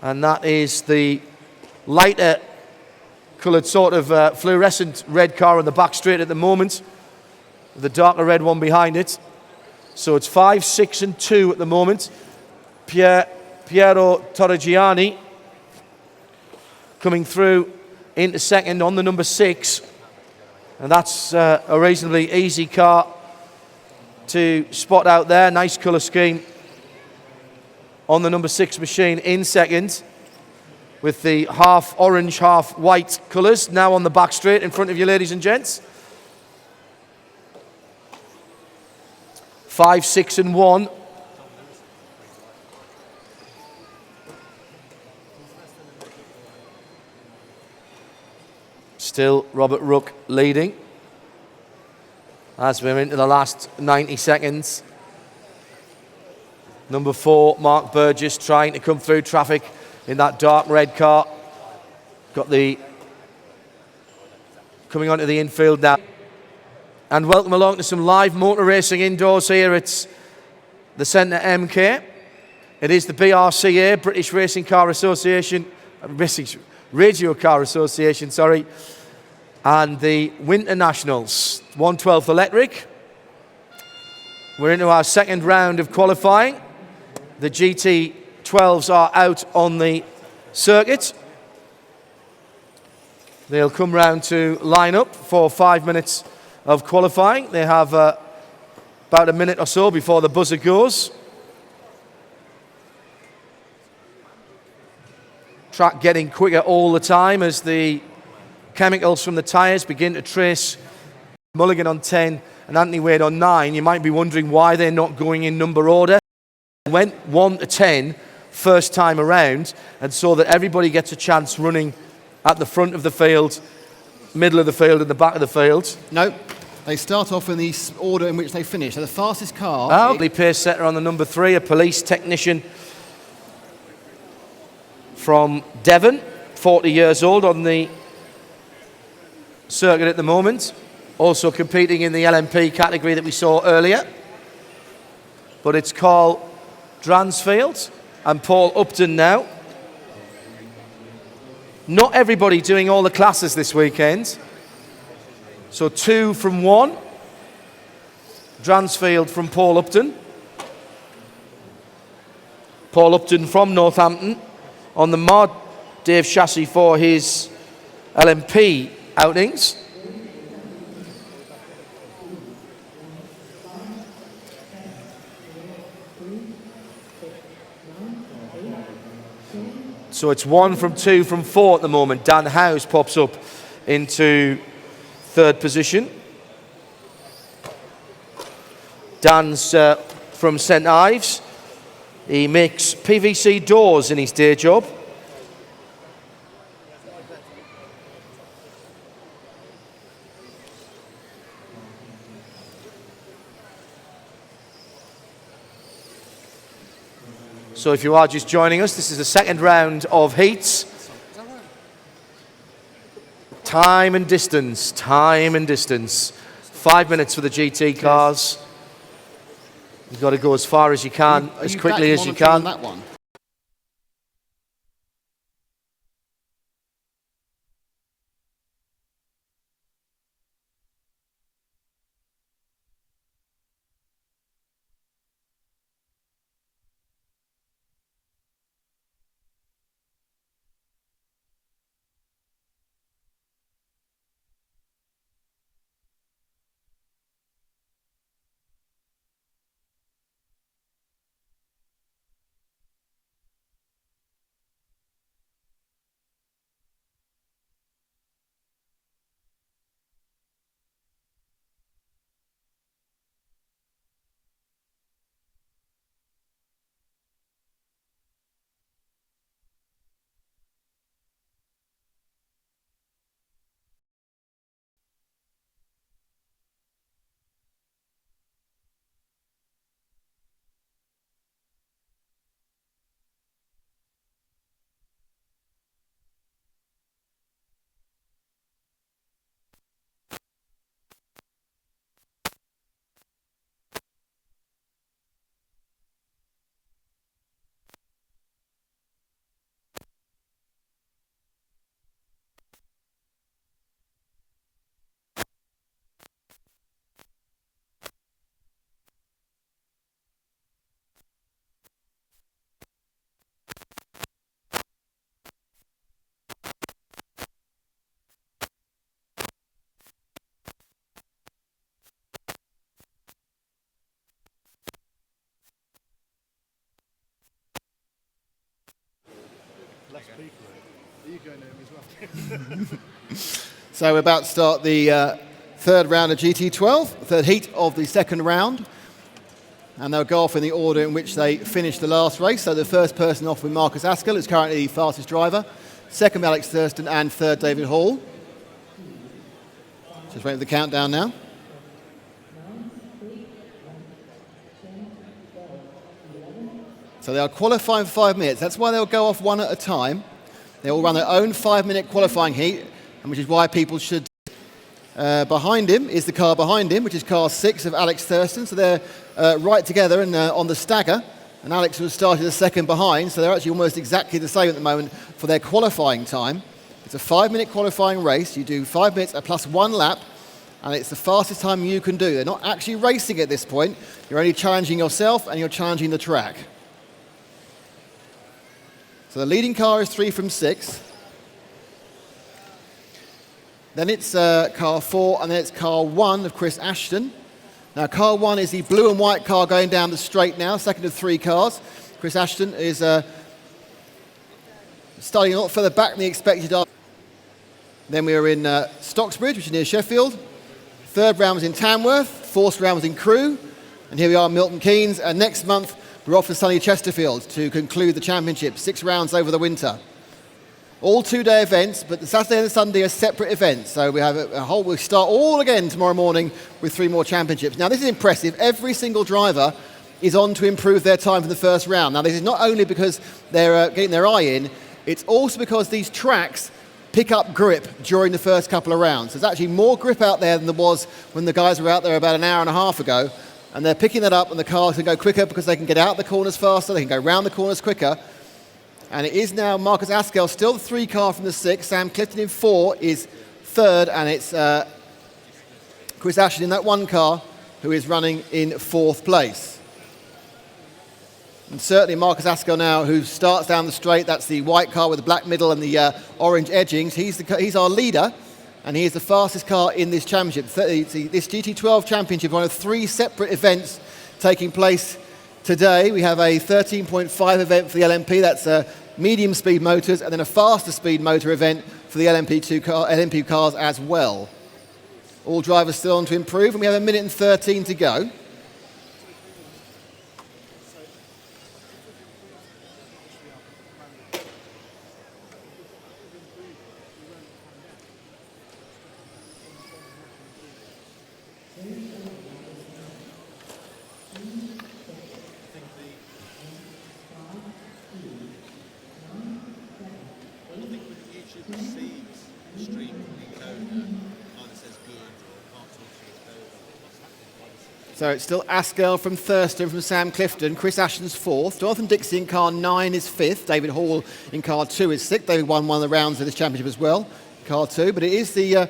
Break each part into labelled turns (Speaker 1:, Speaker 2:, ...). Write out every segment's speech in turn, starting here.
Speaker 1: And that is the lighter coloured sort of fluorescent red car on the back straight at the moment, the darker red one behind it. So it's 5, 6 and 2 at the moment. Piero Torrigiani coming through into second on the number 6. And that's a reasonably easy car to spot out there. Nice colour scheme on the number 6 machine in second, with the half orange, half white colours now on the back straight in front of you, ladies and gents. 5, 6 and 1. Still Robert Rook leading as we're into the last 90 seconds. Number 4, Mark Burgess, trying to come through traffic in that dark red car. Got the coming onto the infield now. And welcome along to some live motor racing indoors here at the Centre MK. It is the BRCA, British Racing Car Association, Radio Car Association, sorry, and the Winter Nationals, 1/12 electric. We're into our second round of qualifying. The GT12s are out on the circuit. They'll come round to line up for 5 minutes of qualifying. They have about a minute or so before the buzzer goes. Track getting quicker all the time as the chemicals from the tyres begin to trace Mulligan on 10 and Anthony Wade on 9. You might be wondering why they're not going in number order. Went 1 to 10 first time around, and so that everybody gets a chance running at the front of the field, middle of the field and the back of the field.
Speaker 2: No, they start off in the order in which they finish. So the fastest car...
Speaker 1: Lovely pace setter on the number 3, a police technician from Devon, 40 years old, on the circuit at the moment. Also competing in the LMP category that we saw earlier. But it's Carl Dransfield and Paul Upton now. Not everybody doing all the classes this weekend. So 2 from 1. Dransfield from Paul Upton. Paul Upton from Northampton on the Mod Dave chassis for his LMP outings. So it's 1 from 2 from 4 at the moment. Dan Howes pops up into third position. Dan's from St Ives. He makes PVC doors in his day job. So if you are just joining us, this is the second round of heats. Time and distance, time and distance. 5 minutes for the GT cars. You've got to go as far as you can, as quickly as you can.
Speaker 2: That one? So we're about to start the third round of GT12, third heat of the second round. And they'll go off in the order in which they finished the last race. So the first person off with Marcus Askell, who's currently the fastest driver. Second, Alex Thurston, and third, David Hall. Just waiting for the countdown now. So they'll qualify for 5 minutes. That's why they'll go off one at a time. They all run their own 5-minute qualifying heat, and which is why people should... behind him is the car behind him, which is car 6 of Alex Thurston. So they're right together and on the stagger. And Alex was started a second behind, so they're actually almost exactly the same at the moment for their qualifying time. It's a 5-minute qualifying race. You do 5 minutes plus 1 lap, and it's the fastest time you can do. They're not actually racing at this point. You're only challenging yourself and you're challenging the track. So the leading car is 3 from 6. Then it's car 4, and then it's car 1 of Chris Ashton. Now, car 1 is the blue and white car going down the straight now, second of 3 cars. Chris Ashton is starting a lot further back than he expected. Then we are in Stocksbridge, which is near Sheffield. Third round was in Tamworth. Fourth round was in Crewe. And here we are in Milton Keynes. And next month, we're off to sunny Chesterfield to conclude the championship. 6 rounds over the winter. All 2-day events, but the Saturday and the Sunday are separate events. So we have we'll start all again tomorrow morning with 3 more championships. Now, this is impressive. Every single driver is on to improve their time for the first round. Now, this is not only because they're getting their eye in, it's also because these tracks pick up grip during the first couple of rounds. There's actually more grip out there than there was when the guys were out there about an hour and a half ago. And they're picking that up, and the cars can go quicker because they can get out the corners faster, they can go round the corners quicker. And it is now Marcus Askell, still the 3 car from the 6. Sam Clifton in 4 is third, and it's Chris Ashton in that 1 car who is running in 4th place. And certainly Marcus Askell now, who starts down the straight. That's the white car with the black middle and the orange edgings. He's our leader, and he is the fastest car in this championship. This GT12 championship is one of 3 separate events taking place today. We have a 13.5 event for the LMP, that's medium speed motors, and then a faster speed motor event for the LMP cars as well. All drivers still on to improve, and we have 1 minute and 13 to go. So it's still Askell from Thurston from Sam Clifton. Chris Ashton's 4th. Jonathan Dixie in car 9 is 5th. David Hall in car 2 is 6th. David won one of the rounds of this championship as well, car 2. But it is the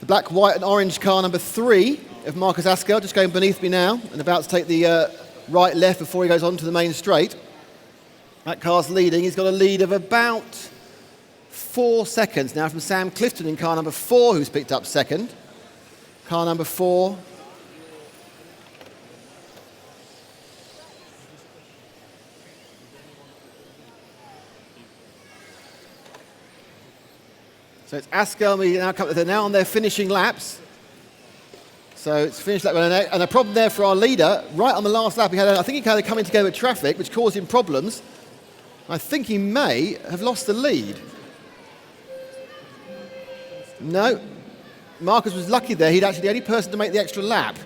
Speaker 2: black, white and orange car number 3 of Marcus Askell, just going beneath me now and about to take the right left before he goes on to the main straight. That car's leading. He's got a lead of about 4 seconds now from Sam Clifton in car number 4, who's picked up 2nd. Car number 4. So it's Askell, they're now on their finishing laps. So it's finished lap 1, and a problem there for our leader. Right on the last lap, I think he had a coming together with traffic, which caused him problems. I think he may have lost the lead. No, Marcus was lucky there. He'd actually the only person to make the extra lap.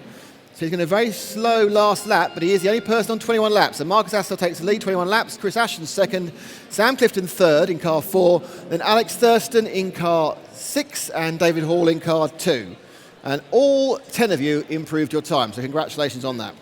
Speaker 2: So he's going to a very slow last lap, but he is the only person on 21 laps. So Marcus Askell takes the lead, 21 laps. Chris Ashton 2nd. Sam Clifton 3rd in car 4. Then Alex Thurston in car 6 and David Hall in car 2. And all 10 of you improved your time. So congratulations on that.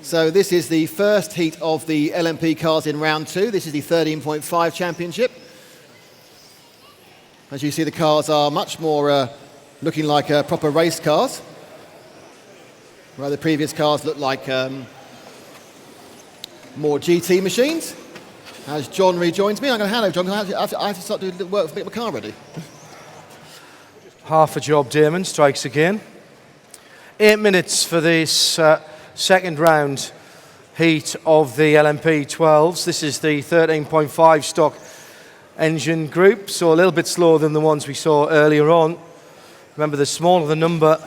Speaker 2: So this is the first heat of the LMP cars in round 2. This is the 13.5 championship. As you see, the cars are much more looking like proper race cars, where the previous cars looked like more GT machines. As John rejoins me, I'm going to hand over John, because I have to start doing work to make my car ready.
Speaker 1: Half a job, Damon strikes again. 8 minutes for this second round heat of the LMP 12s. This is the 13.5 stock engine group, so a little bit slower than the ones we saw earlier on. Remember, the smaller the number,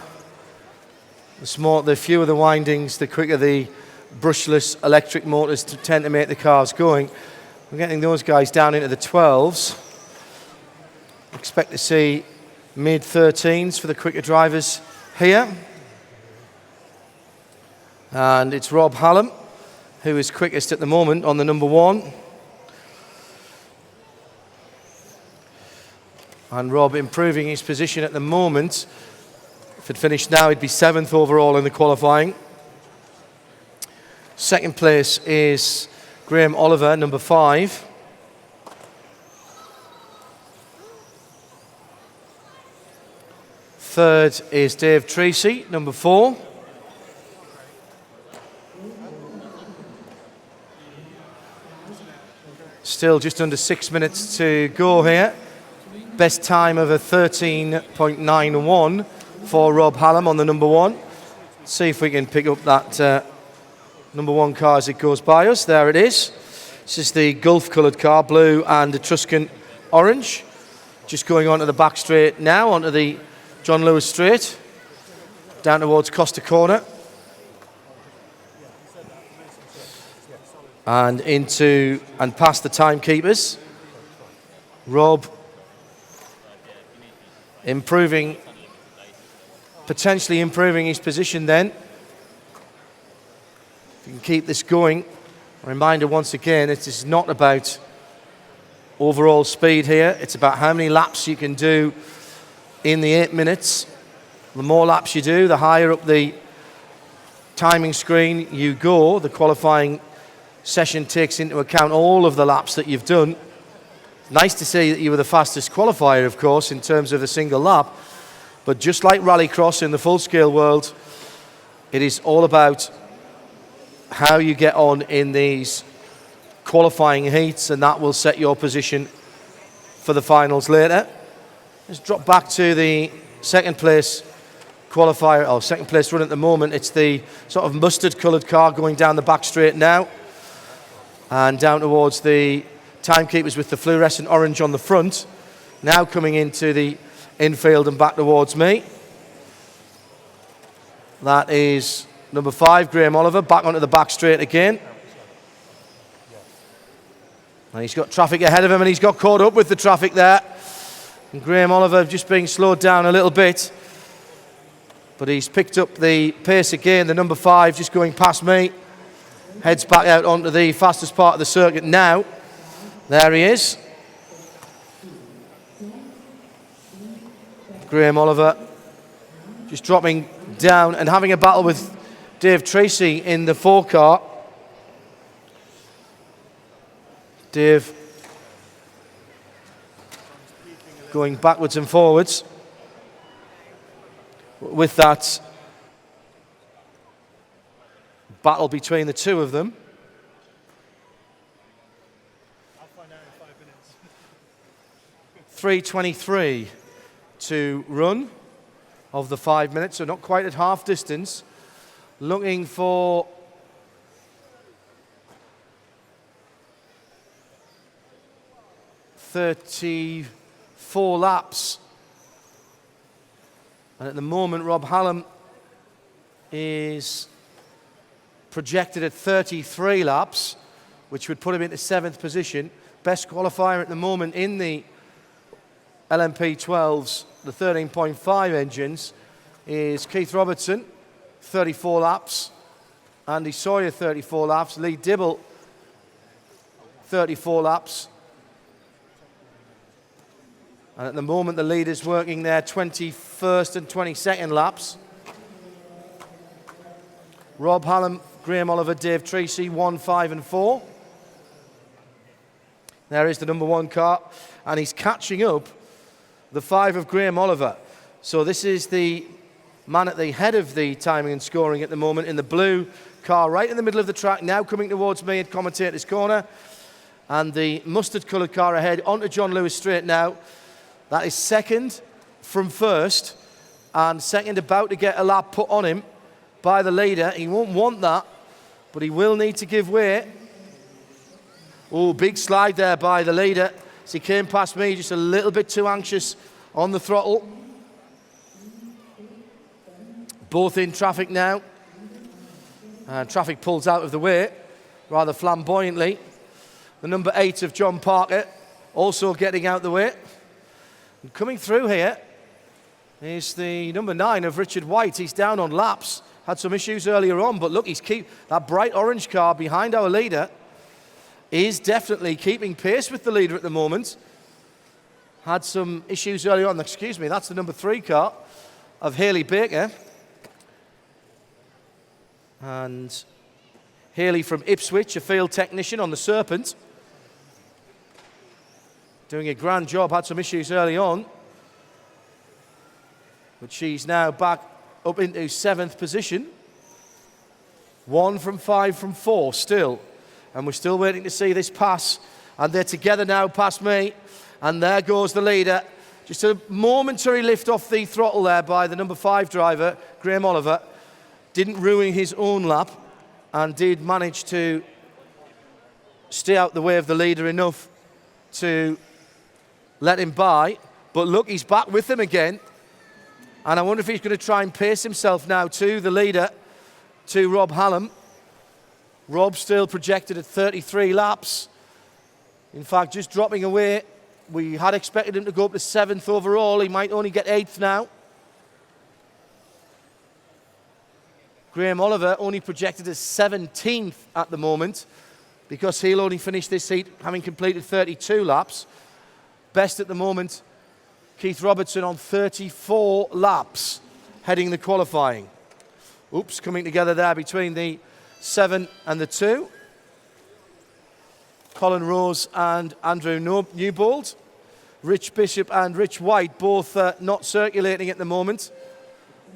Speaker 1: the fewer the windings, the quicker the brushless electric motors tend to make the cars going. We're getting those guys down into the 12s. Expect to see mid-13s for the quicker drivers here. And it's Rob Hallam who is quickest at the moment on the number 1. And Rob improving his position at the moment. If it finished now, he'd be 7th overall in the qualifying. Second place is Graham Oliver, number 5. Third is Dave Tracy, number 4. Still just under 6 minutes to go here. Best time of a 13.91 for Rob Hallam on the number 1. See if we can pick up that number 1 car as it goes by us. There it is. This is the Gulf coloured car, blue and Etruscan orange. Just going onto the back straight now, onto the John Lewis straight, down towards Costa Corner. And into and past the timekeepers. Rob potentially improving his position then. If you can keep this going. A reminder once again, it is not about overall speed here. It's about how many laps you can do in the 8 minutes. The more laps you do, the higher up the timing screen you go. The qualifying session takes into account all of the laps that you've done. Nice to see that you were the fastest qualifier, of course, in terms of the single lap. But just like rallycross in the full-scale world, it is all about how you get on in these qualifying heats, and that will set your position for the finals later. Let's drop back to the second place qualifier, or second place run at the moment. It's the sort of mustard-coloured car going down the back straight now, and down towards the timekeepers with the fluorescent orange on the front. Now coming into the infield and back towards me. That is number 5, Graham Oliver, back onto the back straight again. And he's got traffic ahead of him, and he's got caught up with the traffic there. And Graham Oliver just being slowed down a little bit. But he's picked up the pace again, the number 5 just going past me. Heads back out onto the fastest part of the circuit now. There he is. Graham Oliver just dropping down and having a battle with Dave Tracy in the 4 car. Dave going backwards and forwards. With that battle between the two of them. 3:23 to run of the 5 minutes, so not quite at half distance. Looking for .34 laps. And at the moment, Rob Hallam is projected at 33 laps, which would put him into 7th position. Best qualifier at the moment in the LMP 12s, the 13.5 engines, is Keith Robertson, 34 laps. Andy Sawyer, 34 laps. Lee Dibble, 34 laps. And at the moment, the lead is working their 21st and 22nd laps. Rob Hallam Graham Oliver, Dave Tracy, 1, 5 and 4. There is the number 1 car, and he's catching up the 5 of Graham Oliver. So this is the man at the head of the timing and scoring at the moment in the blue car right in the middle of the track, now coming towards me at commentator's corner. And the mustard-coloured car ahead onto John Lewis Straight now. That is second from first, and second about to get a lap put on him by the leader. He won't want that, but he will need to give way. Oh, big slide there by the leader as he came past me, just a little bit too anxious on the throttle. Both in traffic now. And traffic pulls out of the way rather flamboyantly. The number 8 of John Parker also getting out the way. And coming through here is the number 9 of Richard White. He's down on laps. Had some issues earlier on, but look, that bright orange car behind our leader is definitely keeping pace with the leader at the moment. Had some issues earlier on. Excuse me, that's the number 3 car of Haley Baker. And Haley from Ipswich, a field technician on the Serpent. Doing a grand job, had some issues early on. But she's now back up into 7th position. 1 from 5 from 4 still. And we're still waiting to see this pass. And they're together now past me. And there goes the leader. Just a momentary lift off the throttle there by the number 5 driver, Graham Oliver. Didn't ruin his own lap and did manage to stay out the way of the leader enough to let him by. But look, he's back with him again. And I wonder if he's going to try and pace himself now to the leader, to Rob Hallam. Rob still projected at 33 laps. In fact, just dropping away. We had expected him to go up to 7th overall. He might only get 8th now. Graham Oliver only projected as 17th at the moment because he'll only finish this heat having completed 32 laps. Best at the moment, Keith Robertson on 34 laps heading the qualifying. Oops, coming together there between the 7 and the 2. Colin Rose and Andrew Newbold. Rich Bishop and Rich White both not circulating at the moment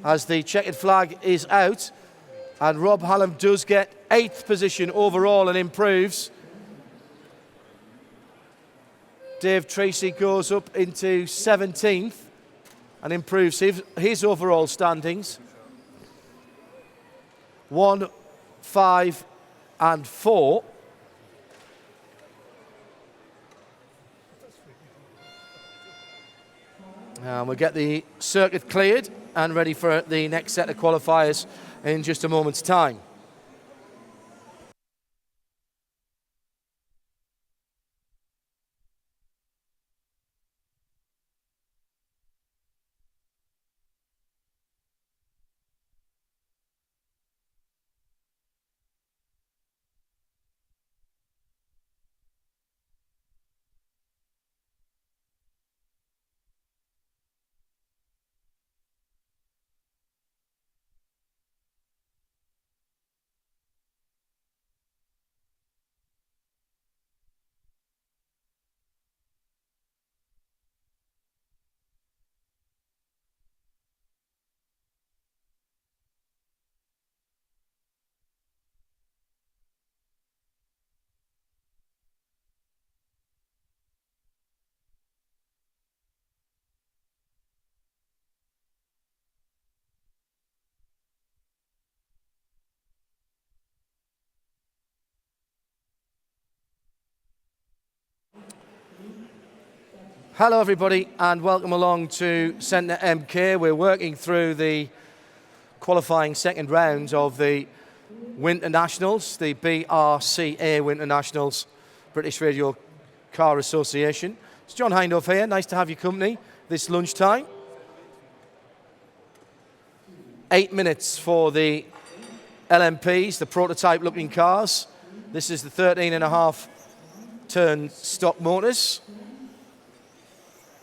Speaker 1: as the checkered flag is out. And Rob Hallam does get 8th position overall and improves. Dave Tracy goes up into 17th and improves his overall standings. 1, 5 and 4. And we'll get the circuit cleared and ready for the next set of qualifiers in just a moment's time. Hello everybody and welcome along to Centre MK. We're working through the qualifying second round of the Winter Nationals, the BRCA Winter Nationals, British Radio Car Association. It's John Hindhoff here, nice to have your company this lunchtime. 8 minutes for the LMPs, the prototype looking cars. This is the 13.5 turn stock motors.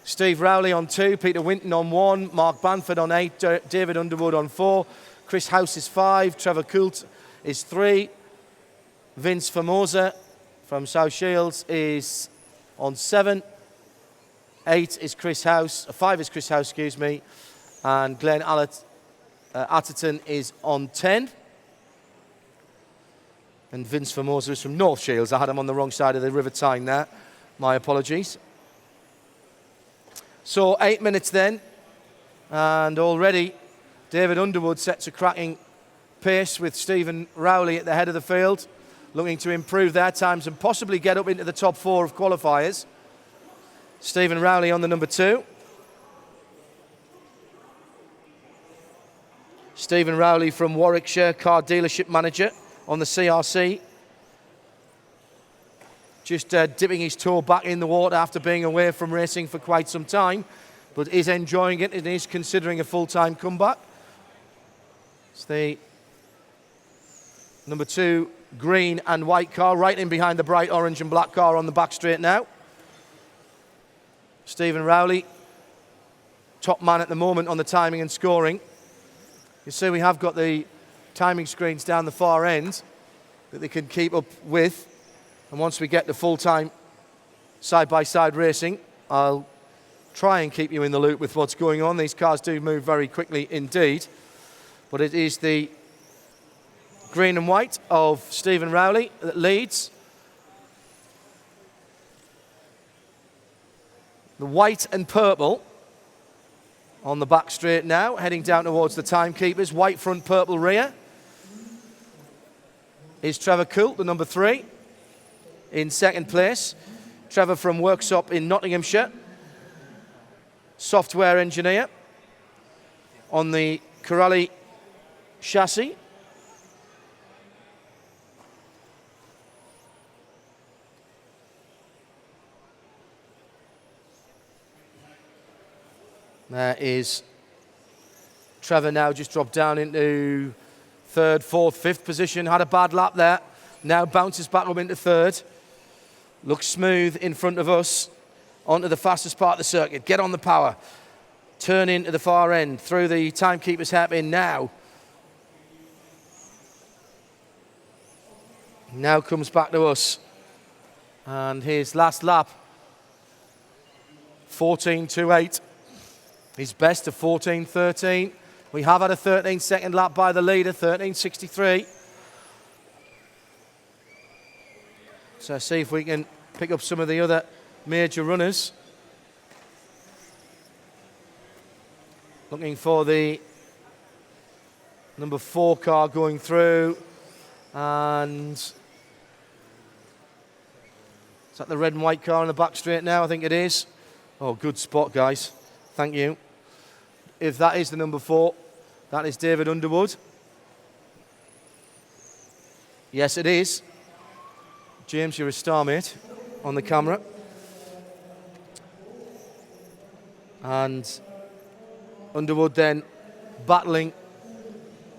Speaker 1: Steve Rowley on 2, Peter Winton on 1, Mark Banford on 8, David Underwood on 4, Chris House is 5, Trevor Coult is 3. Vince Formosa from South Shields is on 7. 8 is Chris House, 5 is Chris House, excuse me, and Glenn Atherton is on 10. And Vince Formosa is from North Shields. I had him on the wrong side of the River Tyne there. My apologies. So 8 minutes then, and already David Underwood sets a cracking pace with Stephen Rowley at the head of the field, looking to improve their times and possibly get up into the top 4 of qualifiers. Stephen Rowley on the number 2. Stephen Rowley from Warwickshire, car dealership manager on the CRC. Just dipping his toe back in the water after being away from racing for quite some time, but is enjoying it and is considering a full-time comeback. It's the number 2 green and white car right in behind the bright orange and black car on the back straight now. Stephen Rowley, top man at the moment on the timing and scoring. You see we have got the timing screens down the far end that they can keep up with. And once we get to full-time side-by-side racing, I'll try and keep you in the loop with what's going on. These cars do move very quickly indeed. But it is the green and white of Stephen Rowley that leads. The white and purple on the back straight now, heading down towards the timekeepers. White front, purple rear. Is Trevor Coult, the number 3, in second place. Trevor from Worksop in Nottinghamshire. Software engineer on the Corelli chassis. There is Trevor now just dropped down into 3rd, 4th, 5th position. Had a bad lap there. Now bounces back up into 3rd. Looks smooth in front of us. Onto the fastest part of the circuit. Get on the power. Turn into the far end. Through the timekeeper's hairpin now. Now comes back to us. And his last lap. 14.28. His best of 14.13. We have had a 13-second lap by the leader, 13.63. So see if we can pick up some of the other major runners. Looking for the number 4 car going through. And is that the red and white car in the back straight now? I think it is. Oh, good spot, guys. Thank you. If that is the number 4, that is David Underwood. Yes, it is. James, you're a star, mate, on the camera. And Underwood then battling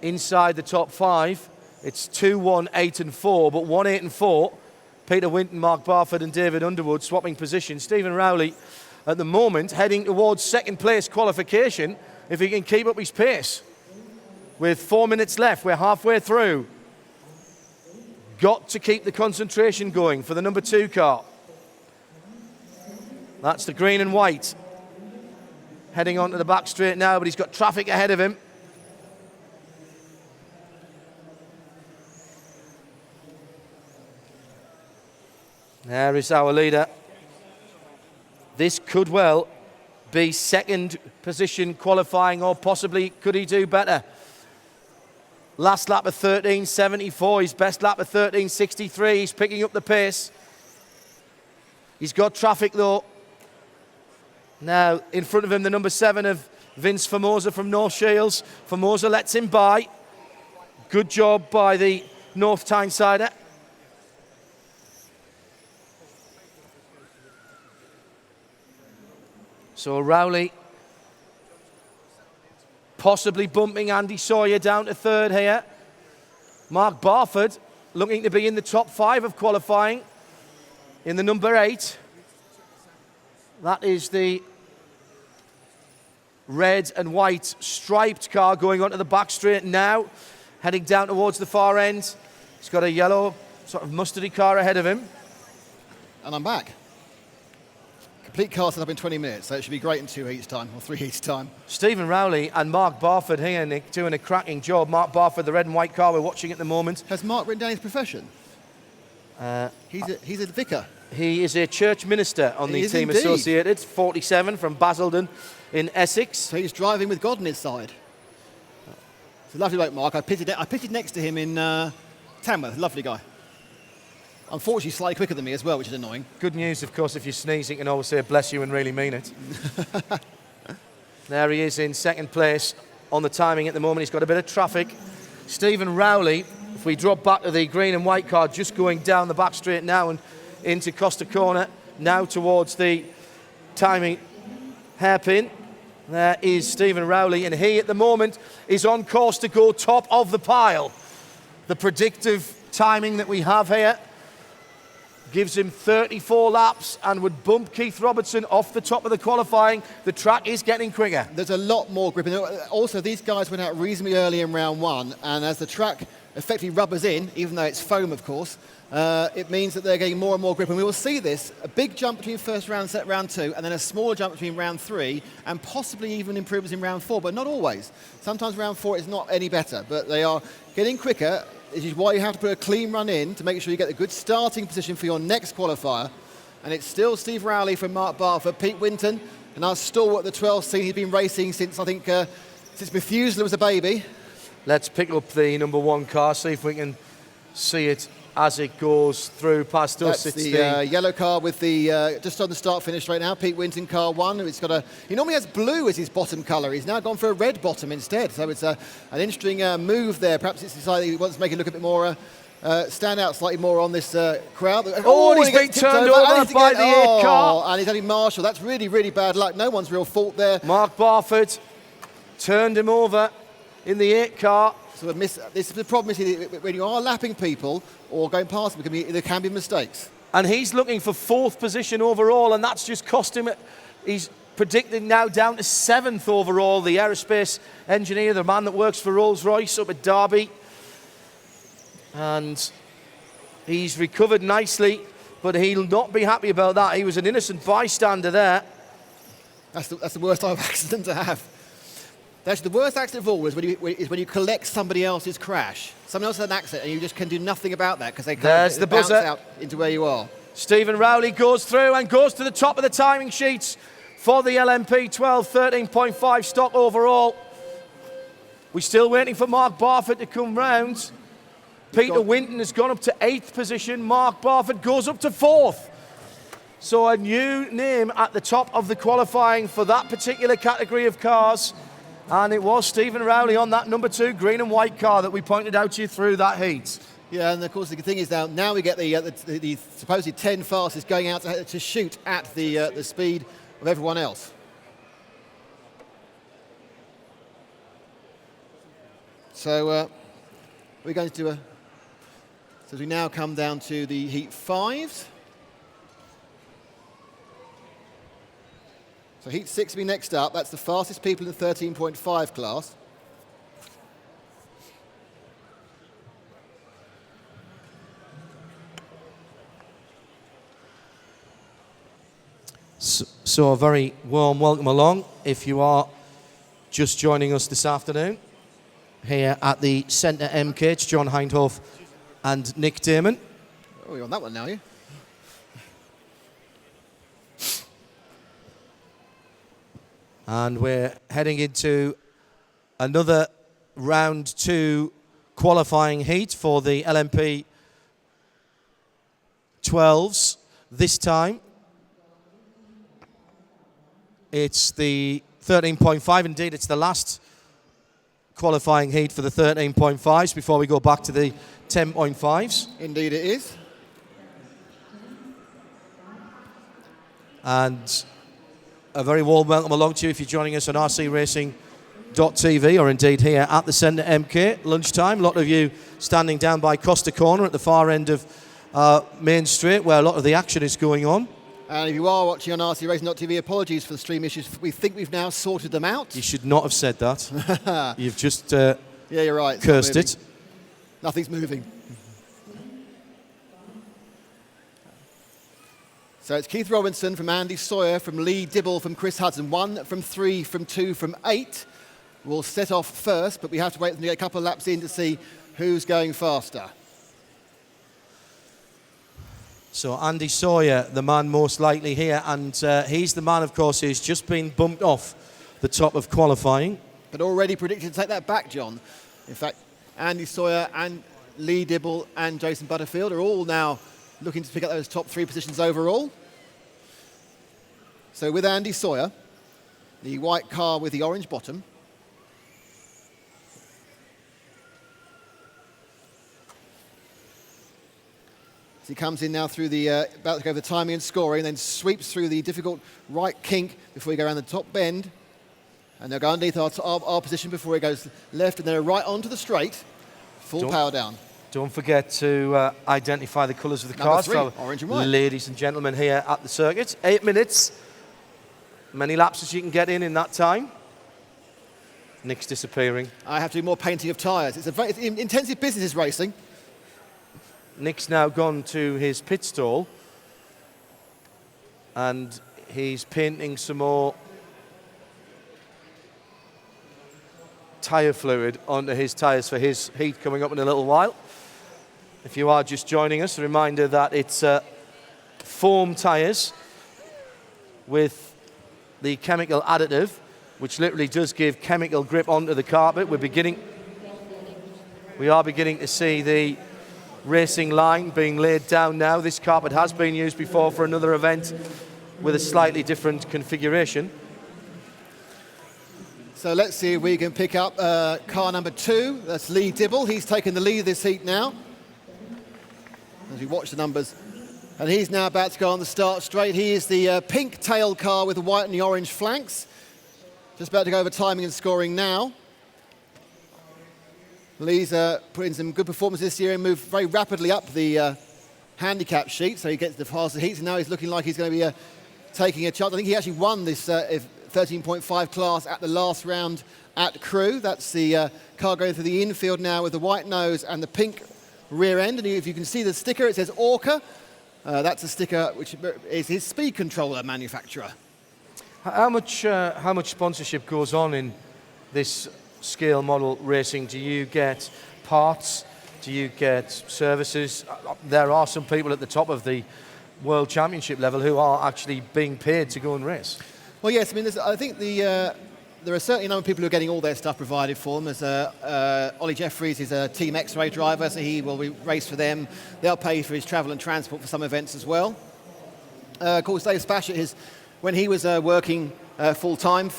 Speaker 1: inside the top 5. It's 2, 1, 8 and 4, but 1, 8 and 4. Peter Winton, Mark Barford and David Underwood swapping positions. Stephen Rowley at the moment heading towards second place qualification if he can keep up his pace. With 4 minutes left, we're halfway through. Got to keep the concentration going for the number 2 car. That's the green and white. Heading onto the back straight now, but he's got traffic ahead of him. There is our leader. This could well be second position qualifying, or possibly could he do better. Last lap of 13.74, his best lap of 13.63. He's picking up the pace. He's got traffic though. Now in front of him, the number 7 of Vince Formosa from North Shields. Formosa lets him by. Good job by the North Tynesider. So Rowley possibly bumping Andy Sawyer down to 3rd here. Mark Barford looking to be in the top 5 of qualifying in the number 8. That is the red and white striped car going onto the back straight now. heading down towards the far end. He's got a yellow, sort of mustardy car ahead of him.
Speaker 2: And I'm back. Complete car set up in 20 minutes, so it should be great in 2 heats time, or 3 heats time.
Speaker 1: Stephen Rowley and Mark Barford here, Nick, doing a cracking job. Mark Barford, the red and white car we're watching at the moment.
Speaker 2: Has Mark written down his profession? He's a vicar.
Speaker 1: He is a church minister on the team
Speaker 2: indeed.
Speaker 1: associated, 47 from Basildon in Essex.
Speaker 2: So he's driving with God on his side. It's a lovely bloke, Mark. I pitted next to him in Tamworth. Lovely guy. Unfortunately, slightly quicker than me as well, which is annoying.
Speaker 1: Good news, of course, if you sneeze, you can always say bless you and really mean it. There he is in second place on the timing at the moment. He's got a bit of traffic. Stephen Rowley, if we drop back to the green and white car, just going down the back straight now and into Costa Corner, now towards the timing hairpin. There is Stephen Rowley, and he at the moment is on course to go top of the pile. The predictive timing that we have here gives him 34 laps and would bump Keith Robertson off the top of the qualifying. The track is getting quicker.
Speaker 2: There's a lot more grip. And also, these guys went out reasonably early in round one, and as the track effectively rubbers in, even though it's foam, of course, it means that they're getting more and more grip. And we will see this, a big jump between first round, set round two, and then a smaller jump between round three, and possibly even improvements in round four, but not always. Sometimes round four is not any better, but they are getting quicker. This is why you have to put a clean run in to make sure you get a good starting position for your next qualifier. And it's still Steve Rowley from Mark Barford, Pete Winton, and our stalwart at the 12th seat. He's been racing since, I think, since Methuselah was a baby.
Speaker 1: Let's pick up the number one car, see if we can see it as it goes through past us.
Speaker 2: That's
Speaker 1: it's
Speaker 2: the yellow car with the just on the start finish right now. Pete Winton, car one. It's got he normally has blue as his bottom colour. He's now gone for a red bottom instead. So it's an interesting move there. Perhaps it's decided he wants to make it look a bit more stand out slightly more on this crowd.
Speaker 1: Oh, he's been turned over by the 8 car.
Speaker 2: And he's only Marshall. That's really, really bad luck. No one's real fault there.
Speaker 1: Mark Barford turned him over in the 8 car.
Speaker 2: So the problem is when you are lapping people or going past them, there can be mistakes.
Speaker 1: And he's looking for 4th position overall, and that's just cost him. He's predicted now down to 7th overall, the aerospace engineer, the man that works for Rolls-Royce up at Derby. And he's recovered nicely, but he'll not be happy about that. He was an innocent bystander there.
Speaker 2: That's the worst type of accident to have. That's the worst accident of all is when you collect somebody else's crash. Someone else had an accident and you just can do nothing about that because they can't bounce out into where you are.
Speaker 1: Stephen Rowley goes through and goes to the top of the timing sheets for the LMP 12, 13.5 stock overall. We're still waiting for Mark Barford to come round. Peter Winton has gone up to 8th position. Mark Barford goes up to 4th. So a new name at the top of the qualifying for that particular category of cars. And it was Stephen Rowley on that number 2 green and white car that we pointed out to you through that heat.
Speaker 2: Yeah, and of course the thing is now we get the supposed 10 fastest going out to shoot at the speed of everyone else. So we're going to do so as we now come down to the heat 5s. So heat 6 will be next up. That's the fastest people in the 13.5 class.
Speaker 1: So a very warm welcome along if you are just joining us this afternoon here at the Centre MK. It's John Hindhoff and Nick Damon.
Speaker 2: Oh, you're on that one now, are you?
Speaker 1: And we're heading into another round 2 qualifying heat for the LMP 12s. This time, it's the 13.5. Indeed, it's the last qualifying heat for the 13.5s before we go back to the 10.5s.
Speaker 2: Indeed it is.
Speaker 1: And a very warm welcome along to you if you're joining us on rcracing.tv or indeed here at the Centre MK. Lunchtime, a lot of you standing down by Costa Corner at the far end of Main Street where a lot of the action is going on.
Speaker 2: And if you are watching on rcracing.tv, apologies for the stream issues. We think we've now sorted them out.
Speaker 1: You should not have said that. You've just
Speaker 2: yeah, you're right.
Speaker 1: cursed it.
Speaker 2: Nothing's moving. So it's Keith Robinson from Andy Sawyer, from Lee Dibble, from Chris Hudson. 1 from 3, from 2, from 8. We'll set off first, but we have to wait until we get a couple of laps in to see who's going faster.
Speaker 1: So Andy Sawyer, the man most likely here, and he's the man, of course, who's just been bumped off the top of qualifying.
Speaker 2: But already predicted to take that back, John. In fact, Andy Sawyer and Lee Dibble and Jason Butterfield are all now looking to pick up those top 3 positions overall. So with Andy Sawyer, the white car with the orange bottom. As he comes in now through the, about to go over the timing and scoring, then sweeps through the difficult right kink before he goes around the top bend. And they'll go underneath our position before he goes left, and then right onto the straight, full power down.
Speaker 1: Don't forget to identify the colours of the cars.
Speaker 2: 3, orange and white.
Speaker 1: Ladies and gentlemen here at the circuit. 8 minutes. Many laps as you can get in that time. Nick's disappearing.
Speaker 2: I have to do more painting of tyres. It's intensive business, is racing.
Speaker 1: Nick's now gone to his pit stall and he's painting some more tyre fluid onto his tyres for his heat coming up in a little while. If you are just joining us, a reminder that it's foam tyres with the chemical additive, which literally does give chemical grip onto the carpet. We are beginning to see the racing line being laid down now. This carpet has been used before for another event with a slightly different configuration.
Speaker 2: So let's see if we can pick up car number 2. That's Lee Dibble. He's taken the lead of this heat now. As we watch the numbers. And he's now about to go on the start straight. He is the pink tail car with the white and the orange flanks. Just about to go over timing and scoring now. Lee's put in some good performance this year and moved very rapidly up the handicap sheet, so he gets the faster heats, and now he's looking like he's going to be taking a chance. I think he actually won this 13.5 class at the last round at Crewe. That's the car going through the infield now with the white nose and the pink rear end. And if you can see the sticker, it says Orca. That's a sticker which is his speed controller manufacturer.
Speaker 1: How much sponsorship goes on in this scale model racing? Do you get parts? Do you get services? There are some people at the top of the World Championship level who are actually being paid to go and race.
Speaker 2: Well, yes. I mean, I think there are certainly a number of people who are getting all their stuff provided for them. There's Ollie Jeffries is a Team X-Ray driver, so he will race for them. They'll pay for his travel and transport for some events as well. Of course, Dave Spashett, when he was working full-time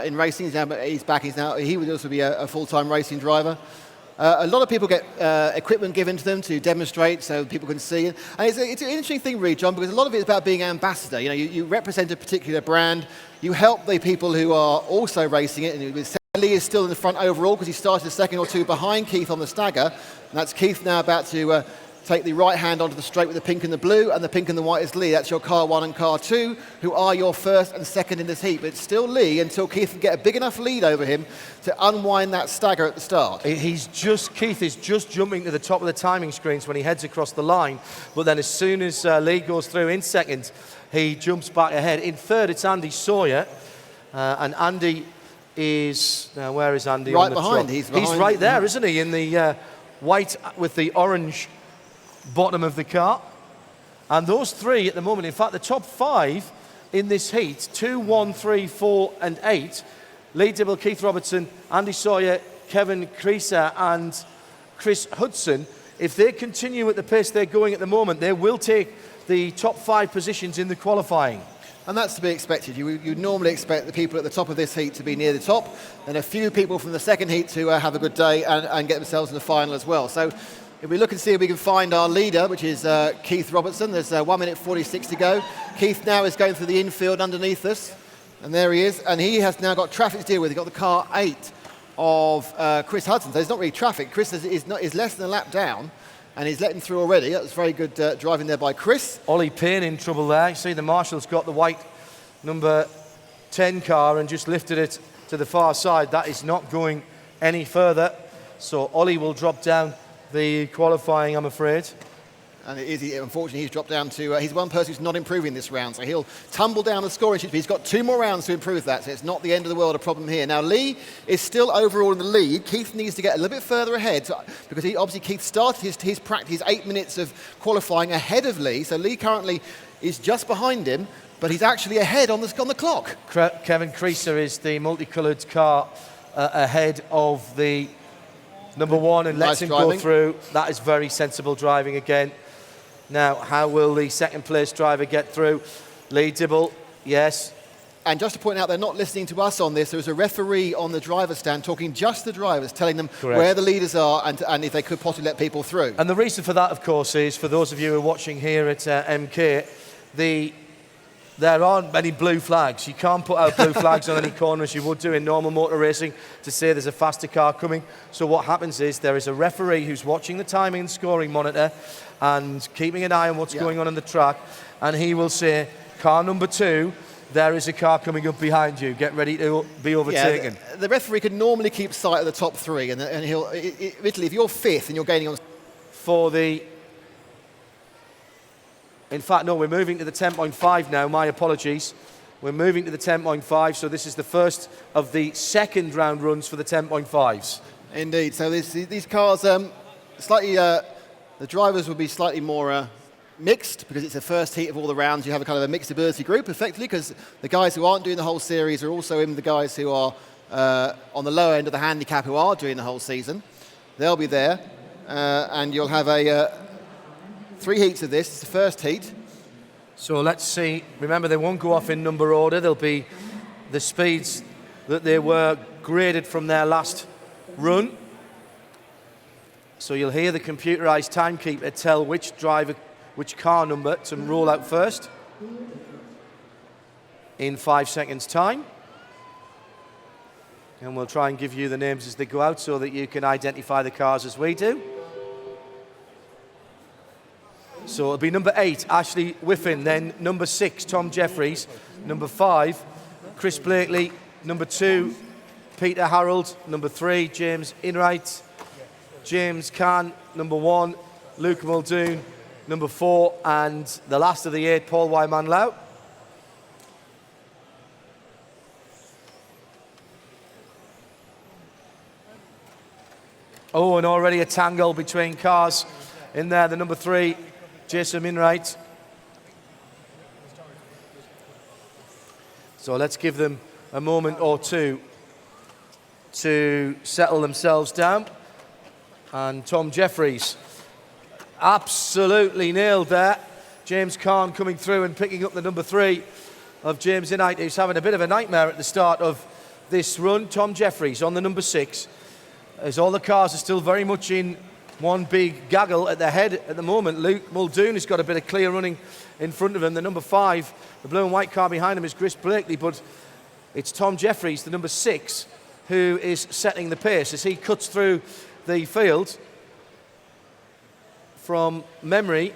Speaker 2: in racing, he's back. He would also be a full-time racing driver. A lot of people get equipment given to them to demonstrate so people can see. And it's an interesting thing, really, John, because a lot of it is about being ambassador. You know, you represent a particular brand. You help the people who are also racing it. And Lee is still in the front overall because he started a second or two behind Keith on the stagger. And that's Keith now about to take the right hand onto the straight with the pink and the blue, and the pink and the white is Lee. That's your car 1 and car 2, who are your first and second in this heat. But it's still Lee until Keith can get a big enough lead over him to unwind that stagger at the start.
Speaker 1: Keith is just jumping to the top of the timing screens when he heads across the line. But then as soon as Lee goes through in second, he jumps back ahead. In third, it's Andy Sawyer. And Andy is... Now, where is Andy
Speaker 2: right
Speaker 1: on the
Speaker 2: behind.
Speaker 1: trot?
Speaker 2: He's behind.
Speaker 1: He's right there, isn't he? In the white with the orange bottom of the car. And those three at the moment, in fact, the top 5 in this heat, 2, 1, 3, 4, and 8, Lee Dibble, Keith Robertson, Andy Sawyer, Kevin Creaser, and Chris Hudson, if they continue at the pace they're going at the moment, they will take the top 5 positions in the qualifying.
Speaker 2: And that's to be expected. You normally expect the people at the top of this heat to be near the top, and a few people from the second heat to have a good day and get themselves in the final as well. So if we look and see if we can find our leader, which is Keith Robertson, there's 1 minute 46 to go. Keith now is going through the infield underneath us, and there he is. And he has now got traffic to deal with. He's got the car 8 of Chris Hudson. So there's not really traffic. Chris is less than a lap down, and he's let him through already. That was very good driving there by Chris.
Speaker 1: Ollie Payne in trouble there. You see the marshal's got the white number 10 car and just lifted it to the far side. That is not going any further. So Ollie will drop down the qualifying, I'm afraid.
Speaker 2: And unfortunately, he's dropped down to, he's one person who's not improving this round, so he'll tumble down the scoring sheet, but he's got 2 more rounds to improve that, so it's not the end of the world, a problem here. Now, Lee is still overall in the lead. Keith needs to get a little bit further ahead, because Keith started his practice, his 8 minutes of qualifying ahead of Lee, so Lee currently is just behind him, but he's actually ahead on the clock.
Speaker 1: Kevin Creaser is the multicoloured car ahead of the number 1 and lets him go through. That is very sensible driving again. Now, how will the second place driver get through? Lee Dibble, yes.
Speaker 2: And just to point out, they're not listening to us on this. There's a referee on the driver's stand talking just to the drivers, telling them where the leaders are and if they could possibly let people through.
Speaker 1: And the reason for that, of course, is for those of you who are watching here at MK, there aren't many blue flags. You can't put out blue flags on any corner as you would do in normal motor racing to say there's a faster car coming. So what happens is there is a referee who's watching the timing and scoring monitor and keeping an eye on what's going on in the track, and he will say, car number 2, there is a car coming up behind you. Get ready to be overtaken.
Speaker 2: Yeah, the referee can normally keep sight of the top 3, and he'll, literally, if you're 5th and you're gaining on...
Speaker 1: In fact, no, we're moving to the 10.5 now. My apologies. We're moving to the 10.5, so this is the first of the second round runs for the 10.5s.
Speaker 2: Indeed. So these cars, slightly, the drivers will be slightly more mixed, because it's the first heat of all the rounds. You have a kind of a mixed ability group, effectively, because the guys who aren't doing the whole series are also in the guys who are on the lower end of the handicap who are doing the whole season. They'll be there, and you'll have 3 heats of this. It's the first heat.
Speaker 1: So let's see. Remember, they won't go off in number order. They'll be the speeds that they were graded from their last run. So you'll hear the computerized timekeeper tell which car number to roll out first in 5 seconds' time. And we'll try and give you the names as they go out so that you can identify the cars as we do. So it'll be number 8, Ashley Whiffen, then number 6, Tom Jeffries, number 5, Chris Blakely, number 2, Peter Harold, number 3, James Inright, James Kahn, number 1, Luke Muldoon, number 4, and the last of the 8, Paul Wyman-Lau. Oh, and already a tangle between cars in there, the number 3, Jason Inright. So let's give them a moment or two to settle themselves down. And Tom Jeffries absolutely nailed that. James Kahn coming through and picking up the number 3 of James Inright, who's having a bit of a nightmare at the start of this run. Tom Jeffries on the number 6, as all the cars are still very much in one big gaggle at the head at the moment. Luke Muldoon has got a bit of clear running in front of him. The number 5, the blue and white car behind him, is Chris Blakely, but it's Tom Jeffries, the number 6, who is setting the pace as he cuts through the field. From memory,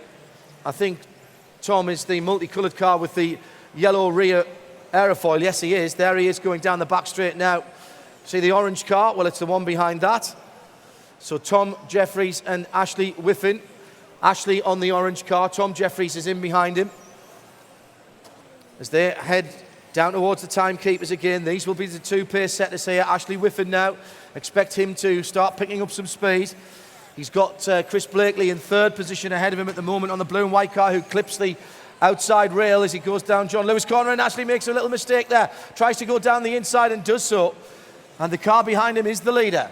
Speaker 1: I think Tom is the multicoloured car with the yellow rear aerofoil. Yes, he is. There he is going down the back straight now. See the orange car? Well, it's the one behind that. So Tom Jeffries and Ashley Whiffen. Ashley on the orange car. Tom Jeffries is in behind him. As they head down towards the timekeepers again, these will be the 2 pace setters here. Ashley Whiffen now. Expect him to start picking up some speed. He's got Chris Blakely in 3rd position ahead of him at the moment on the blue and white car, who clips the outside rail as he goes down John Lewis corner, and Ashley makes a little mistake there. Tries to go down the inside and does so. And the car behind him is the leader.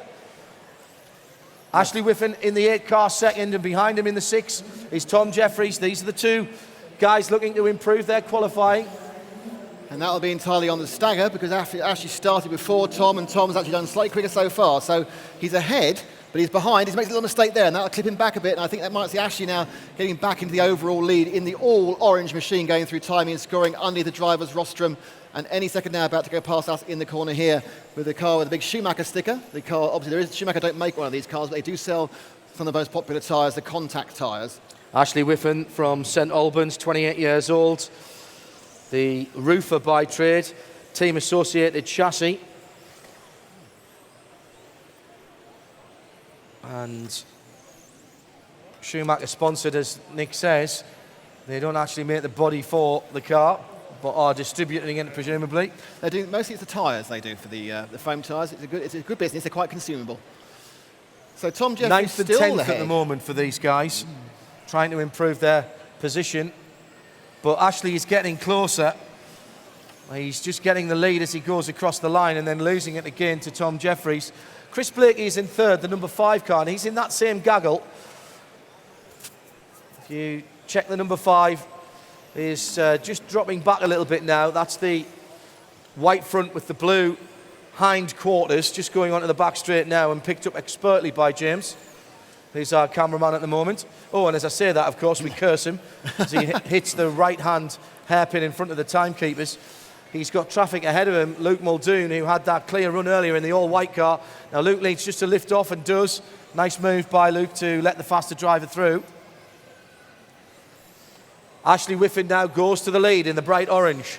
Speaker 1: Ashley Whiffen in the 8 car second, and behind him in the 6 is Tom Jeffries. These are the 2 guys looking to improve their qualifying.
Speaker 2: And that'll be entirely on the stagger, because Ashley started before Tom, and Tom's actually done slightly quicker so far. So he's ahead, but he's behind. He makes a little mistake there, and that'll clip him back a bit. And I think that might see Ashley now getting back into the overall lead in the all-orange machine, going through timing and scoring under the driver's rostrum. And any second now about to go past us in the corner here with the car with a big Schumacher sticker. The car, obviously, Schumacher don't make one of these cars, but they do sell some of the most popular tyres, the contact tyres.
Speaker 1: Ashley Whiffen from St Albans, 28 years old. The roofer by trade, team associated chassis. And Schumacher sponsored, as Nick says. They don't actually make the body for the car, but are distributing it presumably.
Speaker 2: They do, mostly it's the tyres they do for the foam tyres. It's a good business. They're quite consumable. So Tom Jeffries
Speaker 1: Ninth and
Speaker 2: still
Speaker 1: 10th
Speaker 2: ahead
Speaker 1: at the moment for these guys, trying to improve their position. But Ashley is getting closer. He's just getting the lead as he goes across the line and then losing it again to Tom Jeffries. Chris Blakey is in third, the number 5 car, and he's in that same gaggle. If you check the number 5, is just dropping back a little bit now. That's the white front with the blue hind quarters, just going onto the back straight now and picked up expertly by James, who's our cameraman at the moment. Oh, and as I say that, of course, we curse him as he hits the right-hand hairpin in front of the timekeepers. He's got traffic ahead of him, Luke Muldoon, who had that clear run earlier in the all-white car. Now Luke needs just to lift off and does. Nice move by Luke to let the faster driver through. Ashley Whiffen now goes to the lead in the bright orange,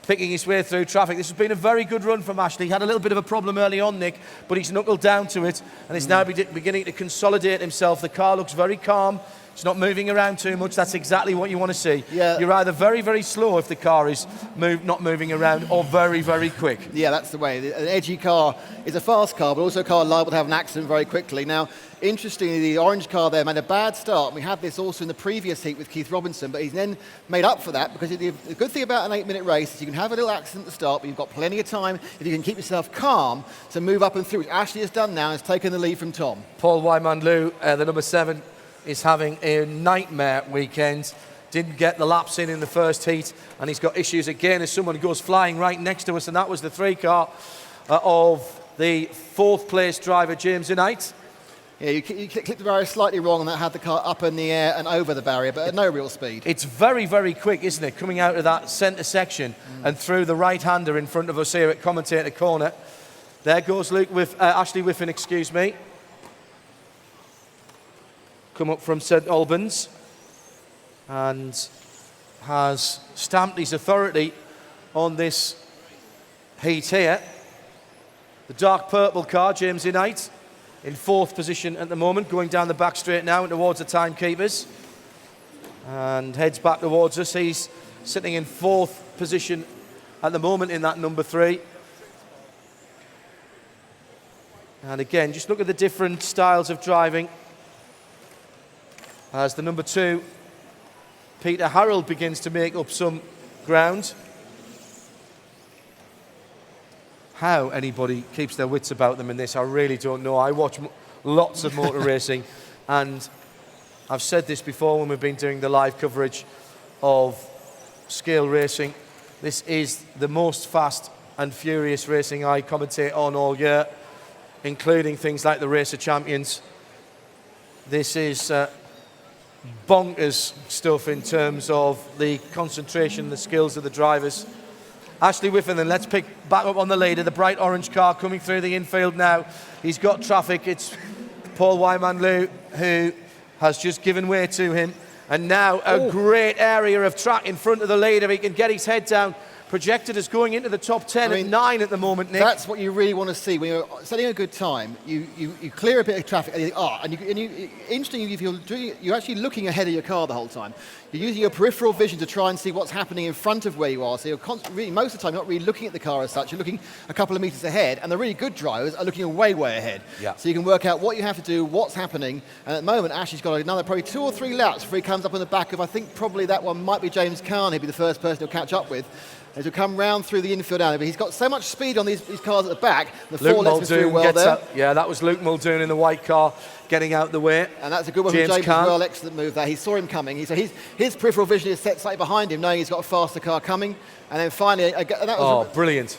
Speaker 1: picking his way through traffic. This has been a very good run from Ashley. He had a little bit of a problem early on, Nick, but he's knuckled down to it and is now beginning to consolidate himself. The car looks very calm. It's not moving around too much. That's exactly what you want to see.
Speaker 2: Yeah.
Speaker 1: You're either very, very slow if the car is not moving around, or very, very quick.
Speaker 2: Yeah, that's the way. An edgy car is a fast car, but also a car liable to have an accident very quickly. Now, interestingly, the orange car there made a bad start. We had this also in the previous heat with Keith Robinson, but he's then made up for that, because the good thing about an 8-minute race is you can have a little accident at the start, but you've got plenty of time if you can keep yourself calm to move up and through, which Ashley has done now and has taken the lead from Tom.
Speaker 1: Paul Wyman-Lew, the number 7, is having a nightmare weekend. Didn't get the laps in the first heat, and he's got issues again as someone goes flying right next to us, and that was the 3 car of the 4th place driver, James Knight.
Speaker 2: Yeah, you clipped the barrier slightly wrong, and that had the car up in the air and over the barrier, but at no real speed.
Speaker 1: It's very, very quick, isn't it, coming out of that centre section and through the right-hander in front of us here at commentator corner. There goes Luke with Ashley Whiffen, excuse me. Come up from St Albans and has stamped his authority on this heat here. The dark purple car, James Knight, in 4th position at the moment, going down the back straight now and towards the timekeepers, and heads back towards us. He's sitting in 4th position at the moment in that number 3. And again, just look at the different styles of driving as the number 2, Peter Harold, begins to make up some ground. How anybody keeps their wits about them in this, I really don't know. I watch lots of motor racing, and I've said this before when we've been doing the live coverage of scale racing. This is the most fast and furious racing I commentate on all year, including things like the Race of Champions. This is bonkers stuff in terms of the concentration, the skills of the drivers. Ashley Whiffen, then let's pick back up on the leader, the bright orange car coming through the infield now. He's got traffic. It's Paul Wyman-Lew who has just given way to him. And now a great area of track in front of the leader. He can get his head down. Projected as going into the top 10 at 9 at the moment, Nick.
Speaker 2: That's what you really want to see. When you're setting a good time, you clear a bit of traffic, and you think, interesting, if you're actually looking ahead of your car the whole time. You're using your peripheral vision to try and see what's happening in front of where you are. So you're really, most of the time, not really looking at the car as such. You're looking a couple of metres ahead, and the really good drivers are looking way, way ahead.
Speaker 1: Yeah.
Speaker 2: So you can work out what you have to do, what's happening. And at the moment, Ashley's got another probably 2 or 3 laps before he comes up on the back of, I think probably that one might be James Kahn. He'll be the first person he'll catch up with, as he'll come round through the infield down. But he's got so much speed on these cars at the back. The
Speaker 1: Luke
Speaker 2: 4 lets him through well there.
Speaker 1: Yeah, that was Luke Muldoon in the white car getting out the way.
Speaker 2: And that's a good one from James as well. Excellent move there. He saw him coming. His peripheral vision is set slightly behind him, knowing he's got a faster car coming. And then finally, that was
Speaker 1: brilliant.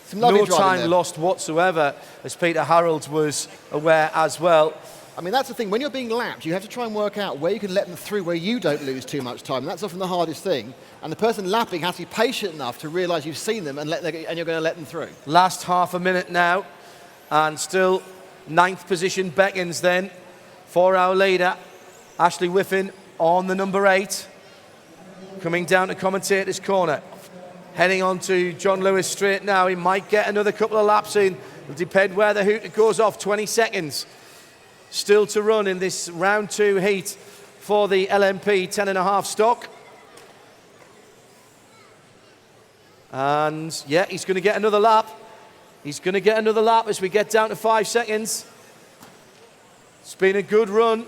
Speaker 2: Some lovely
Speaker 1: no time
Speaker 2: there.
Speaker 1: Lost whatsoever, as Peter Harold was aware as well.
Speaker 2: I mean, that's the thing. When you're being lapped, you have to try and work out where you can let them through, where you don't lose too much time. And that's often the hardest thing. And the person lapping has to be patient enough to realise you've seen them and you're going to let them through.
Speaker 1: Last half a minute now, and still 9th position beckons then for our leader, Ashley Whiffen, on the number 8, coming down to commentator's corner. Heading on to John Lewis straight now. He might get another couple of laps in. It'll depend where the hooter goes off. 20 seconds. still to run in this round 2 heat for the LMP 10.5 stock. And yeah, he's going to get another lap. He's going to get another lap as we get down to 5 seconds. It's been a good run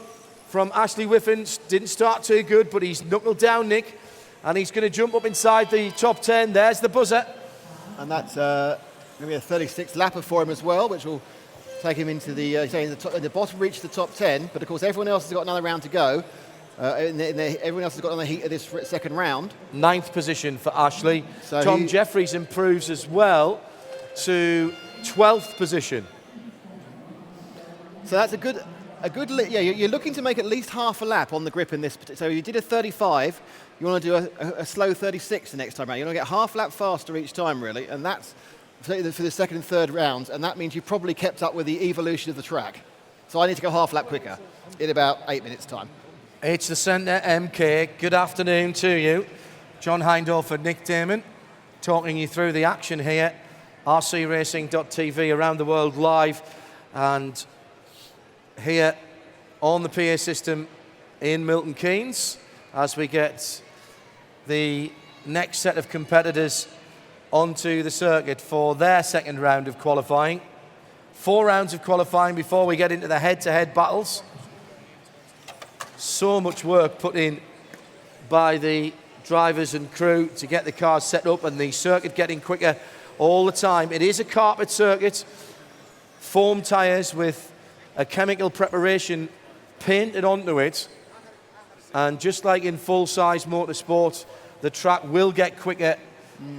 Speaker 1: from Ashley Whiffen. Didn't start too good, but he's knuckled down, Nick. And he's going to jump up inside the top 10. There's the buzzer.
Speaker 2: And that's going to be a 36th lapper for him as well, which will take him into the, the bottom reach of the top 10. But of course, everyone else has got another round to go. Everyone else has got another heat of this second round.
Speaker 1: 9th position for Ashley.
Speaker 2: So
Speaker 1: Tom Jeffries improves as well to 12th position.
Speaker 2: So that's a good, yeah, you're looking to make at least half a lap on the grip in this. So you did a 35, you want to do a slow 36 the next time around. You want to get half a lap faster each time, really, and that's for the second and third rounds, and that means you probably kept up with the evolution of the track. So I need to go half a lap quicker in about 8 minutes' time.
Speaker 1: It's the Centre MK. Good afternoon to you. John Hindorfer, Nick Damon, talking you through the action here. rcracing.tv, around the world live, and here on the PA system in Milton Keynes as we get the next set of competitors onto the circuit for their second round of qualifying. 4 rounds of qualifying before we get into the head-to-head battles. So much work put in by the drivers and crew to get the cars set up, and the circuit getting quicker all the time. It is a carpet circuit, foam tyres with a chemical preparation painted onto it, and just like in full-size motorsport, the track will get quicker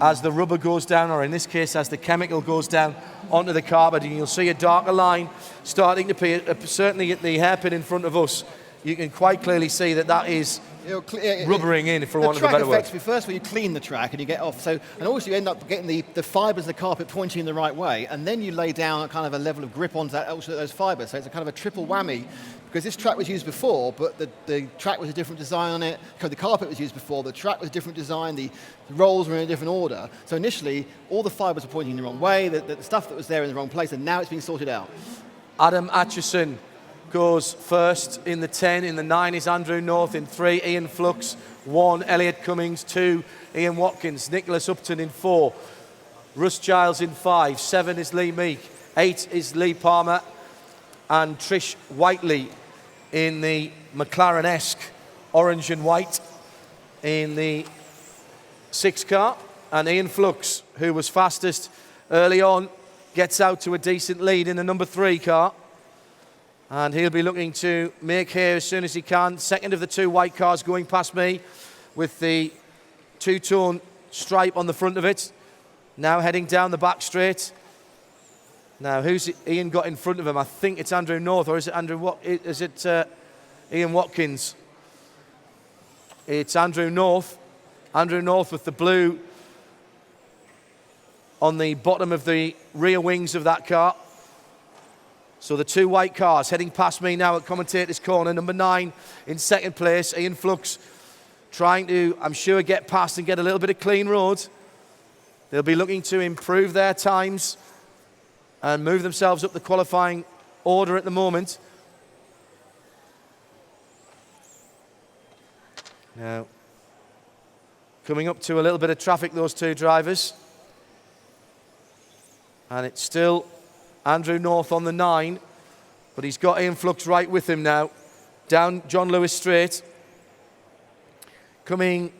Speaker 1: as the rubber goes down, or in this case as the chemical goes down onto the carpet, and you'll see a darker line starting to appear, certainly at the hairpin in front of us. You can quite clearly see that is rubbering in, for want of a better word.
Speaker 2: First of all, you clean the track and you get off. And also you end up getting the fibres of the carpet pointing in the right way, and then you lay down a kind of a level of grip onto those fibres. So it's a kind of a triple whammy, because this track was used before, but the track was a different design on it. Because the carpet was used before, the track was a different design, the rolls were in a different order. So initially, all the fibres were pointing in the wrong way, the stuff that was there in the wrong place, and now it's been sorted out.
Speaker 1: Adam Atchison goes first in the 10. In the 9 is Andrew North. In 3, Ian Flux. 1, Elliot Cummings. 2, Ian Watkins. Nicholas Upton in 4. Russ Giles in 5. 7 is Lee Meek. 8 is Lee Palmer. And Trish Whiteley in the McLaren-esque orange and white in the 6 car. And Ian Flux, who was fastest early on, gets out to a decent lead in the number 3 car. And he'll be looking to make hay as soon as he can. Second of the 2 white cars going past me with the 2-tone stripe on the front of it. Now heading down the back straight. Now, who's Ian got in front of him? I think it's Andrew North, or is it Ian Watkins? It's Andrew North. Andrew North with the blue on the bottom of the rear wings of that car. So the 2 white cars heading past me now at commentator's corner. Number 9 in second place, Ian Flux, trying to, I'm sure, get past and get a little bit of clean road. They'll be looking to improve their times and move themselves up the qualifying order at the moment. Now, coming up to a little bit of traffic, those 2 drivers. And it's still Andrew North on the 9, but he's got Ian Flux right with him now. Down John Lewis Straight. Coming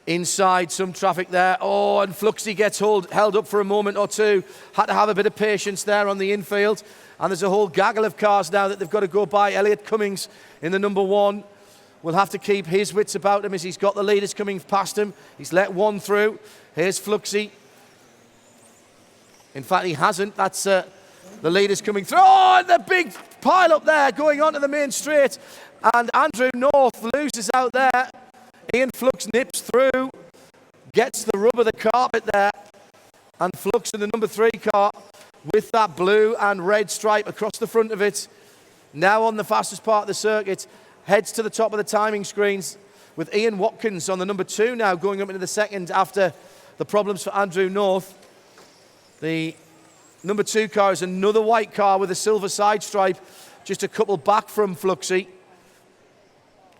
Speaker 1: inside, some traffic there. Oh, and Fluxy gets held up for a moment or two. Had to have a bit of patience there on the infield. And there's a whole gaggle of cars now that they've got to go by. Elliot Cummings in the number 1 will have to keep his wits about him as he's got the leaders coming past him. He's let 1 through. Here's Fluxy. In fact, he hasn't. That's the leaders coming through. Oh, and the big pile up there going onto the main straight. And Andrew North loses out there. Ian Flux nips through, gets the rubber, the carpet there. And Flux in the number 3 car with that blue and red stripe across the front of it. Now on the fastest part of the circuit. Heads to the top of the timing screens with Ian Watkins on the number 2 now going up into the second after the problems for Andrew North. The number 2 car is another white car with a silver side stripe just a couple back from Fluxy.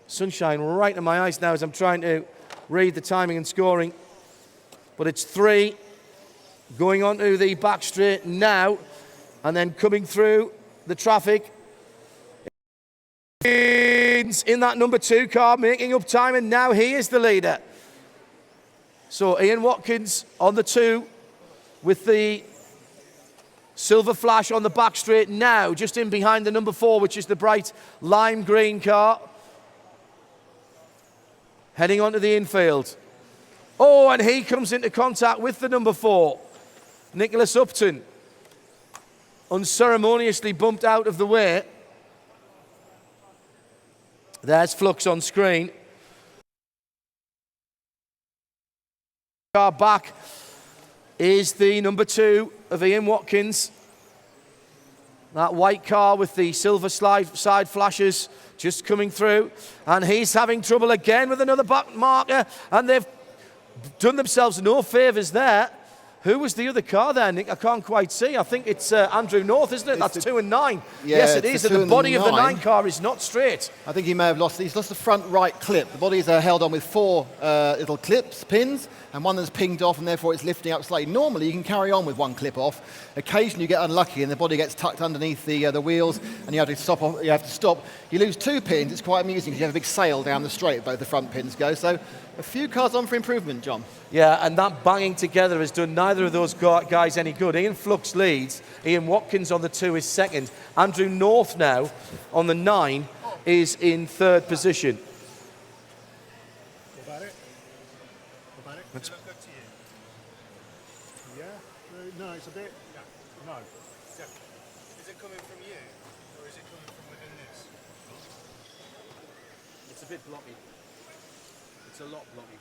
Speaker 1: Sunshine right in my eyes now as I'm trying to read the timing and scoring. But it's 3 going onto the back straight now, and then coming through the traffic. In that number 2 car, making up time, and now he is the leader. So Ian Watkins on the 2 with the silver flash on the back straight now, just in behind the number 4, which is the bright lime green car. Heading onto the infield. Oh, and he comes into contact with the number 4. Nicholas Upton, unceremoniously bumped out of the way. There's Flux on screen. Car back is the number 2 of Ian Watkins. That white car with the silver side flashes just coming through. And he's having trouble again with another back marker. And they've done themselves no favours there. Who was the other car there, Nick? I can't quite see. I think it's Andrew North, isn't it? That's 2 and 9.
Speaker 2: Yeah,
Speaker 1: yes, it is. And the body of the 9 car is not straight.
Speaker 2: I think he may have lost. He's lost the front right clip. The bodies are held on with 4 little clips, pins, and one that's pinged off, and therefore it's lifting up slightly. Normally, you can carry on with 1 clip off. Occasionally, you get unlucky, and the body gets tucked underneath the wheels, and you have to stop. You have to stop. You lose 2 pins. It's quite amusing because you have a big sail down the straight. Both the front pins go. So, a few cars on for improvement, John.
Speaker 1: Yeah, and that banging together has done neither of those guys any good. Ian Flux leads. Ian Watkins on the 2 is second. Andrew North now on the 9 is in 3rd position.
Speaker 3: What about it? What about it? Does it look good to you? Yeah? No, it's a bit. No. Is it coming from you, or is it coming from within this?
Speaker 1: It's a bit blocky. It's a lot blocky.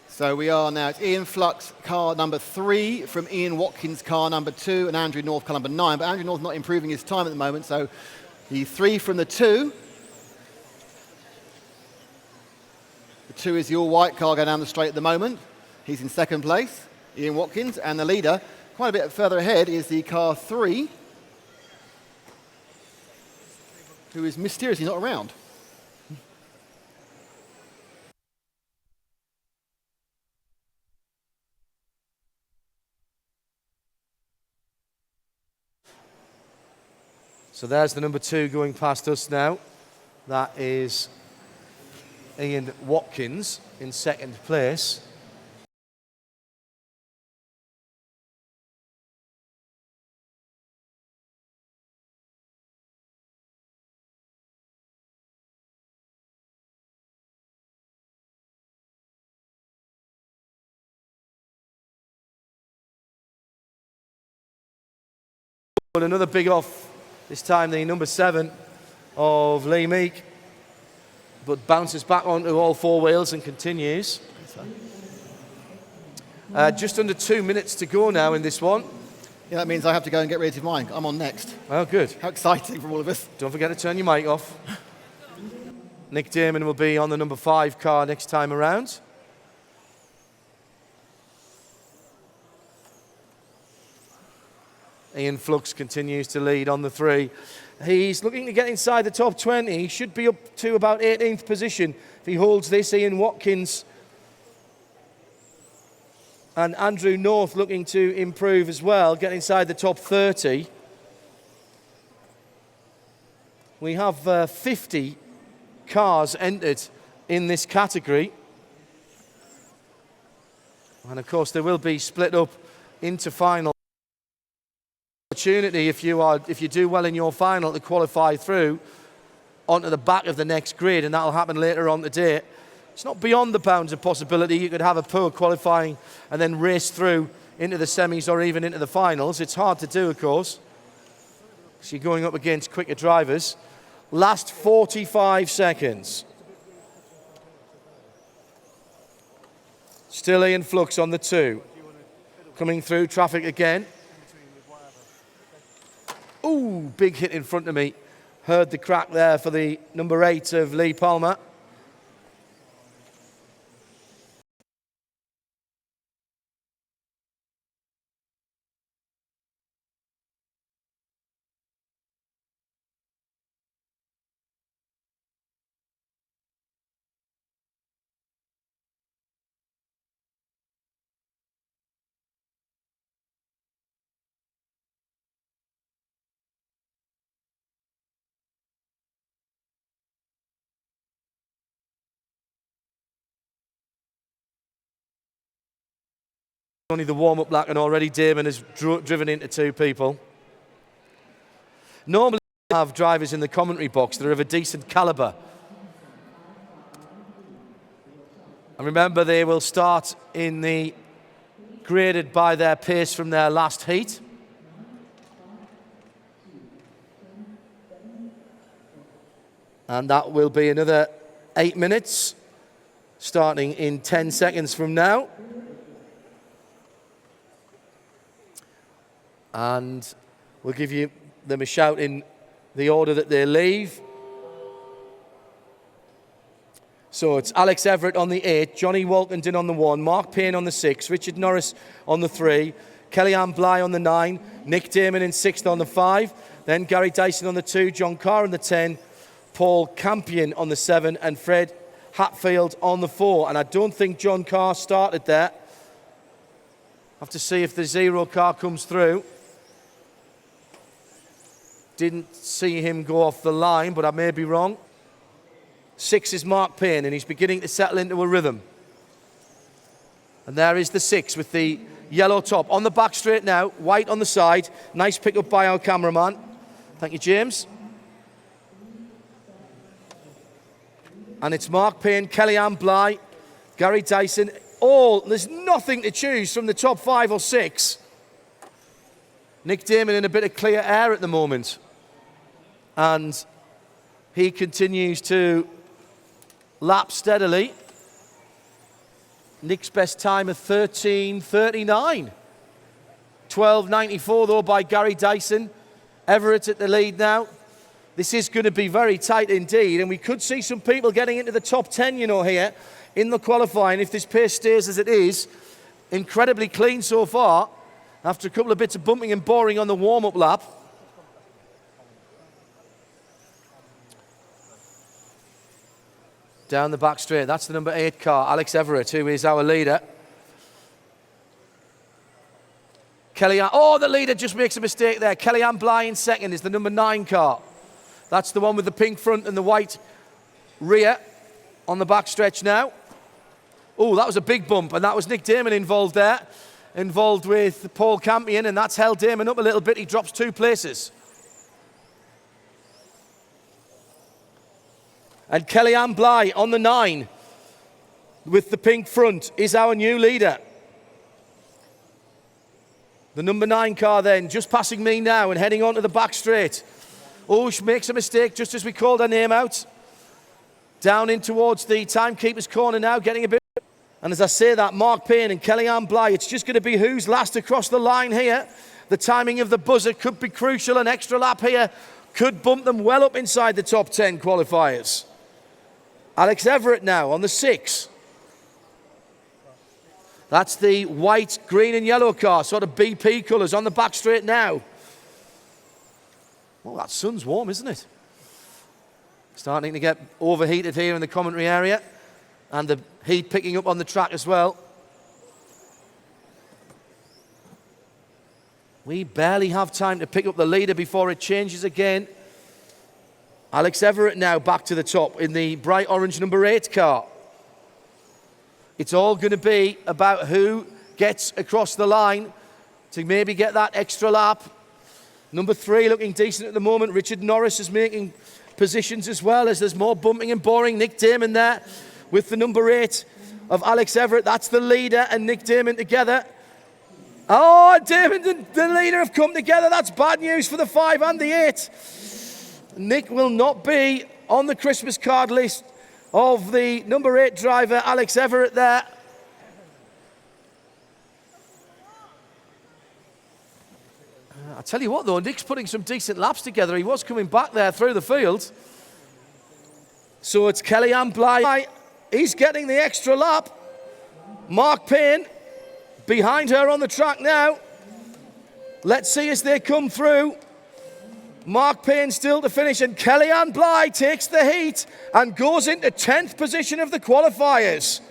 Speaker 2: So we are now, it's Ian Flux, car number 3, from Ian Watkins, car number 2, and Andrew North, car number 9. But Andrew North not improving his time at the moment, so the 3 from the 2. The 2 is the all-white car going down the straight at the moment. He's in 2nd place, Ian Watkins, and the leader, quite a bit further ahead, is the car 3, who is mysteriously not around.
Speaker 1: So there's the number 2 going past us now. That is Ian Watkins in 2nd place. But another big off. This time the number 7 of Lee Meek, but bounces back onto all 4 wheels and continues. Just under 2 minutes to go now in this one.
Speaker 2: Yeah, that means I have to go and get ready to mine. I'm on next.
Speaker 1: Oh, good.
Speaker 2: How exciting for all of us.
Speaker 1: Don't forget to turn your mic off. Nick Damon will be on the number 5 car next time around. Ian Flux continues to lead on the 3. He's looking to get inside the top 20. He should be up to about 18th position if he holds this. Ian Watkins and Andrew North looking to improve as well, get inside the top 30. We have 50 cars entered in this category. And of course they will be split up into final. Opportunity if you do well in your final to qualify through onto the back of the next grid, and that'll happen later on today. It's not beyond the bounds of possibility. You could have a poor qualifying and then race through into the semis or even into the finals. It's hard to do, of course, because you're going up against quicker drivers. Last 45 seconds. Still Ian Flux on the 2. Coming through traffic again. Ooh, big hit in front of me. Heard the crack there for the number 8 of Lee Palmer. Only the warm-up lap, and already Damon has driven into two people. Normally we have drivers in the commentary box that are of a decent calibre. And remember, they will start in the graded by their pace from their last heat. And that will be another 8 minutes, starting in 10 seconds from now. And we'll give you them a shout in the order that they leave. So it's Alex Everett on the 8, Johnny Walkenden on the 1, Mark Payne on the 6, Richard Norris on the 3, Kellyanne Bly on the 9, Nick Damon in 6th on the 5, then Gary Dyson on the 2, John Carr on the 10, Paul Campion on the 7, and Fred Hatfield on the 4. And I don't think John Carr started there. Have to see if the 0 car comes through. Didn't see him go off the line, but I may be wrong. 6 is Mark Payne, and he's beginning to settle into a rhythm. And there is the 6 with the yellow top. On the back straight now, white on the side. Nice pick up by our cameraman. Thank you, James. And it's Mark Payne, Kellyanne Bly, Gary Dyson. There's nothing to choose from the top 5 or 6. Nick Damon in a bit of clear air at the moment. And he continues to lap steadily. Nick's best time of 13:39. 12:94 though by Gary Dyson. Everett at the lead now. This is going to be very tight indeed, and we could see some people getting into the top 10, you know, here in the qualifying if this pace stays as it is. Incredibly clean so far after a couple of bits of bumping and boring on the warm-up lap. Down the back straight, that's the number 8 car, Alex Everett, who is our leader. The leader just makes a mistake there. Kellyanne Bly in 2nd is the number 9 car. That's the one with the pink front and the white rear on the back stretch now. Oh, that was a big bump, and that was Nick Damon involved there. Involved with Paul Campion, and that's held Damon up a little bit. He drops 2 places. And Kellyanne Bly on the 9 with the pink front is our new leader. The number 9 car then, just passing me now and heading onto the back straight. She makes a mistake just as we called her name out. Down in towards the timekeeper's corner now, getting a bit. And as I say that, Mark Payne and Kellyanne Bly, it's just going to be who's last across the line here. The timing of the buzzer could be crucial. An extra lap here could bump them well up inside the top 10 qualifiers. Alex Everett now on the 6. That's the white, green and yellow car, sort of BP colours on the back straight now. Well, that sun's warm, isn't it? Starting to get overheated here in the commentary area, and the heat picking up on the track as well. We barely have time to pick up the leader before it changes again. Alex Everett now back to the top in the bright orange number 8 car. It's all going to be about who gets across the line to maybe get that extra lap. Number 3 looking decent at the moment. Richard Norris is making positions as well as there's more bumping and boring. Nick Damon there with the number 8 of Alex Everett. That's the leader and Nick Damon together. Damon and the leader have come together. That's bad news for the 5 and the 8. Nick will not be on the Christmas card list of the number 8 driver, Alex Everett there. I tell you what though, Nick's putting some decent laps together. He was coming back there through the field. So it's Kellyanne Bly. He's getting the extra lap. Mark Payne behind her on the track now. Let's see as they come through. Mark Payne still to finish, and Kellyanne Bly takes the heat and goes into 10th position of the qualifiers.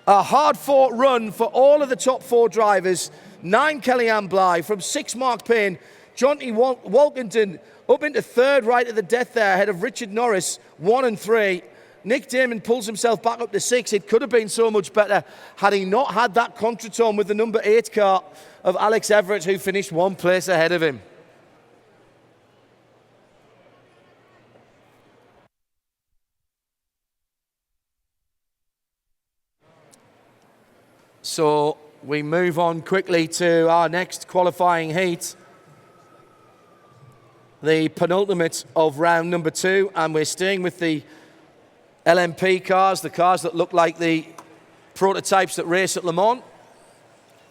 Speaker 1: A hard-fought run for all of the top 4 drivers. 9 Kellyanne Bly, from 6 Mark Payne, Johnny Walkenden up into 3rd right at the death there, ahead of Richard Norris, 1 and 3. Nick Damon pulls himself back up to 6. It could have been so much better had he not had that contretemps with the number 8 car of Alex Everett, who finished 1 place ahead of him. So we move on quickly to our next qualifying heat, the penultimate of round number 2, and we're staying with the LMP cars, the cars that look like the prototypes that race at Le Mans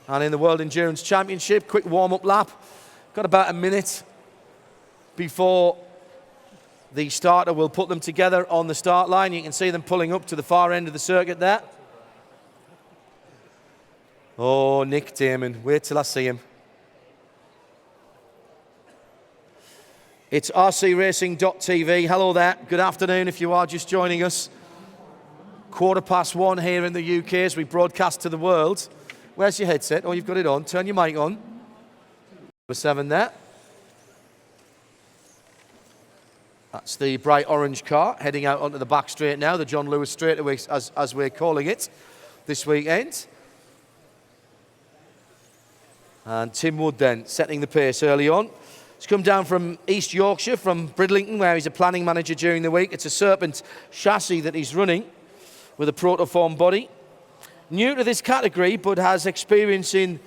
Speaker 1: and in the World Endurance Championship. Quick warm-up lap. Got about a minute before the starter will put them together on the start line. You can see them pulling up to the far end of the circuit there. Oh, Nick Damon. Wait till I see him. It's rcracing.tv. Hello there. Good afternoon if you are just joining us. 1:15 here in the UK as we broadcast to the world. Where's your headset? Oh, you've got it on. Turn your mic on. Number 7 there. That's the bright orange car heading out onto the back straight now, the John Lewis straightaway as we're calling it this weekend. And Tim Wood then setting the pace early on. He's come down from East Yorkshire, from Bridlington, where he's a planning manager during the week. It's a Serpent chassis that he's running with a protoform body. New to this category, but has experience in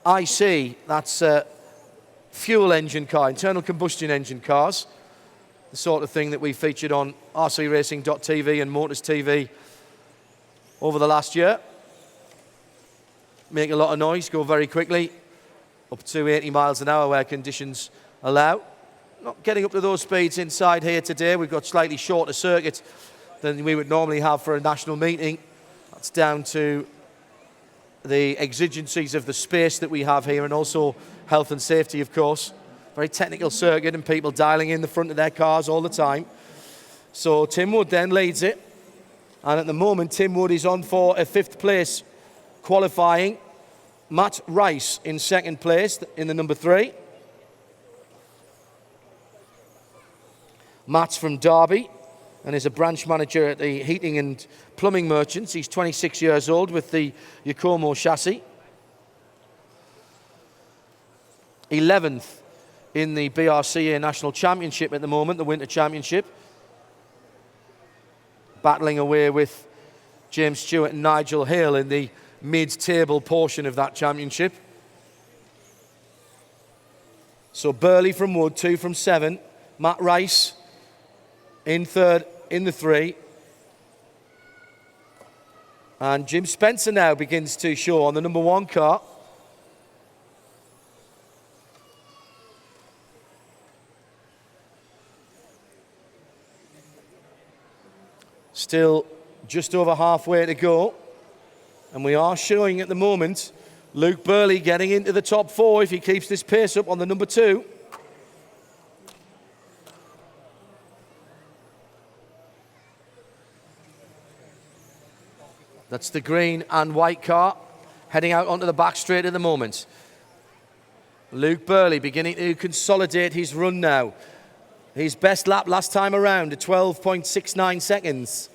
Speaker 1: IC. That's fuel engine car, internal combustion engine cars. The sort of thing that we featured on rcracing.tv and Motors TV over the last year. Make a lot of noise, go very quickly, up to 80 miles an hour where conditions allow. Not getting up to those speeds inside here today. We've got slightly shorter circuits than we would normally have for a national meeting. That's down to the exigencies of the space that we have here and also health and safety, of course. Very technical circuit and people dialing in the front of their cars all the time. So Tim Wood then leads it. And at the moment, Tim Wood is on for a 5th place qualifying. Matt Rice in 2nd place in the number 3. Matt's from Derby and is a branch manager at the Heating and Plumbing Merchants. He's 26 years old with the Yokomo chassis. 11th in the BRCA National Championship at the moment, the Winter Championship. Battling away with James Stewart and Nigel Hale in the mid-table portion of that championship. So Burley from Wood, 2 from 7. Matt Rice in 3rd in the 3. And Jim Spencer now begins to show on the number 1 car. Still just over halfway to go. And we are showing at the moment Luke Burley getting into the top 4 if he keeps this pace up on the number 2. That's the green and white car heading out onto the back straight at the moment. Luke Burley beginning to consolidate his run now. His best lap last time around at 12.69 seconds.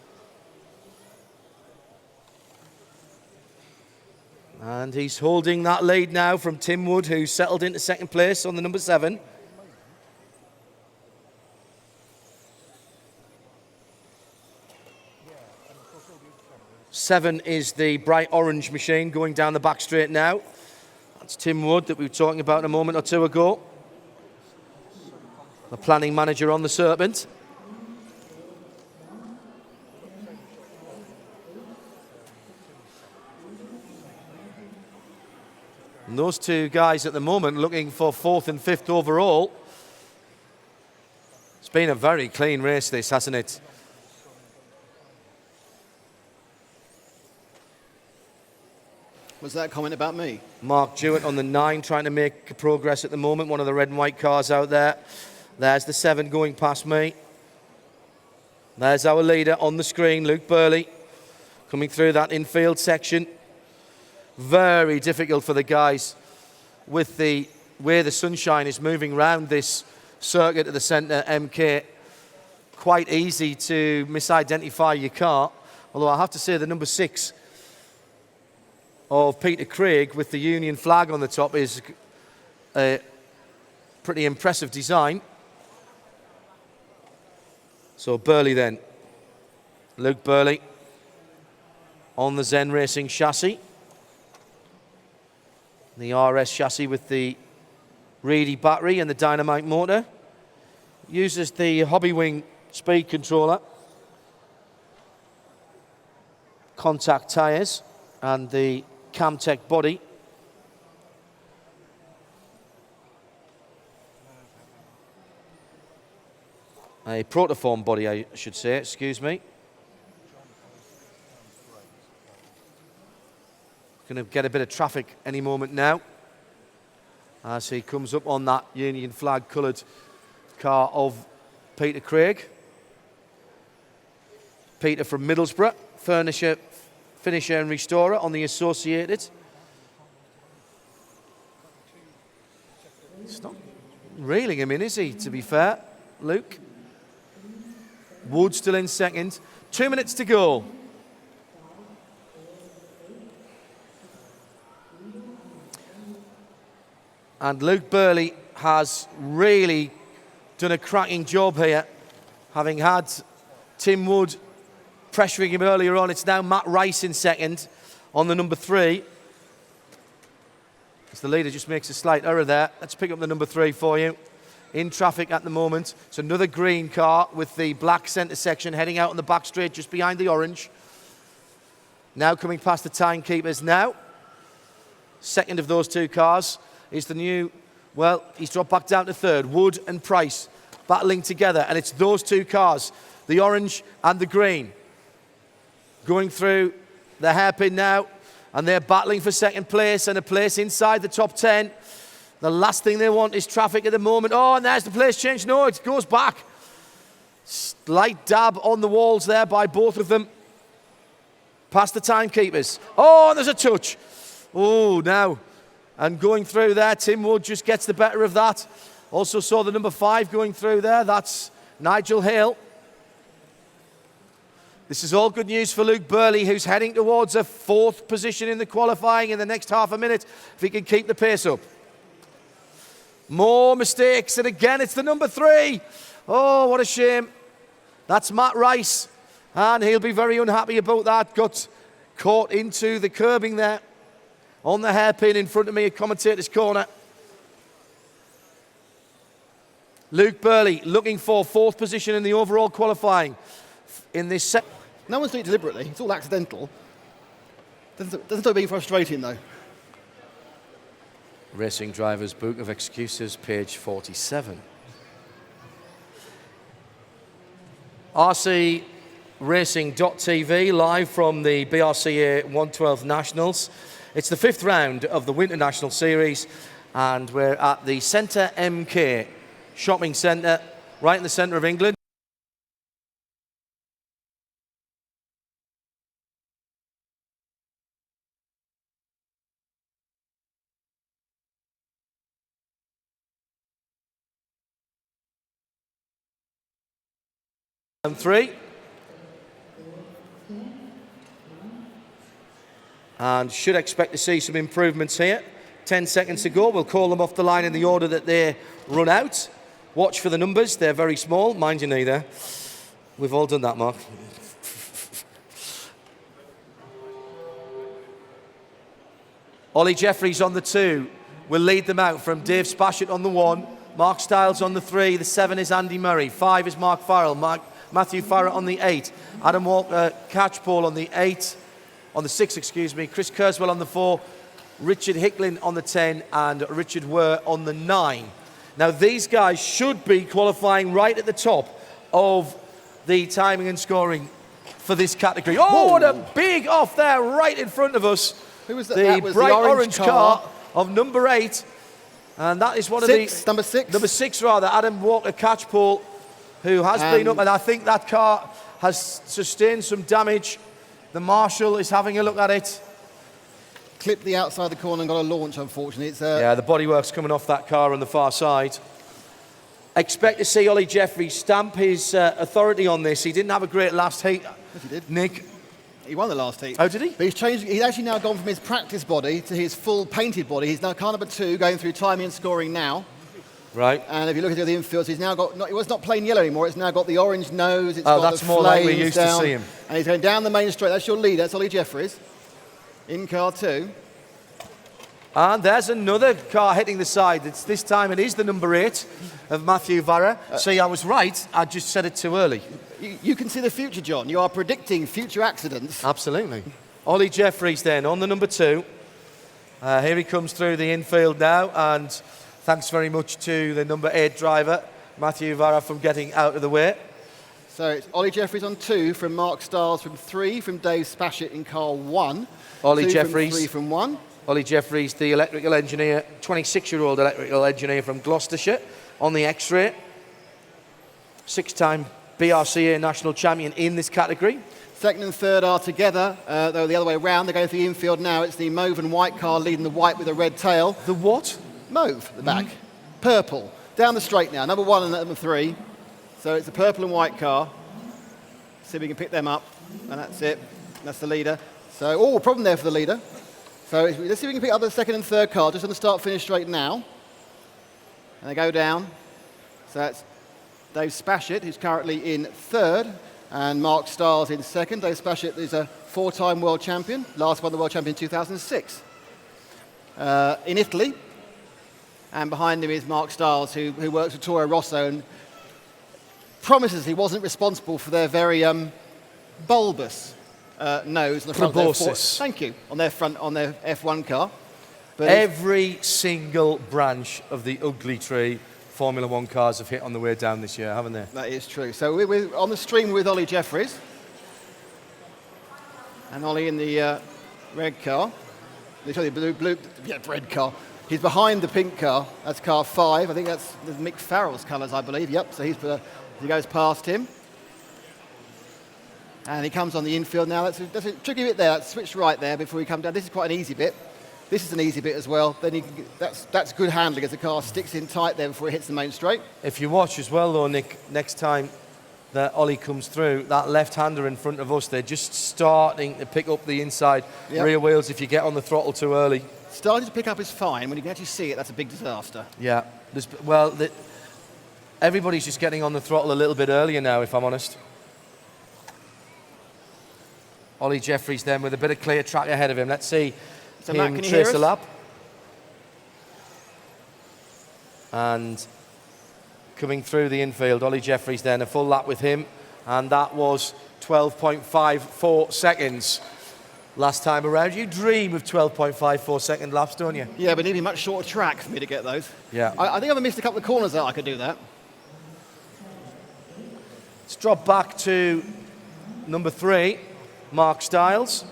Speaker 1: And he's holding that lead now from Tim Wood, who settled into 2nd place on the number 7. Seven is the bright orange machine going down the back straight now. That's Tim Wood that we were talking about a moment or two ago. The planning manager on the Serpent. And those two guys at the moment looking for 4th and 5th overall. It's been a very clean race this, hasn't it?
Speaker 2: Was that a comment about me?
Speaker 1: Mark Jewett on the 9 trying to make progress at the moment. One of the red and white cars out there. There's the 7 going past me. There's our leader on the screen, Luke Burley, coming through that infield section. Very difficult for the guys with the way the sunshine is moving round this circuit at the centre, MK. quite easy to misidentify your car. Although I have to say the number 6 of Peter Craig with the Union flag on the top is a pretty impressive design. So Burley then. Luke Burley on the Zen Racing chassis. The RS chassis with the Reedy battery and the Dynamite motor. Uses the Hobbywing speed controller. Contact tyres and the Camtech body. A Protoform body, I should say, excuse me. Going to get a bit of traffic any moment now as he comes up on that Union flag coloured car of Peter Craig. Peter from Middlesbrough, finisher and restorer on the Associated. It's not reeling him in, is he, to be fair, Luke? Wood still in second. 2 minutes to go. And Luke Burley has really done a cracking job here, having had Tim Wood pressuring him earlier on. It's now Matt Rice in second on the number 3. As the leader just makes a slight error there. Let's pick up the number 3 for you. In traffic at the moment. It's another green car with the black centre section heading out on the back straight just behind the orange. Now coming past the timekeepers now. Second of those 2 cars is the new, well, he's dropped back down to third. Wood and Price battling together, and it's those 2 cars, the orange and the green, going through the hairpin now, and they're battling for second place and a place inside the top 10. The last thing they want is traffic at the moment. Oh, and there's the place change. No, it goes back. Slight dab on the walls there by both of them. Past the timekeepers. Oh, and there's a touch. Oh, now. And going through there, Tim Wood just gets the better of that. Also saw the number 5 going through there. That's Nigel Hale. This is all good news for Luke Burley, who's heading towards a 4th position in the qualifying in the next half a minute, if he can keep the pace up. More mistakes, and again, it's the number 3. Oh, what a shame. That's Matt Rice, and he'll be very unhappy about that. Got caught into the curbing there. On the hairpin in front of me at commentator's corner. Luke Burley looking for 4th position in the overall qualifying in this set.
Speaker 2: No one's doing it deliberately. It's all accidental. Doesn't stop being frustrating, though.
Speaker 1: Racing Driver's Book of Excuses, page 47. RC Racing.tv, live from the BRCA 112 Nationals. It's the 5th round of the Winter National Series, and we're at the Centre MK shopping centre, right in the centre of England. And 3. And should expect to see some improvements here. 10 seconds to go. We'll call them off the line in the order that they run out. Watch for the numbers. They're very small. Mind you neither. We've all done that, Mark. Ollie Jeffries on the 2 will lead them out from Dave Spashett on the 1. Mark Stiles on the 3. The 7 is Andy Murray. 5 is Mark Farrell. Matthew Farrell on the 8. Adam Walker Catchpole on the 8. On the 6, excuse me. Chris Kurzweil on the 4. Richard Hicklin on the 10. And Richard Were on the 9. Now, these guys should be qualifying right at the top of the timing and scoring for this category. Oh, whoa, what a big off there right in front of us.
Speaker 2: Who was that?
Speaker 1: The
Speaker 2: That was
Speaker 1: bright
Speaker 2: the
Speaker 1: orange car of number 8. And that is one of the...
Speaker 2: Number 6.
Speaker 1: Number 6, rather. Adam Walker Catchpole, who has been up. And I think that car has sustained some damage. The marshal is having a look at it.
Speaker 2: Clipped the outside of the corner and got a launch, unfortunately.
Speaker 1: Yeah, the bodywork's coming off that car on the far side. expect to see Ollie Jeffries stamp his authority on this. He didn't have a great last heat.
Speaker 2: Yes, he did.
Speaker 1: Nick.
Speaker 2: He won the last heat.
Speaker 1: Oh, did he?
Speaker 2: But he's actually now gone from his practice body to his full painted body. He's now car number 2, going through timing and scoring now.
Speaker 1: Right.
Speaker 2: And if you look at the infield, he's now got, it was not plain yellow anymore, it's now got the orange nose, it's
Speaker 1: Oh,
Speaker 2: got
Speaker 1: that's
Speaker 2: the
Speaker 1: more like we
Speaker 2: flames
Speaker 1: used
Speaker 2: down,
Speaker 1: to see him.
Speaker 2: And he's going down the main straight. That's your leader, that's Ollie Jeffries, in car 2.
Speaker 1: And there's another car hitting the side. This time it is the number 8 of Matthew Varra. See, I was right, I just said it too early.
Speaker 2: You can see the future, John. You are predicting future accidents.
Speaker 1: Absolutely. Ollie Jeffries then on the number 2. Here he comes through the infield now, and thanks very much to the number 8 driver, Matthew Varra, from getting out of the way.
Speaker 2: So it's Ollie Jeffries on 2 from Mark Stiles, from 3 from Dave Spashett in car 1.
Speaker 1: Ollie
Speaker 2: 2
Speaker 1: Jeffries.
Speaker 2: From 3 from 1.
Speaker 1: Ollie Jeffries, the electrical engineer, 26-year-old electrical engineer from Gloucestershire on the X-ray. 6-time BRCA national champion in this category.
Speaker 2: Second and third are together, though the other way around. They're going for the infield now. It's the mauve and white car leading the white with a red tail.
Speaker 1: The what?
Speaker 2: Mauve at the back. Purple. Down the straight now. Number 1 and number 3. So it's a purple and white car. See if we can pick them up. And that's it. That's the leader. So, problem there for the leader. So let's see if we can pick up the second and third car just on the start-finish straight now. And they go down. So that's Dave Spashett, who's currently in third, and Mark Stiles in second. Dave Spashett is a 4-time world champion. Last won the world champion in 2006 in Italy. And behind him is Mark Stiles, who works with Toro Rosso and promises he wasn't responsible for their very bulbous nose on the front of their thank you, on their F1 car. But
Speaker 1: every single branch of the ugly tree Formula One cars have hit on the way down this year, haven't they?
Speaker 2: That is true. So we're on the stream with Ollie Jeffries. And Ollie in the red car. Literally red car. He's behind the pink car. That's car 5. I think that's Mick Farrell's colours, I believe. Yep, so he goes past him. And he comes on the infield now. That's a tricky bit there. That's switched right there before we come down. This is quite an easy bit. This is an easy bit as well. Then that's good handling as the car sticks in tight there before it hits the main straight.
Speaker 1: If you watch as well, though, Nick, next time that Ollie comes through, that left-hander in front of us, they're just starting to pick up the inside rear wheels if you get on the throttle too early.
Speaker 2: Starting to pick up is fine. When you can actually see it, that's a big disaster.
Speaker 1: Yeah. Everybody's just getting on the throttle a little bit earlier now, if I'm honest. Ollie Jeffries then with a bit of clear track ahead of him. Let's see
Speaker 2: so
Speaker 1: him
Speaker 2: Matt, can you
Speaker 1: trace
Speaker 2: hear
Speaker 1: the
Speaker 2: us?
Speaker 1: lap. And coming through the infield, Ollie Jeffries then, a full lap with him. And that was 12.54 seconds. Last time around, you dream of 12.54 second laps, don't you?
Speaker 2: Yeah, but it'd be a much shorter track for me to get those.
Speaker 1: Yeah.
Speaker 2: I think I've missed a couple of corners there. I could do that.
Speaker 1: Let's drop back to number 3, Mark Stiles.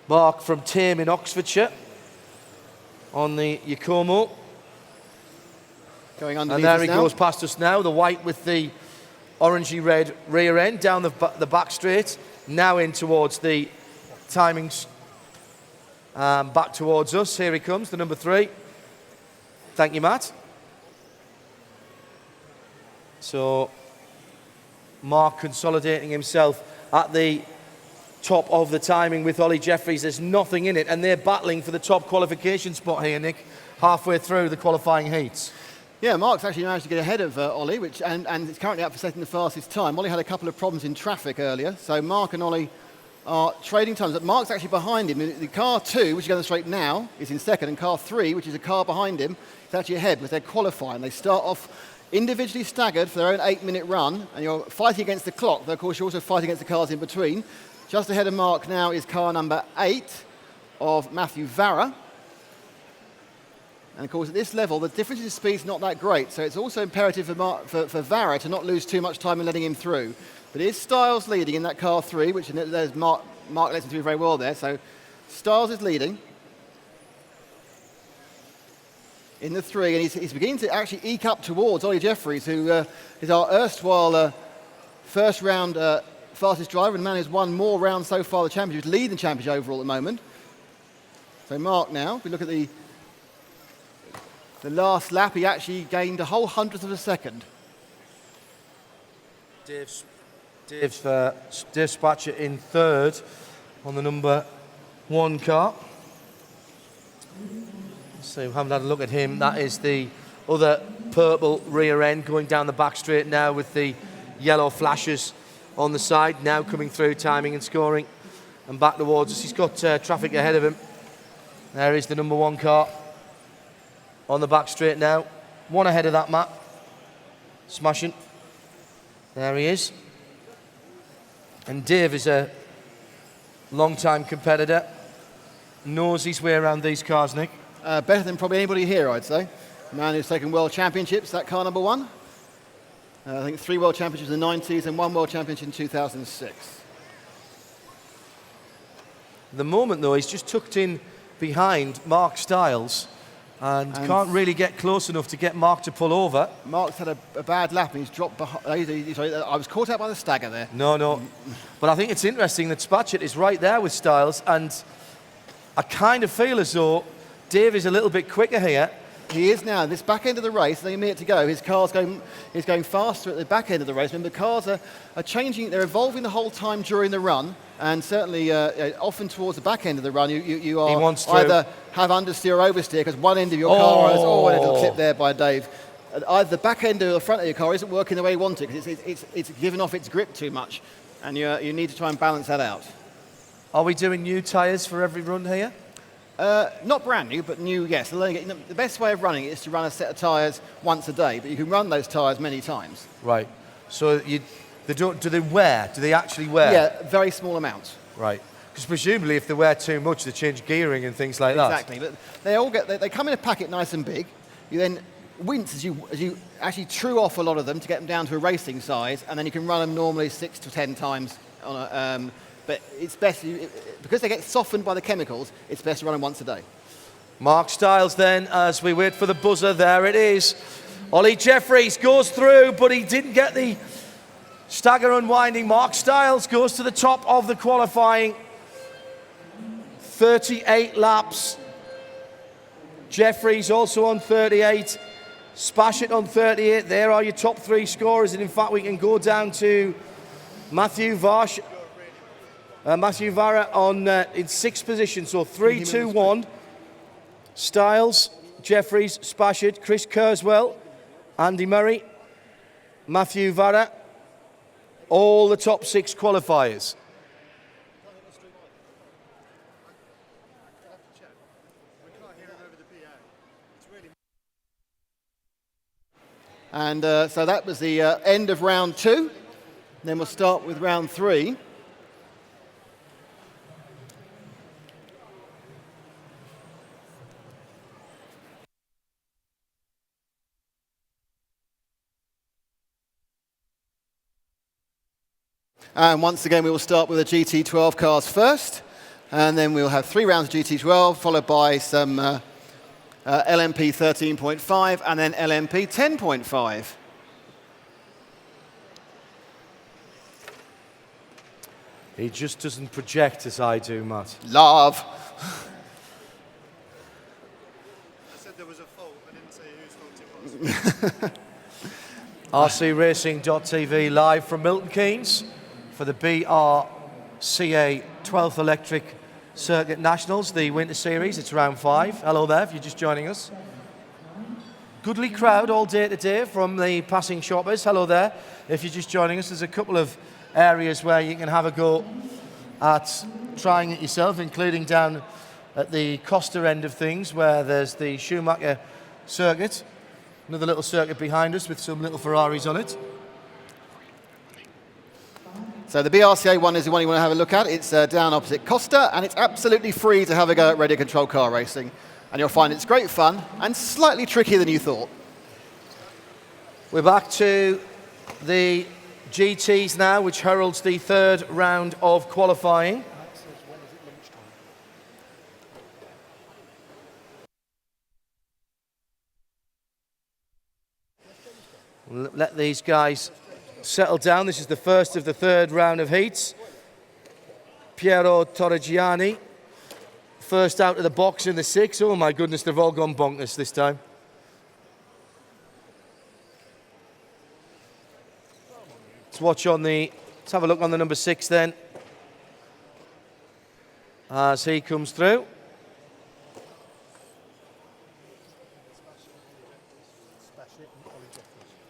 Speaker 1: Mark from Tame in Oxfordshire on the Yakomo.
Speaker 2: Going underneath
Speaker 1: and there he
Speaker 2: now.
Speaker 1: goes past us now, the white with the orangey red rear end down the back straight. Now in towards the timings, back towards us. Here he comes, the number 3. Thank you, Matt. So Mark consolidating himself at the top of the timing with Ollie Jeffries. There's nothing in it, and they're battling for the top qualification spot here, Nick, halfway through the qualifying heats.
Speaker 2: Yeah, Mark's actually managed to get ahead of Ollie, and is currently up for setting the fastest time. Ollie had a couple of problems in traffic earlier, so Mark and Ollie are trading times. But Mark's actually behind him. The car 2, which is going straight now, is in second, and car 3, which is a car behind him, is actually ahead because they're qualifying. They start off individually staggered for their own 8-minute run, and you're fighting against the clock, though of course you're also fighting against the cars in between. Just ahead of Mark now is car number 8 of Matthew Varra. And of course, at this level, the difference in speed is not that great, so it's also imperative for Varra to not lose too much time in letting him through. But it is Stiles leading in that car 3, which there's Mark lets him through very well there. So Stiles is leading in the 3, and he's beginning to actually eke up towards Ollie Jeffries, who is our erstwhile first round fastest driver, and the man who's won more rounds so far the championship, leading the championship overall at the moment. So Mark now, if we look at the The last lap, he actually gained a whole hundredth of a second.
Speaker 1: Dave Spatcher in third on the number 1 car. So we haven't had a look at him. That is the other purple rear end going down the back straight now with the yellow flashes on the side, now coming through, timing and scoring, and back towards us. He's got traffic ahead of him. There is the number 1 car on the back straight now. One ahead of that map. Smashing. There he is. And Dave is a long-time competitor. Knows his way around these cars, Nick.
Speaker 2: Better than probably anybody here, I'd say. A man who's taken world championships, that car number 1. I think 3 world championships in the 90s and 1 world championship in 2006.
Speaker 1: At the moment, though, he's just tucked in behind Mark Stiles and can't really get close enough to get Mark to pull over.
Speaker 2: Mark's had a bad lap and he's dropped behind. I was caught out by the stagger there.
Speaker 1: No. But I think it's interesting that Spatchett is right there with Stiles, and I kind of feel as though Dave is a little bit quicker here.
Speaker 2: He is now. This back end of the race, only a minute to go. His car's going faster at the back end of the race. Remember, the cars are changing. They're evolving the whole time during the run, and certainly often towards the back end of the run, you are either have understeer or oversteer because one end of your car has, a little clip there by Dave. Either the back end or the front of your car isn't working the way you want it because it's given off its grip too much, and you need to try and balance that out.
Speaker 1: Are we doing new tyres for every run here?
Speaker 2: Not brand new, but new, yes. The best way of running it is to run a set of tyres once a day, but you can run those tyres many times.
Speaker 1: Right. So do they wear? Do they actually wear?
Speaker 2: Yeah, very small amounts.
Speaker 1: Right. Because presumably if they wear too much, they change gearing and things like that.
Speaker 2: Exactly. But they come in a packet nice and big. You then wince as you actually true off a lot of them to get them down to a racing size, and then you can run them normally 6 to 10 times on a. But it's best, because they get softened by the chemicals, it's best to run them once a day.
Speaker 1: Mark Stiles then, as we wait for the buzzer, there it is. Ollie Jeffries goes through, but he didn't get the stagger unwinding. Mark Stiles goes to the top of the qualifying. 38 laps. Jeffries also on 38. Spatchett on 38. There are your top 3 scorers. And in fact, we can go down to Matthew Vara on in 6th position, so 3, 2, 1. Stiles, Jeffries, Spatchett, Chris Kurzweil, Andy Murray, Matthew Vara, all the top 6 qualifiers.
Speaker 2: And so that was the end of round 2. Then we'll start with round 3. And once again, we will start with the GT12 cars first, and then we'll have 3 rounds of GT12, followed by some LMP 13.5, and then LMP 10.5.
Speaker 1: He just doesn't project as I do, Matt.
Speaker 2: Love.
Speaker 3: I said there was a fault, I didn't say whose fault it was.
Speaker 1: RCRacing.tv live from Milton Keynes for the BRCA 12th Electric Circuit Nationals, the Winter Series. It's round 5. Hello there, if you're just joining us. Goodly crowd all day today from the passing shoppers. Hello there, if you're just joining us. There's a couple of areas where you can have a go at trying it yourself, including down at the Costa end of things, where there's the Schumacher circuit. Another little circuit behind us with some little Ferraris on it.
Speaker 2: So the BRCA one is the one you want to have a look at. It's down opposite Costa, and it's absolutely free to have a go at radio control car racing. And you'll find it's great fun and slightly trickier than you thought.
Speaker 1: We're back to the GTs now, which heralds the 3rd round of qualifying. Let these guys settle down. This is the first of the 3rd round of heats. Piero Torrigiani, first out of the box in the 6. Oh my goodness, they've all gone bonkers this time. Let's have a look on the number 6 then, as he comes through.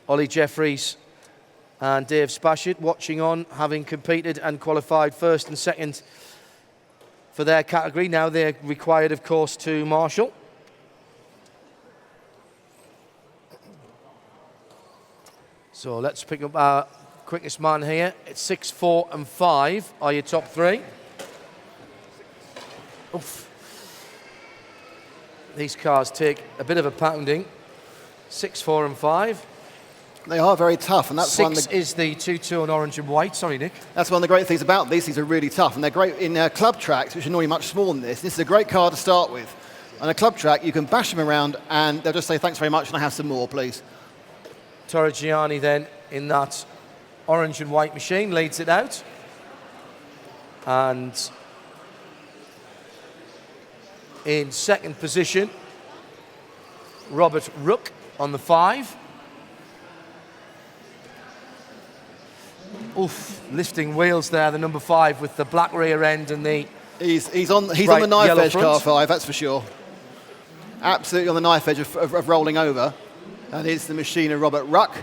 Speaker 1: Ollie Jeffries and Dave Spashett watching on, having competed and qualified first and second for their category. Now they're required, of course, to marshal. So let's pick up our quickest man here. It's 6, 4 and 5 are your top 3. Oof. These cars take a bit of a pounding. 6, 4 and 5.
Speaker 2: They are very tough, and that's
Speaker 1: 6 is the two-tone orange and white. Sorry, Nick.
Speaker 2: That's one of the great things about these. These are really tough, and they're great in club tracks, which are normally much smaller than this. This is a great car to start with. On a club track, you can bash them around, and they'll just say, thanks very much, and I have some more, please.
Speaker 1: Torrigiani then in that orange and white machine leads it out. And in second position, Robert Rook on the 5. Oof, lifting wheels there, the number 5 with the black rear end and the
Speaker 2: He's on the knife edge, car 5, that's for sure. Absolutely on the knife edge of rolling over. That is the machine of Robert Ruck.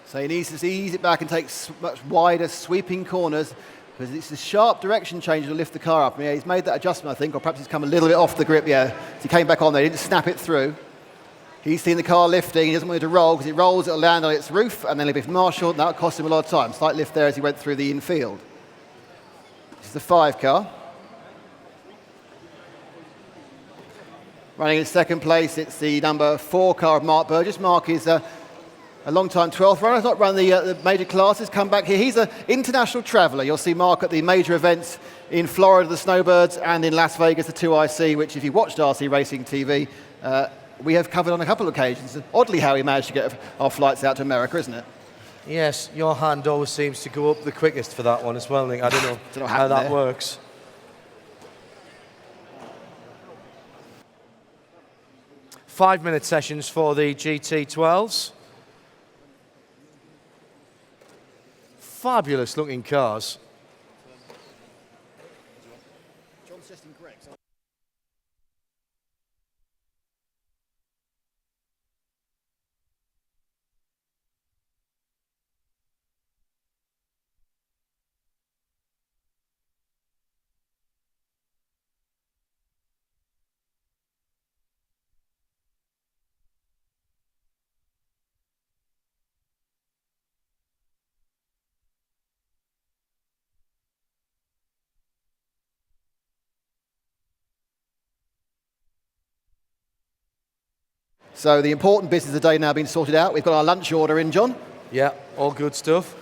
Speaker 2: So he needs to ease it back and take much wider sweeping corners, because it's a sharp direction change to lift the car up. Yeah, he's made that adjustment, I think, or perhaps he's come a little bit off the grip. Yeah, so he came back on there, he didn't snap it through. He's seen the car lifting, he doesn't want it to roll, because it rolls, it'll land on its roof, and then it'll be marshaled, and that'll cost him a lot of time. Slight lift there as he went through the infield. This is the 5 car. Running in second place, it's the number 4 car of Mark Burgess. Mark is a long-time 12th runner. He's not run the major classes, come back here. He's an international traveller. You'll see Mark at the major events in Florida, the Snowbirds, and in Las Vegas, the 2IC, which if you watched RC Racing TV, we have covered on a couple of occasions. Oddly how we managed to get our flights out to America, isn't it?
Speaker 1: Yes, your hand always seems to go up the quickest for that one as well, Nick. I don't know how that works. Five-minute sessions for the GT12s. Fabulous looking cars.
Speaker 2: So the important business of the day now being sorted out. We've got our lunch order in, John.
Speaker 1: Yeah, all good stuff.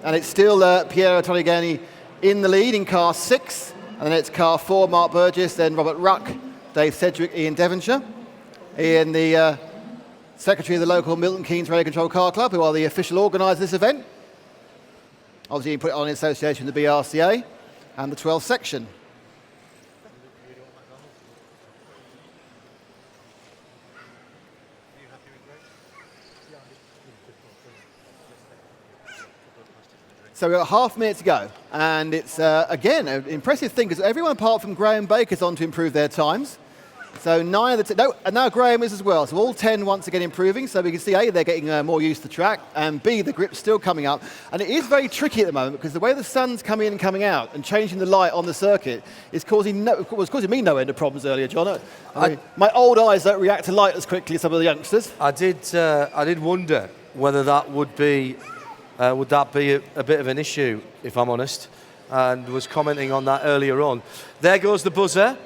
Speaker 2: And it's still Piero Torrigiani in the lead in car 6. And then it's car 4, Mark Burgess, then Robert Ruck, Dave Sedgwick, Ian Devonshire. Ian, the secretary of the local Milton Keynes Radio Control Car Club, who are the official organisers of this event. Obviously, he put it on in association with the BRCA and the 12th section. So we've got half a minute to go, and it's, again, an impressive thing, because everyone apart from Graham Baker's on to improve their times. So 9 of the and now Graham is as well. So all 10 once again improving, so we can see, A, they're getting more used to the track, and B, the grip's still coming up. And it is very tricky at the moment, because the way the sun's coming in and coming out and changing the light on the circuit is causing me no end of problems earlier, John. I mean, my old eyes don't react to light as quickly as some of the youngsters.
Speaker 1: I did wonder whether that would be a bit of an issue, if I'm honest, and was commenting on that earlier on. There goes the buzzer.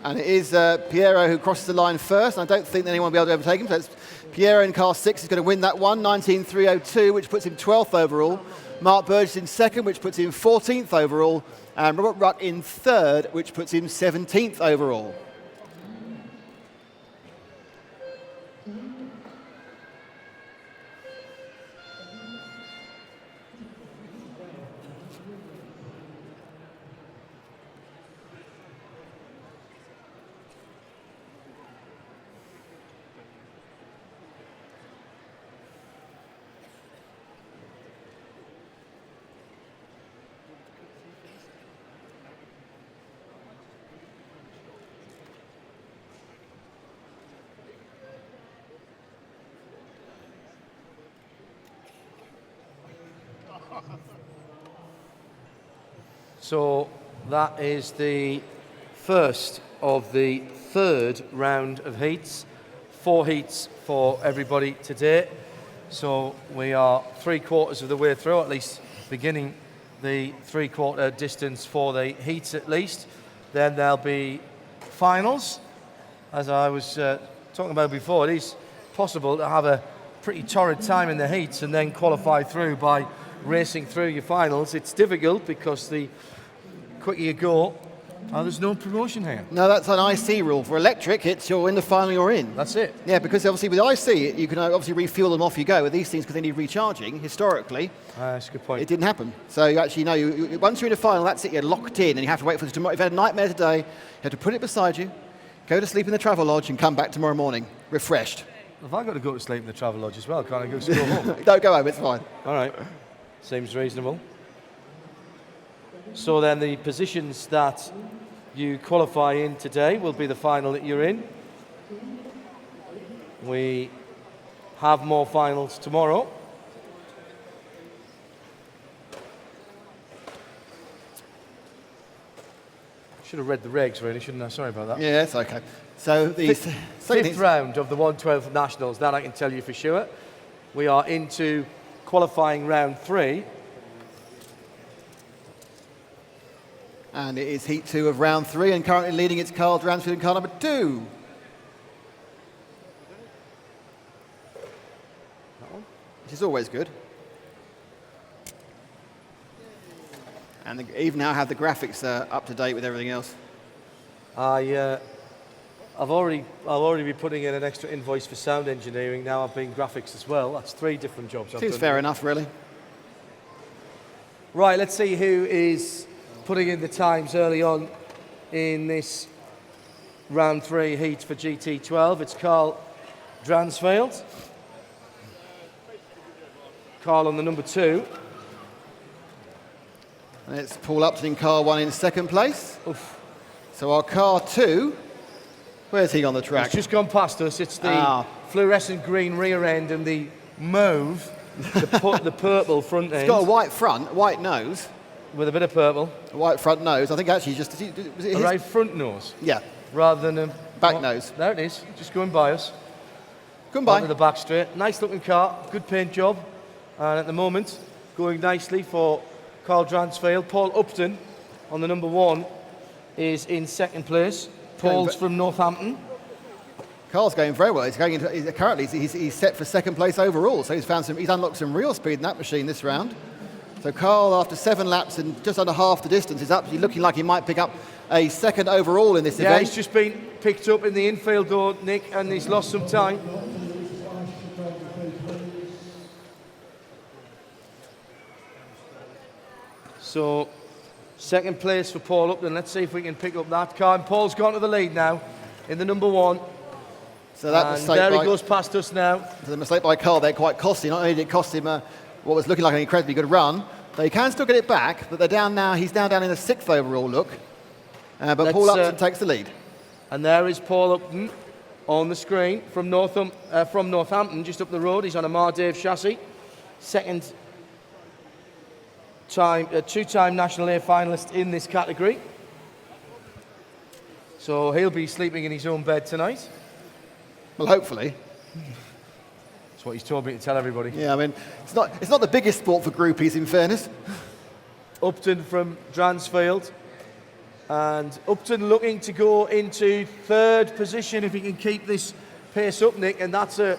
Speaker 2: And it is Piero who crosses the line first. I don't think anyone will be able to overtake him. So it's Piero in car 6 is going to win that one, 19.302, which puts him 12th overall. Mark Burgess in second, which puts him 14th overall. And Robert Ruck in third, which puts him 17th overall.
Speaker 1: So that is the first of the third round of heats. 4 heats for everybody today. So we are 3/4 of the way through, at least beginning the 3/4 distance for the heats at least. Then there'll be finals. As I was talking about before, it is possible to have a pretty torrid time in the heats and then qualify through by racing through your finals. It's difficult because the quicker you go, there's no promotion here.
Speaker 2: No, that's an IC rule. For electric, it's you're in the final, you're in.
Speaker 1: That's it.
Speaker 2: Yeah, because obviously with IC, you can obviously refuel them off you go. With these things, because they need recharging, historically,
Speaker 1: That's a good point.
Speaker 2: it didn't happen. So you actually know, once you're in the final, that's it, you're locked in, and you have to wait for tomorrow. If you had a nightmare today, you have to put it beside you, go to sleep in the travel lodge, and come back tomorrow morning, refreshed.
Speaker 1: Have I got to go to sleep in the travel lodge as well? Can't I go to home?
Speaker 2: Don't go home, it's fine.
Speaker 1: All right. Seems reasonable. So then the positions that you qualify in today will be the final that you're in. We have more finals tomorrow. Should have read the regs really, shouldn't I? Sorry about that.
Speaker 2: Yeah, it's okay. So the
Speaker 1: Fifth round of the 112 Nationals, that I can tell you for sure. We are into qualifying round 3.
Speaker 2: And it is heat 2 of round 3, and currently leading it's Carl Dransfield in car number 2. Which is always good. And they even now have the graphics up to date with everything else.
Speaker 1: I've already been putting in an extra invoice for sound engineering. Now I've been graphics as well. That's 3 different jobs I've done.
Speaker 2: Seems fair enough, really.
Speaker 1: Right, let's see who is putting in the times early on in this round 3 heat for GT12. It's Carl Dransfield. Carl on the number 2.
Speaker 2: And it's Paul Upton in car 1 in second place.
Speaker 1: Oof.
Speaker 2: So our car 2, where's he on the track?
Speaker 1: It's just gone past us. It's the fluorescent green rear end and the mauve, the purple front end.
Speaker 2: It's got a white front, a white nose.
Speaker 1: With a bit of purple.
Speaker 2: A white front nose. I think actually just... Was it
Speaker 1: A right front nose.
Speaker 2: Yeah.
Speaker 1: Rather than a...
Speaker 2: Back nose.
Speaker 1: There it is. Just going by us.
Speaker 2: Come by.
Speaker 1: Onto the back straight. Nice looking car. Good paint job. And at the moment, going nicely for Carl Dransfield. Paul Upton on the number 1 is in second place. Paul's from Northampton.
Speaker 2: Carl's going very well. Currently he's set for second place overall. So he's unlocked some real speed in that machine this round. So Carl, after 7 laps and just under half the distance, is actually looking like he might pick up a second overall in this event.
Speaker 1: Yeah, he's just been picked up in the infield though, Nick, and he's lost some time. So, second place for Paul Upton. Let's see if we can pick up that car. And Paul's gone to the lead now in the number 1.
Speaker 2: So that
Speaker 1: and
Speaker 2: mistake
Speaker 1: there he goes past us now.
Speaker 2: So the mistake by Carl there quite costly. Not only did it cost him what was looking like an incredibly good run, they can still get it back, but they're down now. He's now down in the 6th overall look. But Paul Upton takes the lead.
Speaker 1: And there is Paul Upton on the screen from Northampton, just up the road. He's on a Mardave chassis. Second time, 2-time National A finalist in this category. So he'll be sleeping in his own bed tonight.
Speaker 2: Well, hopefully.
Speaker 1: That's what he's told me to tell everybody.
Speaker 2: Yeah, I mean, it's not the biggest sport for groupies, in fairness.
Speaker 1: Upton from Dransfield. And Upton looking to go into 3rd position if he can keep this pace up, Nick. And that's a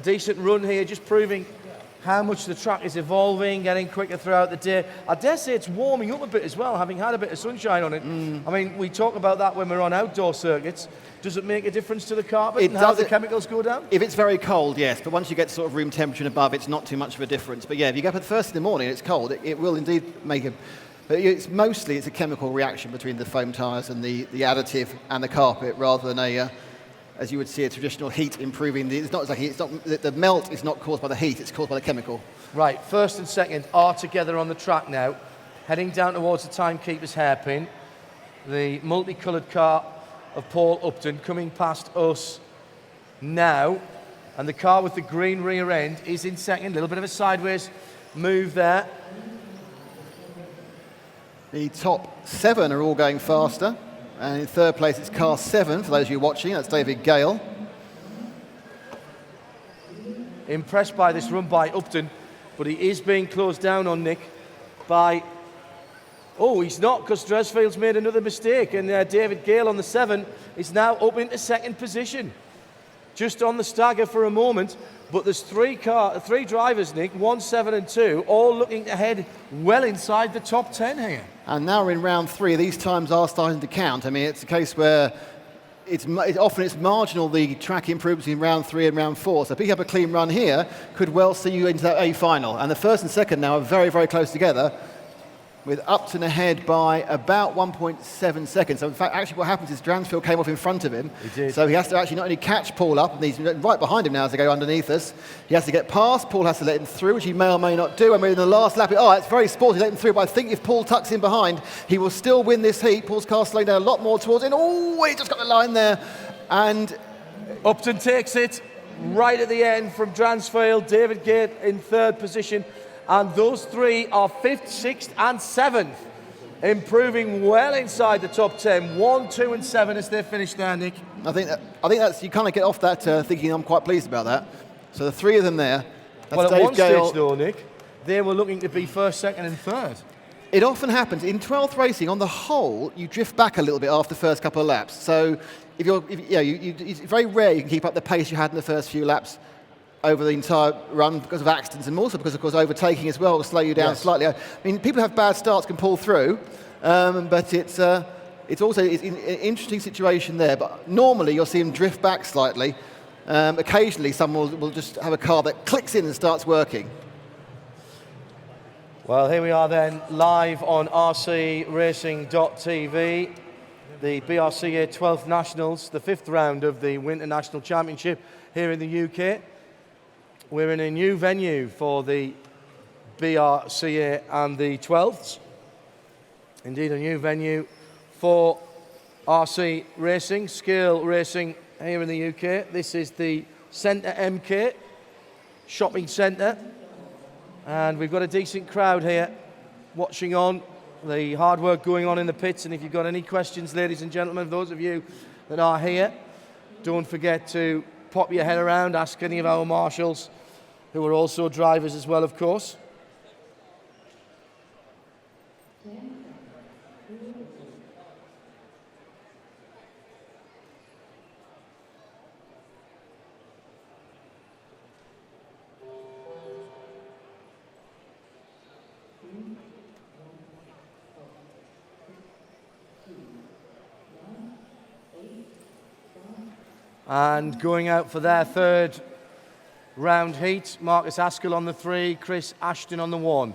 Speaker 1: decent run here, just proving how much the track is evolving, getting quicker throughout the day. I dare say it's warming up a bit as well, having had a bit of sunshine on it. I mean, we talk about that when we're on outdoor circuits. Does it make a difference to the carpet and how the chemicals go down? If
Speaker 2: it's very cold, yes. But once you get sort of room temperature and above, it's not too much of a difference. But yeah, if you go up at first in the morning and it's cold, it will indeed make a... But it's a chemical reaction between the foam tyres and the additive and the carpet, rather than as you would see, a traditional heat improving. The melt is not caused by the heat; it's caused by the chemical.
Speaker 1: Right. First and second are together on the track now, heading down towards the timekeeper's hairpin. The multicoloured car of Paul Upton coming past us now, and the car with the green rear end is in second. A little bit of a sideways move there.
Speaker 2: The top 7 are all going faster. And in third place, it's car 7, for those of you watching. That's David Gale.
Speaker 1: Impressed by this run by Upton, but he is being closed down on, Nick, by... Oh, he's not, because Dresfield's made another mistake, and David Gale on the 7 is now up into second position. Just on the stagger for a moment, but there's three drivers, Nick, 1, 7 and 2, all looking to head well inside the top 10 here.
Speaker 2: And now we're in round 3. These times are starting to count. I mean, it's a case where often it's marginal, the track improvements in round 3 and round 4. So picking up a clean run here could well see you into that A final. And the first and second now are very, very close together, with Upton ahead by about 1.7 seconds. So in fact, actually what happens is Dransfield came off in front of him.
Speaker 1: He did.
Speaker 2: So he has to actually not only catch Paul up, and he's right behind him now as they go underneath us. He has to get past. Paul has to let him through, which he may or may not do. And we're in the last lap. Oh, it's very sporty, let him through. But I think if Paul tucks in behind, he will still win this heat. Paul's car slowing down a lot more towards him. Oh, he just got the line there. And
Speaker 1: Upton takes it right at the end from Dransfield. David Gale in third position. And those 3 are 5th, 6th and 7th, improving well inside the top 10. 1, 2 and 7 as they finish there, Nick.
Speaker 2: I think that's, you kind of get off that thinking I'm quite pleased about that. So the 3 of them there. That's
Speaker 1: Well, at
Speaker 2: Dave
Speaker 1: one
Speaker 2: Gale.
Speaker 1: stage though, Nick, they were looking to be 1st, 2nd and 3rd.
Speaker 2: It often happens. In 12th racing, on the whole, you drift back a little bit after the first couple of laps. So it's very rare you can keep up the pace you had in the first few laps over the entire run because of accidents, and also because, of course, overtaking as well will slow you down slightly. I mean, people who have bad starts can pull through, but it's also an interesting situation there. But normally you'll see them drift back slightly. Occasionally someone will just have a car that clicks in and starts working.
Speaker 1: Well, here we are then, live on rcracing.tv, the BRCA 12th Nationals, the 5th round of the Winter National Championship here in the UK. We're in a new venue for the BRCA and the 12ths. Indeed, a new venue for RC Racing, scale racing here in the UK. This is the Centre MK shopping centre. And we've got a decent crowd here watching on, the hard work going on in the pits. And if you've got any questions, ladies and gentlemen, those of you that are here, don't forget to pop your head around, ask any of our marshals, who are also drivers as well, of course. And going out for their 3rd round heat, Marcus Askell on the 3, Chris Ashton on the 1.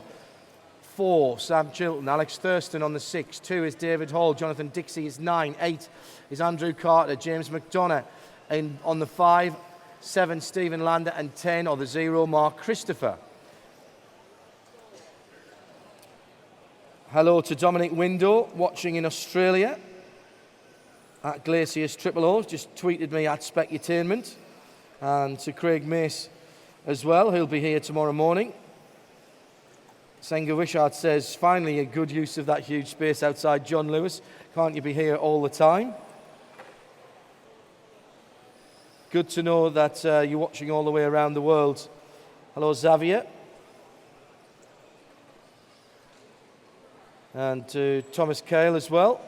Speaker 1: 4, Sam Chilton, Alex Thurston on the 6. 2 is David Hall, Jonathan Dixie is 9. 8 is Andrew Carter, James McDonough on the 5. 7, Stephen Lander, and 10 or the 0, Mark Christopher. Hello to Dominic Window, watching in Australia. At Glacius Triple O, just tweeted me at Specutainment. And to Craig Mace as well, he'll be here tomorrow morning. Senga Wishart says, finally a good use of that huge space outside John Lewis. Can't you be here all the time? Good to know that you're watching all the way around the world. Hello, Xavier. And to Thomas Cale as well.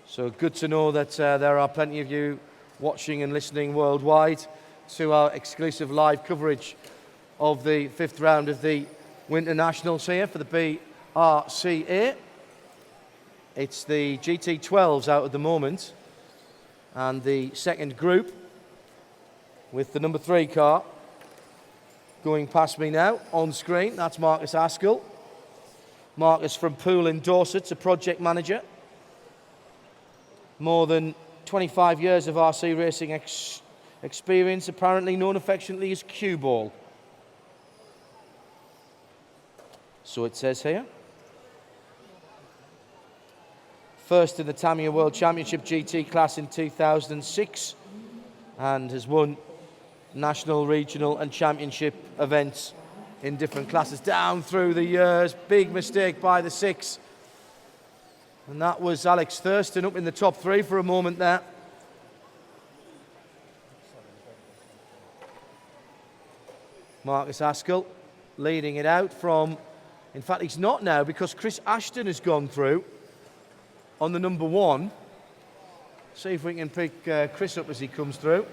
Speaker 1: So good to know that there are plenty of you watching and listening worldwide to our exclusive live coverage of the 5th round of the Winter Nationals here for the BRCA. It's the GT12s out at the moment, and the second group with the number 3 car going past me now on screen. That's Marcus Askell. Marcus from Poole in Dorset, a project manager. More than 25 years of RC racing experience, apparently known affectionately as Cue Ball. So it says here. First in the Tamiya World Championship GT class in 2006. and has won national, regional and championship events in different classes down through the years. Big mistake by the 6. And that was Alex Thurston up in the top 3 for a moment there. Marcus Askell leading it out from, in fact he's not now because Chris Ashton has gone through on the number 1. See if we can pick Chris up as he comes through.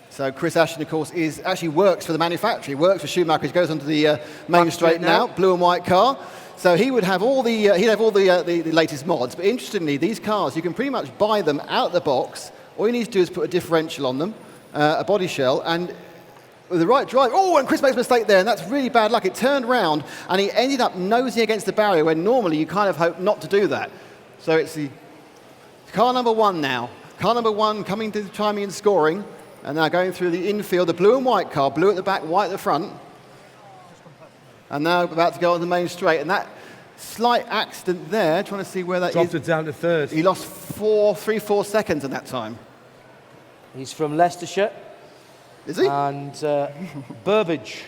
Speaker 2: So Chris Ashton, of course, actually works for the manufacturer. He works for Schumacher. He goes onto the main straight now, blue and white car. So he would have all the the latest mods. But interestingly, these cars you can pretty much buy them out of the box. All you need to do is put a differential on them, a body shell, and with the right drive. Oh, and Chris makes a mistake there, and that's really bad luck. It turned round, and he ended up nosing against the barrier when normally you kind of hope not to do that. So it's the car number 1 now. Car number 1 coming to chiming and scoring. And now going through the infield, the blue and white car, blue at the back, white at the front. And now about to go on the main straight. And that slight accident there, trying to see where that
Speaker 1: Dropped it down to 3rd.
Speaker 2: He lost 3-4 seconds in that time.
Speaker 1: He's from Leicestershire.
Speaker 2: Is he?
Speaker 1: And Burbage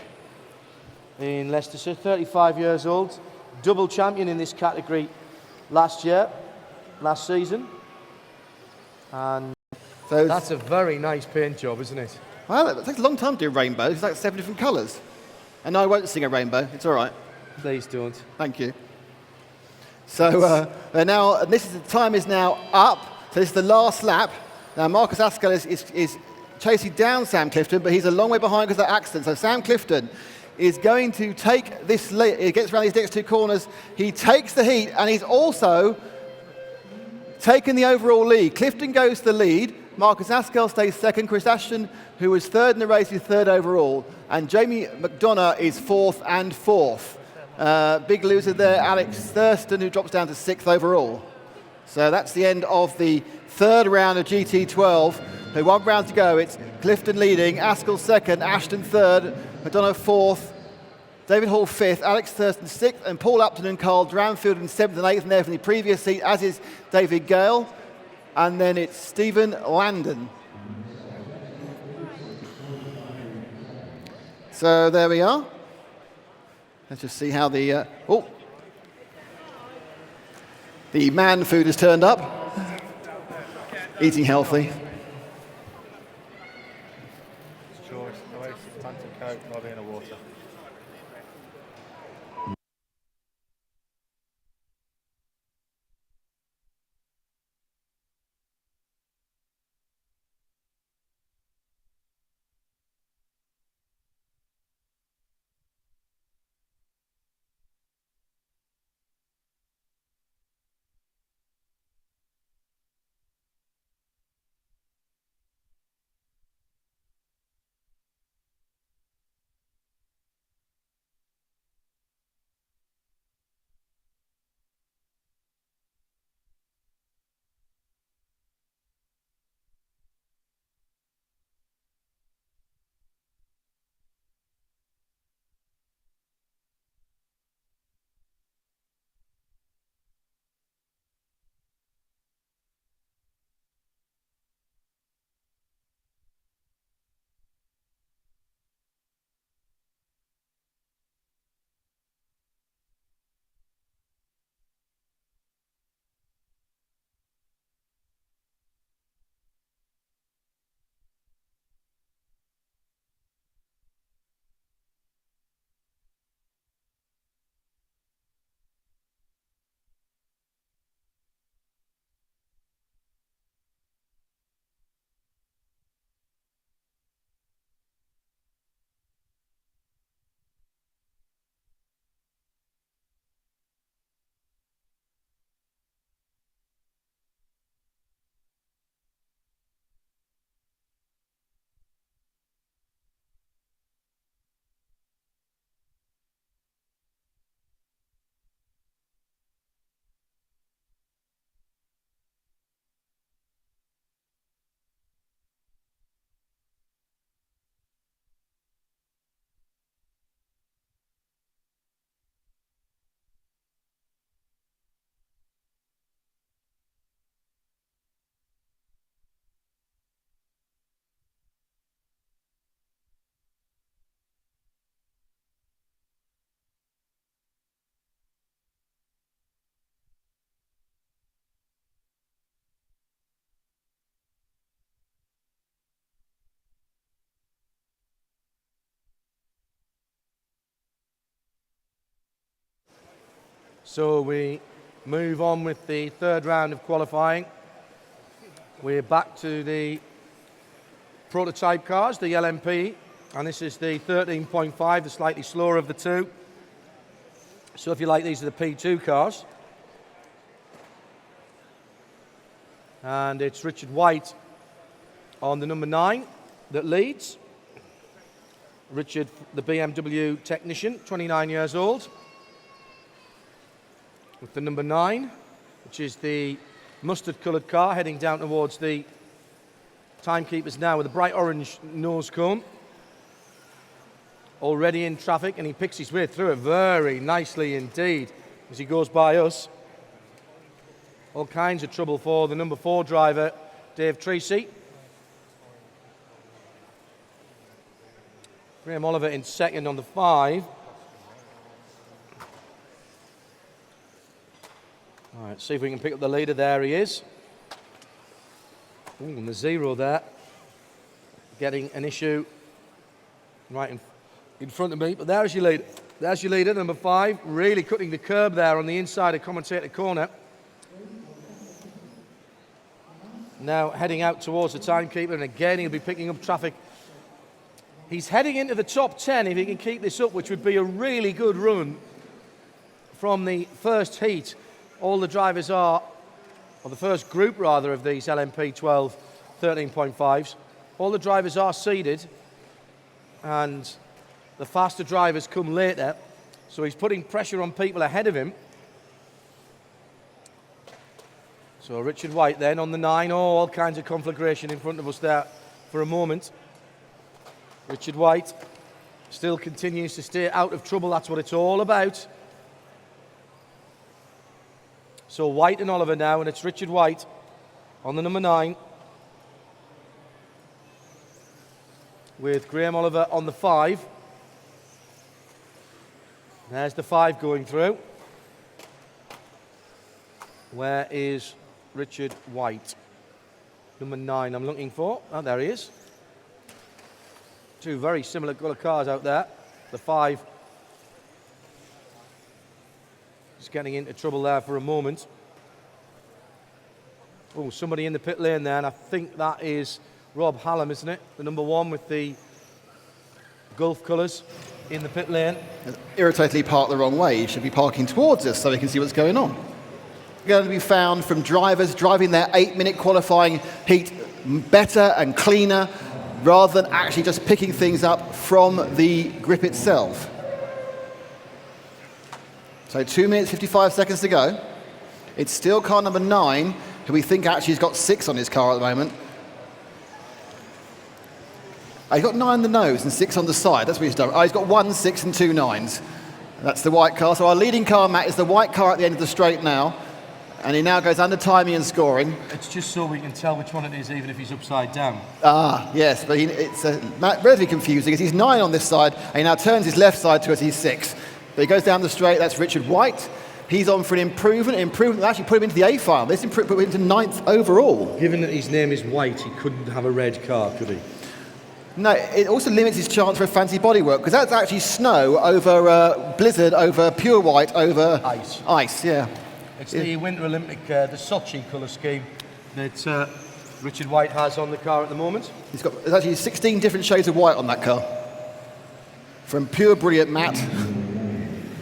Speaker 1: in Leicestershire, 35 years old. Double champion in this category last season. And
Speaker 2: So
Speaker 1: that's a very nice paint job, isn't it?
Speaker 2: well, it takes a long time to do rainbows. It's like 7 different colours. And no, I won't sing a rainbow. It's all right.
Speaker 1: Please don't.
Speaker 2: Thank you. So now, and the time is now up. So this is the last lap. Now Marcus Askell is chasing down Sam Clifton, but he's a long way behind because of that accident. So Sam Clifton is going to take this lead. He gets around these next 2 corners. He takes the heat, and he's also taken the overall lead. Clifton goes to the lead. Marcus Askell stays 2nd. Chris Ashton, who was 3rd in the race, is 3rd overall. And Jamie McDonough is 4th and 4th. Big loser there, Alex Thurston, who drops down to 6th overall. So that's the end of the 3rd round of GT12. So 1 round to go. It's Clifton leading, Askell 2nd, Ashton 3rd, McDonough 4th, David Hall 5th, Alex Thurston 6th, and Paul Upton and Carl Dranfield in 7th and 8th, and there from the previous seat, as is David Gale. And then it's Stephen Landon. So there we are. Let's just see how the man food has turned up. Eating healthy.
Speaker 3: George, no way to tank and coke, not in the water.
Speaker 1: So we move on with the third round of qualifying. We're back to the prototype cars, the LMP, and this is the 13.5, the slightly slower of the two. So if you like, these are the P2 cars. And it's Richard White on the number 9 that leads. Richard, the BMW technician, 29 years old, with the number 9, which is the mustard-coloured car heading down towards the timekeepers now with a bright orange nose cone. Already in traffic, and he picks his way through it very nicely indeed as he goes by us. All kinds of trouble for the number 4 driver, Dave Treacy. Graham Oliver in second on the 5. All right, see if we can pick up the leader. There he is. Ooh, and the 0 there. Getting an issue right in front of me. But there's your leader. There's your leader, number 5. Really cutting the curb there on the inside of commentator corner. Now heading out towards the timekeeper, and again he'll be picking up traffic. He's heading into the top 10 if he can keep this up, which would be a really good run from the first heat. All the drivers are, or the first group rather, of these LMP 12 13.5s. All the drivers are seeded, and the faster drivers come later. So he's putting pressure on people ahead of him. So Richard White then on the 9. Oh, all kinds of conflagration in front of us there for a moment. Richard White still continues to stay out of trouble. That's what it's all about. So White and Oliver now, and it's Richard White on the number 9. With Graham Oliver on the 5. There's the 5 going through. Where is Richard White? Number 9 I'm looking for. Oh, there he is. Two very similar colour cars out there. The 5 is getting into trouble there for a moment. Oh, somebody in the pit lane there, and I think that is Rob Hallam, isn't it? The number 1 with the Gulf colours in the pit lane.
Speaker 2: Irritatingly parked the wrong way. He should be parking towards us so we can see what's going on. Going to be found from drivers driving their 8-minute qualifying heat better and cleaner, rather than actually just picking things up from the grip itself. So 2 minutes, 55 seconds to go. It's still car number 9, who we think actually has got 6 on his car at the moment. He's got 9 on the nose and 6 on the side. That's what he's done. He's got 1 6 and 2 9s. That's the white car. So our leading car, Matt, is the white car at the end of the straight now. And he now goes under timing and scoring.
Speaker 1: It's just so we can tell which one it is, even if he's upside down.
Speaker 2: Ah, yes, but it's relatively confusing because he's 9 on this side, and he now turns his left side to us, he's 6. But he goes down the straight, that's Richard White. He's on for an improvement that actually put him into the A file. This put him into 9th overall.
Speaker 1: Given that his name is White, he couldn't have a red car, could he?
Speaker 2: No, it also limits his chance for a fancy bodywork, because that's actually snow over blizzard, over pure white, over
Speaker 1: ice.
Speaker 2: Ice, yeah.
Speaker 1: It's the Winter Olympic, the Sochi colour scheme that Richard White has on the car at the moment.
Speaker 2: There's actually 16 different shades of white on that car. From pure brilliant matte.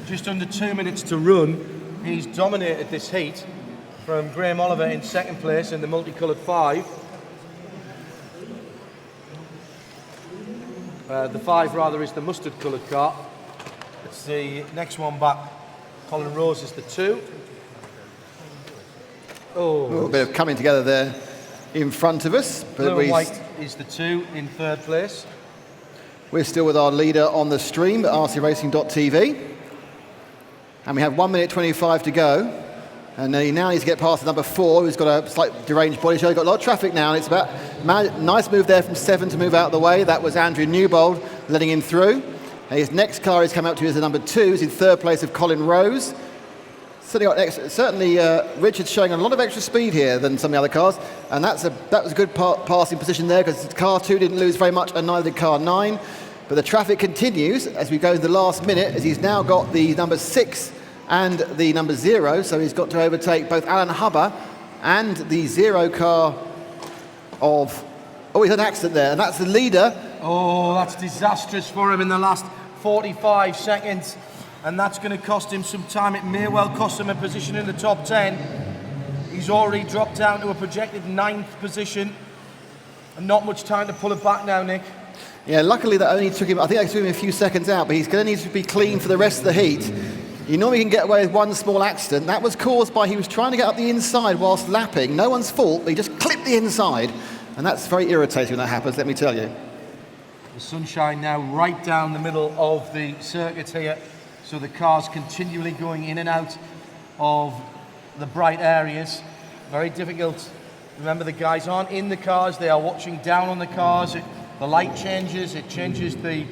Speaker 1: Just under 2 minutes to run, he's dominated this heat from Graham Oliver in second place in the multicoloured 5. The 5 rather is the mustard coloured car. It's the next one back. Colin Rose is the 2.
Speaker 2: Oh, a little bit of coming together there in front of us. But
Speaker 1: Blue and White is the 2 in third place.
Speaker 2: We're still with our leader on the stream at rcracing.tv. And we have 1 minute 25 to go. And he now needs to get past number 4, who's got a slight deranged body show. He's got a lot of traffic now, and it's about nice move there from 7 to move out of the way. That was Andrew Newbold letting him through. And his next car he's come up to is the number 2. He's in third place of Colin Rose. Certainly, Richard's showing a lot of extra speed here than some of the other cars, and that was a good passing position there because car 2 didn't lose very much, and neither did car 9. But the traffic continues as we go to the last minute, as he's now got the number 6 and the number 0, so he's got to overtake both Alan Hubber and the 0 car of... Oh, he's had an accident there, and that's the leader.
Speaker 1: Oh, that's disastrous for him in the last 45 seconds, and that's going to cost him some time. It may well cost him a position in the top 10. He's already dropped down to a projected 9th position, and not much time to pull it back now, Nick.
Speaker 2: Yeah, luckily that only took him, I think that took him a few seconds out, but he's going to need to be clean for the rest of the heat. You normally can get away with one small accident. That was caused by he was trying to get up the inside whilst lapping. No one's fault, but he just clipped the inside. And that's very irritating when that happens, let me tell you.
Speaker 1: The sunshine now right down the middle of the circuit here, so the cars continually going in and out of the bright areas. Very difficult. Remember, the guys aren't in the cars, they are watching down on the cars. The light changes, it changes the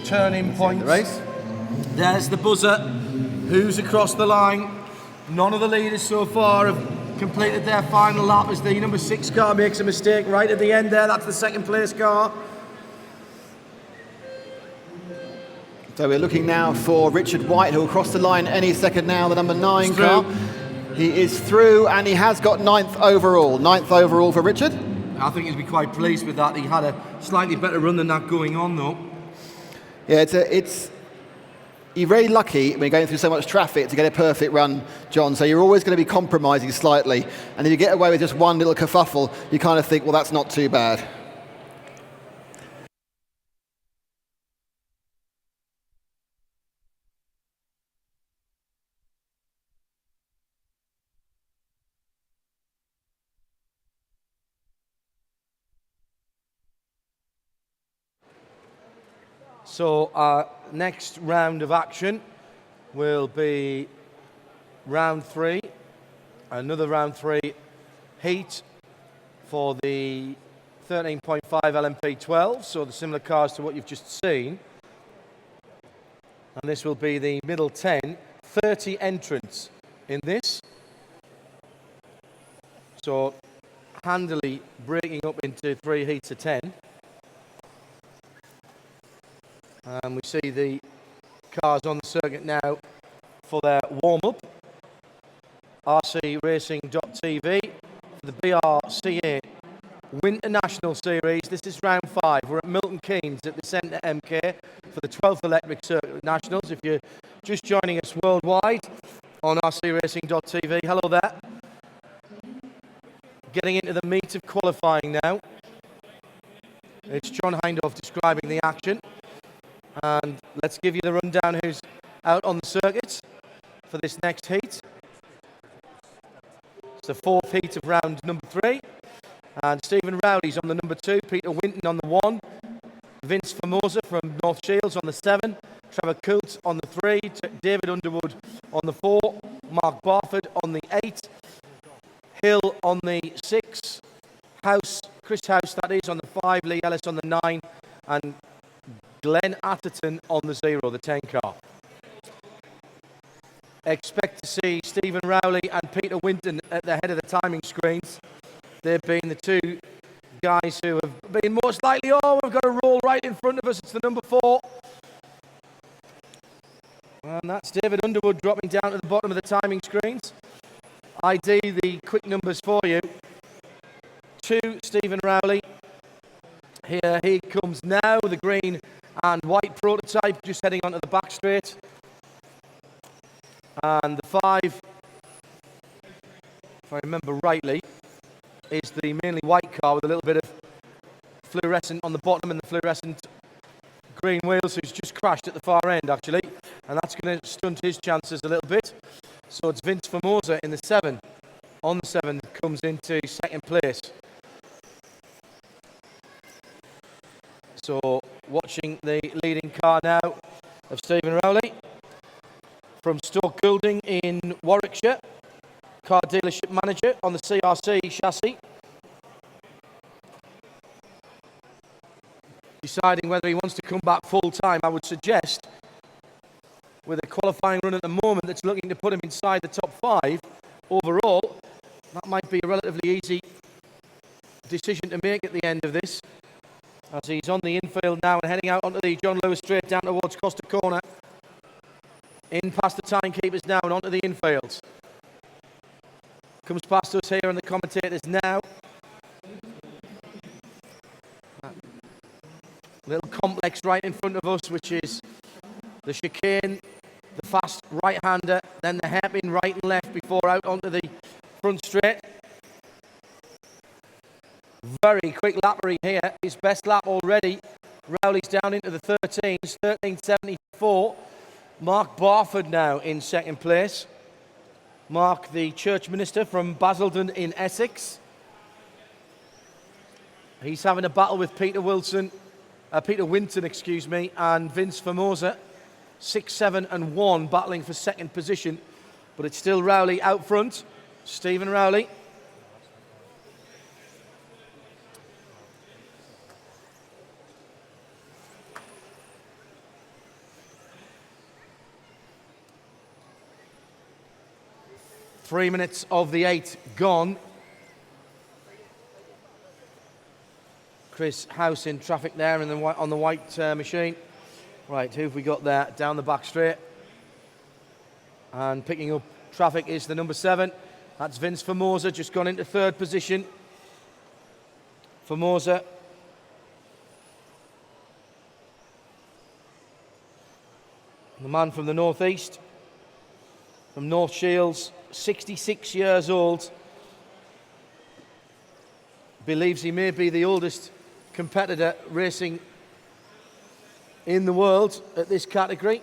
Speaker 1: turning points.
Speaker 2: The race.
Speaker 1: There's the buzzer. Who's across the line? None of the leaders so far have completed their final lap as the number 6 car makes a mistake right at the end there. That's the second place car.
Speaker 2: So we're looking now for Richard White, who will cross the line any second now, the number 9 car. He is through, and he has got 9th overall. 9th overall for Richard.
Speaker 1: I think he'll be quite pleased with that. He had a slightly better run than that going on, though.
Speaker 2: Yeah, you're very lucky when you're going through so much traffic to get a perfect run, John. So you're always going to be compromising slightly. And if you get away with just one little kerfuffle, you kind of think, well, that's not too bad.
Speaker 1: So our next round of action will be round 3, another round 3 heat for the 13.5 LMP12, so the similar cars to what you've just seen. And this will be the middle 10, 30 entrants in this. So handily breaking up into 3 heats of 10. And we see the cars on the circuit now for their warm-up. rcracing.tv for the BRCA Winter National Series. This is round 5. We're at Milton Keynes at the Centre MK for the 12th Electric Circuit Nationals. If you're just joining us worldwide on rcracing.tv, hello there. Getting into the meat of qualifying now. It's John Hindhaugh describing the action. And let's give you the rundown who's out on the circuit for this next heat. It's the 4th heat of round number 3. And Stephen Rowley's on the number 2, Peter Winton on the 1, Vince Formosa from North Shields on the 7, Trevor Coults on the 3, David Underwood on the 4, Mark Barford on the 8, Hill on the 6, Chris House that is on the 5, Lee Ellis on the 9, and Glenn Atherton on the 0, the 10 car. Expect to see Stephen Rowley and Peter Winton at the head of the timing screens. They've been the 2 guys who have been most likely, oh, we've got a roll right in front of us. It's the number 4. And that's David Underwood dropping down to the bottom of the timing screens. ID the quick numbers for you. 2, Stephen Rowley. Here he comes now, the green and white prototype, just heading onto the back straight. And the 5, if I remember rightly, is the mainly white car with a little bit of fluorescent on the bottom and the fluorescent green wheels, who's just crashed at the far end actually, and that's going to stunt his chances a little bit. So it's Vince Formosa in the 7, on the 7, that comes into 2nd place. So watching the leading car now of Stephen Rowley from Stoke Goulding in Warwickshire, car dealership manager on the CRC chassis. Deciding whether he wants to come back full time, I would suggest, with a qualifying run at the moment that's looking to put him inside the top 5 overall, that might be a relatively easy decision to make at the end of this, as he's on the infield now and heading out onto the John Lewis straight down towards Costa Corner. In past the timekeepers now and onto the infield. Comes past us here and the commentators now. Little complex right in front of us, which is the chicane, the fast right-hander, then the hairpin right and left before out onto the front straight. Very quick lappery here. His best lap already. Rowley's down into the 13s, 13.74. Mark Barford now in second place. Mark, the church minister from Basildon in Essex. He's having a battle with Peter Winton, and Vince Formosa. 6, 7 and 1 battling for second position. But it's still Rowley out front. Stephen Rowley. Three minutes of the 8 gone. Chris House in traffic there and on the white machine. Right, who have we got there? Down the back straight. And picking up traffic is the number 7. That's Vince Formosa, just gone into third position. Formosa. The man from the northeast, from North Shields, 66 years old. Believes he may be the oldest competitor racing in the world at this category.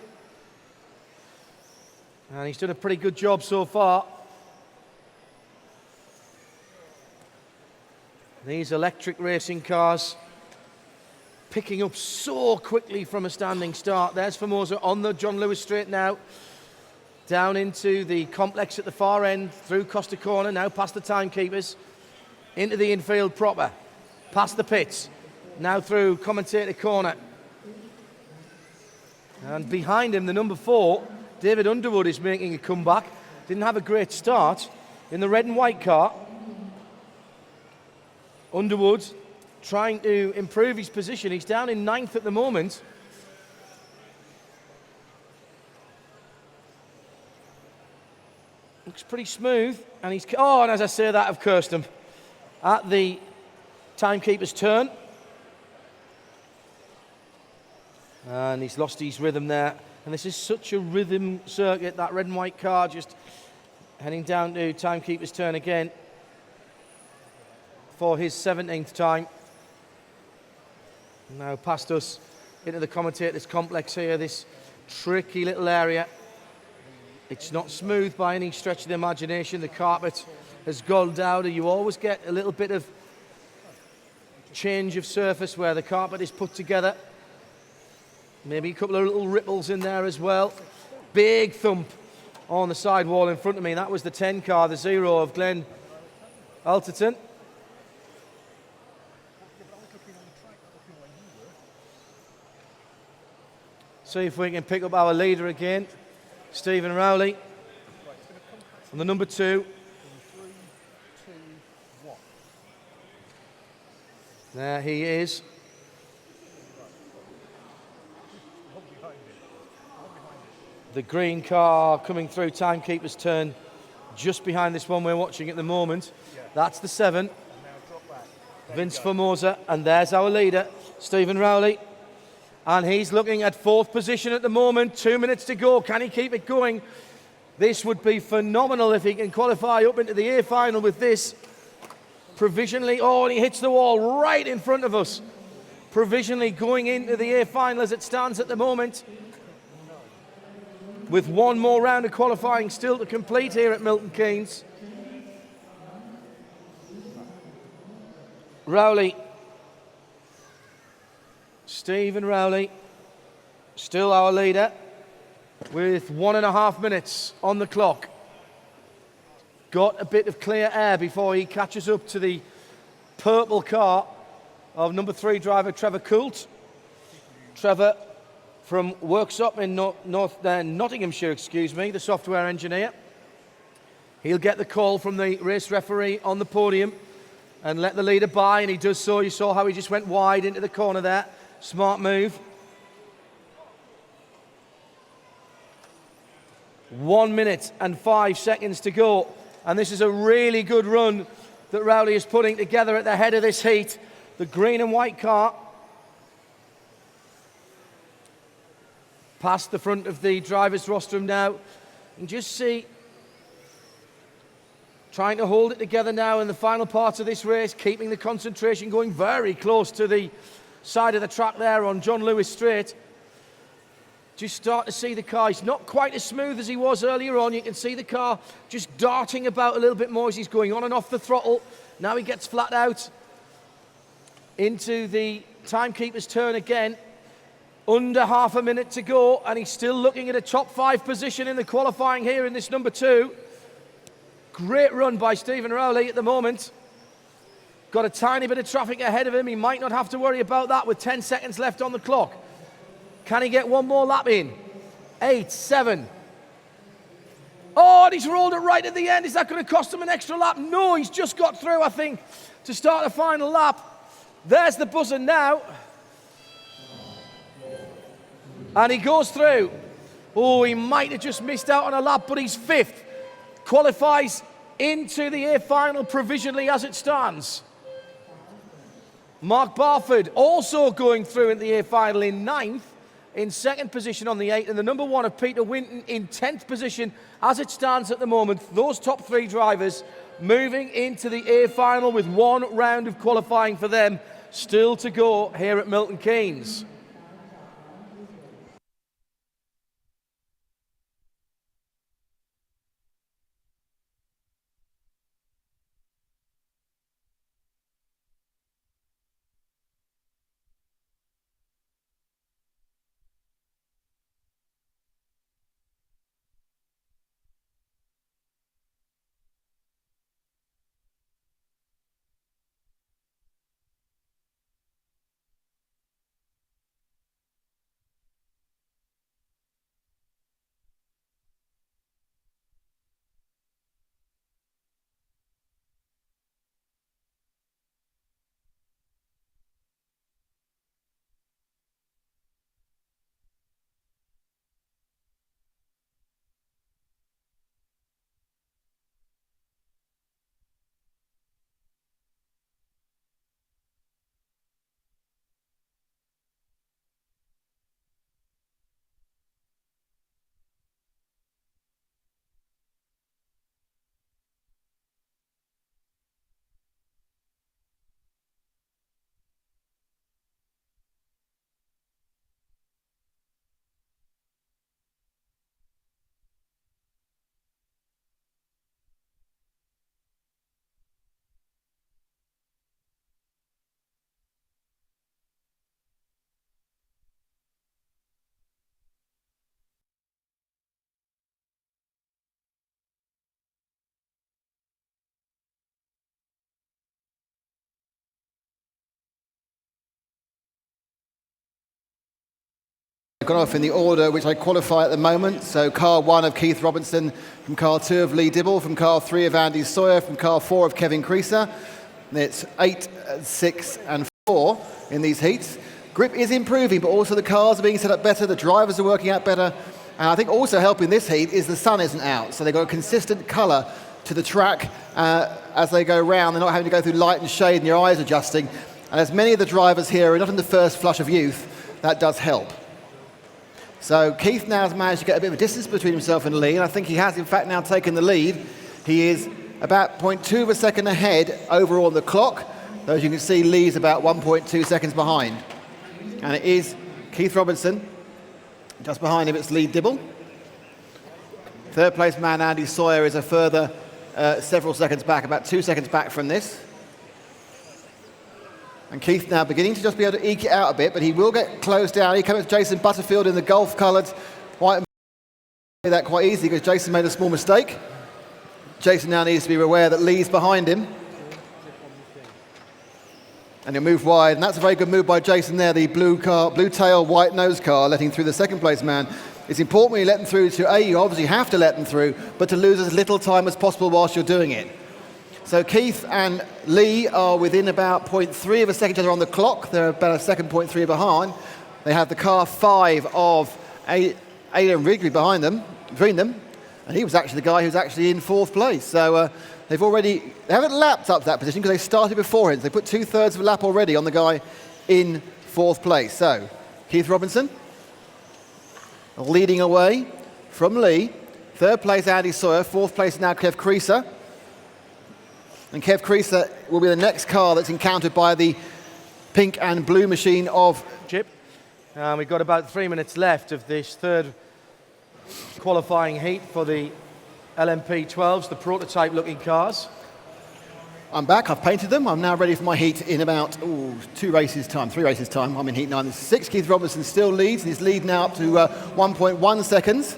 Speaker 1: And he's done a pretty good job so far. These electric racing cars picking up so quickly from a standing start. There's Formosa on the John Lewis Straight now. Down into the complex at the far end, through Costa Corner, now past the timekeepers, into the infield proper, past the pits, now through Commentator Corner. And behind him, the number 4, David Underwood, is making a comeback. Didn't have a great start in the red and white car. Underwood trying to improve his position. He's down in 9th at the moment. Looks pretty smooth, and and as I say that, I've cursed him at the timekeeper's turn, and he's lost his rhythm there. And this is such a rhythm circuit, that red and white car, just heading down to timekeeper's turn again for his 17th time. Now past us into the commentator's complex here, this tricky little area. It's not smooth by any stretch of the imagination. The carpet has gone down, and you always get a little bit of change of surface where the carpet is put together. Maybe a couple of little ripples in there as well. Big thump on the sidewall in front of me. That was the 10 car, the 0 of Glenn Alterton. See if we can pick up our leader again. Stephen Rowley on the number 2. There he is. The green car coming through timekeeper's turn just behind this one we're watching at the moment. That's the 7. Vince Formosa, and there's our leader, Stephen Rowley. And he's looking at 4th position at the moment. 2 minutes to go. Can he keep it going? This would be phenomenal if he can qualify up into the A final with this. Provisionally, and he hits the wall right in front of us. Provisionally going into the A final as it stands at the moment. With one more round of qualifying still to complete here at Milton Keynes. Rowley. Stephen Rowley, still our leader, with 1.5 minutes on the clock. Got a bit of clear air before he catches up to the purple car of number 3 driver Trevor Coult. Trevor from Worksop in Nottinghamshire, the software engineer. He'll get the call from the race referee on the podium and let the leader by, and he does so. You saw how he just went wide into the corner there. Smart move. 1 minute and 5 seconds to go. And this is a really good run that Rowley is putting together at the head of this heat. The green and white car past the front of the driver's rostrum now. And just see, trying to hold it together now in the final parts of this race, keeping the concentration going very close to the side of the track there on John Lewis Straight. Just start to see the car. He's not quite as smooth as he was earlier on. You can see the car just darting about a little bit more as he's going on and off the throttle. Now he gets flat out into the timekeeper's turn again. Under half a minute to go, and he's still looking at a top 5 position in the qualifying here in this number 2. Great run by Stephen Rowley at the moment. Got a tiny bit of traffic ahead of him. He might not have to worry about that with 10 seconds left on the clock. Can he get one more lap in? 8, 7. Oh, and he's rolled it right at the end. Is that going to cost him an extra lap? No, he's just got through, I think, to start the final lap. There's the buzzer now. And he goes through. Oh, he might have just missed out on a lap, but he's 5th. Qualifies into the A final provisionally as it stands. Mark Barford also going through in the A final in 9th. In 2nd position on the 8, and the number 1 of Peter Winton in 10th position as it stands at the moment. Those top 3 drivers moving into the A final with 1 round of qualifying for them still to go here at Milton Keynes.
Speaker 2: Gone off in the order which I qualify at the moment. So car 1 of Keith Robinson, from car 2 of Lee Dibble, from car 3 of Andy Sawyer, from car 4 of Kevin Creaser. And it's 8, 6 and 4 in these heats. Grip is improving, but also the cars are being set up better, the drivers are working out better. And I think also helping this heat is the sun isn't out. So they've got a consistent colour to the track as they go round. They're not having to go through light and shade and your eyes adjusting. And as many of the drivers here are not in the first flush of youth, that does help. So Keith now has managed to get a bit of a distance between himself and Lee, and I think he has in fact now taken the lead. He is about 0.2 of a second ahead overall on the clock, though as you can see Lee's about 1.2 seconds behind. And it is Keith Robinson, just behind him it's Lee Dibble. Third place man Andy Sawyer is a further several seconds back, about 2 seconds back from this. And Keith now beginning to just be able to eke it out a bit, but he will get closed down. He comes to Jason Butterfield in the golf-coloured white and that quite easily because Jason made a small mistake. Jason now needs to be aware that Lee's behind him. And he'll move wide, and that's a very good move by Jason there, the blue tail, white nose car, letting through the second place man. It's important when you let them through to, A, you obviously have to let them through, but to lose as little time as possible whilst you're doing it. So Keith and Lee are within about 0.3 of a second each other on the clock. They're about a second 0.3 behind. They have the car 5 of Aidan Wrigley between them. And he was actually the guy who's actually in 4th place. So they haven't lapped up to that position because they started before him. So they put 2/3 of a lap already on the guy in 4th place. So Keith Robinson leading away from Lee. 3rd place, Andy Sawyer. 4th place now, Kev Creaser. And Kev Creaser will be the next car that's encountered by the pink and blue machine of
Speaker 1: Chip. We've got about 3 minutes left of this 3rd qualifying heat for the LMP12s, the prototype-looking cars.
Speaker 2: I'm back, I've painted them. I'm now ready for my heat in about 3 races time. I'm in heat 9. This is 6. Keith Robinson still leads, and his lead now up to 1.1 seconds.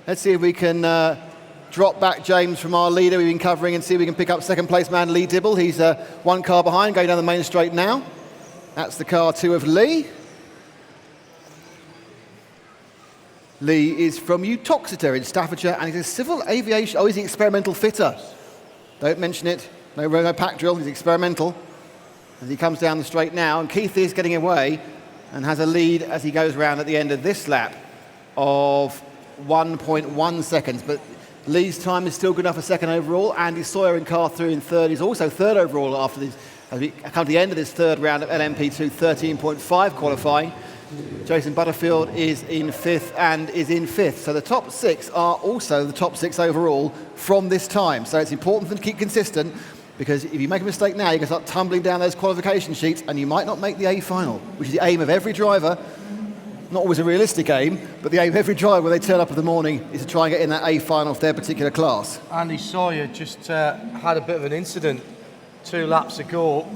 Speaker 2: Let's see if we can drop back James from our leader we've been covering and see if we can pick up 2nd place man Lee Dibble. He's 1 car behind, going down the main straight now. That's the car 2 of Lee. Lee is from Uttoxeter in Staffordshire, and he's a civil aviation... Oh, he's an experimental fitter. Don't mention it. No pack drill. He's experimental. As he comes down the straight now, and Keith is getting away and has a lead as he goes round at the end of this lap of 1.1 seconds. But Lee's time is still good enough for 2nd overall. Andy Sawyer in car 3 in 3rd. He's also 3rd overall after this. As we come to the end of this 3rd round of LMP2, 13.5 qualifying. Jason Butterfield is in 5th and is in 5th. So the top 6 are also the top 6 overall from this time. So it's important for them to keep consistent, because if you make a mistake now, you can start tumbling down those qualification sheets and you might not make the A final, which is the aim of every driver. Not always a realistic aim, but the aim of every driver when they turn up in the morning is to try and get in that A final for their particular class.
Speaker 1: Andy Sawyer just had a bit of an incident 2 laps ago,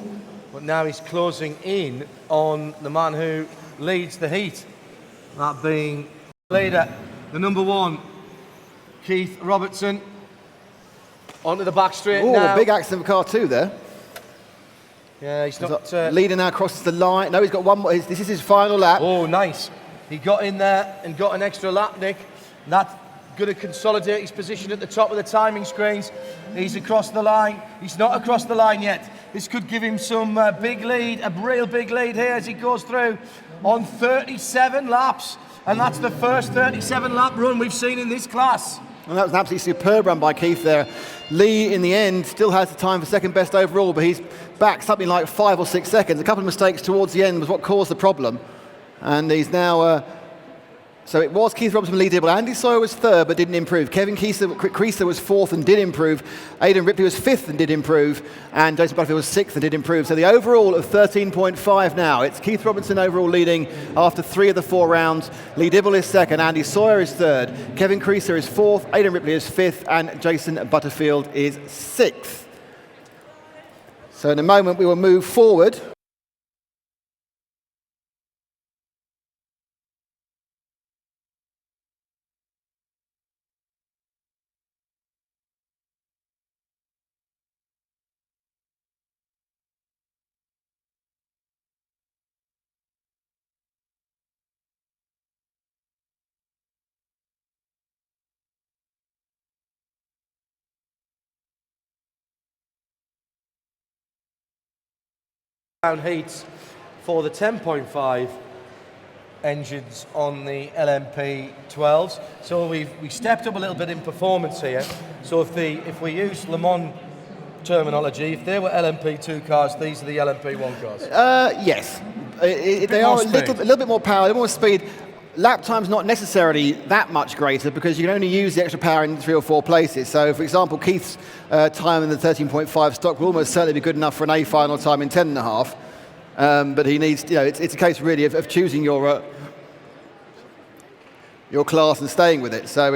Speaker 1: but now he's closing in on the man who leads the heat, that being leader, the number 1, Keith Robertson, onto the back straight now.
Speaker 2: Oh, big accident for car 2 there.
Speaker 1: Yeah, he's not...
Speaker 2: leader now crosses the line. No, he's got one more. This is his final lap.
Speaker 1: Oh, nice. He got in there and got an extra lap, Nick. That's going to consolidate his position at the top of the timing screens. He's across the line. He's not across the line yet. This could give him some big lead, a real big lead here as he goes through on 37 laps. And that's the first 37 lap run we've seen in this class.
Speaker 2: And that was an absolutely superb run by Keith there. Lee, in the end, still has the time for 2nd best overall, but he's back something like 5 or 6 seconds. A couple of mistakes towards the end was what caused the problem. And he's now... So it was Keith Robinson, Lee Dibble. Andy Sawyer was 3rd but didn't improve. Kevin Creaser was 4th and did improve. Aidan Ripley was 5th and did improve. And Jason Butterfield was 6th and did improve. So the overall of 13.5 now. It's Keith Robinson overall leading after 3 of the 4 rounds. Lee Dibble is 2nd. Andy Sawyer is 3rd. Kevin Creaser is 4th. Aidan Ripley is 5th. And Jason Butterfield is 6th. So in a moment we will move forward.
Speaker 1: Heats for the 10.5 engines on the LMP12s. So we stepped up a little bit in performance here. So if we use Le Mans terminology, if they were LMP2 cars, these are the LMP1 cars.
Speaker 2: Yes, they are a little bit more power, a little more speed. Lap time's not necessarily that much greater because you can only use the extra power in 3 or 4 places. So, for example, Keith's time in the 13.5 stock will almost certainly be good enough for an A final time in 10.5. But he needs, it's a case really of choosing your class and staying with it. So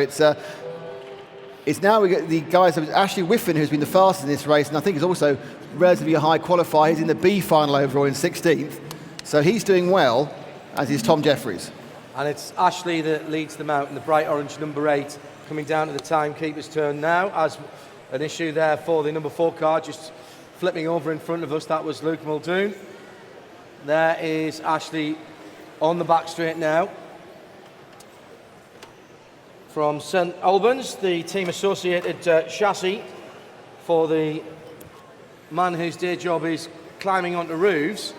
Speaker 2: it's now we get the guys. Ashley Whiffen, who's been the fastest in this race, and I think is also relatively a high qualifier. He's in the B final overall in 16th. So he's doing well, as is Tom Jeffries.
Speaker 1: And it's Ashley that leads them out in the bright orange number 8, coming down to the timekeeper's turn now, as an issue there for the number 4 car, just flipping over in front of us. That was Luke Muldoon. There is Ashley on the back straight now. From St Albans, the team associated chassis for the man whose day job is climbing onto roofs.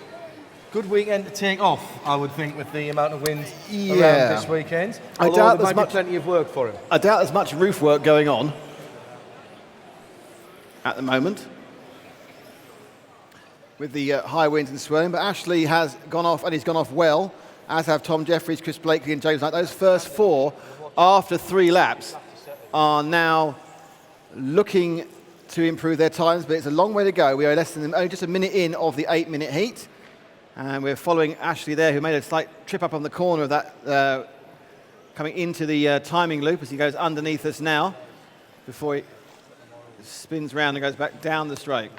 Speaker 1: Good weekend to take off, I would think, with the amount of wind
Speaker 2: Yeah.
Speaker 1: around this weekend.
Speaker 2: I
Speaker 1: Although
Speaker 2: doubt
Speaker 1: there
Speaker 2: there's
Speaker 1: might
Speaker 2: much-
Speaker 1: be plenty of work for him.
Speaker 2: I doubt there's much roof work going on at the moment with the high winds and swelling, but Ashley has gone off, and he's gone off well, as have Tom Jeffries, Chris Blakely and James Knight. Those first 4, after 3 laps, are now looking to improve their times, but it's a long way to go. We are less than only just a minute in of the 8-minute heat, and we're following Ashley there, who made a slight trip up on the corner of that, coming into the timing loop as he goes underneath us now, before he spins round and goes back down the straight.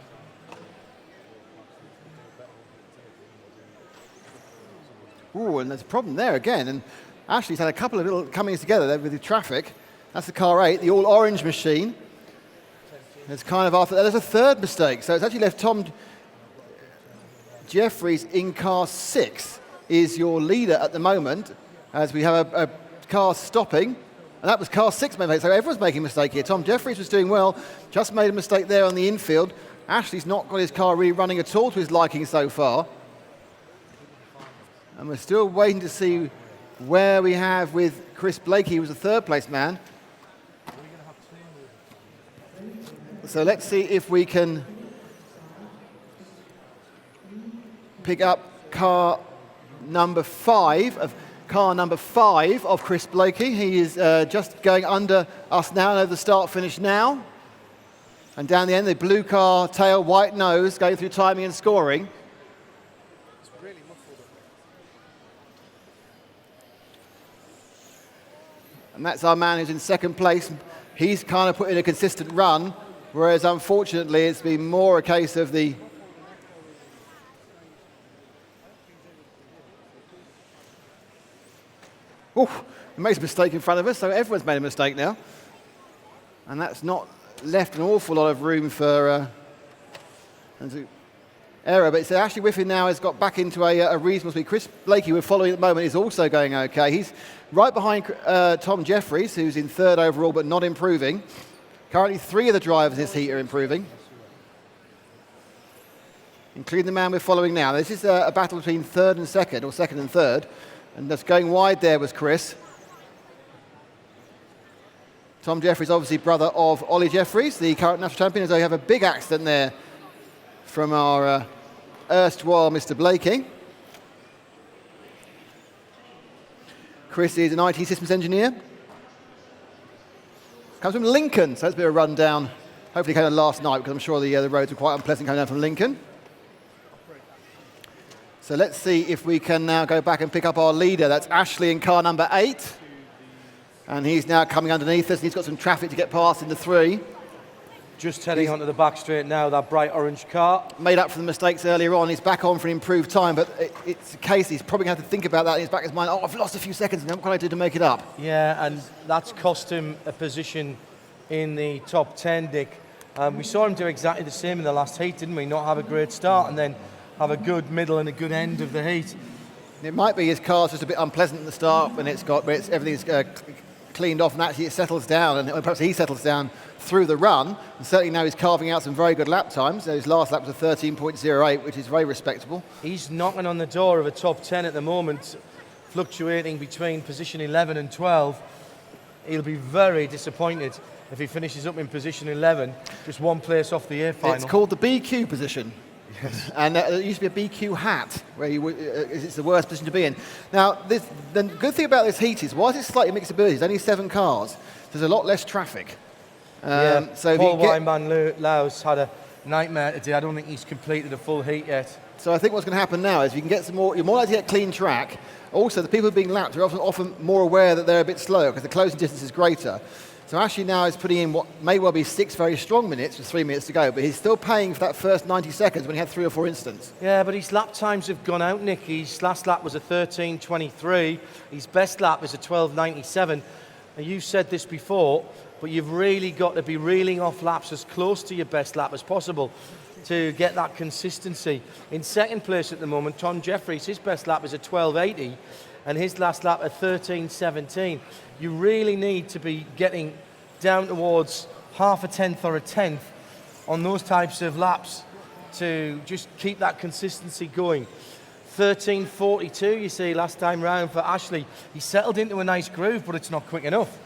Speaker 2: Ooh, and there's a problem there again, and Ashley's had a couple of little comings together there with the traffic. That's the car 8, the all-orange machine. It's kind of after that. There's a third mistake, so it's actually left Tom Jeffries in car 6 is your leader at the moment, as we have a car stopping, and that was car 6 made a mistake, so everyone's making a mistake here. Tom Jeffries was doing well, just made a mistake there on the infield. Ashley's not got his car really running at all to his liking so far. And we're still waiting to see where we have with Chris Blakey, who was a third-place man. So let's see if we can pick up car number 5 of Chris Blakey. He is just going under us now and over the start-finish now. And down the end, the blue car tail, white nose, going through timing and scoring. And that's our man who's in second place. He's kind of put in a consistent run, whereas unfortunately it's been more a case of the he makes a mistake in front of us, so everyone's made a mistake now. And that's not left an awful lot of room for error, but it's Ashley Whiffin now has got back into a reasonable speed. Chris Blakey, we're following at the moment, is also going okay. He's right behind Tom Jeffries, who's in third overall but not improving. Currently 3 of the drivers this heat are improving, including the man we're following now. This is a battle between third and second, or second and third, and just going wide there was Chris. Tom Jeffries, obviously brother of Ollie Jeffries, the current national champion, as though you have a big accident there from our erstwhile Mr. Blakey. Chris is an IT systems engineer. Comes from Lincoln, so it's a bit of a rundown. Hopefully came down last night, because I'm sure the roads were quite unpleasant coming down from Lincoln. So let's see if we can now go back and pick up our leader. That's Ashley in car number 8. And he's now coming underneath us, and he's got some traffic to get past in the 3.
Speaker 1: Just heading onto the back straight now, that bright orange car.
Speaker 2: Made up for the mistakes earlier on. He's back on for an improved time, but it's a case he's probably going to have to think about that in his back of his mind. Oh, I've lost a few seconds, and what can I do to make it up?
Speaker 1: Yeah, and that's cost him a position in the top 10, Dick. We saw him do exactly the same in the last heat, didn't we? Not have a great start and then have a good middle and a good end of the heat.
Speaker 2: It might be his car's just a bit unpleasant at the start when everything's cleaned off, and actually it settles down, and perhaps he settles down through the run. And certainly now he's carving out some very good lap times. His last lap was a 13.08, which is very respectable.
Speaker 1: He's knocking on the door of a top 10 at the moment, fluctuating between position 11 and 12. He'll be very disappointed if he finishes up in position 11, just one place off the A final.
Speaker 2: It's called the BQ position. Yes. And there used to be a BQ hat, where it's the worst position to be in. Now, the good thing about this heat is, whilst it's slightly mixed ability, there's only 7 cars, there's a lot less traffic.
Speaker 1: So Paul Weinman-Laus had a nightmare today. I don't think he's completed a full heat yet.
Speaker 2: So I think what's going to happen now is you can get some more, you're more likely to get clean track. Also, the people being lapped are often more aware that they're a bit slower because the closing distance is greater. So Ashley now is putting in what may well be 6 very strong minutes with 3 minutes to go, but he's still paying for that first 90 seconds when he had 3 or 4 incidents.
Speaker 1: Yeah, but his lap times have gone out, Nick. His last lap was a 13.23. His best lap is a 12.97. And you've said this before, but you've really got to be reeling off laps as close to your best lap as possible to get that consistency. In second place at the moment, Tom Jeffries, his best lap is a 12.80 and his last lap a 13.17. You really need to be getting down towards half a tenth or a tenth on those types of laps to just keep that consistency going. 13.42, you see, last time round for Ashley. He settled into a nice groove, but it's not quick enough.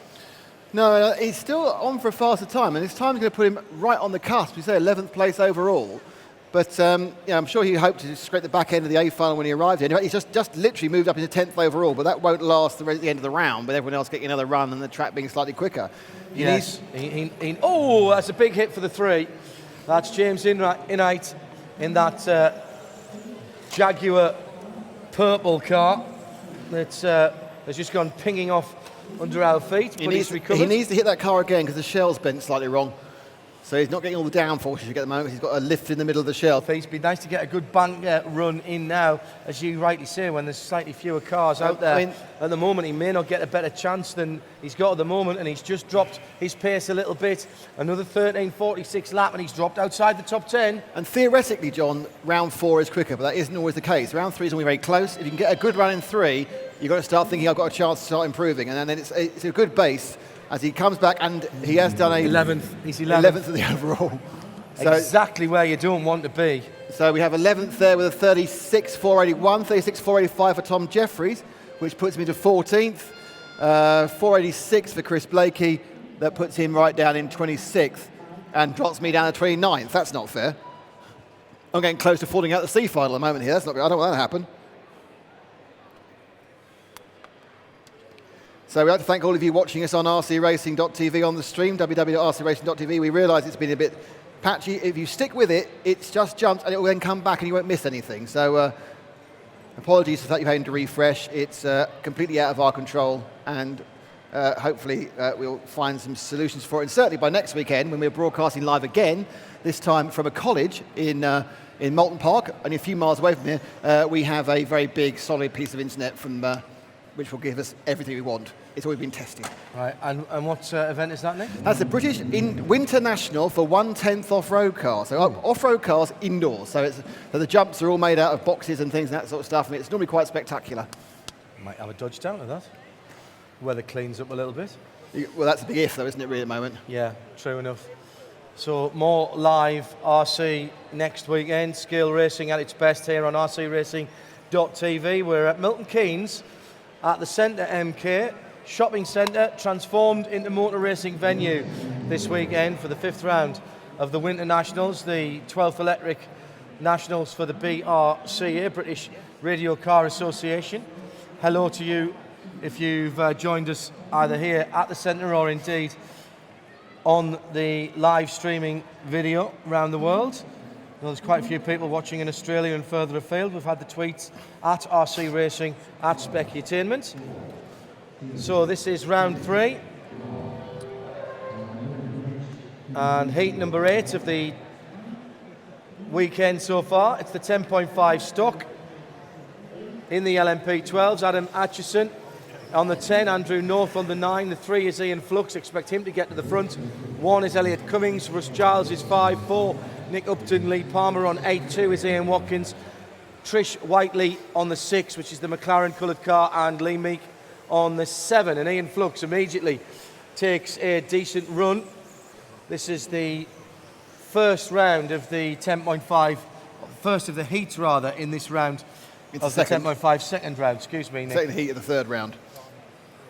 Speaker 2: No, he's still on for a faster time, and his time's going to put him right on the cusp. We say 11th place overall. But I'm sure he hoped to scrape the back end of the A final when he arrived here. He's just literally moved up into 10th overall, but that won't last the end of the round, with everyone else getting another run and the track being slightly quicker.
Speaker 1: Yes. Oh, that's a big hit for the 3. That's James Innight in that Jaguar purple car that has just gone pinging off under our feet, but he's recovered.
Speaker 2: He needs to hit that car again because the shell's bent slightly wrong. So he's not getting all the downforce you get at the moment. He's got a lift in the middle of the shell.
Speaker 1: It'd be nice to get a good bank run in now, as you rightly say, when there's slightly fewer cars out there. At the moment, he may not get a better chance than he's got at the moment, and he's just dropped his pace a little bit. Another 13.46 lap, and he's dropped outside the top 10.
Speaker 2: And theoretically, John, round 4 is quicker, but that isn't always the case. Round 3 is only very close. If you can get a good run in 3, you've got to start thinking, I've got a chance to start improving. And then it's a good base as he comes back, and he has done
Speaker 1: 11th. He's
Speaker 2: 11th of the overall.
Speaker 1: So exactly where you don't want to be.
Speaker 2: So we have 11th there with a 36.481, 36.485 for Tom Jeffries, which puts me to 14th. 4.86 for Chris Blakey, that puts him right down in 26th, and drops me down to 29th. That's not fair. I'm getting close to falling out the C final at the moment here. That's not good. I don't want that to happen. So we'd like to thank all of you watching us on rcracing.tv on the stream, www.rcracing.tv. We realise it's been a bit patchy. If you stick with it, it's just jumped and it will then come back and you won't miss anything. So apologies for that you're having to refresh. It's completely out of our control, and hopefully we'll find some solutions for it. And certainly by next weekend, when we're broadcasting live again, this time from a college in Moulton Park, only a few miles away from here, we have a very big, solid piece of internet from which will give us everything we want. It's always been tested.
Speaker 1: Right, and what event is that, Nick?
Speaker 2: That's the British Winter National for 1/10th off-road cars. So off-road cars indoors. So the jumps are all made out of boxes and things and that sort of stuff, and it's normally quite spectacular.
Speaker 1: Might have a dodge down to that. Weather cleans up a little bit.
Speaker 2: Well, that's a big if, though, isn't it, really, at the moment?
Speaker 1: Yeah, true enough. So more live RC next weekend. Scale racing at its best here on rcracing.tv. We're at Milton Keynes at the Centre MK shopping centre, transformed into motor racing venue this weekend for the 5th round of the Winter Nationals, the 12th Electric Nationals for the BRCA, British Radio Car Association. Hello to you if you've joined us either here at the centre or indeed on the live streaming video around the world. Well, there's quite a few people watching in Australia and further afield. We've had the tweets at RC Racing, at Specutainment. So this is round 3. And heat number 8 of the weekend so far. It's the 10.5 stock. In the LMP12s, Adam Atchison on the 10, Andrew North on the 9. The 3 is Ian Flux. Expect him to get to the front. 1 is Elliot Cummings. Russ Giles is 5. 4, Nick Upton. Lee Palmer on 8. 2 is Ian Watkins. Trish Whiteley on the 6, which is the McLaren coloured car, and Lee Meek on the 7. And Ian Flux immediately takes a decent run. This is the first round of the 10.5, first of the heats rather, in this round of the 10.5 second round, excuse me, Nick.
Speaker 2: Second heat of the third round.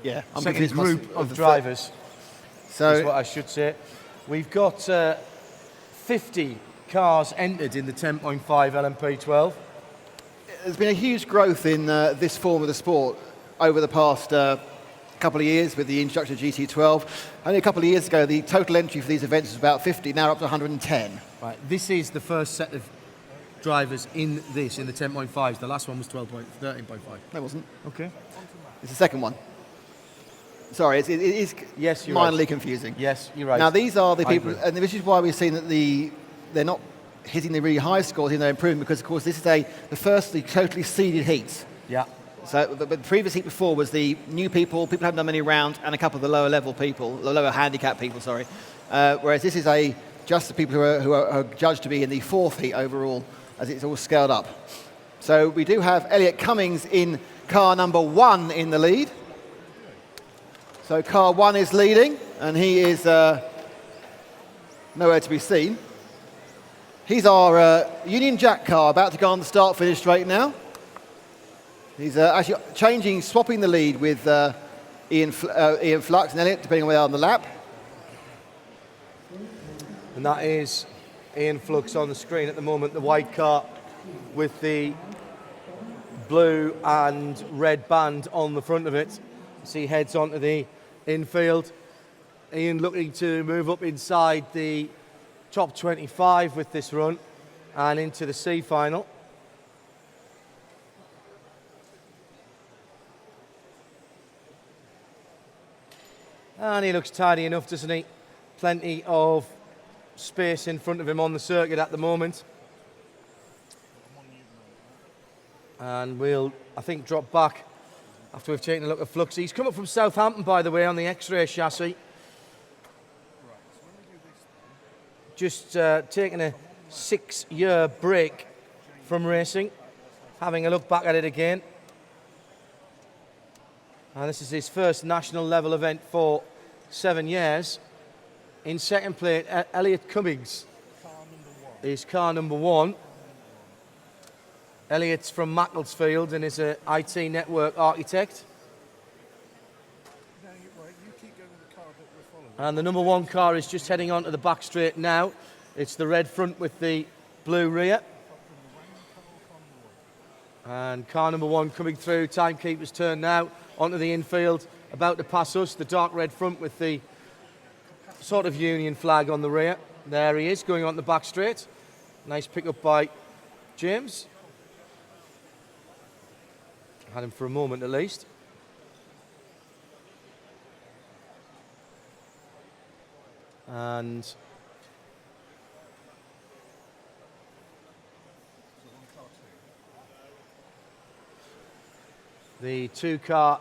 Speaker 2: Yeah, I'm
Speaker 1: second group of drivers,
Speaker 2: so
Speaker 1: is what I should say. We've got 50 cars entered in the 10.5 LMP12.
Speaker 2: There's been a huge growth in this form of the sport over the past couple of years with the introduction of GT12. Only a couple of years ago, the total entry for these events was about 50, now up to 110.
Speaker 1: Right, this is the first set of drivers in the 10.5s. The last one was 13.5.
Speaker 2: No, it wasn't.
Speaker 1: Okay.
Speaker 2: It's the second one. Sorry, it is
Speaker 1: yes, you're
Speaker 2: minorly
Speaker 1: right.
Speaker 2: confusing.
Speaker 1: Yes, you're right.
Speaker 2: Now, these are the people, and this is why we've seen that they're not hitting the really high scores in their improvement, because, of course, this is the first totally seeded heats.
Speaker 1: Yeah.
Speaker 2: So, but the previous heat before was the new people who haven't done many rounds, and a couple of the lower level people, the lower handicap people, sorry. Whereas this is just the people who are judged to be in the 4th heat overall, as it's all scaled up. So we do have Elliot Cummings in car number 1 in the lead. So car 1 is leading, and he is nowhere to be seen. He's our Union Jack car, about to go on the start-finish straight now. He's actually swapping the lead with Ian Flux and Elliot, depending on where they are on the lap.
Speaker 1: And that is Ian Flux on the screen at the moment, the white car with the blue and red band on the front of it. As he heads onto the infield. Ian looking to move up inside the top 25 with this run and into the C final. And he looks tidy enough, doesn't he? Plenty of space in front of him on the circuit at the moment. And we'll, I think, drop back after we've taken a look at Flux. He's come up from Southampton, by the way, on the X-Ray chassis. Just taking a 6-year break from racing. Having a look back at it again. And this is his first national level event for 7 years. In second place, Elliot Cummings is car number 1. Elliot's from Macclesfield and is an IT network architect. And the number 1 car is just heading onto the back straight now. It's the red front with the blue rear. And car number 1 coming through, timekeeper's turn now, onto the infield, about to pass us, the dark red front with the sort of Union flag on the rear. There he is, going on the back straight. Nice pick up by James. Had him for a moment at least. And the 2 car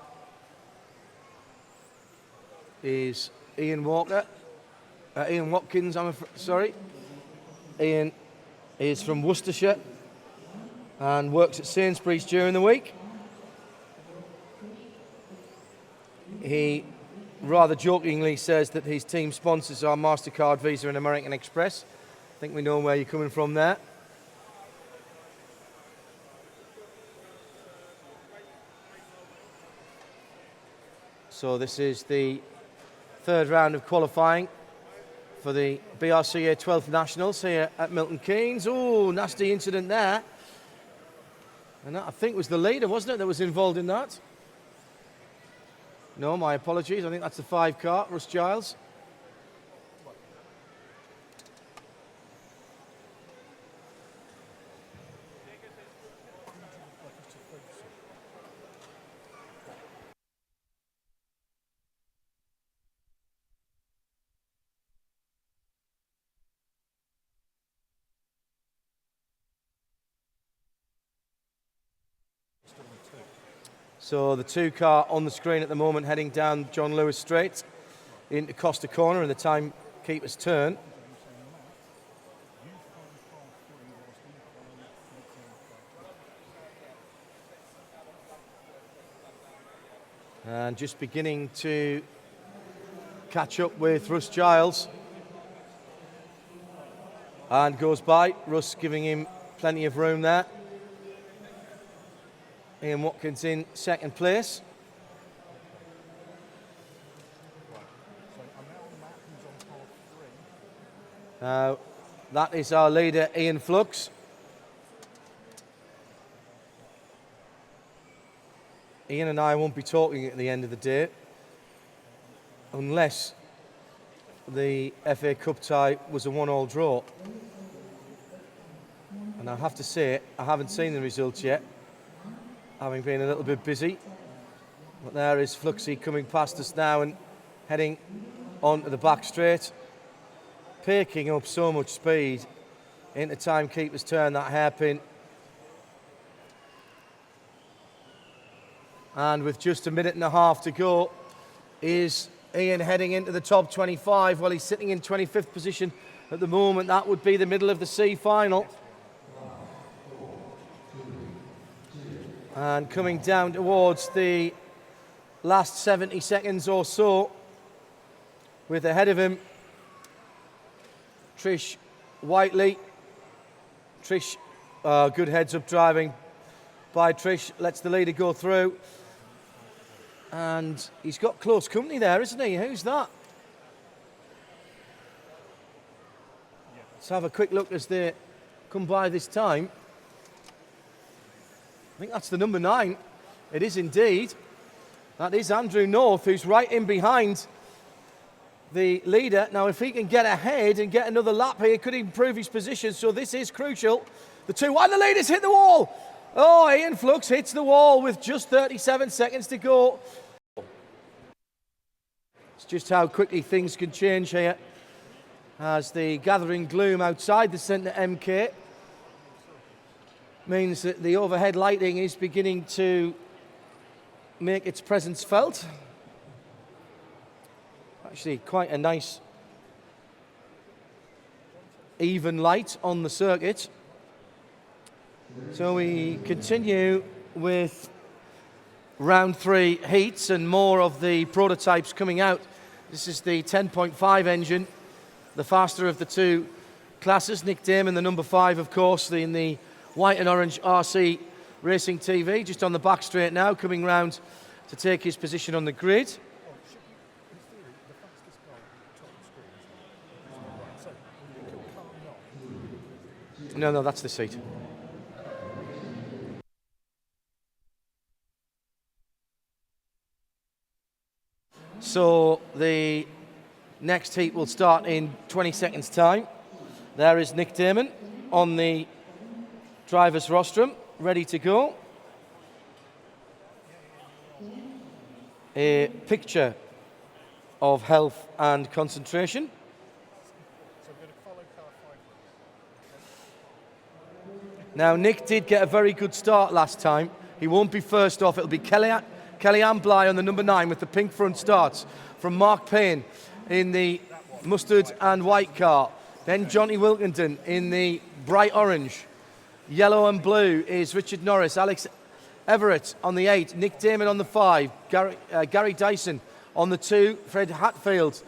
Speaker 1: is Ian Watkins, sorry. Ian is from Worcestershire and works at Sainsbury's during the week. He rather jokingly says that his team sponsors are MasterCard, Visa and American Express. I think we know where you're coming from there. So this is the 3rd round of qualifying for the BRCA 12th Nationals here at Milton Keynes. Oh, nasty incident there. And that, I think, was the leader, wasn't it, that was involved in that? No, my apologies. I think that's the 5 car, Russ Giles. So the 2 car on the screen at the moment heading down John Lewis Straight into Costa Corner in the timekeeper's turn. And just beginning to catch up with Russ Giles. And goes by, Russ giving him plenty of room there. Ian Watkins in second place. That is our leader, Ian Flux. Ian and I won't be talking at the end of the day unless the FA Cup tie was a 1-1 draw. And I have to say, I haven't seen the results yet, having been a little bit busy. But there is Fluxy coming past us now and heading onto the back straight, picking up so much speed into timekeeper's turn, that hairpin. And with just a minute and a half to go, is Ian heading into the top 25? Well, he's sitting in 25th position at the moment. That would be the middle of the C final. And coming down towards the last 70 seconds or so, with ahead of him Trish Whiteley. Trish, good heads-up driving by Trish, lets the leader go through. And he's got close company there, isn't he? Who's that? Let's have a quick look as they come by this time. I think that's the number 9. It is indeed. That is Andrew North, who's right in behind the leader. Now, if he can get ahead and get another lap here, could improve his position. So this is crucial. The 2-1, the leader's hit the wall. Oh, Ian Flux hits the wall with just 37 seconds to go. It's just how quickly things can change here as the gathering gloom outside the centre MK means that the overhead lighting is beginning to make its presence felt. Actually, quite a nice even light on the circuit. So we continue with round 3 heats and more of the prototypes coming out. This is the 10.5 engine, the faster of the two classes. Nick Damon, the number 5, of course, in the white and orange RC Racing TV, just on the back straight now, coming round to take his position on the grid. No, that's the seat. So the next heat will start in 20 seconds' time. There is Nick Damon on the driver's rostrum, ready to go. A picture of health and concentration. Now, Nick did get a very good start last time. He won't be first off. It'll be Kellyanne Bly on the number 9 with the pink front starts from Mark Payne in the mustard and white car. Then Johnny Wilkington in the bright orange. Yellow and blue is Richard Norris. Alex Everett on the 8. Nick Damon on the 5. Gary Dyson on the 2. Fred Hatfield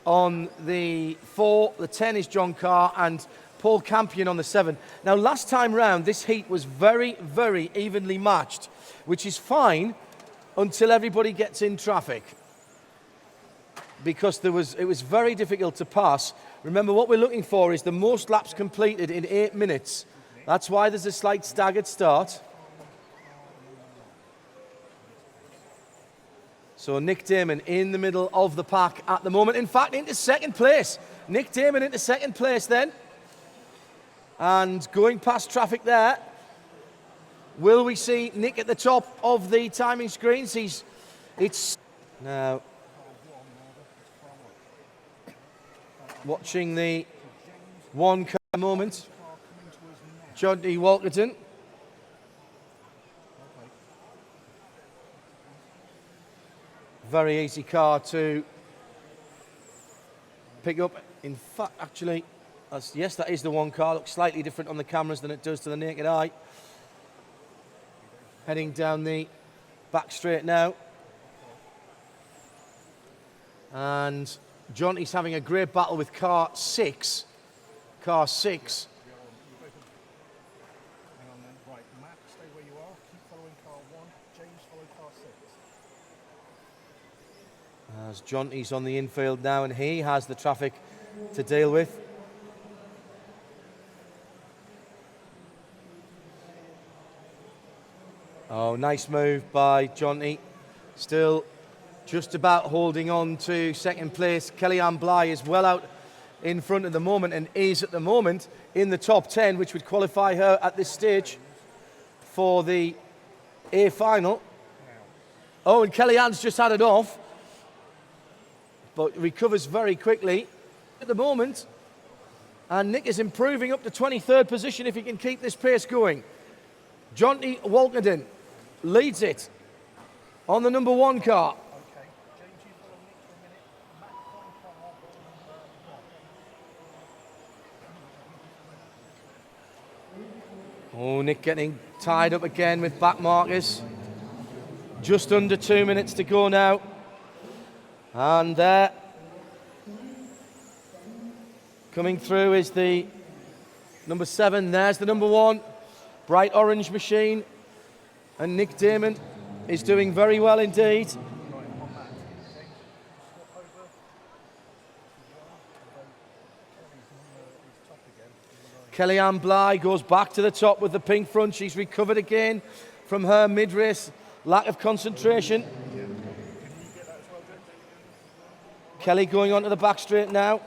Speaker 1: on the 4. The 10 is John Carr and Paul Campion on the 7. Now, last time round, this heat was very, very evenly matched, which is fine until everybody gets in traffic, because it was very difficult to pass. Remember, what we're looking for is the most laps completed in 8 minutes. That's why there's a slight staggered start. So Nick Damon in the middle of the pack at the moment. In fact, into second place. Nick Damon into second place then. And going past traffic there. Will we see Nick at the top of the timing screens? It's now watching the one car moment. Johnny Wilkerton. Very easy car to pick up. In fact, actually, yes, that is the one car. Looks slightly different on the cameras than it does to the naked eye. Heading down the back straight now. And Johnny's having a great battle with car 6. Car 6.
Speaker 3: Right, Matt, stay where you are. Keep following car 1. James, follow car 6.
Speaker 1: As Johnny's on the infield now, and he has the traffic to deal with. Oh, nice move by Johnny. Still just about holding on to second place. Kellyanne Bly is well out in front at the moment and is at the moment in the top 10, which would qualify her at this stage for the A final. Oh, and Kellyanne's just had it off, but recovers very quickly at the moment. And Nick is improving up to 23rd position if he can keep this pace going. Johnny Wilkerton leads it on the number 1 car.
Speaker 3: Okay, James, you follow Nick for a minute. Matt, find car number 1.
Speaker 1: Oh, Nick getting tied up again with back markers. Just under 2 minutes to go now. And there, coming through is the number 7. There's the number 1. Bright orange machine. And Nick Damon is doing very well indeed. Kellyanne Bly goes back to the top with the pink front. She's recovered again from her mid-race lack of concentration. Kelly going onto the back straight now.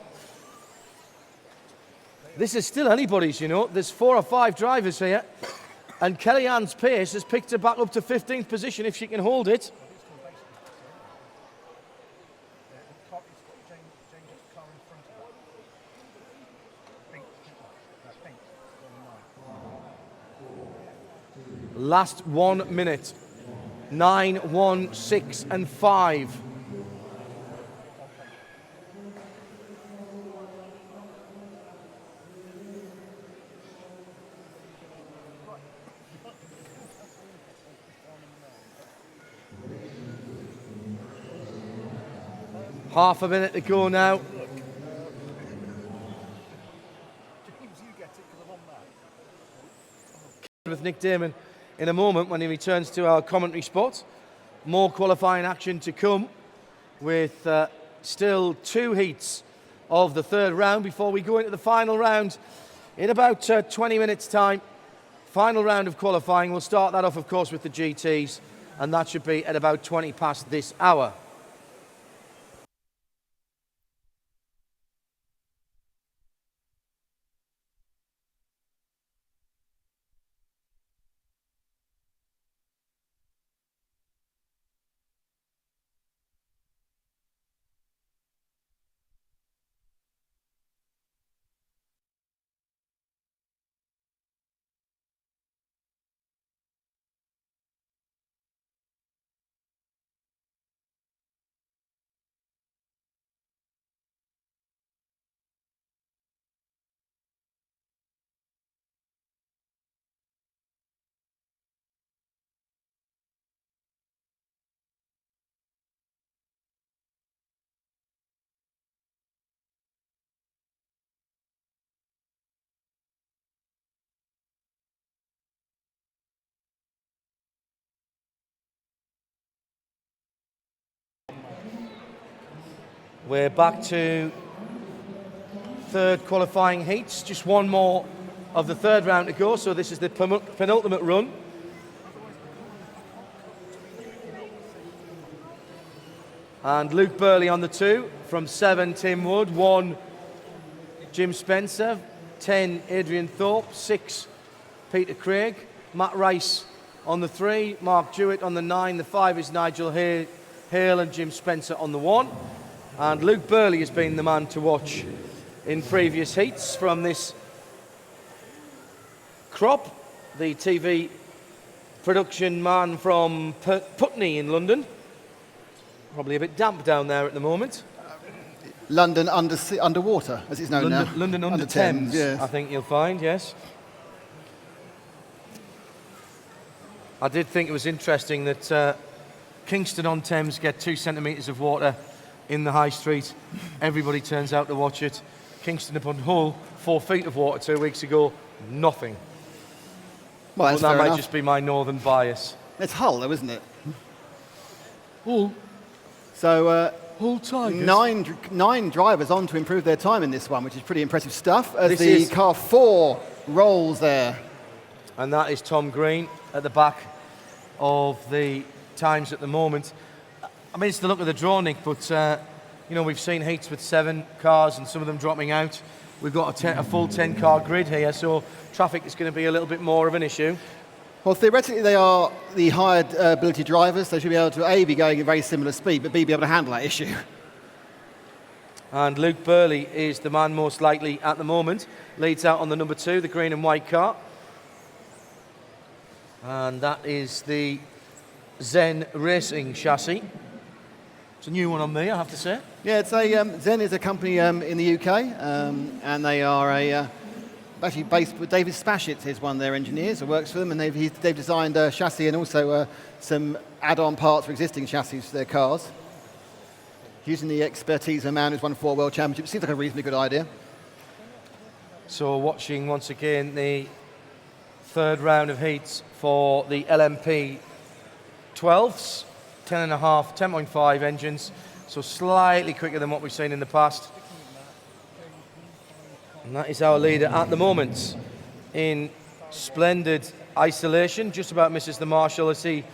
Speaker 1: This is still anybody's, you know. There's 4 or 5 drivers here. And Kellyanne's pace has picked her back up to 15th position if she can hold it. Last 1 minute. 9, 1, 6 and 5. Half a minute to go now. With Nick Damon in a moment when he returns to our commentary spot. More qualifying action to come with still 2 heats of the 3rd round before we go into the final round in about 20 minutes time. Final round of qualifying. We'll start that off, of course, with the GTs, and that should be at about 20 past this hour. We're back to 3rd qualifying heats. Just 1 more of the 3rd round to go, so this is the penultimate run. And Luke Burley on the 2. From 7, Tim Wood. 1, Jim Spencer. 10, Adrian Thorpe. 6, Peter Craig. Matt Rice on the 3. Mark Jewett on the 9. The 5 is Nigel Hale and Jim Spencer on the 1. And Luke Burley has been the man to watch in previous heats from this crop. The TV production man from Putney in London. Probably a bit damp down there at the moment.
Speaker 2: London underwater, as it's known now.
Speaker 1: London under Thames,
Speaker 2: yes.
Speaker 1: I think you'll find, yes. I did think it was interesting that Kingston on Thames get 2 centimetres of water in the high street. Everybody turns out to watch it. Kingston upon Hull, 4 feet of water 2 weeks ago, nothing.
Speaker 2: Well,
Speaker 1: that might just be my northern bias.
Speaker 2: It's Hull, though, isn't it?
Speaker 1: Hull.
Speaker 2: So
Speaker 1: Hull Tigers.
Speaker 2: 9 drivers on to improve their time in this one, which is pretty impressive stuff. As
Speaker 1: this
Speaker 2: car 4 rolls there.
Speaker 1: And that is Tom Green at the back of the times at the moment. I mean, it's the look of the draw, Nick, but you know, we've seen heats with 7 cars and some of them dropping out. We've got a full 10-car grid here, so traffic is going to be a little bit more of an issue.
Speaker 2: Well, theoretically, they are the higher ability drivers. They should be able to, A, be going at very similar speed, but B, be able to handle that issue.
Speaker 1: And Luke Burley is the man most likely at the moment. Leads out on the number 2, the green and white car. And that is the Zen Racing chassis. It's a new one on me, I have to say.
Speaker 2: Yeah, it's a Zen is a company in the UK, and they are actually based with David Spashitz is one of their engineers who works for them, and they've designed a chassis and also some add-on parts for existing chassis for their cars. Using the expertise of a man who's won 4 World Championships seems like a reasonably good idea.
Speaker 1: So watching once again the third round of heats for the LMP 12s, 10.5, 10.5 engines, so slightly quicker than what we've seen in the past. And that is our leader at the moment in splendid isolation, just about misses the marshal as he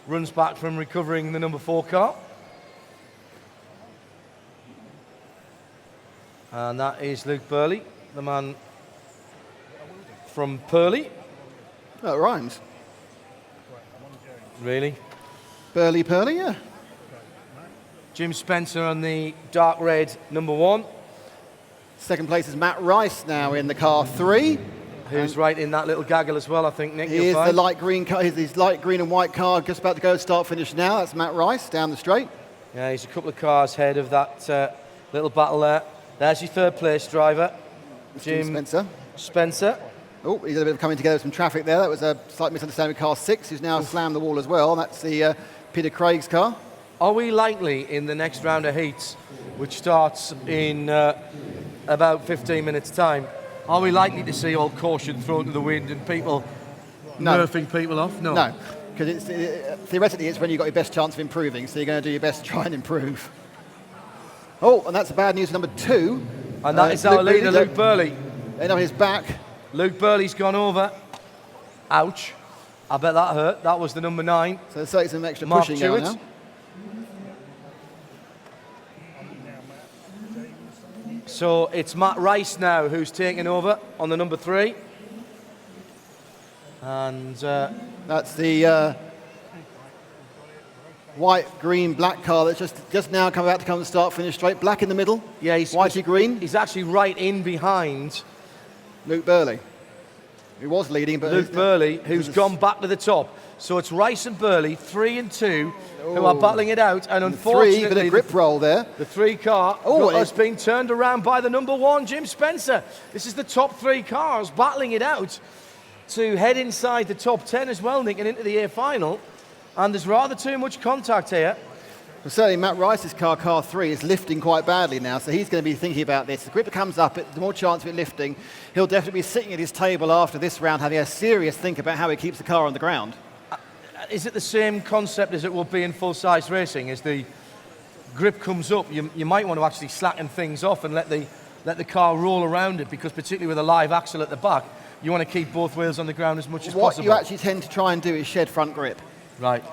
Speaker 1: runs back from recovering the number 4 car. And that is Luke Burley, the man from Purley.
Speaker 2: Oh, it rhymes.
Speaker 1: Really?
Speaker 2: Burley, Purley, yeah.
Speaker 1: Jim Spencer on the dark red number 1.
Speaker 2: Second place is Matt Rice now in the car 3.
Speaker 1: Who's right in that little gaggle as well, I think, Nick.
Speaker 2: He is the light green car. His light green and white car just about to go start finish now. That's Matt Rice down the straight.
Speaker 1: Yeah, he's a couple of cars ahead of that little battle there. There's your third place driver, Jim Spencer.
Speaker 2: Oh, he's a bit of coming together with some traffic there. That was a slight misunderstanding with car 6, who's now slammed the wall as well. That's the Peter Craig's car.
Speaker 1: Are we likely in the next round of heats, which starts in about 15 minutes' time, are we likely to see all caution thrown to the wind and people nerfing people off? No.
Speaker 2: No, because theoretically it's when you've got your best chance of improving, so you're going to do your best to try and improve. Oh, and that's the bad news number 2.
Speaker 1: And that is our leader, Luke Burley.
Speaker 2: And on his back.
Speaker 1: Luke Burley's gone over. Ouch. I bet that hurt. That was the number 9.
Speaker 2: So there's certainly some extra
Speaker 1: Mark
Speaker 2: pushing going now.
Speaker 1: So it's Matt Rice now who's taking over on the number 3. And
Speaker 2: that's the white, green, black car that's just now about to come and start finish straight. Black in the middle.
Speaker 1: Yeah, he's
Speaker 2: whitey green.
Speaker 1: He's actually right in behind
Speaker 2: Luke Burley, who was leading, but
Speaker 1: Luke Burley, who's gone back to the top. So it's Rice and Burley, 3 and 2, who are battling it out. And unfortunately,
Speaker 2: bit of grip roll there.
Speaker 1: The 3 car has been turned around by the number 1, Jim Spencer. This is the top 3 cars battling it out to head inside the top 10 as well, Nick, and into the A final. And there's rather too much contact here.
Speaker 2: Well, certainly Matt Rice's car 3, is lifting quite badly now, so he's going to be thinking about this. The grip comes up, the more chance of it lifting. He'll definitely be sitting at his table after this round having a serious think about how he keeps the car on the ground.
Speaker 1: Is it the same concept as it will be in full-size racing? As the grip comes up, you might want to actually slacken things off and let the car roll around it, because particularly with a live axle at the back, you want to keep both wheels on the ground as much as possible.
Speaker 2: What you actually tend to try and do is shed front grip.
Speaker 1: Right.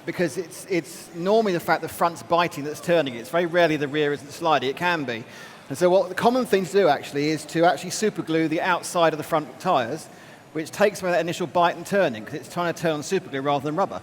Speaker 2: Because it's normally the fact the front's biting that's turning it. It's very rarely the rear isn't sliding. It can be. And so what the common thing to do actually is to actually super glue the outside of the front tyres, which takes away that initial bite and turning, because it's trying to turn on super glue rather than rubber.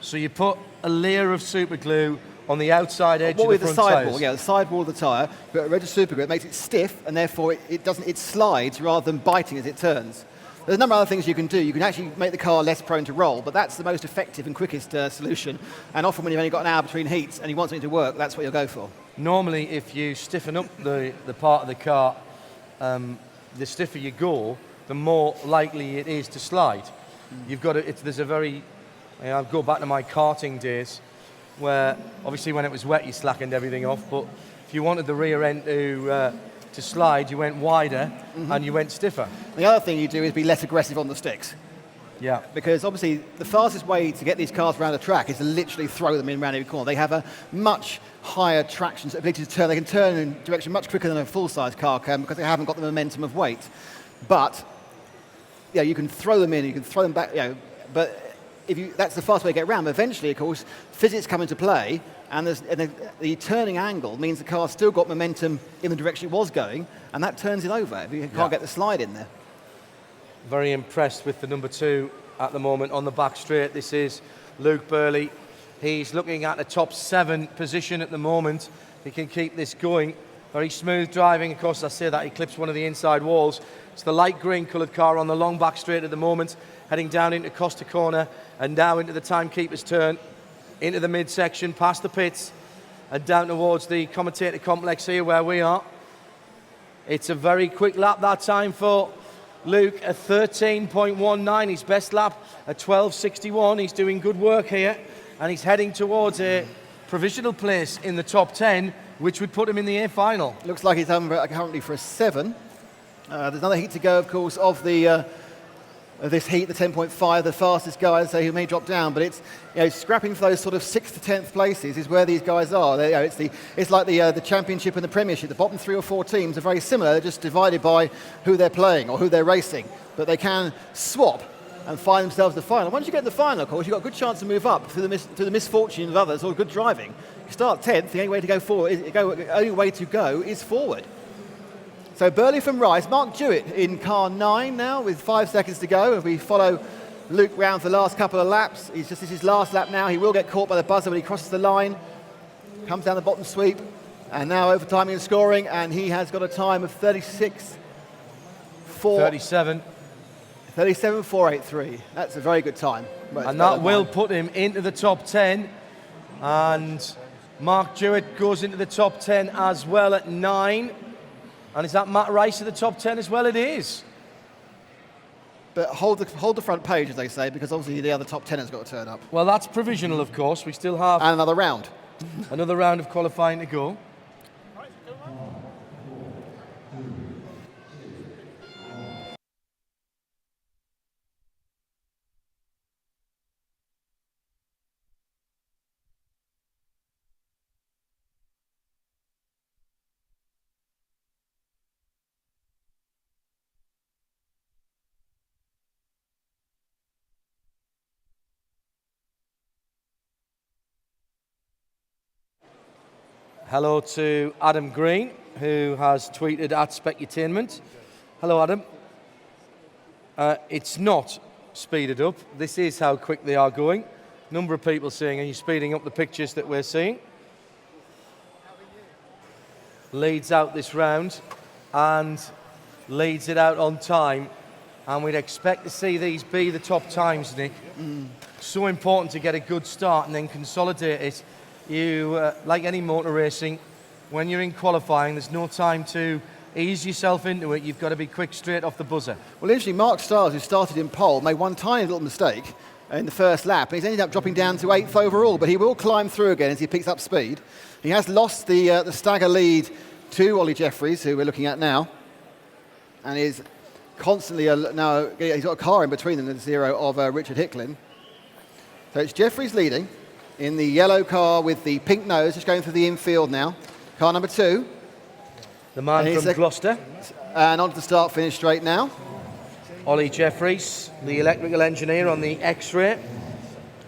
Speaker 1: So you put a layer of super glue on the outside edge of the front tyres?
Speaker 2: Yeah, the sidewall of the tyre, but a red of super glue, it makes it stiff, and therefore it slides rather than biting as it turns. There's a number of other things you can do. You can actually make the car less prone to roll, but that's the most effective and quickest solution. And often when you've only got an hour between heats and you want something to work, that's what you'll go for.
Speaker 1: Normally, if you stiffen up the part of the car, the stiffer you go, the more likely it is to slide. You've got to, there's a very, I go back to my karting days, where obviously when it was wet you slackened everything off, but if you wanted the rear end to slide, you went wider and you went stiffer.
Speaker 2: The other thing you do is be less aggressive on the sticks.
Speaker 1: Yeah.
Speaker 2: Because obviously the fastest way to get these cars around the track is to literally throw them in around every corner. They have a much higher traction ability to turn. They can turn in a direction much quicker than a full-size car can, because they haven't got the momentum of weight. But yeah, you can throw them in, you can throw them back, but that's the fast way to get around. But eventually, of course, physics come into play, and the turning angle means the car's still got momentum in the direction it was going, and that turns it over if you can't get the slide in there.
Speaker 1: Very impressed with the number 2 at the moment on the back straight. This is Luke Burley. He's looking at a top 7 position at the moment. He can keep this going. Very smooth driving. Of course, I say that he clips one of the inside walls. It's the light green coloured car on the long back straight at the moment, heading down into Costa Corner and now into the timekeeper's turn, into the midsection, past the pits and down towards the commentator complex here where we are. It's a very quick lap that time for Luke, a 13.19, his best lap, a 12.61. He's doing good work here, and he's heading towards a provisional place in the top 10, which would put him in the A final.
Speaker 2: Looks like he's currently for a 7. There's another heat to go, of course, of the of this heat, the 10.5, the fastest guys who may drop down, but it's scrapping for those sort of 6th to 10th places is where these guys are. It's like the Championship and the Premiership. The bottom 3 or 4 teams are very similar. They're just divided by who they're playing or who they're racing, but they can swap and find themselves the final. Once you get to the final, of course, you've got a good chance to move up through the misfortune of others or good driving. You start 10th, the only way to go forward, only way to go is forward. So Burley from Rice, Mark Jewett in car 9 now with 5 seconds to go. If we follow Luke round for the last couple of laps, this is his last lap now. He will get caught by the buzzer when he crosses the line. Comes down the bottom sweep, and now overtiming and scoring, and he has got a time of 37.483. That's a very good time.
Speaker 1: And that will put him into the top 10. And Mark Jewett goes into the top 10 as well at 9. And is that Matt Rice at the top 10 as well? It is.
Speaker 2: But hold the front page, as they say, because obviously the other top 10 has got to turn up.
Speaker 1: Well, that's provisional, of course. We still have...
Speaker 2: And another round.
Speaker 1: Another round of qualifying to go. Hello to Adam Green, who has tweeted at Specutainment. Hello, Adam. It's not speeded up. This is how quick they are going. Number of people saying, are you speeding up the pictures that we're seeing? Leads out this round and leads it out on time. And we'd expect to see these be the top times, Nick. So important to get a good start and then consolidate it. You, like any motor racing, when you're in qualifying, there's no time to ease yourself into it. You've got to be quick straight off the buzzer.
Speaker 2: Well, interestingly, Mark Stiles, who started in pole, made one tiny little mistake in the first lap. He's ended up dropping down to 8th overall, but he will climb through again as he picks up speed. He has lost the stagger lead to Ollie Jeffries, who we're looking at now, and is constantly now, he's got a car in between them, the 0 of Richard Hicklin. So it's Jeffries leading in the yellow car with the pink nose, just going through the infield now. Car number 2.
Speaker 1: The man from Gloucester.
Speaker 2: And on to the start-finish straight now.
Speaker 1: Ollie Jeffries, the electrical engineer on the X-Ray.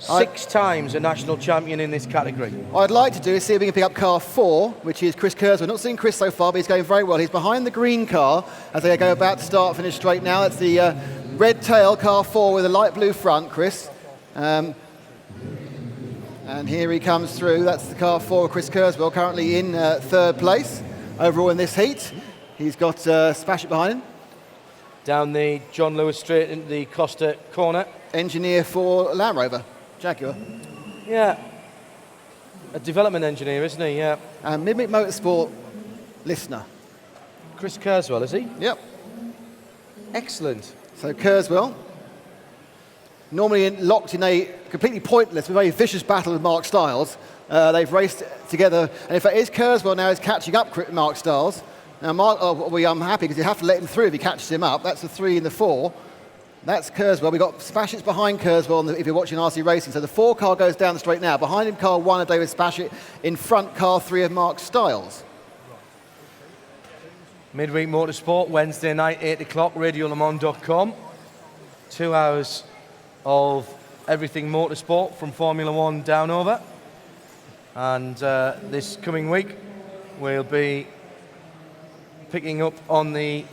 Speaker 1: 6 times a national champion in this category.
Speaker 2: What I'd like to do is see if we can pick up car 4, which is Chris Kurzweil. Not seeing Chris so far, but he's going very well. He's behind the green car as they go about to start-finish straight now. That's the red tail car 4 with a light blue front, Chris. And here he comes through. That's the car 4, Chris Kurzweil, currently in 3rd place overall in this heat. He's got Spashit behind him.
Speaker 1: Down the John Lewis straight into the Costa corner.
Speaker 2: Engineer for Land Rover, Jaguar.
Speaker 1: Yeah. A development engineer, isn't he? Yeah.
Speaker 2: And Mimic Motorsport listener.
Speaker 1: Chris Kurzweil, is he?
Speaker 2: Yep.
Speaker 1: Excellent.
Speaker 2: So Kurzweil, normally locked in a completely pointless, very vicious battle with Mark Stiles. They've raced together, and in fact, Kurzweil now is catching up Mark Stiles. Now, Mark, I'm happy because you have to let him through if he catches him up. That's the 3 and the 4. That's Kurzweil. We've got Spashit behind Kurzweil if you're watching RC Racing. So the 4 car goes down the straight now. Behind him, car 1 of David Spashit. In front, car 3 of Mark Stiles.
Speaker 1: Midweek Motorsport, Wednesday night, 8 o'clock, radiolemans.com. 2 hours of everything motorsport from Formula 1 down over. And this coming week, we'll be picking up on the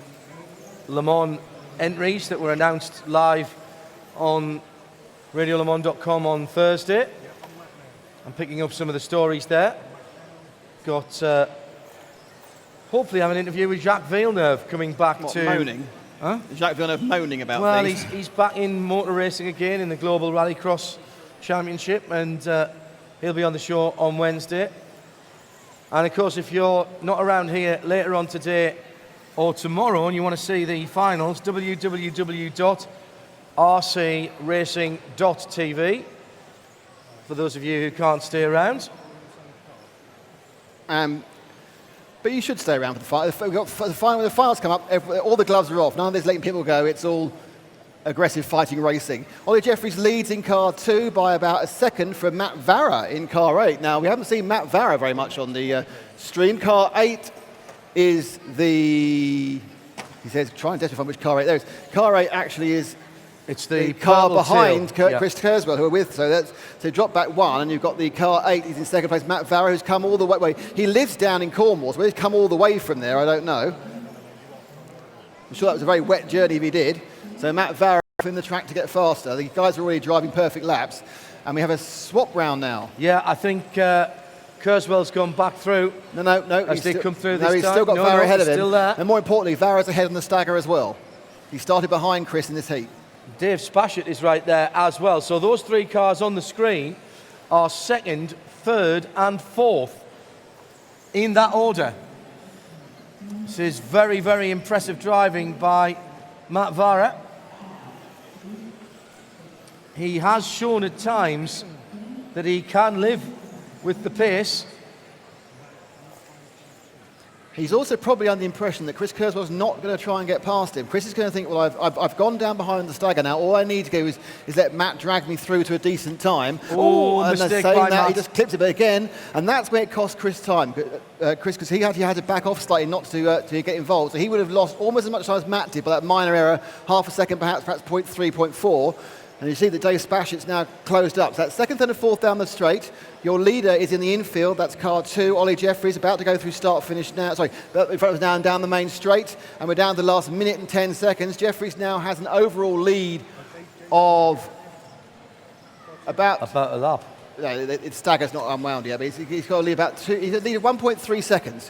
Speaker 1: Le Mans entries that were announced live on radiolemans.com on Thursday. I'm picking up some of the stories there. Got hopefully have an interview with Jacques Villeneuve coming back to...
Speaker 2: moaning?
Speaker 1: Huh?
Speaker 2: Jacques Villeneuve moaning about
Speaker 1: well,
Speaker 2: things?
Speaker 1: Well, he's back in motor racing again in the Global Rallycross Championship, and he'll be on the show on Wednesday. And of course, if you're not around here later on today or tomorrow and you want to see the finals, www.rcracing.tv for those of you who can't stay around.
Speaker 2: But you should stay around for the final. We've got the final. When the finals come up, all the gloves are off. None of this letting people go. It's all aggressive fighting racing. Ollie Jeffries leads in car 2 by about a second from Matt Varra in car 8. Now, we haven't seen Matt Varra very much on the stream. Car 8 is he says, try and identify which car 8 there is. Car 8 actually is
Speaker 1: It's the
Speaker 2: car
Speaker 1: purple
Speaker 2: behind
Speaker 1: tail.
Speaker 2: Chris Kurzweil, who are with. So drop back 1, and you've got the car 8. He's in second place. Matt Varra, who's come all the way. He lives down in Cornwall, so where he's come all the way from there, I don't know. I'm sure that was a very wet journey if he did. So Matt Varra in the track to get faster. The guys are already driving perfect laps, and we have a swap round now.
Speaker 1: Yeah, I think Kurzweil's gone back through.
Speaker 2: No.
Speaker 1: As they come through this
Speaker 2: No, he's
Speaker 1: time.
Speaker 2: still got Varra ahead of him.
Speaker 1: Still there.
Speaker 2: And more importantly, Varra's ahead on the stagger as well. He started behind Chris in this heat.
Speaker 1: Dave Spashett is right there as well. So those 3 cars on the screen are 2nd, 3rd and 4th in that order. This is very, very impressive driving by Matt Varra. He has shown at times that he can live with the pace.
Speaker 2: He's also probably under the impression that Chris Kurzweil's not going to try and get past him. Chris is going to think, well, I've gone down behind the stagger now. All I need to do is let Matt drag me through to a decent time.
Speaker 1: Oh, mistake by Matt.
Speaker 2: He just clips it again, and that's where it cost Chris time. Chris, because he had to back off slightly not to get involved. So he would have lost almost as much time as Matt did by that minor error, half a second perhaps 0.3, 0.4. And you see that Dave Spashett's now closed up. So that's 2nd, 3rd and 4th down the straight. Your leader is in the infield. That's car 2. Ollie Jeffries about to go through start-finish now. Sorry, in front of us now and down the main straight. And we're down to the last minute and 10 seconds. Jeffries now has an overall lead of about
Speaker 1: a lap.
Speaker 2: No, its stagger's not unwound yet, but he's got a lead about 2. He's a lead of 1.3 seconds.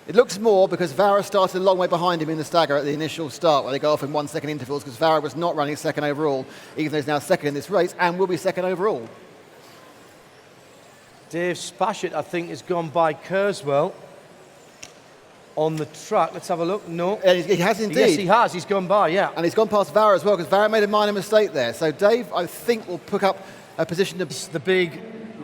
Speaker 2: It looks more because Varra started a long way behind him in the stagger at the initial start, where they go off in 1 second intervals, because Varra was not running 2nd overall, even though he's now 2nd in this race, and will be 2nd overall.
Speaker 1: Dave Spashett, I think, has gone by Kurzweil on the track. Let's have a look. No.
Speaker 2: And he has indeed.
Speaker 1: Yes, he has. He's gone by, yeah.
Speaker 2: And he's gone past Varra as well, because Varra made a minor mistake there. So Dave, I think, will pick up a position to...
Speaker 1: The big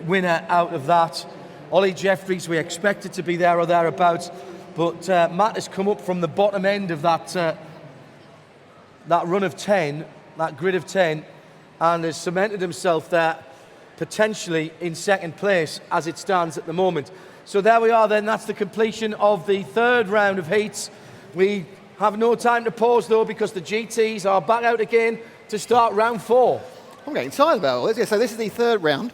Speaker 1: winner out of that. Ollie Jeffries, we expected to be there or thereabouts, but Matt has come up from the bottom end of that run of 10, that grid of 10, and has cemented himself there, potentially in 2nd place as it stands at the moment. So there we are then, that's the completion of the 3rd round of heats. We have no time to pause though, because the GTs are back out again to start round 4.
Speaker 2: I'm getting tired about all this. Yeah, so this is the 3rd round.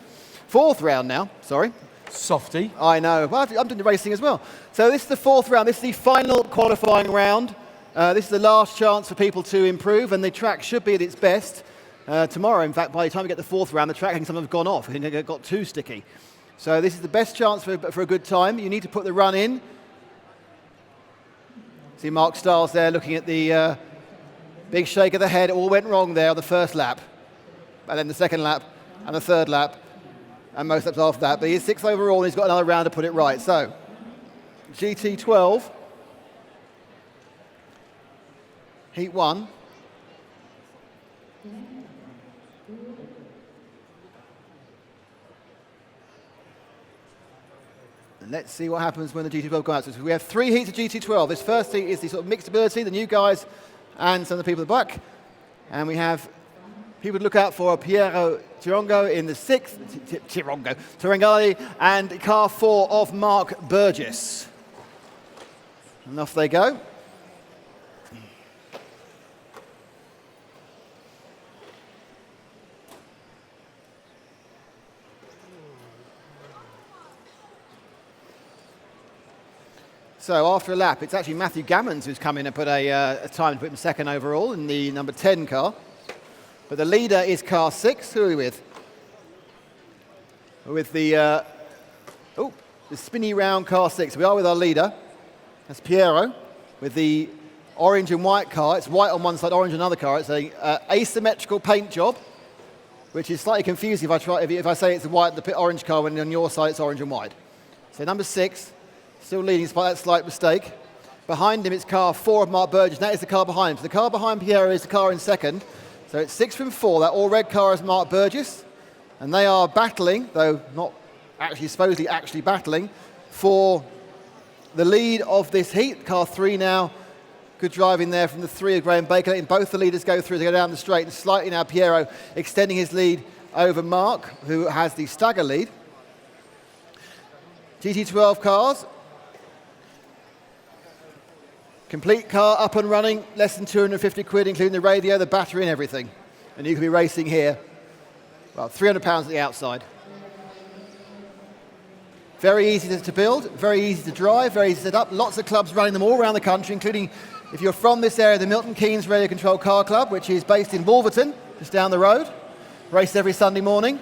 Speaker 2: 4th round now, sorry.
Speaker 1: Softy.
Speaker 2: I know. Well, I'm doing the racing as well. So this is the 4th round. This is the final qualifying round. This is the last chance for people to improve, and the track should be at its best tomorrow. In fact, by the time we get the 4th round, the track has sometimes gone off. It got too sticky. So this is the best chance for a good time. You need to put the run in. See Mark Stiles there looking at the big shake of the head. It all went wrong there on the 1st lap, and then the 2nd lap, and the 3rd lap. And most laps after that, but he's 6th overall and he's got another round to put it right. So, GT12, Heat 1. And let's see what happens when the GT12 goes out. So we have 3 heats of GT12. This first heat is the sort of mixed ability, the new guys and some of the people at the back. And we have people to look out for Piero Tirongo in the 6th, Tirangali, and car 4 of Mark Burgess. And off they go. So after a lap, it's actually Matthew Gammons who's come in and put a time to put him 2nd overall in the number 10 car. But the leader is car 6. Who are we with? We're with the spinny round car 6. We are with our leader. That's Piero with the orange and white car. It's white on one side, orange on another car. It's a asymmetrical paint job, which is slightly confusing if I say it's the white, the orange car, when on your side it's orange and white. So number 6, still leading despite that slight mistake. Behind him it's car 4 of Mark Burgess. That is the car behind him. So the car behind Piero is the car in 2nd. So it's 6 from 4. That all-red car is Mark Burgess. And they are battling, though not actually supposedly battling, for the lead of this heat. Car 3 now Good driving there from the 3 of Graham Baker, letting both the leaders go through to go down the straight. And slightly now Piero extending his lead over Mark, who has the stagger lead. GT12 cars. Complete car up and running, less than 250 quid, including the radio, the battery and everything. And you can be racing here. Well, £300 at the outside. Very easy to build, very easy to drive, very easy to set up. Lots of clubs running them all around the country, including, if you're from this area, the Milton Keynes Radio Control Car Club, which is based in Wolverton, just down the road. Race every Sunday morning.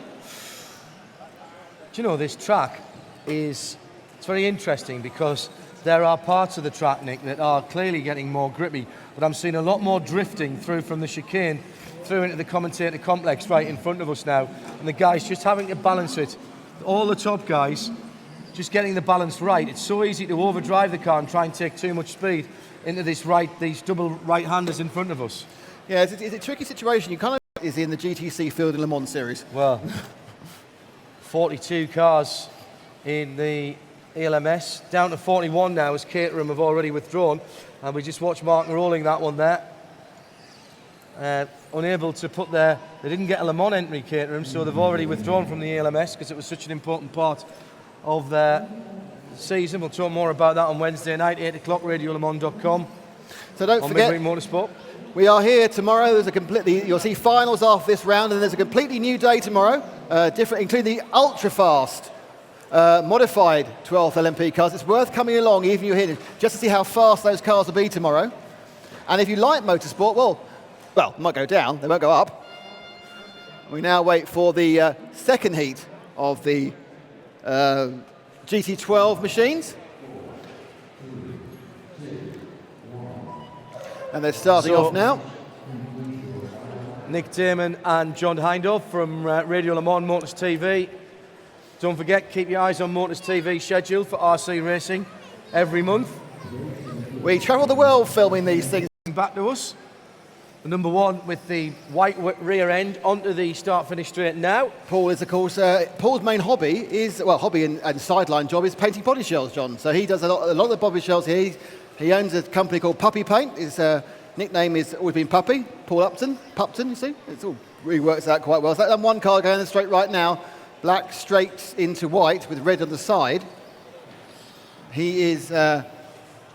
Speaker 1: Do you know, this track it's very interesting because there are parts of the track, Nick, that are clearly getting more grippy, but I'm seeing a lot more drifting through from the chicane through into the commentator complex right in front of us now, and the guys just having to balance it. All the top guys just getting the balance right. It's so easy to overdrive the car and try and take too much speed into these double right-handers in front of us.
Speaker 2: Yeah, it's a tricky situation. You kind of is in the GTC field in Le Mans series.
Speaker 1: Well, 42 cars in the ELMS, down to 41 now as Caterham have already withdrawn, and we just watched Mark rolling that one there. Unable to put they didn't get a Le Mans entry, Caterham, so they've already withdrawn from the ELMS because it was such an important part of their season. We'll talk more about that on Wednesday night, 8 o'clock, radiolemans.com.
Speaker 2: So don't
Speaker 1: on
Speaker 2: forget,
Speaker 1: Midweek Motorsport.
Speaker 2: We are here tomorrow. You'll see finals after this round, and there's a completely new day tomorrow, different, including the ultra-fast modified 12th LMP cars. It's worth coming along, even if you're here, just to see how fast those cars will be tomorrow. And if you like motorsport, well, it might go down, they won't go up. We now wait for the second heat of the GT12 machines. And they're starting off now.
Speaker 1: Nick Damon and John Hindhaugh from Radio Le Mans Motors TV. Don't forget, keep your eyes on Motors TV schedule for RC Racing every month.
Speaker 2: We travel the world filming these things.
Speaker 1: Back to us. The number one with the white rear end onto the start-finish straight now.
Speaker 2: Paul is, of course, Paul's main hobby is, hobby and sideline job is painting body shells, John. So he does a lot of the body shells here. He owns a company called Puppy Paint. His nickname has always been Puppy, Paul Upton, you see? It all really works out quite well. So that one car going straight right now, black straight into white with red on the side. He is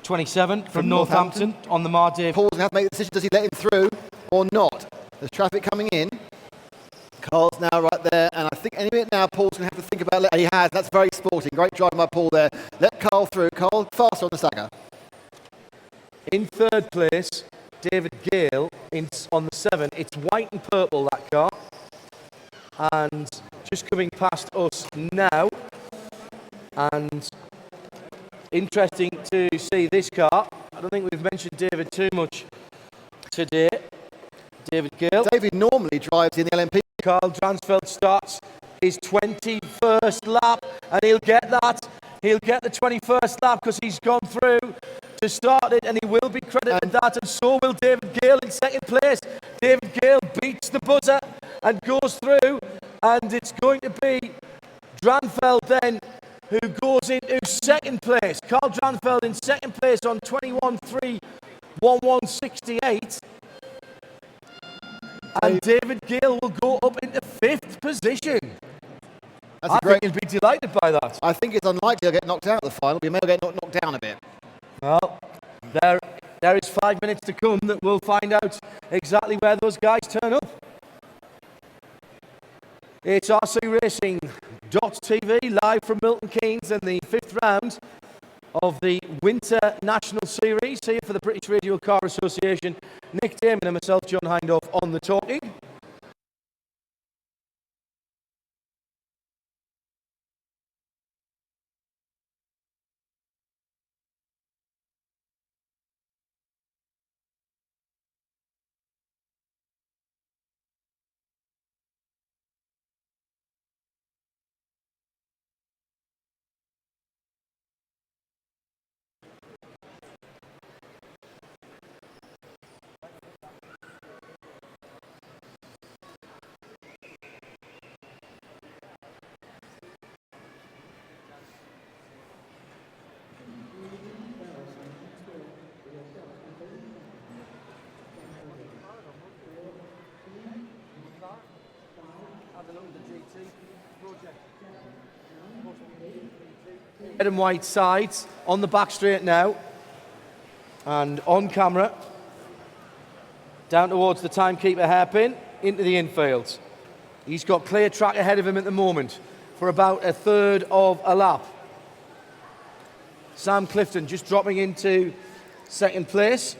Speaker 1: 27 from Northampton on the Marday.
Speaker 2: Paul's going to have to make the decision, does he let him through or not? There's traffic coming in. Carl's now right there, and I think any minute now Paul's going to have to think about it. He has, that's very sporting. Great driving by Paul there. Let Carl through. Carl faster on the stagger.
Speaker 1: In third place, David Gale on the 7. It's white and purple, that car. And just coming past us now. And interesting to see this car. I don't think we've mentioned David too much today. David Gale.
Speaker 2: David normally drives in the LMP.
Speaker 1: Carl Dransfeld starts his 21st lap, and he'll get that. He'll get the 21st lap because he's gone through to start it, and he will be credited that, and so will David Gale in second place. David Gale beats the buzzer and goes through, and it's going to be Dranfeld then who goes into second place. Carl Dranfeld in second place on 21.311.68. And David Gale will go up into 5th position. I think he'll be delighted by that.
Speaker 2: I think it's unlikely he'll get knocked out at the final. He may get knocked down a bit.
Speaker 1: Well, there is 5 minutes to come that we'll find out exactly where those guys turn up. It's RCRacing.tv live from Milton Keynes in the 5th round of the Winter National Series here for the British Radio Car Association. Nick Damon and myself, John Hindhaugh, on the talking. red and white sides on the back straight now. And on camera, down towards the timekeeper hairpin, into the infield. He's got clear track ahead of him at the moment for about a third of a lap. Sam Clifton just dropping into second place,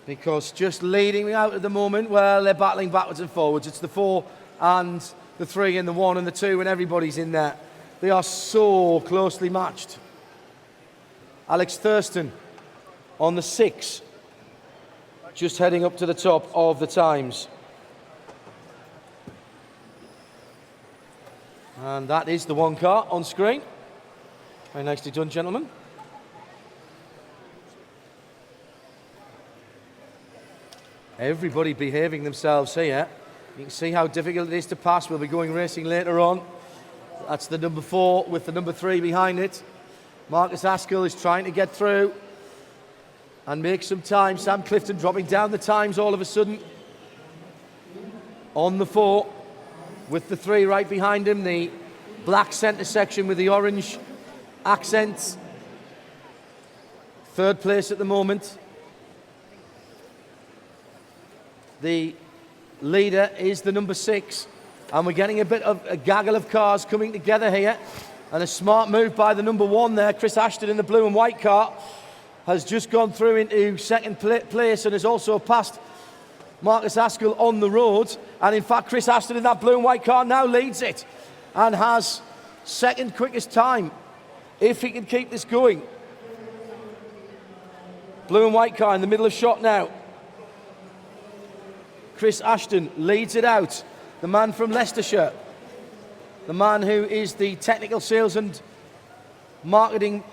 Speaker 1: because just leading out at the moment, well, they're battling backwards and forwards. It's the 4 and the 3 and the 1 and the 2, and everybody's in there. They are so closely matched. Alex Thurston on the 6, just heading up to the top of the times. And that is the 1 car on screen. Very nicely done, gentlemen. Everybody behaving themselves here. You can see how difficult it is to pass. We'll be going racing later on. That's the number 4 with the number 3 behind it. Marcus Askell is trying to get through and make some time. Sam Clifton dropping down the times all of a sudden. On the 4 with the 3 right behind him. The black centre section with the orange accents. Third place at the moment. The leader is the number 6, and we're getting a bit of a gaggle of cars coming together here, and a smart move by the number 1 there. Chris Ashton in the blue and white car has just gone through into second place and has also passed Marcus Askell on the road, and in fact Chris Ashton in that blue and white car now leads it and has second quickest time if he can keep this going. Blue and white car in the middle of shot now. Chris Ashton leads it out. The man from Leicestershire. The man who is the technical sales and marketing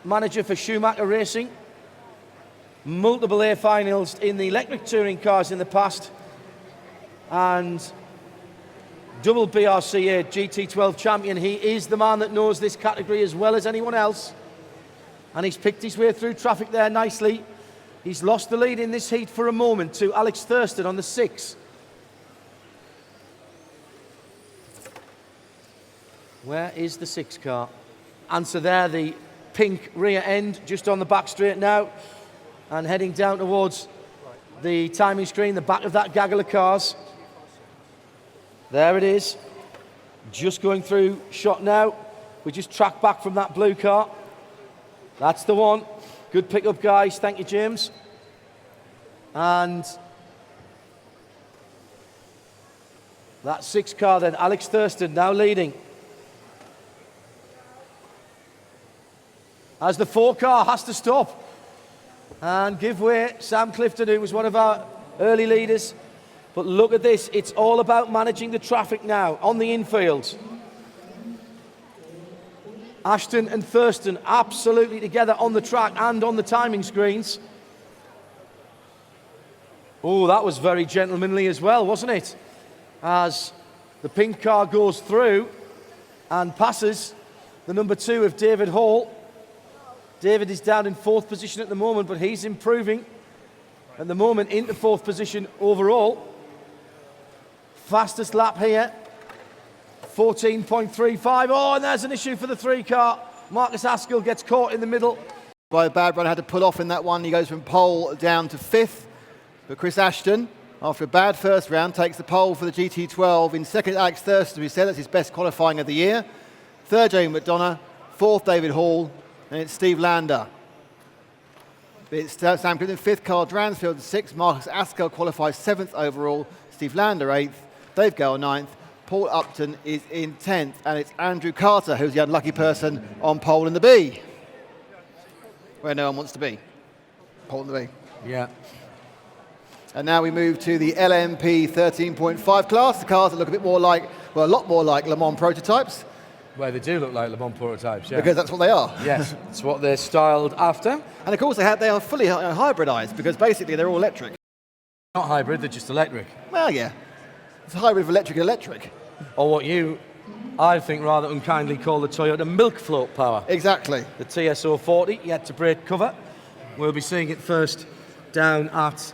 Speaker 1: manager for Schumacher Racing. Multiple A finals in the electric touring cars in the past. And double BRCA GT12 champion. He is the man that knows this category as well as anyone else. And he's picked his way through traffic there nicely. He's lost the lead in this heat for a moment to Alex Thurston on the 6. Where is the 6 car? Answer there, the pink rear end just on the back straight now and heading down towards the timing screen, the back of that gaggle of cars. There it is. Just going through shot now. We just track back from that blue car. That's the one. Good pick-up, guys. Thank you, James. And that 6 car then, Alex Thurston now leading. As the 4 car has to stop and give way. Sam Clifton, who was one of our early leaders. But look at this. It's all about managing the traffic now on the infield. Ashton and Thurston absolutely together on the track and on the timing screens. Oh, that was very gentlemanly as well, wasn't it? As the pink car goes through and passes the number 2 of David Hall. David is down in 4th position at the moment, but he's improving at the moment into 4th position overall. Fastest lap here. 14.35. Oh, and there's an issue for the 3 car. Marcus Askell gets caught in the middle.
Speaker 2: By a bad run, had to pull off in that one. He goes from pole down to 5th. But Chris Ashton, after a bad first round, takes the pole for the GT12. In second, Alex Thurston, who said that's his best qualifying of the year. Third, Jamie McDonough. Fourth, David Hall. And it's Steve Lander. It's Sam Clifton, 5th, Carl Dransfield 6th. Marcus Askell qualifies 7th overall. Steve Lander 8th. Dave Gale 9th. Paul Upton is in 10th, and it's Andrew Carter who's the unlucky person on pole in the B, where no one wants to be. Pole in the B.
Speaker 1: Yeah.
Speaker 2: And now we move to the LMP 13.5 class, the cars that look a bit more like, well, a lot more like Le Mans prototypes.
Speaker 1: Well, they do look like Le Mans prototypes, yeah.
Speaker 2: Because that's what they are.
Speaker 1: Yes, it's what they're styled after.
Speaker 2: And of course they are fully hybridized, because basically they're all electric.
Speaker 1: Not hybrid, they're just electric.
Speaker 2: Well, yeah. It's a hybrid of electric and electric.
Speaker 1: Or what you, I think, rather unkindly call the Toyota milk float power.
Speaker 2: Exactly.
Speaker 1: The TSO 40, yet to break cover. We'll be seeing it first down at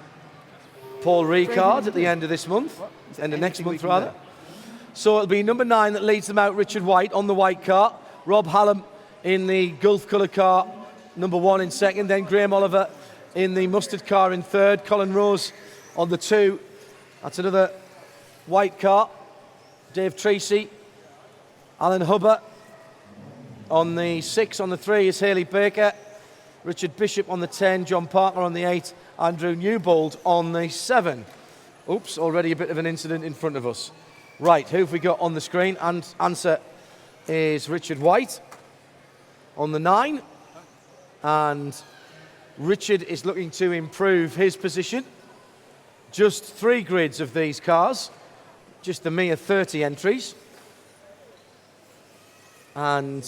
Speaker 1: Paul Ricard at the end of this month, end of next month rather. So it'll be number 9 that leads them out, Richard White, on the white car. Rob Hallam in the Gulf colour car, number 1 in second. Then Graham Oliver in the mustard car in third. Colin Rose on the 2. That's another white car. Dave Treacy. Alan Hubber on the 6. On the 3 is Hayley Baker. Richard Bishop on the 10. John Parker on the 8. Andrew Newbold on the 7. Oops, already a bit of an incident in front of us. Right, who have we got on the screen? And answer is Richard White on the 9. And Richard is looking to improve his position. Just 3 grids of these cars, just the mere 30 entries. And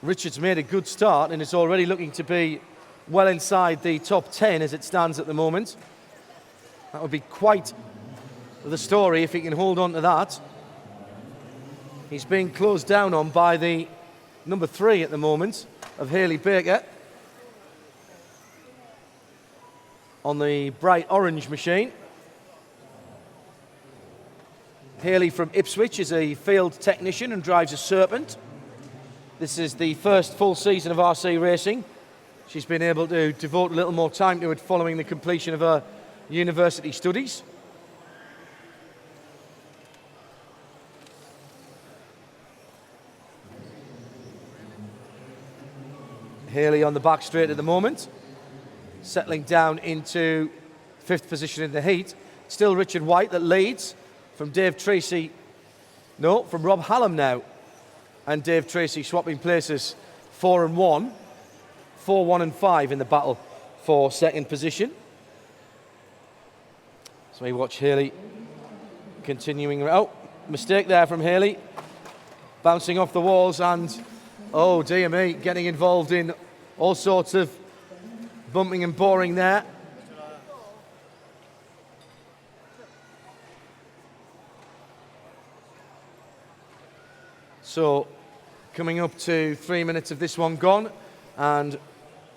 Speaker 1: Richard's made a good start and is already looking to be well inside the top 10 as it stands at the moment. That would be quite the story if he can hold on to that. He's being closed down on by the number 3 at the moment of Hayley Baker on the bright orange machine. Hayley from Ipswich is a field technician and drives a Serpent. This is the first full season of RC racing. She's been able to devote a little more time to it following the completion of her university studies. Hayley on the back straight at the moment, settling down into 5th position in the heat. Still Richard White that leads from Dave Treacy. No, from Rob Hallam now. And Dave Treacy swapping places, 4 and 1. 4, 1 and 5 in the battle for second position. So we watch Hayley continuing. Oh, mistake there from Hayley. Bouncing off the walls and, oh dear me, getting involved in all sorts of bumping and boring there. So, coming up to 3 minutes of this one gone, and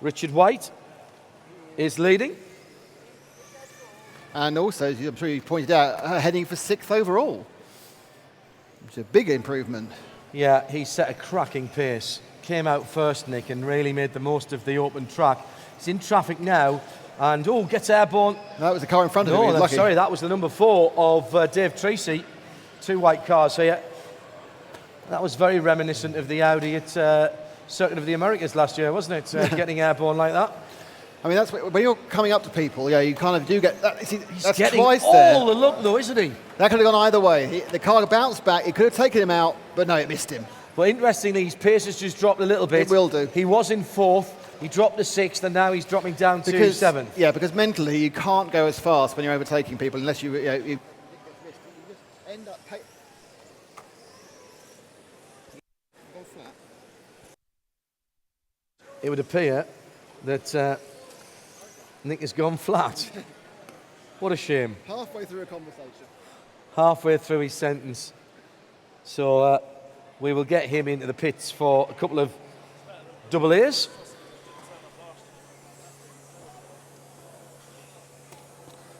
Speaker 1: Richard White is leading.
Speaker 2: And also, as I'm sure you pointed out, heading for 6th overall, which is a big improvement.
Speaker 1: Yeah, he set a cracking pace. Came out first, Nick, and really made the most of the open track. He's in traffic now, and gets airborne.
Speaker 2: No, that was the car in front of him.
Speaker 1: No, sorry, that was the number 4 of Dave Treacy. 2 white cars here. That was very reminiscent of the Audi at Circuit of the Americas last year, wasn't it? Getting airborne like that.
Speaker 2: I mean, that's when you're coming up to people, yeah, you kind of do get that. See, that's
Speaker 1: getting
Speaker 2: twice
Speaker 1: all
Speaker 2: there.
Speaker 1: the look, though, isn't he?
Speaker 2: That could have gone either way. The car bounced back. It could have taken him out, but no, it missed him.
Speaker 1: But interestingly, his pace has just dropped a little bit.
Speaker 2: It will do.
Speaker 1: He was in 4th. He dropped to 6th, and now he's dropping down to 7th.
Speaker 2: Yeah, because mentally you can't go as fast when you're overtaking people unless you just end up.
Speaker 1: It would appear that Nick has gone flat. What a shame.
Speaker 2: Halfway through a conversation.
Speaker 1: Halfway through his sentence. So we will get him into the pits for a couple of double A's.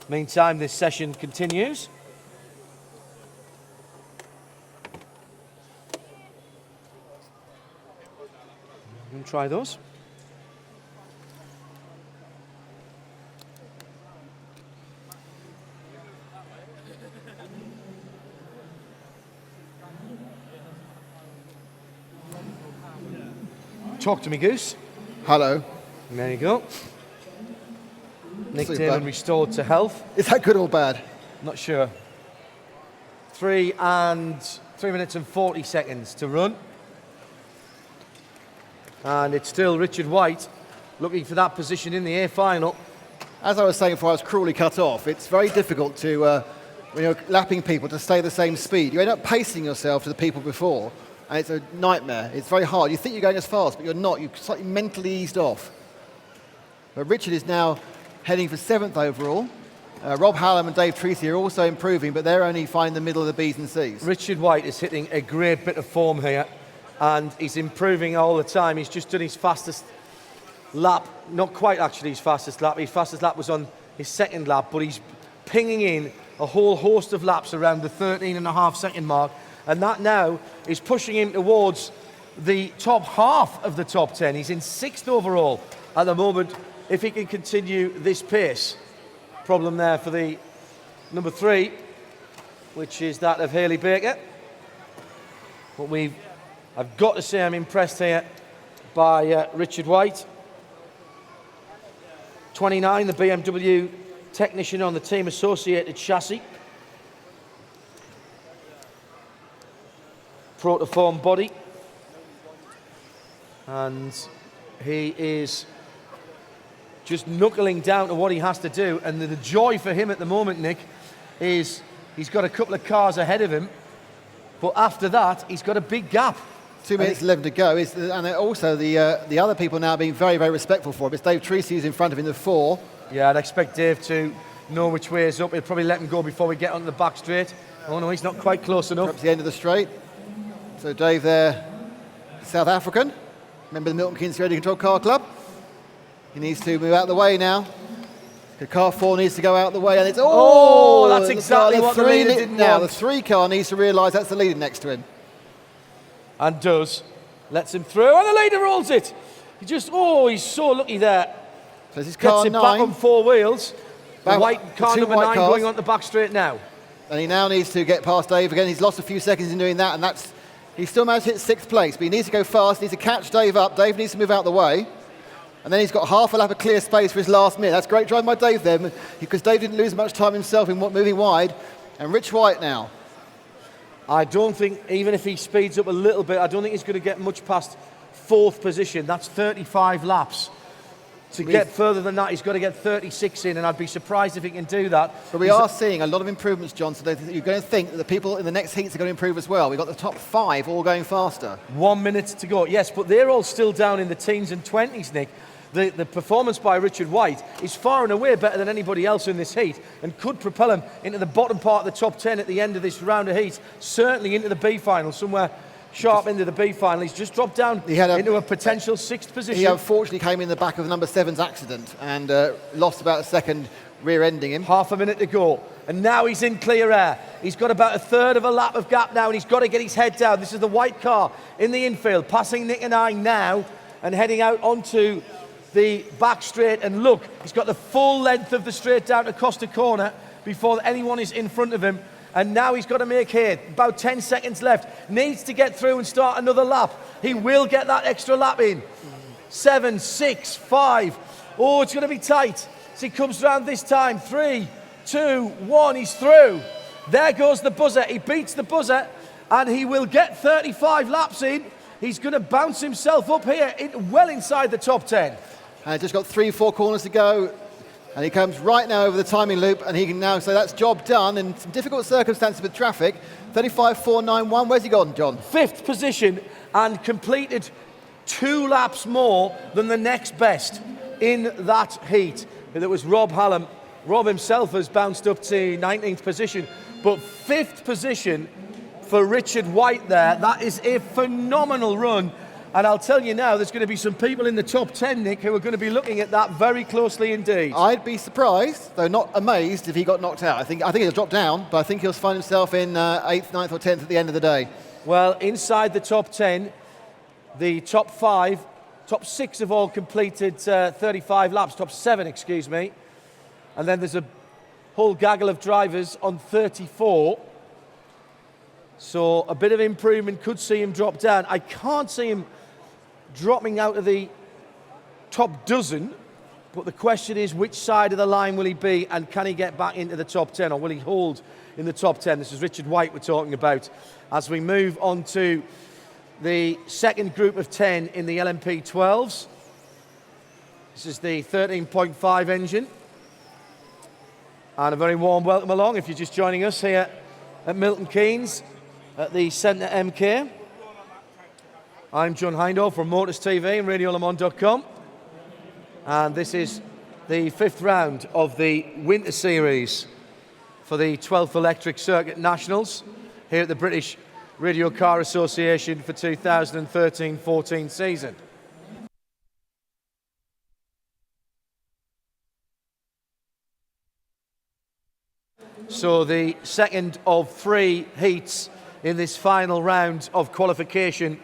Speaker 1: Meantime, this session continues. We'll try those. Talk to me, Goose.
Speaker 2: Hello.
Speaker 1: There you go. Nick
Speaker 2: Super.
Speaker 1: Damon restored to health.
Speaker 2: Is that good or bad?
Speaker 1: Not sure. 3 minutes and 40 seconds to run. And it's still Richard White looking for that position in the A final.
Speaker 2: As I was saying before I was cruelly cut off, it's very difficult to, when you're lapping people, to stay the same speed. You end up pacing yourself to the people before, and it's a nightmare. It's very hard. You think you're going as fast, but you're not. You're slightly mentally eased off. But Richard is now heading for 7th overall. Rob Hallam and Dave Treacy are also improving, but they're only finding the middle of the B's and C's.
Speaker 1: Richard White is hitting a great bit of form here, and he's improving all the time. He's just done his fastest lap, not quite actually his fastest lap. His fastest lap was on his 2nd lap, but he's pinging in a whole host of laps around the 13.5 second mark, And that now is pushing him towards the top half of the top 10. He's in 6th overall at the moment, if he can continue this pace. Problem there for the number 3, which is that of Hayley Baker. But I've got to say I'm impressed here by Richard White. 29, the BMW technician on the team associated chassis. Protoform body. And he is just knuckling down to what he has to do. And the joy for him at the moment, Nick, is he's got a couple of cars ahead of him. But after that, he's got a big gap.
Speaker 2: 2 minutes 11 to go. And also the other people now being very, very respectful for him. It's Dave Treacy who's in front of him in the 4.
Speaker 1: Yeah, I'd expect Dave to know which way is up. He'll probably let him go before we get onto the back straight. Oh no, he's not quite close enough.
Speaker 2: Perhaps the end of the straight. So Dave there, South African, member of the Milton Keynes Radio Control Car Club. He needs to move out of the way now. The car 4 needs to go out of the way, and it's
Speaker 1: that's exactly what the leader didn't
Speaker 2: now.
Speaker 1: want.
Speaker 2: The 3 car needs to realise that's the leader next to him.
Speaker 1: And does. Lets him through, and the leader rolls it. He's so lucky there.
Speaker 2: So this is car
Speaker 1: Gets it
Speaker 2: 9.
Speaker 1: back on 4 wheels. The
Speaker 2: Back-
Speaker 1: white car
Speaker 2: the two
Speaker 1: number
Speaker 2: white
Speaker 1: 9
Speaker 2: cars.
Speaker 1: going on the back straight now.
Speaker 2: And he now needs to get past Dave again. He's lost a few seconds in doing that, and he still managed to hit 6th place, but he needs to go fast, needs to catch Dave up. Dave needs to move out of the way. And then he's got half a lap of clear space for his last minute. That's great driving by Dave there, because Dave didn't lose much time himself in moving wide. And Rich White now.
Speaker 1: I don't think, even if he speeds up a little bit, I don't think he's going to get much past 4th position. That's 35 laps. To get further than that, he's got to get 36 in, and I'd be surprised if he can do that.
Speaker 2: But we are seeing a lot of improvements, John, so that you're going to think that the people in the next heats are going to improve as well. We've got the top 5 all going faster.
Speaker 1: 1 minute to go. Yes, but they're all still down in the teens and 20s, Nick. The performance by Richard White is far and away better than anybody else in this heat and could propel him into the bottom part of the top 10 at the end of this round of heats, certainly into the B final, somewhere sharp into the B final. He's just dropped down into a potential 6th position.
Speaker 2: He unfortunately came in the back of number 7's accident and lost about a second, rear-ending him.
Speaker 1: Half a minute to go. And now he's in clear air. He's got about a third of a lap of gap now, and he's got to get his head down. This is the white car in the infield, passing Nick and I now and heading out onto the back straight. And look, he's got the full length of the straight down to Costa Corner before anyone is in front of him. And now he's got to make hay. About 10 seconds left. Needs to get through and start another lap. He will get that extra lap in. 7, 6, 5. Oh, it's going to be tight. As he comes round this time. 3, 2, 1. He's through. There goes the buzzer. He beats the buzzer, and he will get 35 laps in. He's going to bounce himself up here well inside the top 10.
Speaker 2: And just got 3-4 corners to go. And he comes right now over the timing loop, and he can now say that's job done in some difficult circumstances with traffic. 35.491. Where's he gone, John?
Speaker 1: 5th position and completed 2 laps more than the next best in that heat. It was Rob Hallam. Rob himself has bounced up to 19th position, but 5th position for Richard White there. That is a phenomenal run. And I'll tell you now, there's going to be some people in the top 10, Nick, who are going to be looking at that very closely indeed.
Speaker 2: I'd be surprised, though not amazed, if he got knocked out. I think he'll drop down, but I think he'll find himself in 8th, 9th or 10th at the end of the day.
Speaker 1: Well, inside the top 10, the top 6 have all completed 35 laps, top 7, excuse me. And then there's a whole gaggle of drivers on 34. So a bit of improvement, could see him drop down. I can't see him dropping out of the top dozen, but the question is, which side of the line will he be, and can he get back into the top 10, or will he hold in the top 10? This is Richard White we're talking about. As we move on to the second group of 10 in the LMP 12s. This is the 13.5 engine. And a very warm welcome along if you're just joining us here at Milton Keynes at the Centre MK. I'm John Hindhaugh from Motors TV and RadioLeMans.com. And this is the 5th round of the Winter Series for the 12th Electric Circuit Nationals here at the British Radio Car Association for 2013-14 season. So the second of 3 heats in this final round of qualification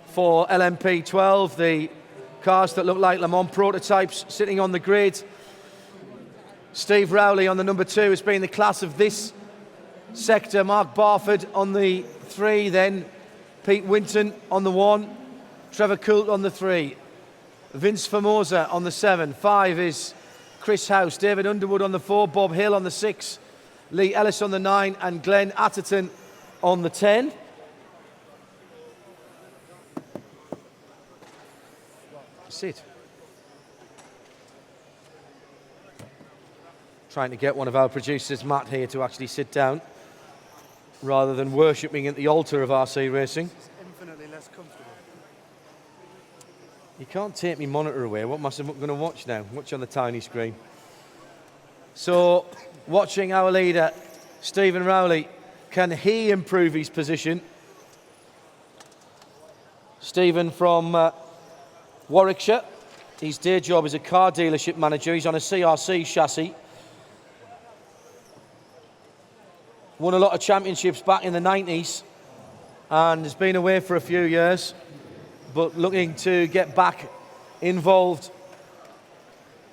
Speaker 1: for LMP12. The cars that look like Le Mans prototypes sitting on the grid. Steve Rowley on the number 2 has been the class of this sector. Mark Barford on the 3, then Pete Winton on the 1, Trevor Coult on the 3, Vince Formosa on the 7, 5 is Chris House, David Underwood on the 4, Bob Hill on the 6, Lee Ellis on the 9, and Glenn Atherton on the 10. Sit. Trying to get one of our producers, Matt, here to actually sit down rather than worshipping at the altar of RC racing.
Speaker 3: It's infinitely less comfortable.
Speaker 1: You can't take me monitor away. What am I going to watch now? Watch on the tiny screen. So, watching our leader, Stephen Rowley, can he improve his position? Stephen from Warwickshire. His day job is a car dealership manager. He's on a CRC chassis. Won a lot of championships back in the 90s and has been away for a few years, but looking to get back involved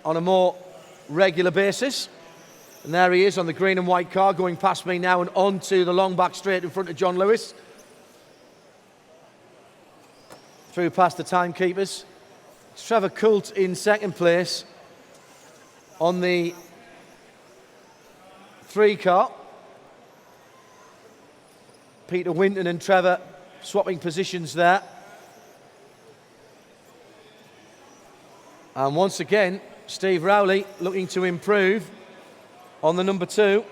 Speaker 1: on a more regular basis. And there he is on the green and white car, going past me now and on to the long back straight in front of John Lewis. Through past the timekeepers. It's Trevor Coult in second place on the 3 car. Peter Winton and Trevor swapping positions there. And once again, Steve Rowley looking to improve on the number 2.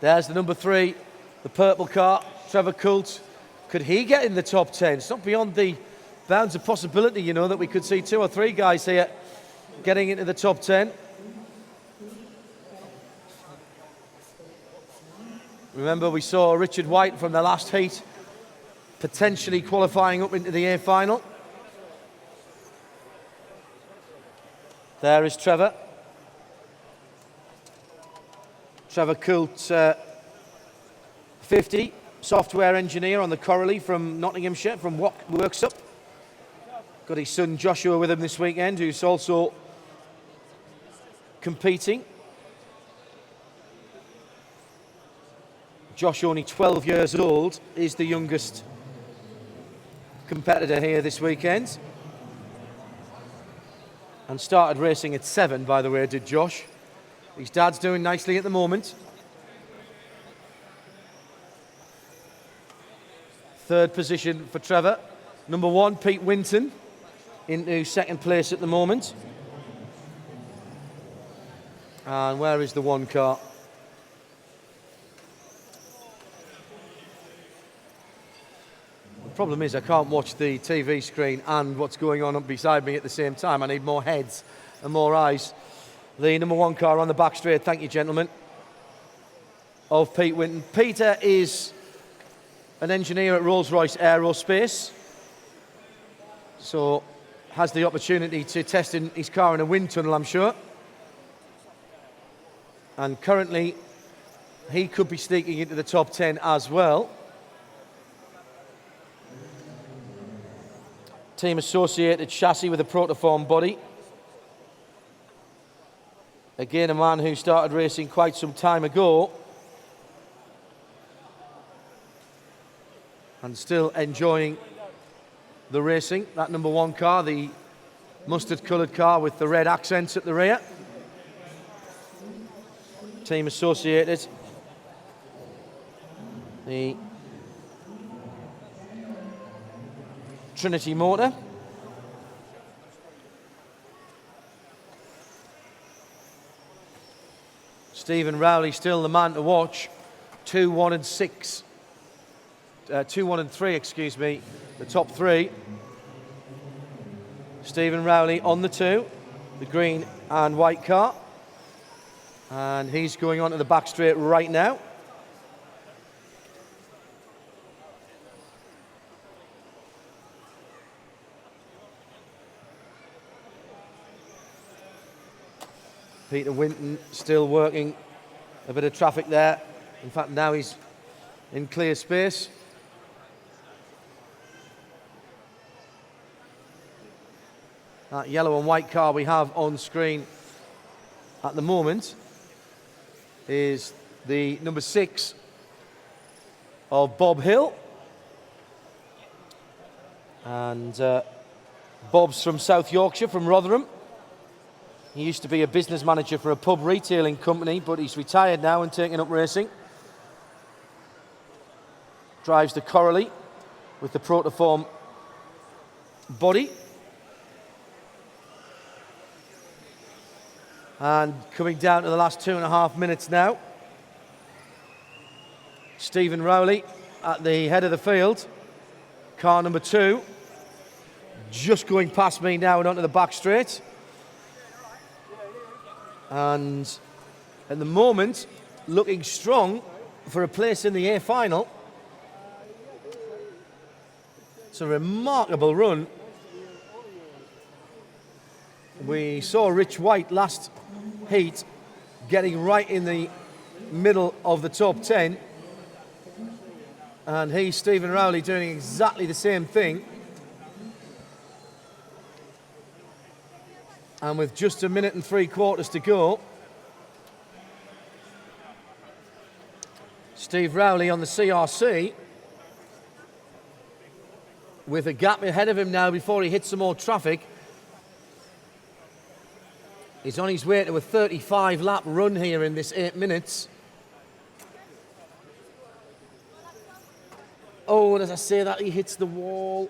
Speaker 1: There's the number 3, the purple car, Trevor Coult. Could he get in the top 10? It's not beyond the bounds of possibility, you know, that we could see 2 or 3 guys here getting into the top 10. Remember, we saw Richard White from the last heat potentially qualifying up into the A final. There is Trevor. Trevor Coult, 50, software engineer on the Coralie from Nottinghamshire, from Worksup. Got his son Joshua with him this weekend, who's also competing. Josh, only 12 years old, is the youngest competitor here this weekend. And started racing at 7, by the way, did Josh. His dad's doing nicely at the moment. 3rd position for Trevor. Number 1, Pete Winton, into 2nd place at the moment. And where is the 1 car? The problem is I can't watch the TV screen and what's going on up beside me at the same time. I need more heads and more eyes. The number 1 car on the back straight, thank you gentlemen, of Pete Winton. Peter is an engineer at Rolls-Royce Aerospace, so has the opportunity to test in his car in a wind tunnel, I'm sure. And currently he could be sneaking into the top 10 as well. Team associated chassis with a protoform body. Again, a man who started racing quite some time ago and still enjoying the racing. That number 1 car, the mustard coloured car with the red accents at the rear. Team associated. The Trinity motor. Stephen Rowley still the man to watch. 2, 1 and 6. 2, 1 and 3, excuse me. The top 3. Stephen Rowley on the 2. The green and white car. And he's going on to the back straight right now. Peter Winton still working a bit of traffic there. In fact, now he's in clear space. That yellow and white car we have on screen at the moment is the number 6 of Bob Hill. And Bob's from South Yorkshire, from Rotherham. He used to be a business manager for a pub retailing company, but he's retired now and taken up racing. Drives the Coralie with the Protoform body. And coming down to the last 2.5 minutes now. Stephen Rowley at the head of the field. Car number 2. Just going past me now and onto the back straight. And at the moment, looking strong for a place in the A final. It's a remarkable run. We saw Rich White last heat getting right in the middle of the top 10. And he's Stephen Rowley doing exactly the same thing. And with just 1 minute and 3/4 to go, Steve Rowley on the CRC with a gap ahead of him now before he hits some more traffic. He's on his way to a 35-lap run here in this 8 minutes. Oh, and as I say that, he hits the wall.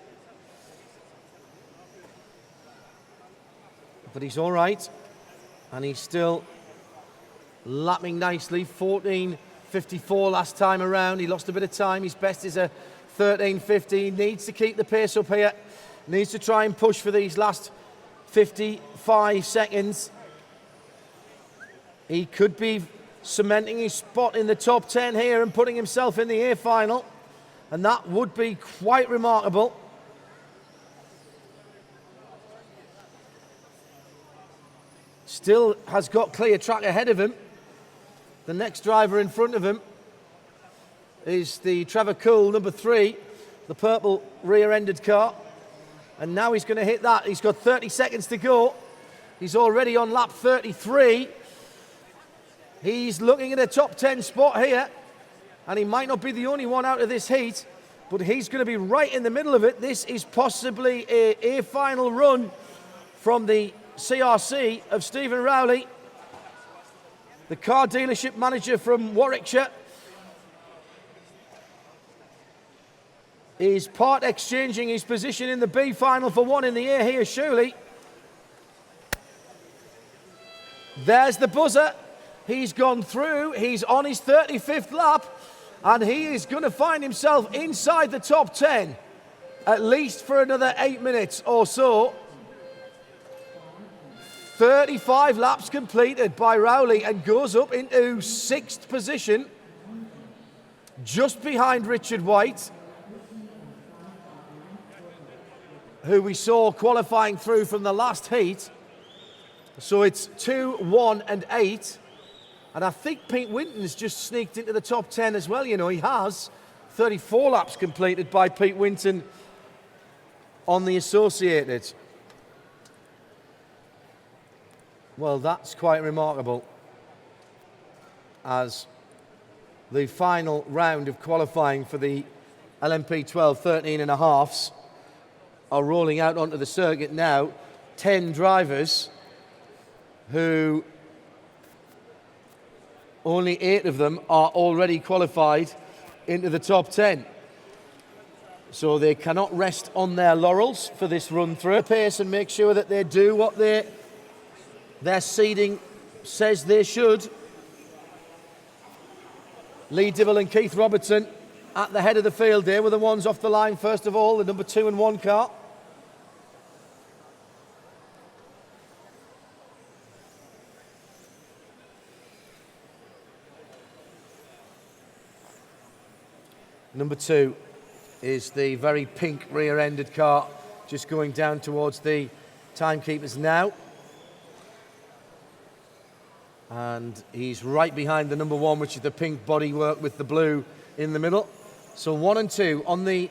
Speaker 1: But he's all right. And he's still lapping nicely. 14.54 last time around. He lost a bit of time. His best is a 13.50. Needs to keep the pace up here. Needs to try and push for these last 55 seconds. He could be cementing his spot in the top 10 here and putting himself in the A final. And that would be quite remarkable. Still has got clear track ahead of him. The next driver in front of him is the Trevor Cool, number 3, the purple rear-ended car. And now he's going to hit that. He's got 30 seconds to go. He's already on lap 33. He's looking at a top 10 spot here. And he might not be the only one out of this heat, but he's going to be right in the middle of it. This is possibly a final run from the CRC of Stephen Rowley, the car dealership manager from Warwickshire. Is part exchanging his position in the B final for one in the A here, surely. There's the buzzer. He's gone through. He's on his 35th lap. And he is going to find himself inside the top 10, at least for another 8 minutes or so. 35 laps completed by Rowley and goes up into 6th position, just behind Richard White, who we saw qualifying through from the last heat. So it's 2, 1 and 8. And I think Pete Winton's just sneaked into the top 10 as well, you know, he has. 34 laps completed by Pete Winton on the Associated. Well, that's quite remarkable, as the final round of qualifying for the LMP 12 13.5s are rolling out onto the circuit now. 10 drivers who only 8 of them are already qualified into the top 10. So they cannot rest on their laurels for this run through. Pace and make sure that they do what their seeding says they should. Lee Dibble and Keith Robertson at the head of the field there were the ones off the line first of all, the number 2 and 1 car. Number 2 is the very pink rear-ended car, just going down towards the timekeepers now. And he's right behind the number 1, which is the pink bodywork with the blue in the middle. So 1 and 2 on the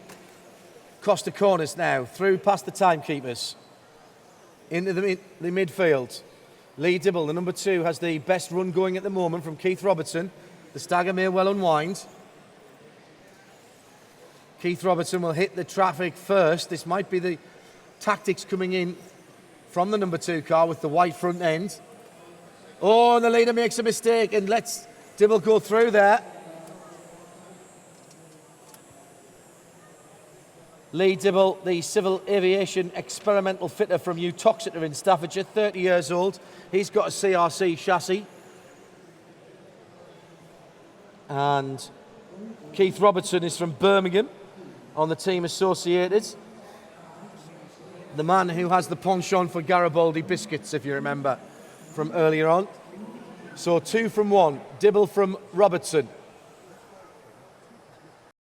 Speaker 1: Costa corners now, through past the timekeepers, into the midfield. Lee Dibble, the number 2, has the best run going at the moment from Keith Robertson. The stagger may well unwind. Keith Robertson will hit the traffic first. This might be the tactics coming in from the number 2 car with the white front end. Oh, and the leader makes a mistake and lets Dibble go through there. Lee Dibble, the civil aviation experimental fitter from Uttoxeter in Staffordshire, 30 years old. He's got a CRC chassis. And Keith Robertson is from Birmingham on the Team Associated. The man who has the penchant for Garibaldi biscuits, if you remember from earlier on. So 2 from 1, Dibble from Robertson.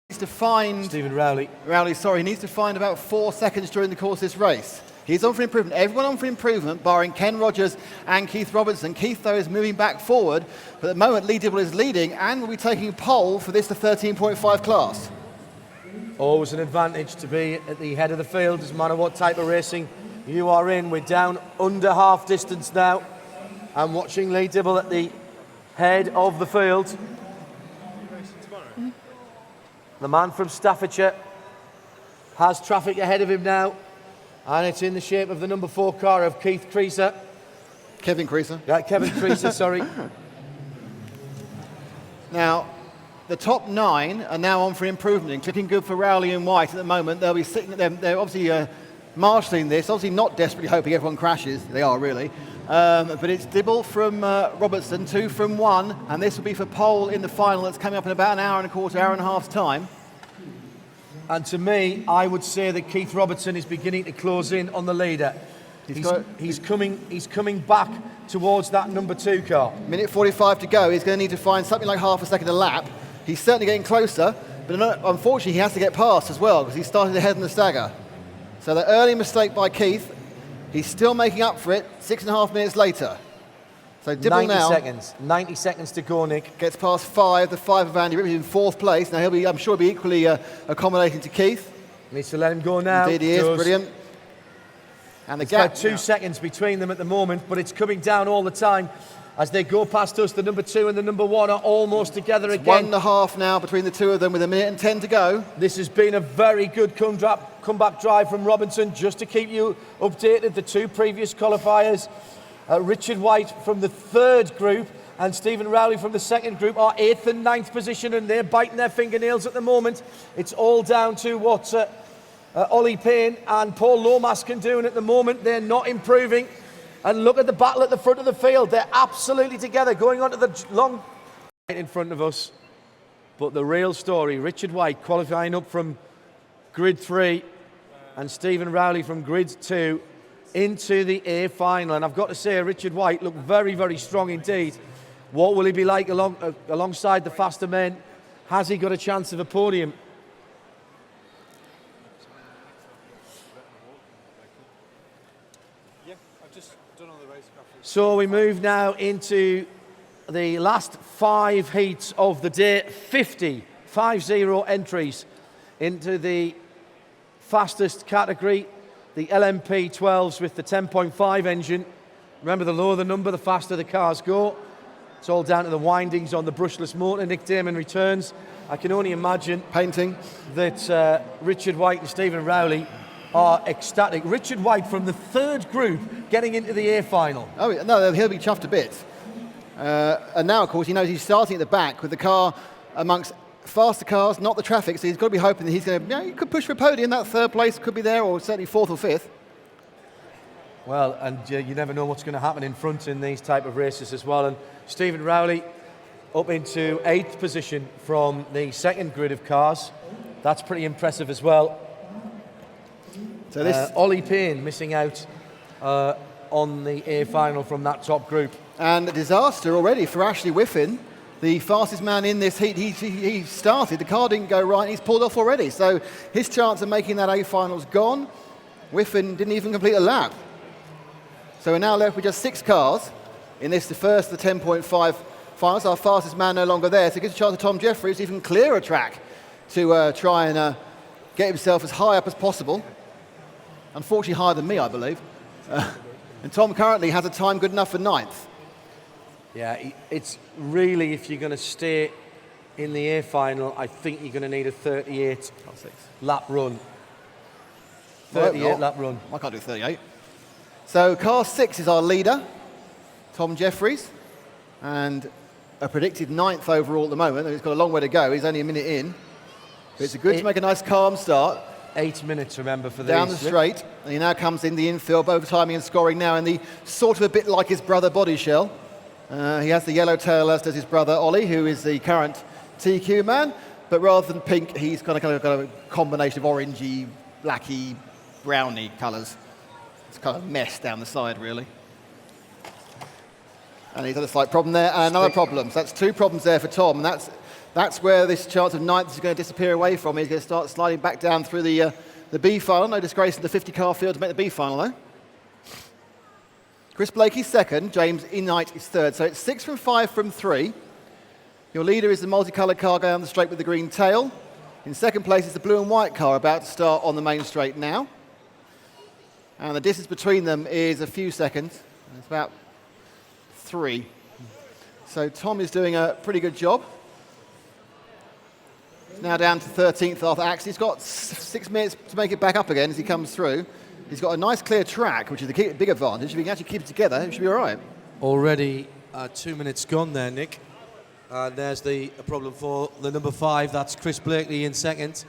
Speaker 2: Needs to find
Speaker 1: Stephen Rowley.
Speaker 2: He needs to find about 4 seconds during the course of this race. He's on for improvement. Everyone on for improvement, barring Ken Rogers and Keith Robertson. Keith, though, is moving back forward. But at the moment, Lee Dibble is leading and will be taking pole for this, the 13.5 class.
Speaker 1: Always an advantage to be at the head of the field, doesn't matter what type of racing you are in. We're down under half distance now. I'm watching Lee Dibble at the head of the field. The man from Staffordshire has traffic ahead of him now, and it's in the shape of the number 4 car of Keith Creaser.
Speaker 2: Kevin Creaser.
Speaker 1: Yeah, Kevin Creaser, sorry.
Speaker 2: Now, the top 9 are now on for improvement. Looking good for Rowley and White at the moment. They'll be sitting at them. They're obviously marshalling this, obviously not desperately hoping everyone crashes. They are really. But it's Dibble from Robertson, 2 from 1, and this will be for pole in the final that's coming up in about an hour and a quarter, hour and a half's time.
Speaker 1: And to me, I would say that Keith Robertson is beginning to close in on the leader. He's coming back towards that number 2 car.
Speaker 2: Minute 45 to go. He's going to need to find something like half a second a lap. He's certainly getting closer, but unfortunately he has to get past as well because he started ahead in the stagger. So the early mistake by Keith. He's still making up for it 6.5 minutes later. So Dibble
Speaker 1: 90 seconds to go, Nick.
Speaker 2: Gets past 5, the 5 of Andy Rippon in 4th place. Now I'm sure he'll be equally accommodating to Keith.
Speaker 1: Needs to let him go now.
Speaker 2: Indeed he is, brilliant. And the
Speaker 1: it's
Speaker 2: gap
Speaker 1: about 2 seconds between them at the moment, but it's coming down all the time. As they go past us, the number 2 and the number 1 are almost together again.
Speaker 2: 1.5 now between the 2 of them with 1 minute and 10 to go.
Speaker 1: This has been a very good comeback drive from Robinson. Just to keep you updated, the 2 previous qualifiers, Richard White from the 3rd group and Stephen Rowley from the 2nd group are 8th and 9th position, and they're biting their fingernails at the moment. It's all down to what Ollie Payne and Paul Lomas can do, and at the moment they're not improving. And look at the battle at the front of the field. They're absolutely together, going on to the long in front of us. But the real story, Richard White qualifying up from grid 3 and Stephen Rowley from grid 2 into the A final. And I've got to say, Richard White looked very, very strong indeed. What will he be like alongside the faster men? Has he got a chance of a podium? So we move now into the last 5 heats of the day. 50 entries into the fastest category. The LMP 12s with the 10.5 engine. Remember, the lower the number, the faster the cars go. It's all down to the windings on the brushless motor. Nick Damon returns. I can only imagine
Speaker 2: painting
Speaker 1: that Richard White and Stephen Rowley are ecstatic. Richard White from the 3rd group getting into the A final.
Speaker 2: Oh no, he'll be chuffed a bit. And now, of course, he knows he's starting at the back with the car amongst faster cars, not the traffic. So he's got to be hoping that he's going to, he could push for a podium. That 3rd place could be there, or certainly 4th or 5th.
Speaker 1: Well, and you never know what's going to happen in front in these type of races as well. And Stephen Rowley up into 8th position from the 2nd grid of cars. That's pretty impressive as well. So this Ollie Payne missing out on the A final from that top group.
Speaker 2: And a disaster already for Ashley Whiffin, the fastest man in this heat. He started, the car didn't go right, and he's pulled off already. So his chance of making that A final's gone. Whiffin didn't even complete a lap. So we're now left with just 6 cars. in this, the first of the 10.5 finals. Our fastest man no longer there, so it gives a chance to Tom Jeffries to even clear a track to try and get himself as high up as possible. Unfortunately higher than me, I believe. And Tom currently has a time good enough for 9th.
Speaker 1: Yeah, it's really, if you're going to stay in the A final, I think you're going to need a 38 lap run. 38 lap run.
Speaker 2: I can't do 38. So car 6 is our leader, Tom Jeffries, and a predicted 9th overall at the moment. He's got a long way to go. He's only a minute in. But it's good to make a nice calm start.
Speaker 1: 8 minutes, remember, for
Speaker 2: down the straight. And he now comes in the infield, both timing and scoring now in the sort of a bit like his brother body shell. He has the yellow tail, as does his brother Ollie, who is the current TQ man. But rather than pink, he's kind of got a combination of orangey, blacky, browny colours. It's kind of mess down the side, really. And he's had a slight problem there, and another problem. So that's 2 problems there for Tom, and that's where this chance of 9th is going to disappear away from. He's going to start sliding back down through the B final. No disgrace in the 50-car field to make the B final, though. Chris Blakey's 2nd, James Enright is 3rd. So it's 6 from 5 from 3. Your leader is the multicoloured car going down the straight with the green tail. In 2nd place is the blue and white car about to start on the main straight now. And the distance between them is a few seconds. It's about 3. So Tom is doing a pretty good job. He's now down to 13th after Axe. He's got 6 minutes to make it back up again as he comes through. He's got a nice clear track, which is the big advantage. If he can actually keep it together, it should be all right.
Speaker 1: Already 2 minutes gone there, Nick. And there's the problem for the number 5. That's Chris Blakey in 2nd.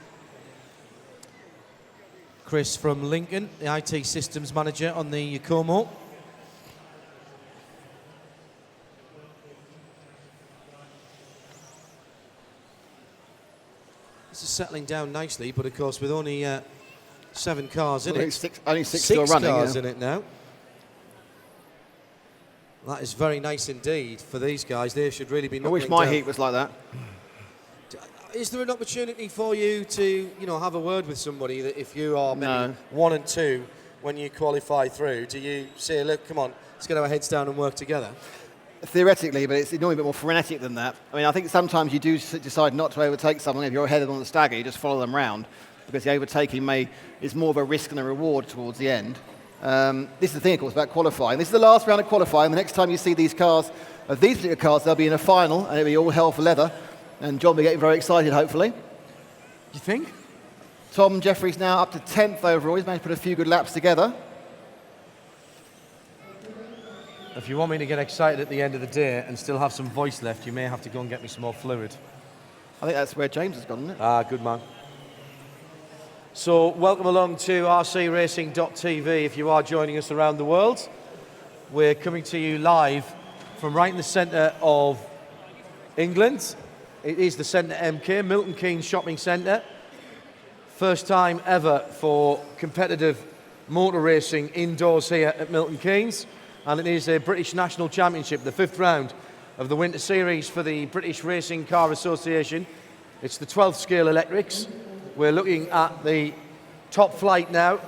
Speaker 1: Chris from Lincoln, the IT systems manager on the Como. This is settling down nicely, but of course with only 7 cars in it.
Speaker 2: Only six still running.
Speaker 1: Cars in it now. That is very nice indeed for these guys. They should really be.
Speaker 2: I wish my heat was like that.
Speaker 1: Is there an opportunity for you to, have a word with somebody that if you are maybe 1 and 2 when you qualify through, do you say, look, come on, let's get our heads down and work together?
Speaker 2: Theoretically, but it's normally a bit more frenetic than that. I mean, I think sometimes you do decide not to overtake someone. If you're ahead on the stagger, you just follow them round, because the overtaking is more of a risk than a reward towards the end. This is the thing, of course, about qualifying. This is the last round of qualifying. The next time you see these cars, these particular cars, they'll be in a final, and it'll be all hell for leather. And John will be getting very excited, hopefully.
Speaker 1: You think?
Speaker 2: Tom Jeffries now up to 10th overall. He's managed to put a few good laps together.
Speaker 1: If you want me to get excited at the end of the day and still have some voice left, you may have to go and get me some more fluid.
Speaker 2: I think that's where James has gone, isn't it?
Speaker 1: Ah, good man. So, welcome along to rcracing.tv if you are joining us around the world. We're coming to you live from right in the centre of England. It is the Centre MK, Milton Keynes Shopping Centre. First time ever for competitive motor racing indoors here at Milton Keynes. And it is a British National Championship, the 5th round of the Winter Series for the British Racing Car Association. It's the 12th scale electrics. We're looking at the top flight now.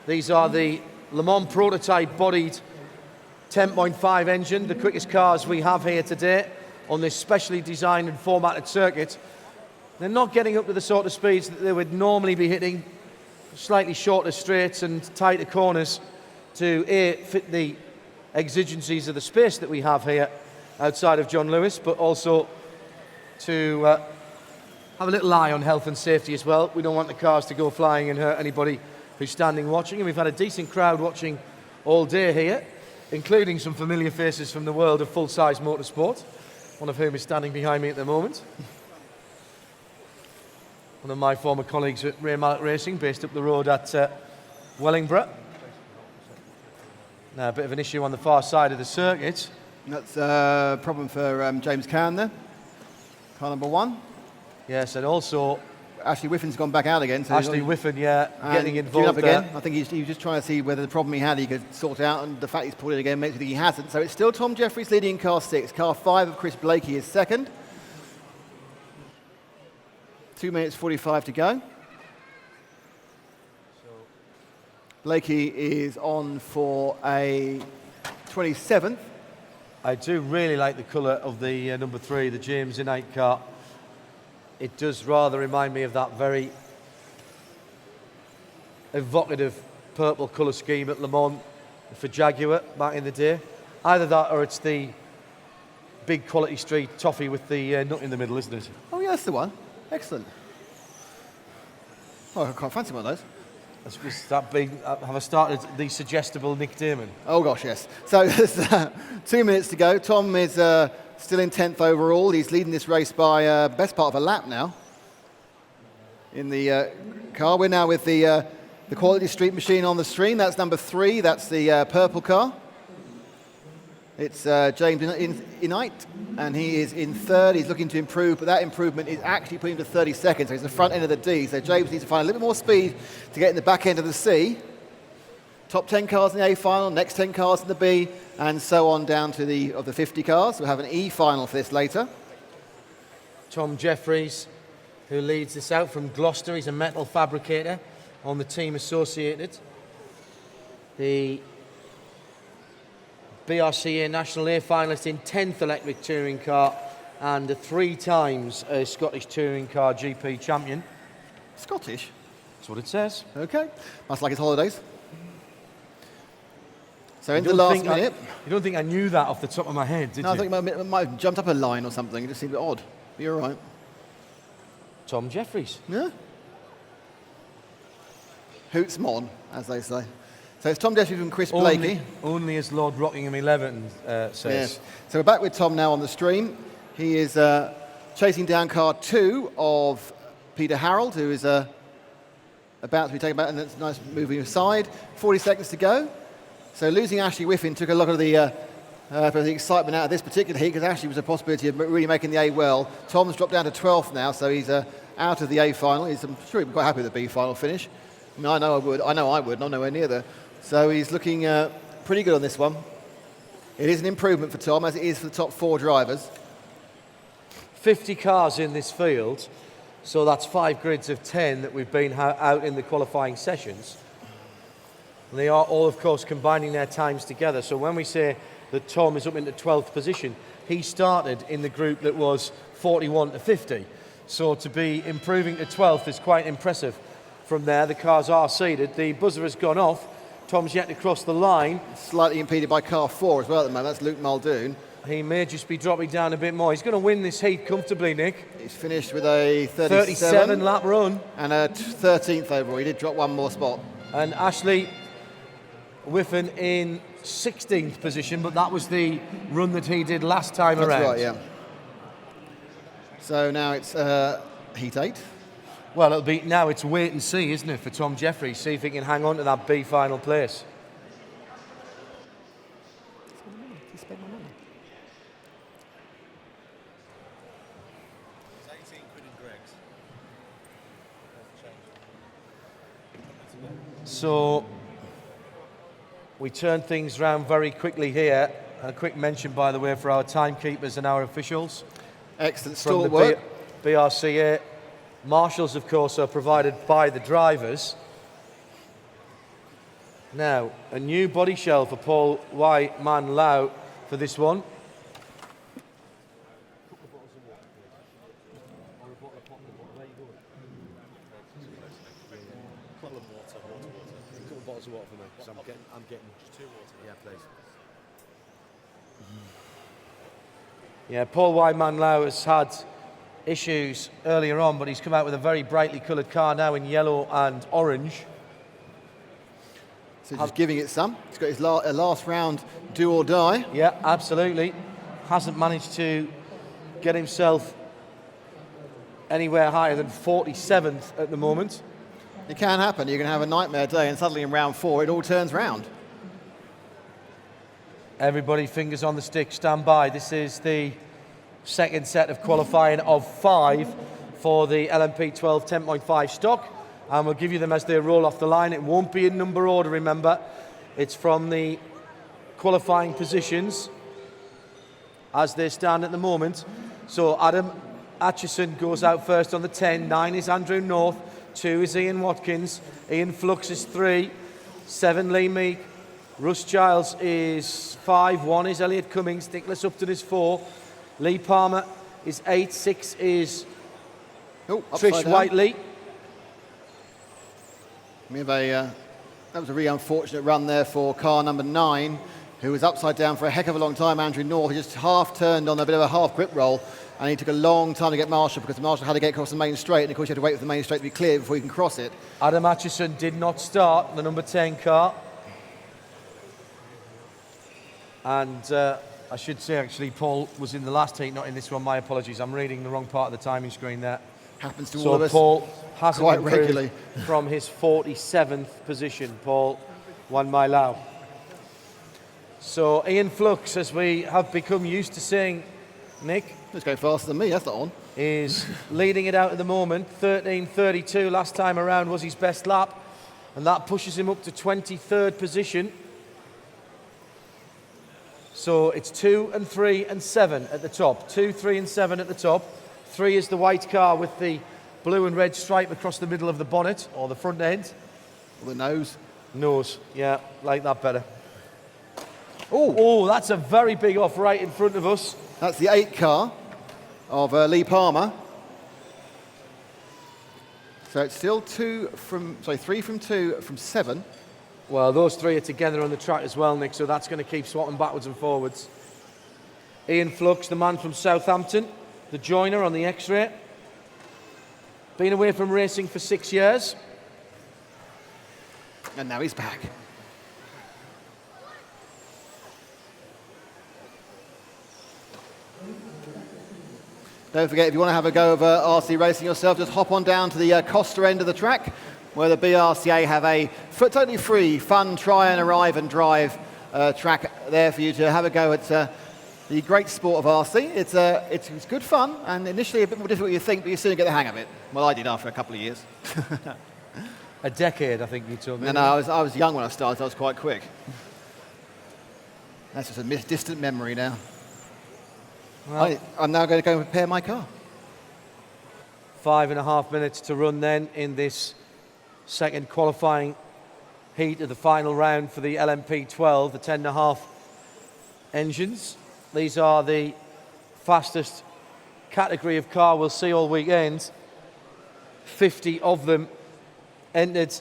Speaker 1: These are the Le Mans prototype bodied 10.5 engine, the quickest cars we have here today on this specially designed and formatted circuit. They're not getting up to the sort of speeds that they would normally be hitting, slightly shorter straights and tighter corners to fit the exigencies of the space that we have here outside of John Lewis, but also to have a little eye on health and safety as well. We don't want the cars to go flying and hurt anybody who's standing watching, and we've had a decent crowd watching all day here, including some familiar faces from the world of full-size motorsport, one of whom is standing behind me at the moment. One of my former colleagues at Ray Mallet Racing, based up the road at Wellingborough. Now, a bit of an issue on the far side of the circuit.
Speaker 2: That's a problem for James Cann there, car number 1.
Speaker 1: Yes, and also
Speaker 2: Ashley Whiffin's gone back out again. So
Speaker 1: Ashley Whiffin, getting involved
Speaker 2: up again. I think he was just trying to see whether the problem he had he could sort out, and the fact he's pulled it again makes me think he hasn't. So it's still Tom Jeffries leading in car 6. Car 5 of Chris Blakey is 2nd. 2 minutes 45 to go. Blakey is on for a 27th.
Speaker 1: I do really like the colour of the number 3, the James Innite car. It does rather remind me of that very evocative purple colour scheme at Le Mans for Jaguar back in the day. Either that or it's the big Quality Street toffee with the nut in the middle, isn't it?
Speaker 2: Oh, yeah, that's the one. Excellent. Oh, I quite fancy one of those.
Speaker 1: Was that big? Have I started the suggestible Nick Damon?
Speaker 2: Oh, gosh, yes. So there's 2 minutes to go. Tom is still in 10th overall. He's leading this race by best part of a lap now in the car. We're now with the Quality Street machine on the screen. That's number 3. That's the purple car. It's James Innite, and he is in 3rd. He's looking to improve, but that improvement is actually putting him to 30 seconds. So he's the front end of the D. So James needs to find a little bit more speed to get in the back end of the C. Top 10 cars in the A final, next 10 cars in the B, and so on down to the 50 cars. We'll have an E final for this later.
Speaker 1: Tom Jeffries, who leads this out from Gloucester. He's a metal fabricator on the Team Associated. The BRCA National A finalist in 10th electric touring car and 3 times a Scottish touring car GP champion.
Speaker 2: Scottish?
Speaker 1: That's what it says.
Speaker 2: Okay. Must like his holidays. So into the last minute.
Speaker 1: You don't think I knew that off the top of my head, did you?
Speaker 2: No, I think it might have jumped up a line or something. It just seemed a bit odd. But you're right.
Speaker 1: Tom Jeffries.
Speaker 2: Yeah. Hoots mon, as they say. So it's Tom Jeffries and Chris Blakey.
Speaker 1: Only as Lord Rockingham 11 says.
Speaker 2: Yes. So we're back with Tom now on the stream. He is chasing down car 2 of Peter Harold, who is about to be taken back, and it's nice moving aside. 40 seconds to go. So losing Ashley Whiffin took a lot of the excitement out of this particular heat, because Ashley was a possibility of really making the A well. Tom's dropped down to 12th now, so he's out of the A final. I'm sure he'd be quite happy with the B final finish. I mean, I know I would, not nowhere near there. So he's looking pretty good on this one. It is an improvement for Tom, as it is for the top 4 drivers.
Speaker 1: 50 cars in this field, so that's 5 grids of 10 that we've been out in the qualifying sessions. And they are all, of course, combining their times together. So when we say that Tom is up into 12th position, he started in the group that was 41 to 50. So to be improving to 12th is quite impressive. From there, the cars are seeded. The buzzer has gone off. Tom's yet to cross the line.
Speaker 2: Slightly impeded by car 4 as well at the moment. That's Luke Muldoon.
Speaker 1: He may just be dropping down a bit more. He's going to win this heat comfortably, Nick.
Speaker 2: He's finished with a
Speaker 1: 37 lap run.
Speaker 2: And a 13th overall. He did drop 1 more spot.
Speaker 1: And Ashley Whiffin in 16th position, but that was the run that he did last time around.
Speaker 2: That's right, yeah. So now it's heat 8.
Speaker 1: Well, now it's wait and see, isn't it, for Tom Jeffries, see if he can hang on to that B final place. So we turn things round very quickly here. A quick mention, by the way, for our timekeepers and our officials.
Speaker 2: Excellent
Speaker 1: From the
Speaker 2: work.
Speaker 1: BRCA. Marshals, of course, are provided by the drivers. Now, a new body shell for Paul Y. Man Lau for this one. I'm getting just 2 water. Yeah, please. Yeah, Paul Y. Man Lau has had issues earlier on, but he's come out with a very brightly coloured car now in yellow and orange.
Speaker 2: So just giving it some. He's got his last round do or die.
Speaker 1: Yeah, absolutely. Hasn't managed to get himself anywhere higher than 47th at the moment.
Speaker 2: It can happen. You can have a nightmare day and suddenly in round 4 it all turns round.
Speaker 1: Everybody fingers on the stick, stand by. This is the second set of qualifying of 5 for the LMP 12 10.5 stock, and we'll give you them as they roll off the line. It won't be in number order, remember. It's from the qualifying positions as they stand at the moment. So Adam Atchison goes out first on the 10. 9 is Andrew North. 2 is Ian Watkins. Ian Flux is 3. 7 Lee Meek. Russ Giles is 5, 1 is Elliot Cummings, Nicholas Upton is 4, Lee Palmer is 8, 6 is Trish Whiteley.
Speaker 2: We have that was a really unfortunate run there for car number 9, who was upside down for a heck of a long time, Andrew North. He just half turned on a bit of a half grip roll, and he took a long time to get Marshall, because Marshall had to get across the main straight, and of course you have to wait for the main straight to be cleared before you can cross it.
Speaker 1: Adam Atchison did not start the number 10 car. And I should say, actually, Paul was in the last heat, not in this one. My apologies. I'm reading the wrong part of the timing screen there.
Speaker 2: Happens to all of us.
Speaker 1: So Paul hasn't
Speaker 2: quite
Speaker 1: improved
Speaker 2: regularly
Speaker 1: from his 47th position. Paul, 1 mile out. So Ian Flux, as we have become used to seeing, Nick,
Speaker 2: He's going faster than me, that's not on.
Speaker 1: is leading it out at the moment. 13:32 last time around was his best lap, and that pushes him up to 23rd position. So it's 2 and 3 and 7 at the top. 2, 3 and 7 at the top. 3 is the white car with the blue and red stripe across the middle of the bonnet, or the front end.
Speaker 2: Or the nose.
Speaker 1: Nose, yeah, like that better. Oh, that's a very big off right in front of us.
Speaker 2: That's the 8 car of Lee Palmer. So it's still 3 from 2 from 7.
Speaker 1: Well, those 3 are together on the track as well, Nick, so that's going to keep swapping backwards and forwards. Ian Flux, the man from Southampton, the joiner on the X-Ray. Been away from racing for 6 years.
Speaker 2: And now he's back. Don't forget, if you want to have a go of RC racing yourself, just hop on down to the Costa end of the track, where the BRCA have a totally free, fun, try and arrive and drive track there for you to have a go at the great sport of RC. It's good fun, and initially a bit more difficult than you think, but you soon get the hang of it. Well, I did after a couple of years.
Speaker 1: A decade, I think you told me.
Speaker 2: No, I was young when I started, I was quite quick. That's just a distant memory now. Well, I'm now going to go and prepare my car.
Speaker 1: 5.5 minutes to run then in this second qualifying heat of the final round for the LMP12, the 10.5 engines. These are the fastest category of car we'll see all weekend. 50 of them entered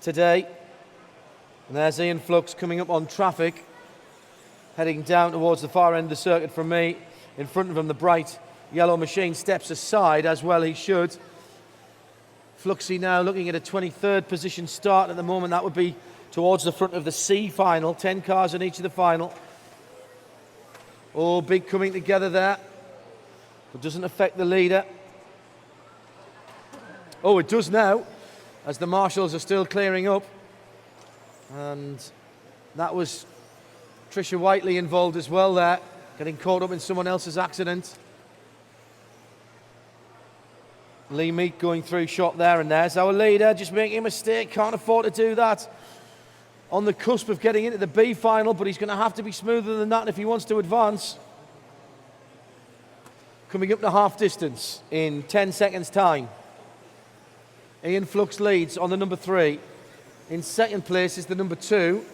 Speaker 1: today. And there's Ian Flux coming up on traffic, heading down towards the far end of the circuit from me. In front of him, the bright yellow machine steps aside, as well he should. Fluxy now looking at a 23rd position start at the moment. That would be towards the front of the C final. 10 cars in each of the final. All big coming together there, but doesn't affect the leader. Oh, it does now, as the marshals are still clearing up. And that was Tricia Whiteley involved as well there, getting caught up in someone else's accident. Lee Meek going through shot there, and there's our leader, just making a mistake, can't afford to do that. On the cusp of getting into the B final, but he's going to have to be smoother than that if he wants to advance. Coming up to half distance in 10 seconds time. Ian Flux leads on the number 3. In second place is the number 2.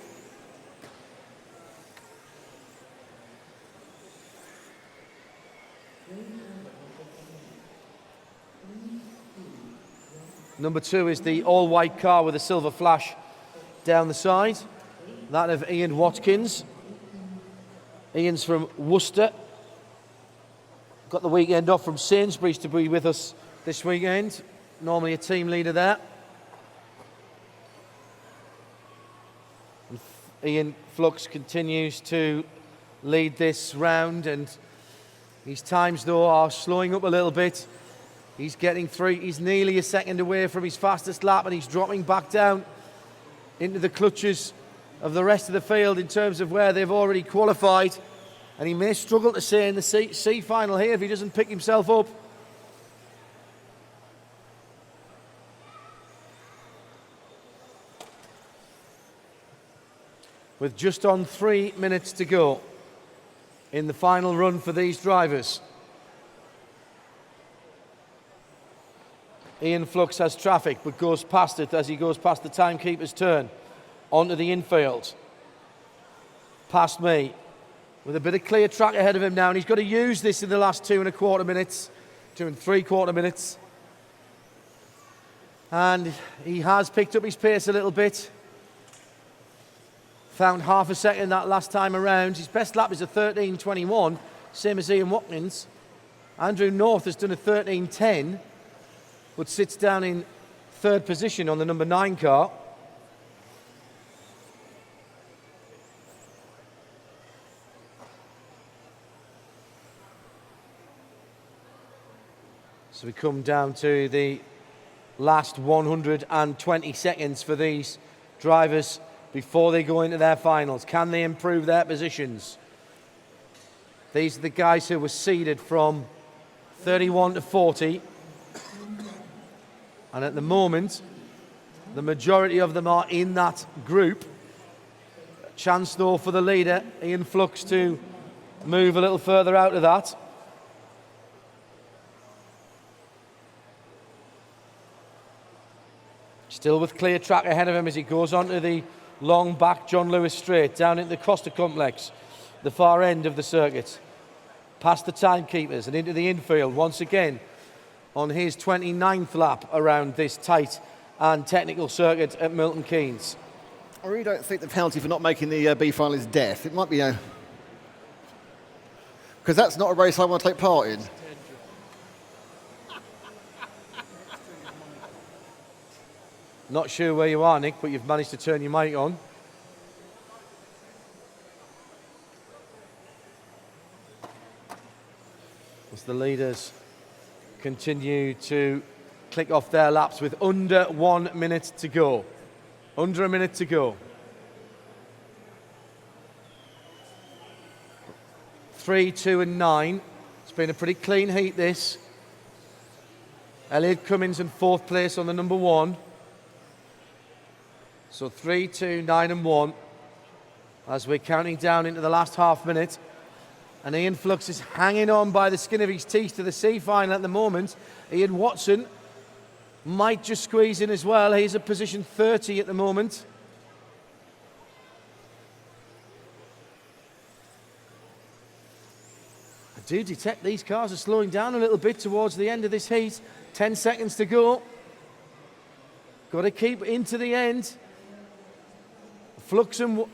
Speaker 1: Number 2 is the all-white car with a silver flash down the side. That of Ian Watkins. Ian's from Worcester. Got the weekend off from Sainsbury's to be with us this weekend. Normally a team leader there. And Ian Flux continues to lead this round, and his times though are slowing up a little bit. He's getting through, he's nearly a second away from his fastest lap, and he's dropping back down into the clutches of the rest of the field in terms of where they've already qualified. And he may struggle to stay in the C final here if he doesn't pick himself up. With just on 3 minutes to go in the final run for these drivers. Ian Flux has traffic, but goes past it as he goes past the timekeeper's turn onto the infield. past me, with a bit of clear track ahead of him now, and he's got to use this in the last 2.25 minutes, 2.75 minutes. And he has picked up his pace a little bit. Found half a second that last time around. His best lap is a 13.21, same as Ian Watkins. Andrew North has done a 13.10, but sits down in third position on the number 9 car. So we come down to the last 120 seconds for these drivers before they go into their finals. Can they improve their positions? These are the guys who were seeded from 31 to 40. And at the moment, the majority of them are in that group. Chance though for the leader, Ian Flux, to move a little further out of that. Still with clear track ahead of him as he goes onto the long back John Lewis straight, down into the Costa Complex, the far end of the circuit, past the timekeepers and into the infield once again on his 29th lap around this tight and technical circuit at Milton Keynes.
Speaker 2: I really don't think the penalty for not making the B final is death. It might be because that's not a race I want to take part in.
Speaker 1: Not sure where you are, Nick, but you've managed to turn your mic on. As the leaders continue to click off their laps with under 1 minute to go. Under a minute to go. 3, 2 and 9. It's been a pretty clean heat, this. Elliot Cummins in 4th place on the number 1. So 3, 2, 9 and 1 as we're counting down into the last half minute. And Ian Flux is hanging on by the skin of his teeth to the C final at the moment. Ian Watson might just squeeze in as well. He's at position 30 at the moment. I do detect these cars are slowing down a little bit towards the end of this heat. 10 seconds to go. Got to keep into the end. Flux and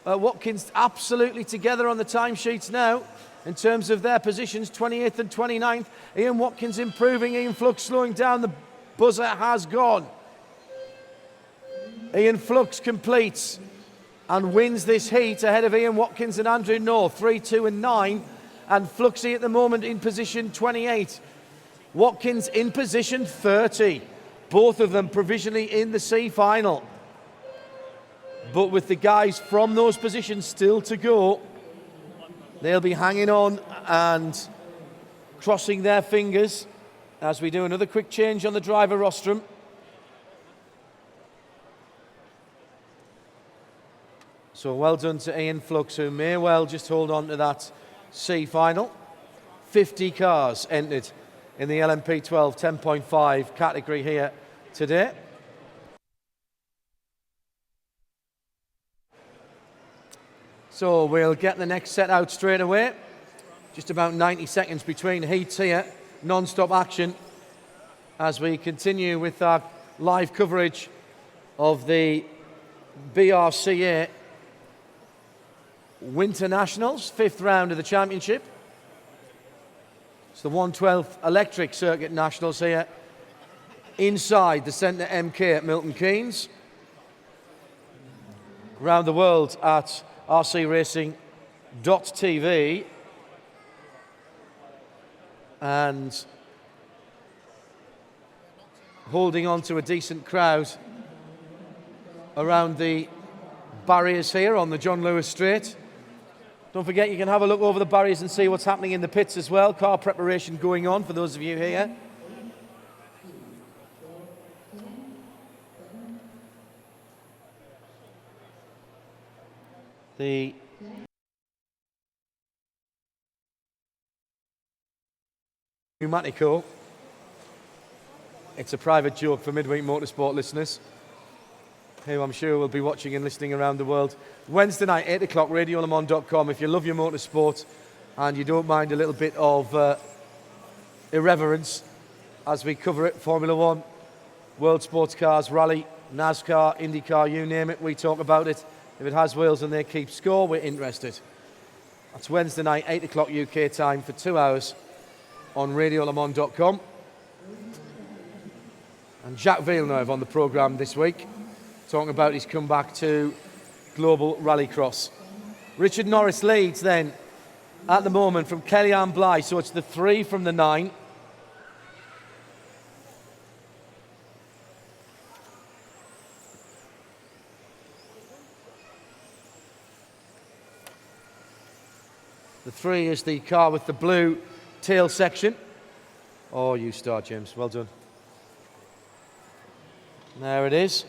Speaker 1: Watkins absolutely together on the timesheets now in terms of their positions, 28th and 29th. Ian Watkins improving, Ian Flux slowing down. The buzzer has gone. Ian Flux completes and wins this heat ahead of Ian Watkins and Andrew North, 3, 2 and 9. And Fluxy at the moment in position 28. Watkins in position 30. Both of them provisionally in the C final. But with the guys from those positions still to go, they'll be hanging on and crossing their fingers as we do another quick change on the driver rostrum. So well done to Ian Flux, who may well just hold on to that C final. 50 cars entered in the LMP12 10.5 category here today. So we'll get the next set out straight away. Just about 90 seconds between heats here. Non-stop action as we continue with our live coverage of the BRCA Winter Nationals, 5th round of the championship. It's the 112th Electric Circuit Nationals here inside the Centre MK at Milton Keynes. Around the world at rcracing.tv, and holding on to a decent crowd around the barriers here on the John Lewis Straight. Don't forget, you can have a look over the barriers and see what's happening in the pits as well. Car preparation going on for those of you here. The Pneumatico. It's a private joke for Midweek Motorsport listeners. who I'm sure will be watching and listening around the world. Wednesday night, 8 o'clock, radiolemans.com. If you love your motorsport and you don't mind a little bit of irreverence as we cover it, Formula One, World Sports Cars, Rally, NASCAR, IndyCar, you name it, we talk about it. If it has wheels and they keep score, we're interested. That's Wednesday night, 8 o'clock UK time for 2 hours on radiolemans.com. And Jacques Villeneuve on the programme this week, talking about his comeback to global rallycross. Richard Norris leads then at the moment from Kellyanne Bly, so it's the 3 from the 9. The 3 is the car with the blue tail section. Oh, you start, James. Well done. There it is.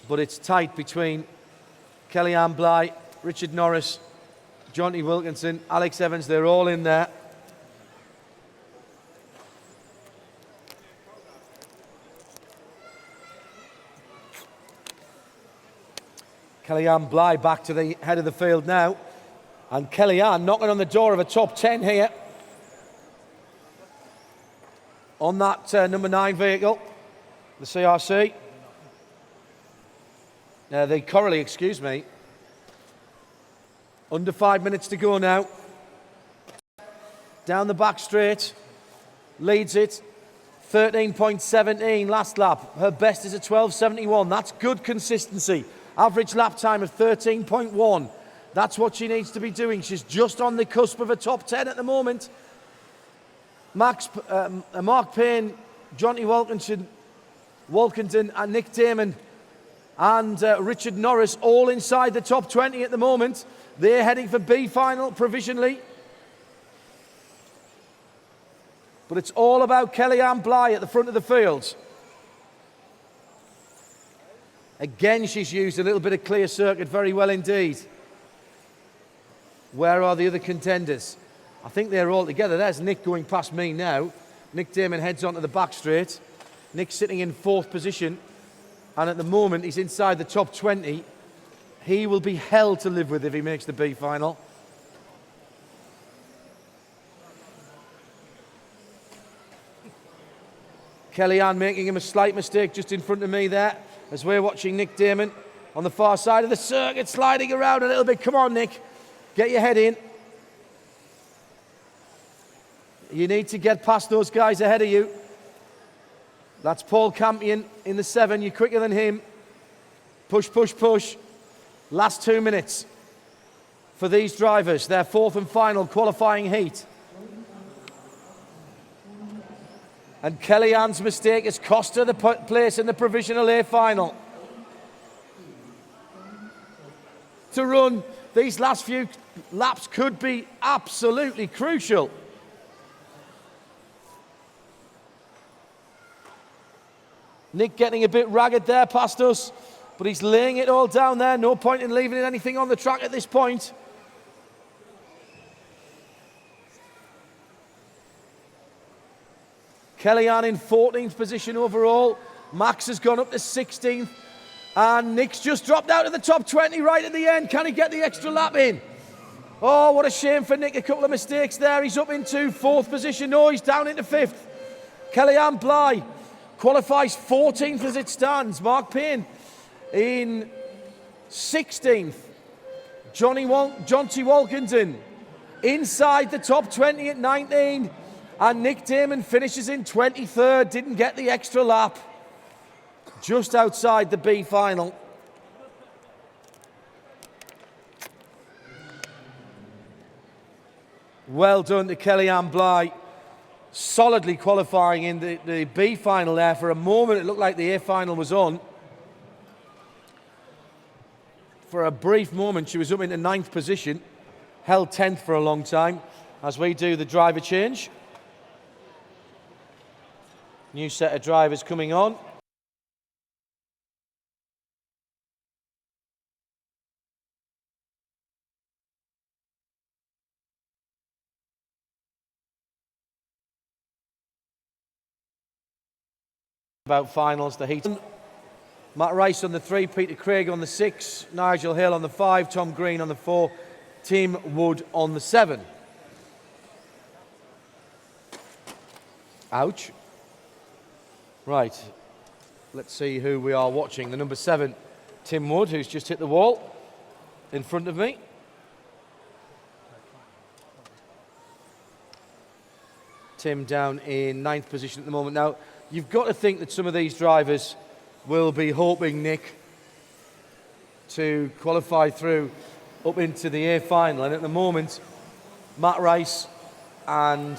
Speaker 1: But it's tight between Kellyanne Bly, Richard Norris, Jonty Wilkinson, Alex Evans. They're all in there. Kellyanne Bly back to the head of the field now. And Kellyanne knocking on the door of a top 10 here on that number 9 vehicle, the CRC. The Corelli, excuse me. Under 5 minutes to go now. Down the back straight, leads it. 13.17 last lap. Her best is a 12.71. That's good consistency. Average lap time of 13.1. That's what she needs to be doing. She's just on the cusp of a top 10 at the moment. Mark Payne, Jonty Wilkinson and Nick Damon and Richard Norris all inside the top 20 at the moment. They're heading for B final provisionally. But it's all about Kellyanne Bly at the front of the field. Again, she's used a little bit of clear circuit very well indeed. Where are the other contenders? I think they're all together. There's Nick going past me now. Nick Damon heads onto the back straight. Nick sitting in 4th position. And at the moment, he's inside the top 20. He will be hell to live with if he makes the B final. Kellyanne making him a slight mistake just in front of me there as we're watching Nick Damon on the far side of the circuit, sliding around a little bit. Come on, Nick. Get your head in. You need to get past those guys ahead of you. That's Paul Campion in the 7. You're quicker than him. Push, push, push. Last 2 minutes for these drivers. Their 4th and final qualifying heat. And Kellyanne's mistake has cost her the place in the provisional A final. To run these last few laps could be absolutely crucial. Nick getting a bit ragged there past us, but he's laying it all down there. No point in leaving anything on the track at this point. Kellyanne in 14th position overall. Max has gone up to 16th. And Nick's just dropped out of the top 20 right at the end. Can he get the extra lap in? Oh, what a shame for Nick. A couple of mistakes there. He's up into 4th position. No, he's down into 5th. Kellyanne Bly qualifies 14th as it stands. Mark Payne in 16th. Jonty Wilkinson inside the top 20 at 19. And Nick Damon finishes in 23rd. Didn't get the extra lap. Just outside the B final. Well done to Kellyanne Bly. Solidly qualifying in the B final there. For a moment it looked like the A final was on. For a brief moment she was up into 9th position. Held 10th for a long time as we do the driver change. New set of drivers coming on. About finals, the heat. Matt Rice on the 3, Peter Craig on the 6, Nigel Hill on the 5, Tom Green on the 4, Tim Wood on the 7. Ouch. Right, let's see who we are watching. The number 7, Tim Wood, who's just hit the wall in front of me. Tim down in 9th position at the moment. Now, you've got to think that some of these drivers will be hoping, Nick, to qualify through up into the A final. And at the moment, Matt Rice and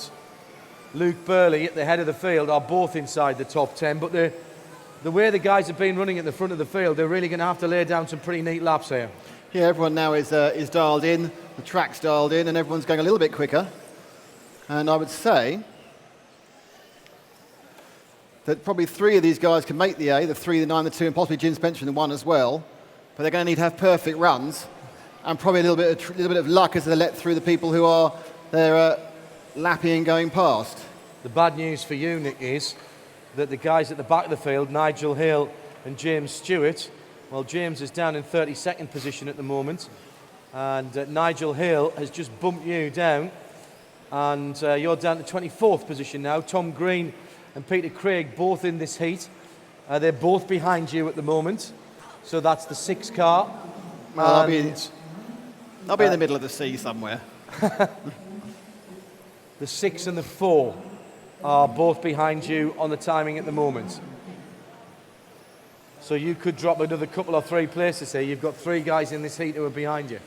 Speaker 1: Luke Burley at the head of the field are both inside the top 10. But the way the guys have been running at the front of the field, they're really going to have to lay down some pretty neat laps here.
Speaker 2: Yeah, everyone now is dialed in, the track's dialed in, and everyone's going a little bit quicker. And I would say that probably 3 of these guys can make the A, the 3, the 9, the 2, and possibly Jim Spencer in the 1 as well. But they're going to need to have perfect runs, and probably a little bit of luck as they let through the people who are there lapping and going past.
Speaker 1: The bad news for you, Nick, is that the guys at the back of the field, Nigel Hill and James Stewart, well, James is down in 32nd position at the moment, and Nigel Hill has just bumped you down, and you're down to 24th position now. Tom Green and Peter Craig both in this heat. They're both behind you at the moment, so that's the 6 car.
Speaker 2: Well, I'll be in the middle of the sea somewhere.
Speaker 1: The 6 and the 4 are both behind you on the timing at the moment. So you could drop another couple or 3 places here. You've got 3 guys in this heat who are behind you.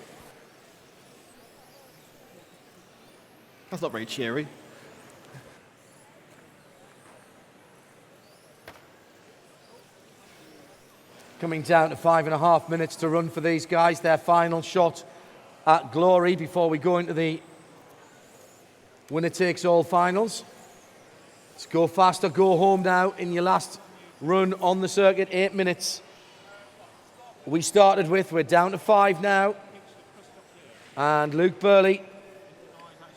Speaker 2: That's not very cheery.
Speaker 1: Coming down to 5.5 minutes to run for these guys. Their final shot at glory before we go into the winner-takes-all finals. Let's go fast or go home now in your last run on the circuit. 8 minutes. We're down to 5 now. And Luke Burley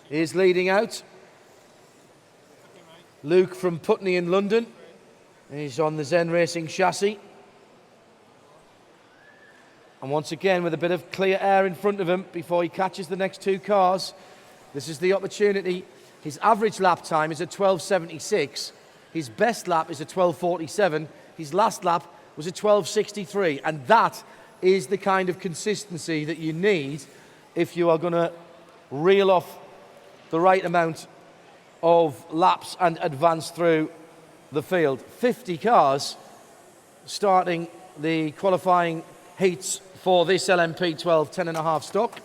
Speaker 1: is leading out. Luke from Putney in London. He's on the Zen Racing chassis. And once again, with a bit of clear air in front of him before he catches the next 2 cars, this is the opportunity. His average lap time is a 12.76. His best lap is a 12.47. His last lap was a 12.63. And that is the kind of consistency that you need if you are going to reel off the right amount of laps and advance through the field. 50 cars starting the qualifying heats for this LMP 12 10.5 stock.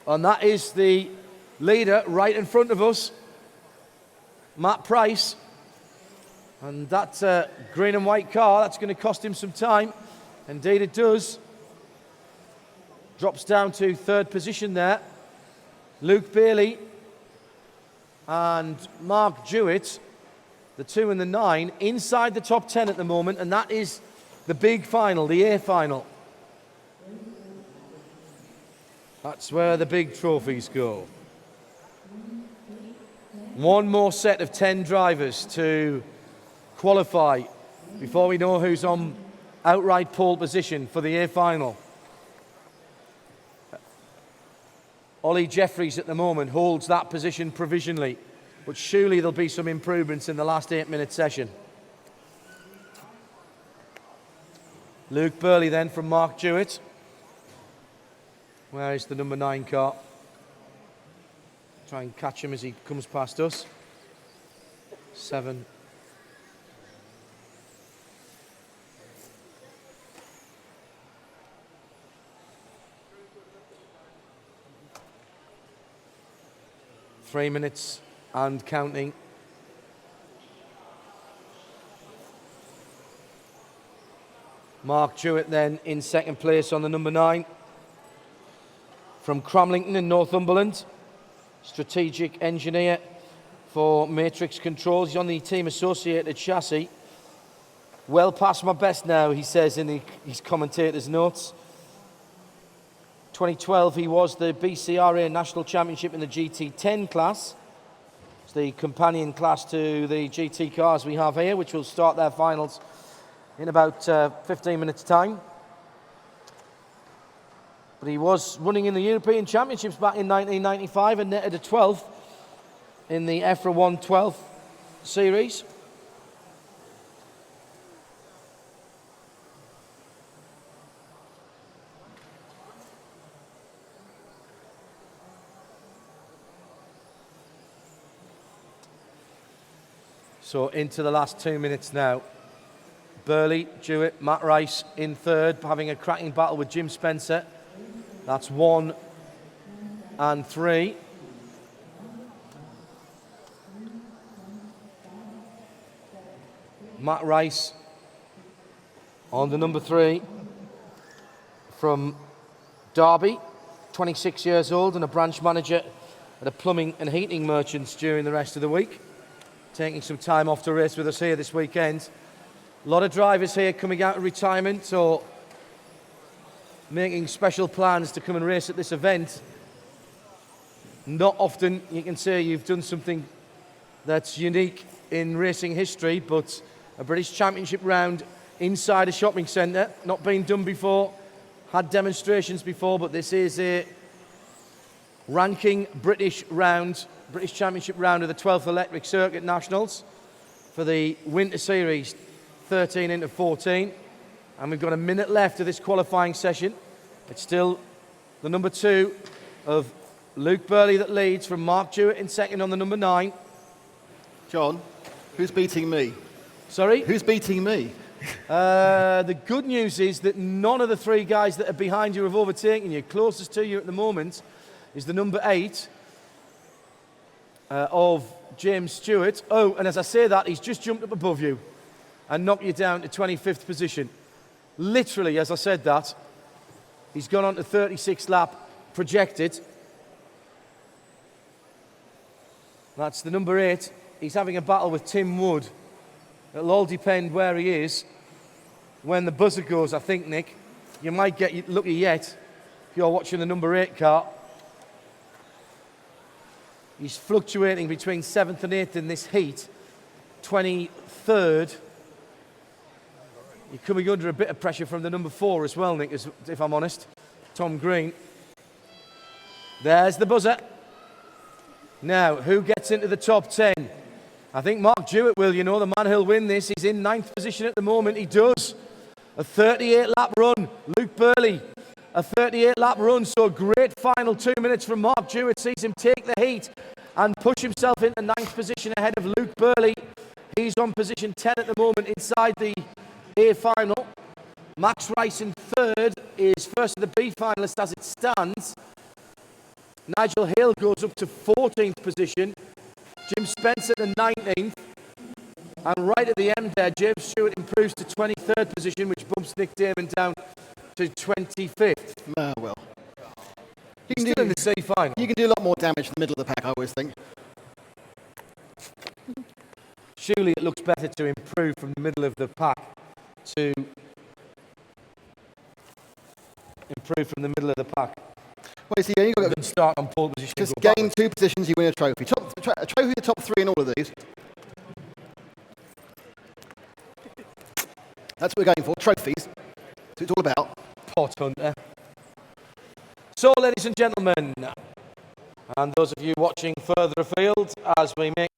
Speaker 1: And that is the leader right in front of us, Matt Price. And that green and white car, that's going to cost him some time. Indeed it does. Drops down to 3rd position there. Luke Bailey and Mark Jewett, the 2 and the 9, inside the top 10 at the moment, and that is the big final, the A final. That's where the big trophies go. One more set of 10 drivers to qualify before we know who's on outright pole position for the A final. Ollie Jeffries at the moment holds that position provisionally, but surely there'll be some improvements in the last 8-minute session. Luke Burley then from Mark Jewett. Where is the number 9 car? Try and catch him as he comes past us. 7. Three minutes and counting. Mark Jewett then in 2nd place on the number 9. From Cramlington in Northumberland. Strategic engineer for Matrix Controls. He's on the team associated chassis. Well past my best now, he says in his commentator's notes. 2012, he was the BCRA National Championship in the GT10 class. It's the companion class to the GT cars we have here, which will start their finals in about 15 minutes' time. But he was running in the European Championships back in 1995 and netted a 12th in the EFRA 112 series. So into the last 2 minutes now. Burley, Jewett, Matt Rice in third, having a cracking battle with Jim Spencer. That's 1 and 3. Matt Rice on the number 3 from Derby, 26 years old and a branch manager at a plumbing and heating merchants during the rest of the week. Taking some time off to race with us here this weekend. A lot of drivers here coming out of retirement or making special plans to come and race at this event. Not often you can say you've done something that's unique in racing history, but a British Championship round inside a shopping centre, not been done before, had demonstrations before, but this is a ranking British Championship round of the 12th Electric Circuit Nationals for the Winter Series 13 into 14. And we've got a minute left of this qualifying session. It's still the number 2 of Luke Burley that leads from Mark Jewett in second on the number 9.
Speaker 2: John, who's beating me?
Speaker 1: Sorry?
Speaker 2: Who's beating me?
Speaker 1: The good news is that none of the 3 guys that are behind you have overtaken you. Closest to you at the moment is the number 8 of James Stewart. Oh, and as I say that, he's just jumped up above you and knocked you down to 25th position. Literally, as I said that, he's gone on to 36th lap projected. That's the number 8. He's having a battle with Tim Wood. It'll all depend where he is when the buzzer goes, I think, Nick. You might get lucky yet if you're watching the number 8 car. He's fluctuating between 7th and 8th in this heat. 23rd. You're coming under a bit of pressure from the number 4 as well, Nick, if I'm honest. Tom Green. There's the buzzer. Now, who gets into the top 10? I think Mark Jewett will, you know, the man who'll win this. He's in 9th position at the moment. He does. A 38-lap run. Luke Burley, a 38-lap run. So a great final 2 minutes from Mark Jewett. Sees him take the heat and push himself into 9th position ahead of Luke Burley. He's on position 10 at the moment inside the A final. Max Rice in third is first of the B finalist as it stands. Nigel Hale goes up to 14th position. Jim Spencer to 19th. And right at the end there, James Stewart improves to 23rd position, which bumps Nick Damon down to 25th.
Speaker 2: Well.
Speaker 1: He's still in the C final.
Speaker 2: You can do a lot more damage in the middle of the pack, I always think.
Speaker 1: Surely it looks better to improve from the middle of the pack to improve from the middle of the pack.
Speaker 2: Well, you see, you got to
Speaker 1: start on pole position.
Speaker 2: just gain 2 positions, you win a trophy. A trophy, the top 3 in all of these. That's what we're going for, trophies. That's what it's all about.
Speaker 1: Pot hunter. So, ladies and gentlemen, and those of you watching further afield, as we make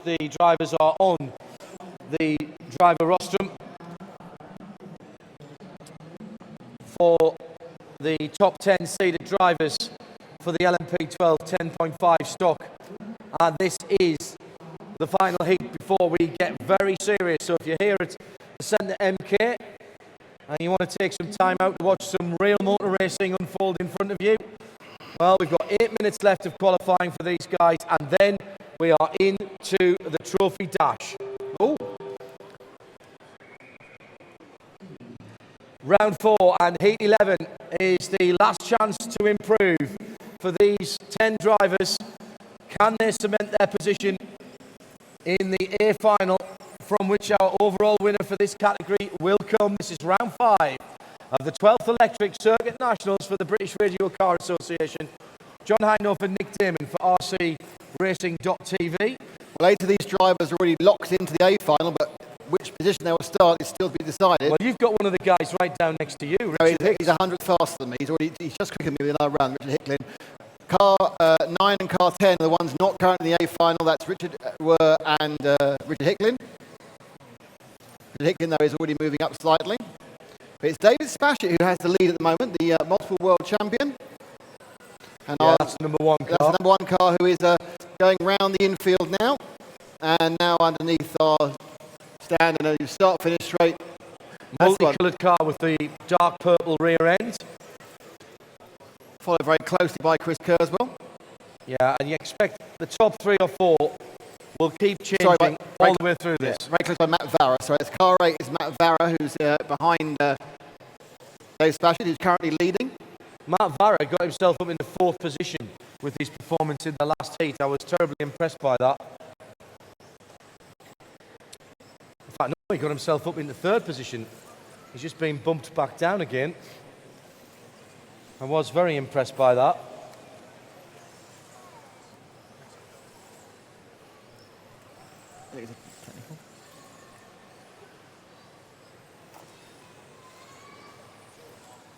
Speaker 1: the drivers are on the driver rostrum for the top 10 seeded drivers for the LMP12 10.5 stock, and this is the final heat before we get very serious. So if you're here at the Centre MK and you want to take some time out to watch some real motor racing unfold in front of you, well, we've got 8 minutes left of qualifying for these guys, and then we are into the trophy dash. Oh. Round 4 and heat 11 is the last chance to improve for these 10 drivers. Can they cement their position in the A final, from which our overall winner for this category will come? This is round 5 of the 12th Electric Circuit Nationals for the British Radio Car Association. John Hindhaugh and Nick Damon for rcracing.tv.
Speaker 2: Well, 8 of these drivers are already locked into the A final, but which position they will start is still to be decided.
Speaker 1: Well, you've got one of the guys right down next to you, Richard Hicks.
Speaker 2: He's 100 faster than me. He's just quicker than me with another run, Richard Hicklin. Car 9 and car 10 are the ones not currently in the A final. That's Richard Were and Richard Hicklin. Richard Hicklin, though, is already moving up slightly. But it's David Spashett who has the lead at the moment, the multiple world champion. And
Speaker 1: that's the number one car.
Speaker 2: That's the number one car who is going round the infield now. And now underneath our stand, and you start, finish straight.
Speaker 1: Multicoloured car with the dark purple rear end.
Speaker 2: Followed very closely by Chris Kurzweil.
Speaker 1: Yeah, and you expect the top 3 or 4 will keep changing all the way through this.
Speaker 2: Yeah, very close by Matt Vara. So it's car 8 is Matt Vara, who's behind Dave Spashett, who's currently leading.
Speaker 1: Matt Vara got himself up into 4th position with his performance in the last heat. I was terribly impressed by that. In fact, no, he got himself up into 3rd position. He's just been bumped back down again. I was very impressed by that.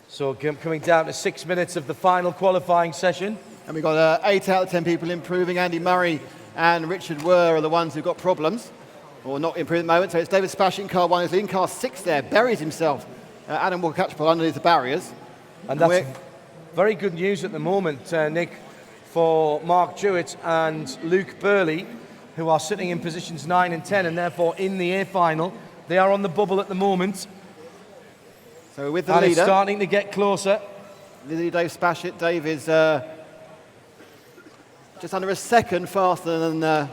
Speaker 1: So coming down to 6 minutes of the final qualifying session.
Speaker 2: And we've got 8 out of 10 people improving. Andy Murray and Richard Were are the ones who've got problems, or not improving at the moment. So it's David Spashett in car 1, who's leading car 6 there, buries himself. Adam Walker-Catchpole underneath the barriers.
Speaker 1: And that's very good news at the moment, Nick, for Mark Jewett and Luke Burley, who are sitting in positions 9 and 10, and therefore in the A final. They are on the bubble at the moment.
Speaker 2: So with the
Speaker 1: and
Speaker 2: leader,
Speaker 1: it's starting to get closer.
Speaker 2: Dave Spashett. Dave is just under a second faster than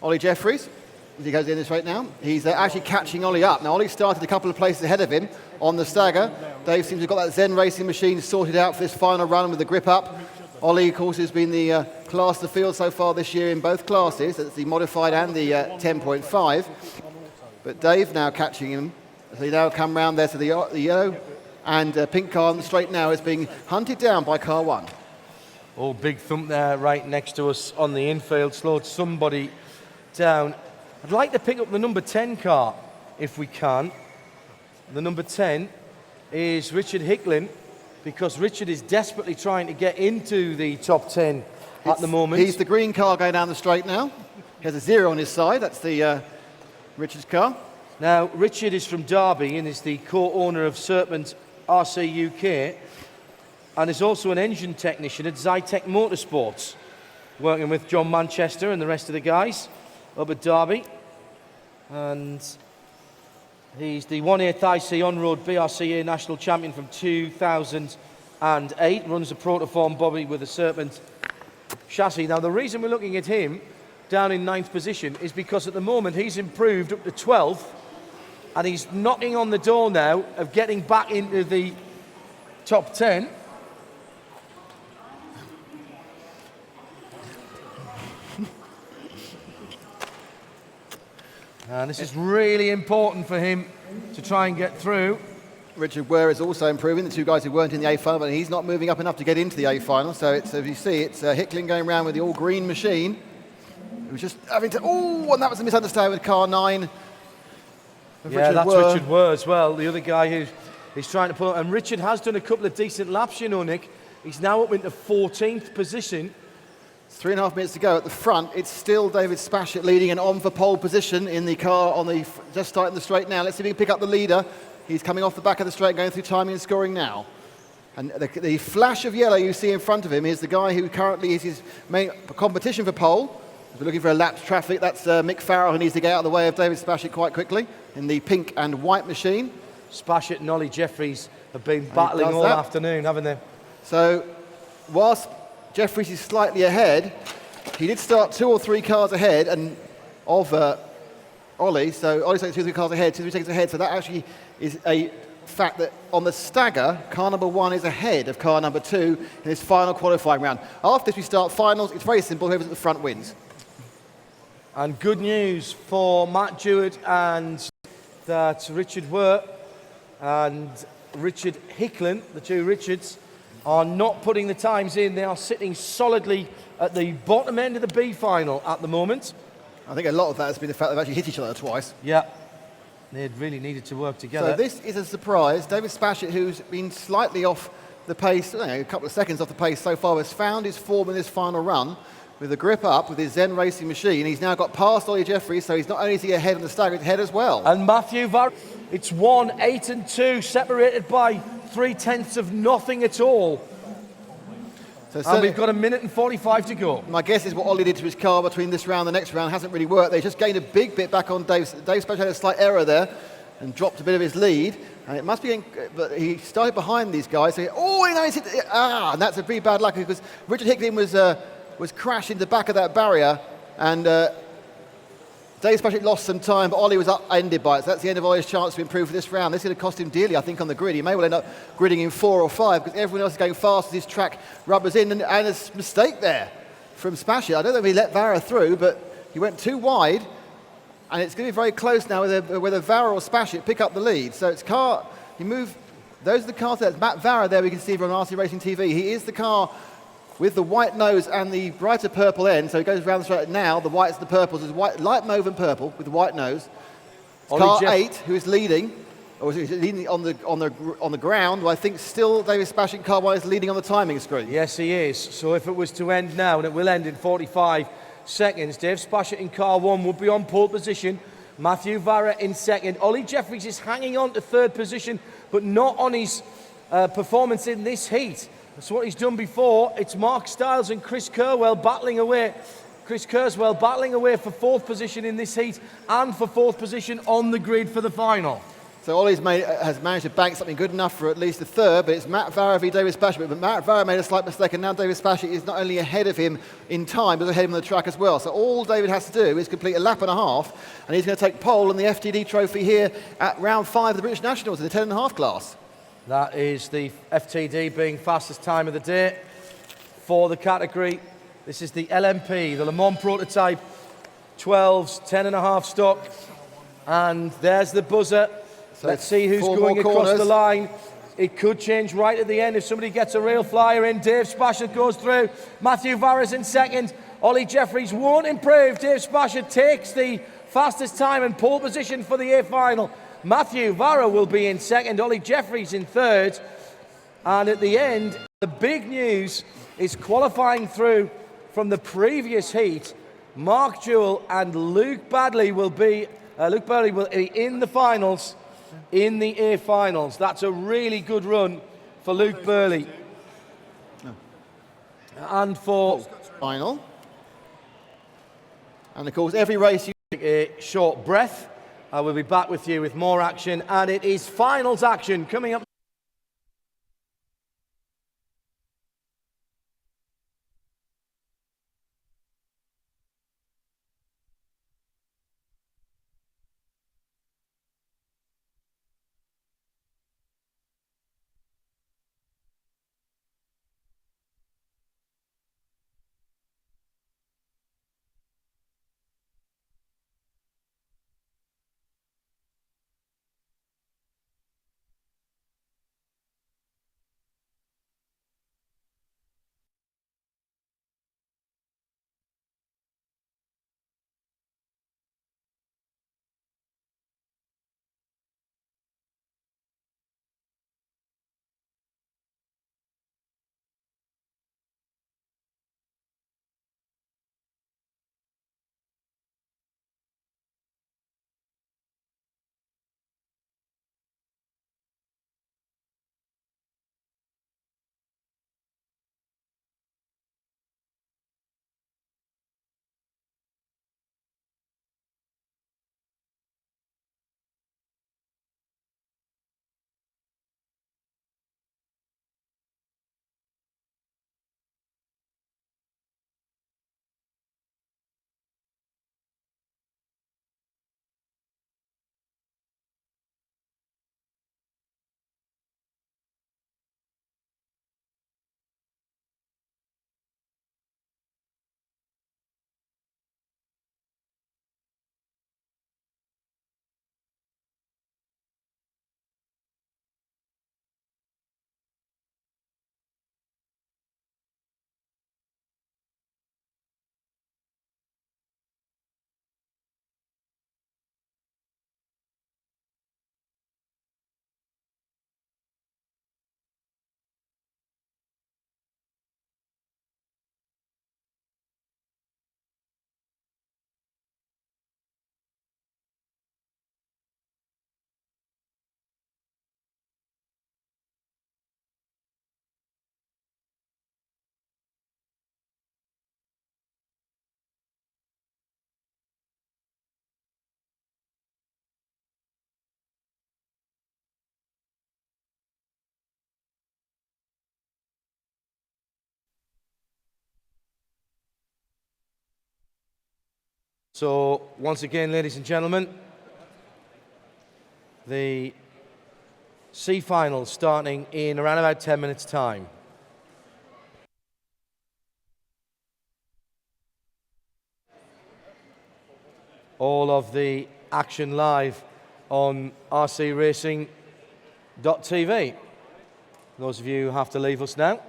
Speaker 2: Ollie Jeffries as he goes in this right now. He's actually catching Ollie up. Now, Ollie started a couple of places ahead of him on the stagger. Dave seems to have got that Zen racing machine sorted out for this final run with the grip up. Ollie, of course, has been the class of the field so far this year in both classes. That's the modified and the 10.5. But Dave now catching him. So they now come round there to the yellow and pink car on the straight now is being hunted down by car 1.
Speaker 1: Oh, big thump there right next to us on the infield, slowed somebody down. I'd like to pick up the number 10 car, if we can. The number 10 is Richard Hicklin, because Richard is desperately trying to get into the top 10 at the moment.
Speaker 2: He's the green car going down the straight now. He has a 0 on his side. That's the Richard's car.
Speaker 1: Now, Richard is from Derby and is the co-owner of Serpent RC UK, and is also an engine technician at Zytec Motorsports, working with John Manchester and the rest of the guys up at Derby. And he's the 1/8 IC on-road BRCA national champion from 2008, runs a Protoform Bobby with a Serpent chassis. Now, the reason we're looking at him down in 9th position is because at the moment he's improved up to 12th, and he's knocking on the door now of getting back into the top 10. And this is really important for him to try and get through.
Speaker 2: Richard Were is also improving, the 2 guys who weren't in the A final, but he's not moving up enough to get into the A final. So it's, as you see, it's Hicklin going around with the all-green machine. It was just having to, and that was a misunderstanding with car 9.
Speaker 1: Yeah, that's Richard Were as well, the other guy who's trying to pull up. And Richard has done a couple of decent laps, you know, Nick. He's now up into 14th position.
Speaker 2: 3.5 minutes to go at the front. It's still David Spashett leading and on for pole position in the car on the just starting the straight now. Let's see if he can pick up the leader. He's coming off the back of the straight, going through timing and scoring now. And the flash of yellow you see in front of him is the guy who currently is his main competition for pole. We're looking for a lap traffic. That's Mick Farrell, who needs to get out of the way of David Spashett quite quickly in the pink and white machine.
Speaker 1: Spashett and Ollie Jeffries have been battling all afternoon, haven't they?
Speaker 2: So whilst Jeffries is slightly ahead, he did start 2 or 3 cars ahead and of Ollie. So Ollie's like 2 or 3 cars ahead, 2 or 3 seconds ahead. So that actually is a fact that on the stagger, car number 1 is ahead of car number 2 in this final qualifying round. After this, we start finals. It's very simple. Whoever's at the front wins.
Speaker 1: And good news for Matt Jewett and that Richard Were and Richard Hicklin, the two Richards, are not putting the times in. They are sitting solidly at the bottom end of the B final at the moment.
Speaker 2: I think a lot of that has been the fact they've actually hit each other twice.
Speaker 1: Yeah, they had really needed to work together.
Speaker 2: So this is a surprise. David Spashett, who's been slightly off the pace, a couple of seconds off the pace so far, has found his form in this final run with the grip up with his Zen racing machine. He's now got past Ollie Jeffries, so he's not only is he ahead on the staggered head as well.
Speaker 1: And Matthew Varra, it's 1, 8 and 2, separated by 0.3 of nothing at all.
Speaker 2: So
Speaker 1: and we've got 1 minute and 45 to go.
Speaker 2: My guess is what Ollie did to his car between this round and the next round hasn't really worked. They just gained a big bit back on Dave. Dave Spashett had a slight error there and dropped a bit of his lead. And it must be, but he started behind these guys. So he's hit, and that's a pretty bad luck because Richard Hicklin was crashed into the back of that barrier, and Dave Spashett lost some time, but Ollie was upended by it. So that's the end of Ollie's chance to improve for this round. This is going to cost him dearly, I think, on the grid. He may well end up gridding in 4 or 5 because everyone else is going fast as his track rubbers in, and a mistake there from Spashett. I don't know if he let Varra through, but he went too wide. And it's going to be very close now whether Varra or Spashett pick up the lead. So it's car, you move, those are the cars there. It's Matt Varra there we can see from RC Racing TV. He is the car with the white nose and the brighter purple end. So he goes around the straight now, the whites and the purples. There's white, light mauve and purple with the white nose. It's car 8 who is leading, or is leading on the ground. Well, I think still David Spashett car 1 is leading on the timing screen.
Speaker 1: Yes, he is. So if it was to end now, and it will end in 45 seconds, Dave Spashett in car 1 would be on pole position. Matthew Varra in second. Ollie Jeffries is hanging on to third position, but not on his performance in this heat. That's what he's done before. It's Mark Stiles and Chris Kurzweil battling away. Chris Kurzweil battling away for 4th position in this heat and for 4th position on the grid for the final.
Speaker 2: So Ollie's has managed to bank something good enough for at least a third, but it's Matt Varra v David Spashett. But Matt Varra made a slight mistake, and now David Spashett is not only ahead of him in time, but ahead of him on the track as well. So all David has to do is complete a lap and a half, and he's going to take pole in the FTD trophy here at round 5 of the British Nationals in the 10.5 class.
Speaker 1: That is the FTD being fastest time of the day for the category. This is the LMP, the Le Mans prototype, 12s, 10.5 stock, and there's the buzzer. So let's see who's going across the line. It could change right at the end if somebody gets a real flyer in. Dave Spashett goes through. Matthew Varra's in second. Ollie Jeffries won't improve. Dave Spashett takes the fastest time and pole position for the A final. Matthew Varra will be in second. Ollie Jeffries in third. And at the end, the big news is qualifying through from the previous heat. Mark Jewell and Luke Burley will be in the finals. In the A finals. That's a really good run for Luke Burley. No. And for
Speaker 2: final. And of course, every race you
Speaker 1: take a short breath. I will be back with you with more action, and it is finals action coming up. So once again, ladies and gentlemen, the C finals starting in around about 10 minutes time. All of the action live on rcracing.tv. Those of you who have to leave us now.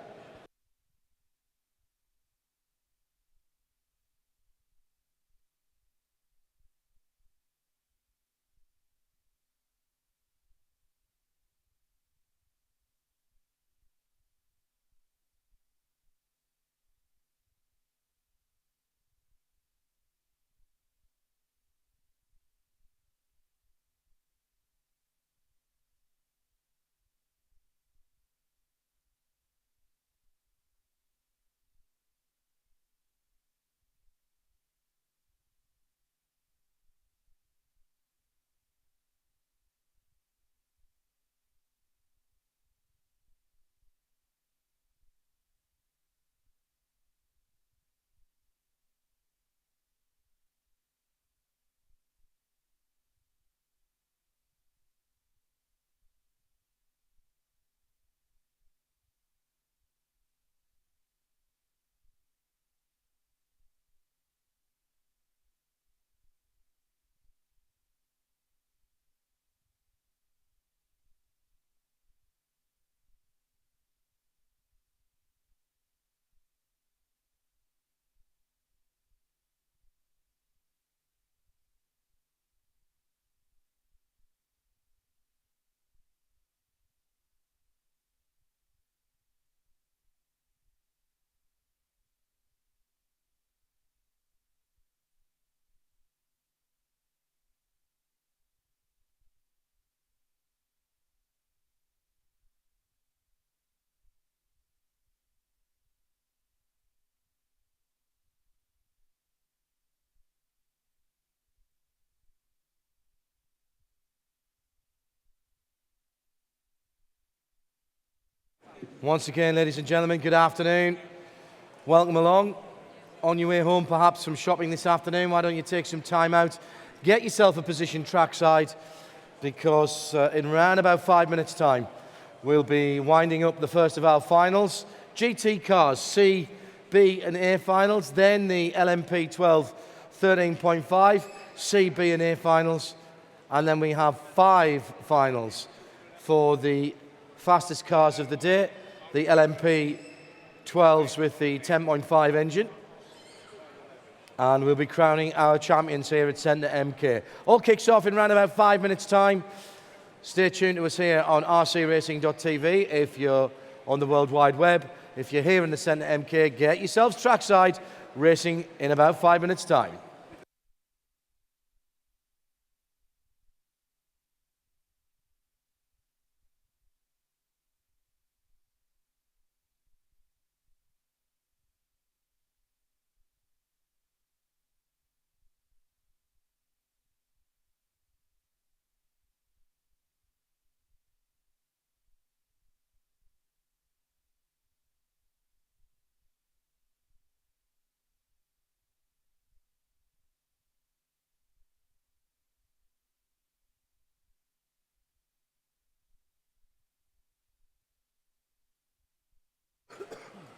Speaker 1: Once again, ladies and gentlemen, good afternoon. Welcome along. On your way home, perhaps from shopping this afternoon, why don't you take some time out, get yourself a position trackside, because in around about 5 minutes' time, we'll be winding up the first of our finals. GT cars, C, B and A finals, then the LMP 12 13.5, C, B and A finals, and then we have 5 finals for the fastest cars of the day, the LMP 12s with the 10.5 engine. And we'll be crowning our champions here at Centre MK. All kicks off in around about 5 minutes' time. Stay tuned to us here on rcracing.tv if you're on the World Wide Web. If you're here in the Centre MK, get yourselves trackside, racing in about 5 minutes' time.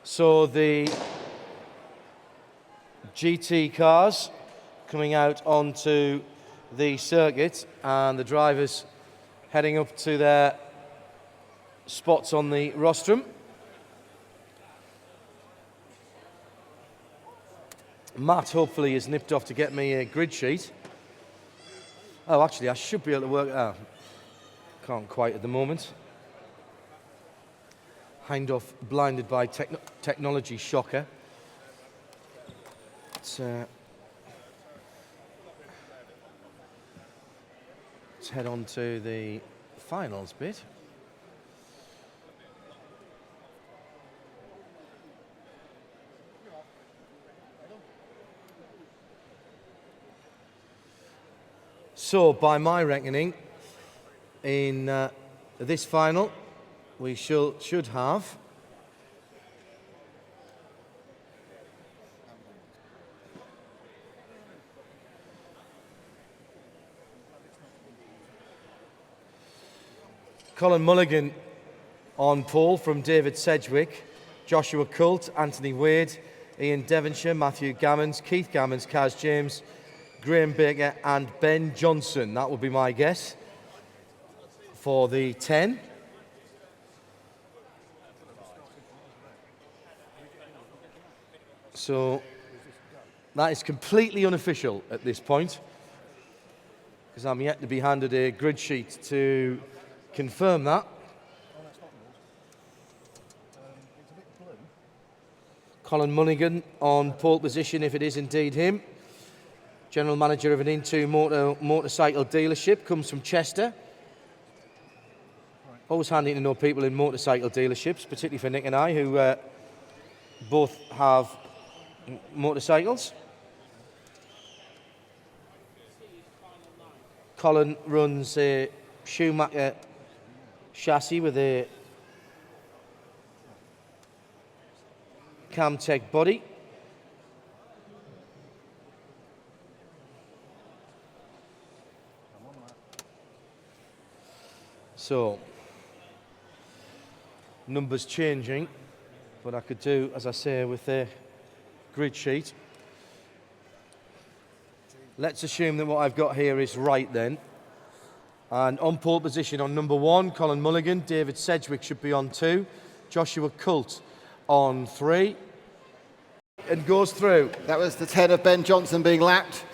Speaker 1: So the GT cars coming out onto the circuit and the drivers heading up to their spots on the rostrum. Matt hopefully has nipped off to get me a grid sheet. Oh, actually, I should be able to work it out. Can't quite at the moment. Hindhoff blinded by technology, shocker. Let's head on to the finals bit. So, by my reckoning, in this final, we should have Colin Mulligan on pole from David Sedgwick, Joshua Colt, Anthony Wade, Ian Devonshire, Matthew Gammons, Keith Gammons, Kaz James, Graham Baker and Ben Johnson. That would be my guess for the 10. So that is completely unofficial at this point, because I'm yet to be handed a grid sheet to confirm that. Colin Mulligan on pole position, if it is indeed him. General manager of an Into motorcycle dealership, comes from Chester. Always handy to know people in motorcycle dealerships, particularly for Nick and I, who both have motorcycles. Colin runs a Schumacher chassis with a Camtech body. So, numbers changing, but I could do, as I say, with the grid sheet. Let's assume that what I've got here is right then. And on pole position on number 1, Colin Mulligan. David Sedgwick should be on 2. Joshua Colt on 3. And goes through.
Speaker 2: That was the 10 of Ben Johnson being lapped.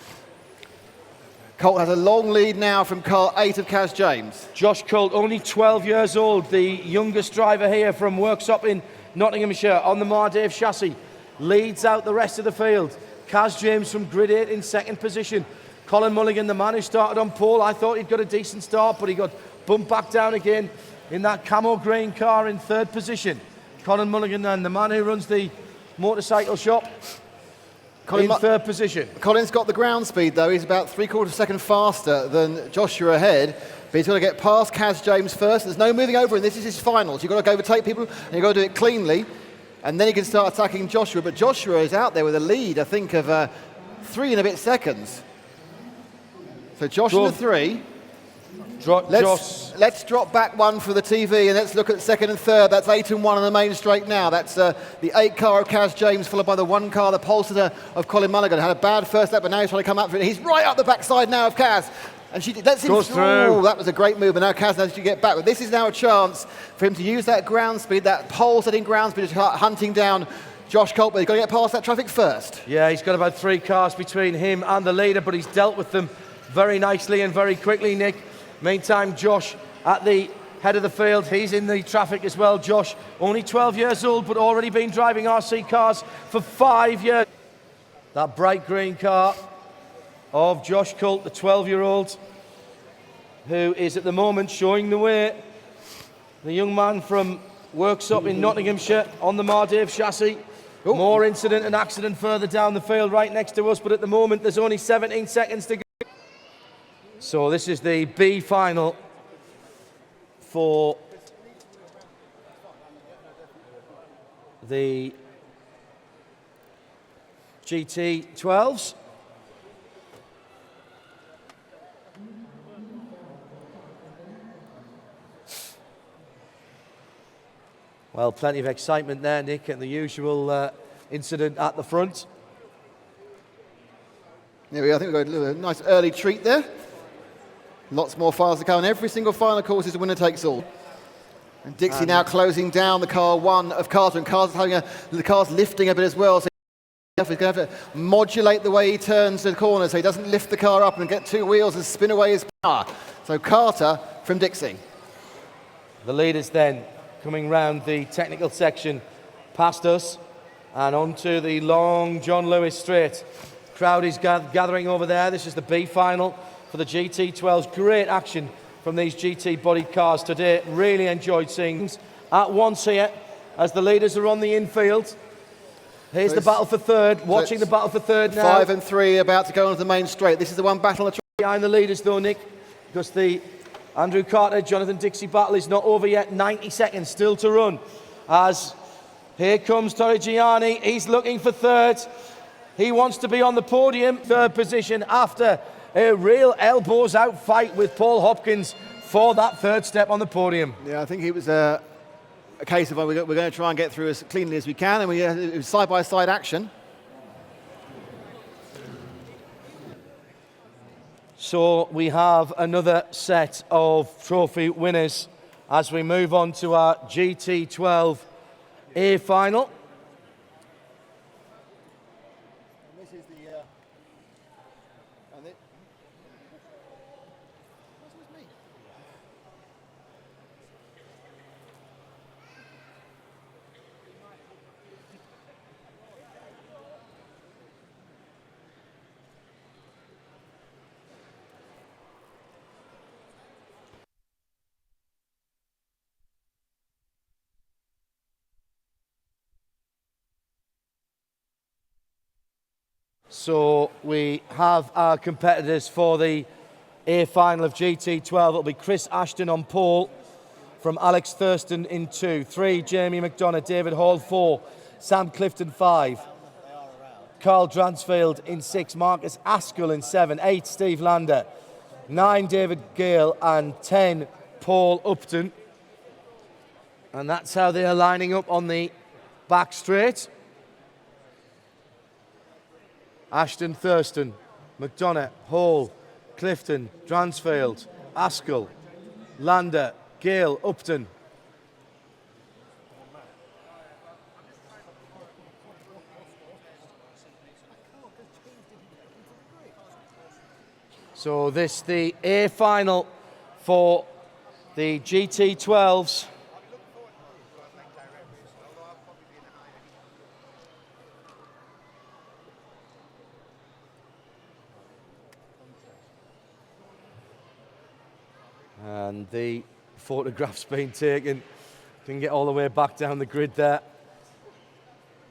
Speaker 2: Colt has a long lead now from car 8 of Kaz James.
Speaker 1: Josh Colt, only 12 years old, the youngest driver here from Worksop in Nottinghamshire on the Mardave chassis. Leads out the rest of the field. Kaz James from grid 8 in second position. Colin Mulligan, the man who started on pole. I thought he'd got a decent start, but he got bumped back down again in that camo green car in third position. Colin Mulligan then, the man who runs the motorcycle shop, in third position.
Speaker 2: Colin's got the ground speed though. He's about 3/4 second faster than Joshua ahead, but he's got to get past Kaz James first. There's no moving over, and this is his finals. You've got to overtake people, and you've got to do it cleanly, and then you can start attacking Joshua. But Joshua is out there with a lead, I think, of 3 and a bit seconds. So Joshua 3. Let's drop back one for the TV and let's look at second and third. That's 8 and 1 on the main straight now. That's the 8 car of Kaz James, followed by the 1 car, the Polster of Colin Mulligan. Had a bad first lap, but now he's trying to come up for it. He's right up the backside now of Kaz. And she lets him
Speaker 1: goes through.
Speaker 2: Oh, that was a great move, and now Kaz knows to get back. But this is now a chance for him to use that ground speed, that pole setting ground speed, to start hunting down Josh Colt. But he's got to get past that traffic first.
Speaker 1: Yeah, he's got about 3 cars between him and the leader, but he's dealt with them very nicely and very quickly, Nick. Meantime, Josh at the head of the field. He's in the traffic as well. Josh, only 12 years old, but already been driving RC cars for 5 years. That bright green car of Josh Colt, the 12-year-old, who is at the moment showing the way. The young man from Worksop in Nottinghamshire on the Mardave chassis. Ooh. More incident and accident further down the field right next to us, but at the moment there's only 17 seconds to go. So this is the B final for the GT12s. Well, plenty of excitement there, Nick, and the usual incident at the front.
Speaker 2: There we go. I think we've got a nice early treat there. Lots more finals to come, and every single final, of course, is a winner takes all. And Dixie now closing down the car 1 of Carter, and the car's lifting a bit as well. So he's going to have to modulate the way he turns the corner so he doesn't lift the car up and get 2 wheels and spin away his power. So Carter from Dixie.
Speaker 1: The leaders then coming round the technical section past us and onto the long John Lewis straight. Crowd is gathering over there. This is the B final for the GT12s. Great action from these GT-bodied cars today. Really enjoyed seeing things at once here as the leaders are on the infield. Here's the battle for third. Watching the battle for third now.
Speaker 2: 5 and 3 about to go onto the main straight. This is the one battle on the track.
Speaker 1: Behind the leaders though, Nick, because the Andrew Carter, Jonathan Dixie battle is not over yet. 90 seconds still to run. As here comes Torrigiani. He's looking for third. He wants to be on the podium. Third position after a real elbows out fight with Paul Hopkins for that third step on the podium.
Speaker 2: Yeah, I think it was a case of we're going to try and get through as cleanly as we can, and it was side-by-side action.
Speaker 1: So we have another set of trophy winners as we move on to our GT12 A final.
Speaker 2: And this is the... me.
Speaker 1: So we have our competitors for the A final of GT12. It'll be Chris Ashton on pole from Alex Thurston in 2, 3 Jamie McDonough, David Hall 4, Sam Clifton 5, Carl Dransfield in 6, Marcus Askell in 7, 8 Steve Lander, 9 David Gale and 10 Paul Upton. And that's how they are lining up on the back straight. Ashton, Thurston, McDonough, Hall, Clifton, Dransfield, Askell, Lander, Gale, Upton. So this the A final for the GT12s. And the photograph's been taken. Can get all the way back down the grid there.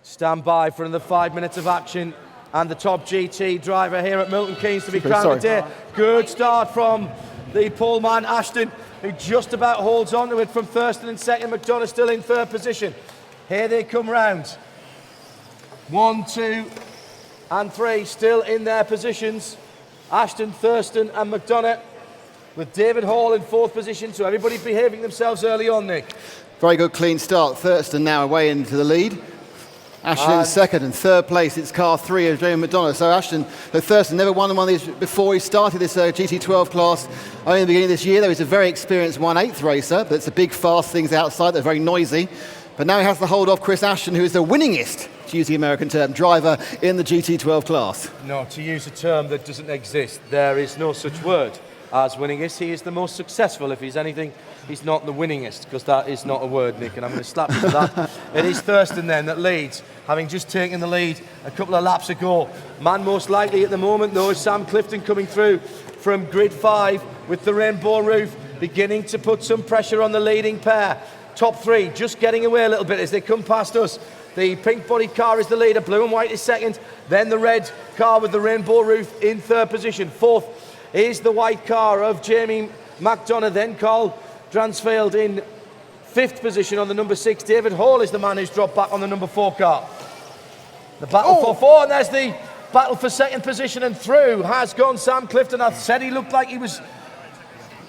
Speaker 1: Stand by for another 5 minutes of action. And the top GT driver here at Milton Keynes to be crowned today. Good start from the pole man, Ashton, who just about holds on to it from Thurston in second. McDonough still in third position. Here they come round. 1, 2, and 3 still in their positions. Ashton, Thurston, and McDonough, with David Hall in fourth position. So everybody behaving themselves early on, Nick.
Speaker 2: Very good clean start. Thurston now away into the lead. Ashton in second, and third place, it's car 3 of Jamie McDonough. So Thurston never won one of these before he started this GT12 class. Only in the beginning of this year, though he's a very experienced 1/8 racer, but it's the big, fast things outside that are very noisy. But now he has to hold off Chris Ashton, who is the winningest, to use the American term, driver in the GT12 class.
Speaker 1: No, to use a term that doesn't exist, there is no such word as winningest. He is the most successful. If he's anything, he's not the winningest, because that is not a word, Nick, and I'm going to slap you for that. It is Thurston then that leads, having just taken the lead a couple of laps ago. Man most likely at the moment, though, is Sam Clifton coming through from grid 5 with the rainbow roof, beginning to put some pressure on the leading pair. Top 3 just getting away a little bit as they come past us. The pink body car is the leader, blue and white is second, then the red car with the rainbow roof in third position. Fourth is the white car of Jamie McDonough, then Carl Dransfield in fifth position on the number 6. David Hall is the man who's dropped back on the number 4 car. The battle for 4, and there's the battle for second position, and through has gone Sam Clifton. I said he looked like he was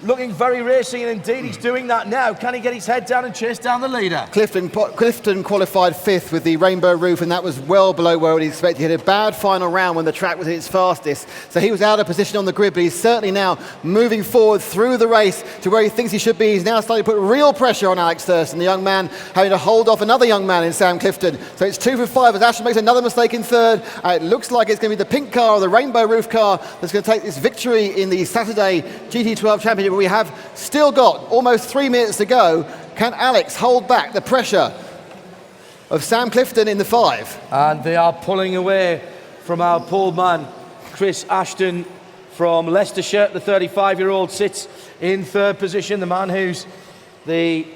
Speaker 1: looking very racy, and indeed he's doing that now. Can he get his head down and chase down the leader?
Speaker 2: Clifton qualified 5th with the rainbow roof, and that was well below where he expected. He had a bad final round when the track was at its fastest, so he was out of position on the grid, but he's certainly now moving forward through the race to where he thinks he should be. He's now starting to put real pressure on Alex Thurston, the young man having to hold off another young man in Sam Clifton. So it's 2 for 5 as Ashton makes another mistake in third. It looks like it's going to be the pink car or the rainbow roof car that's going to take this victory in the Saturday GT12 Championship. But we have still got almost 3 minutes to go. Can Alex hold back the pressure of Sam Clifton in the 5?
Speaker 1: And they are pulling away from our pole man, Chris Ashton from Leicestershire. The 35-year-old sits in third position, the man who's the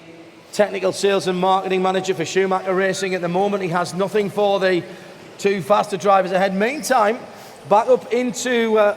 Speaker 1: technical sales and marketing manager for Schumacher Racing at the moment. He has nothing for the 2 faster drivers ahead. Meantime, back up into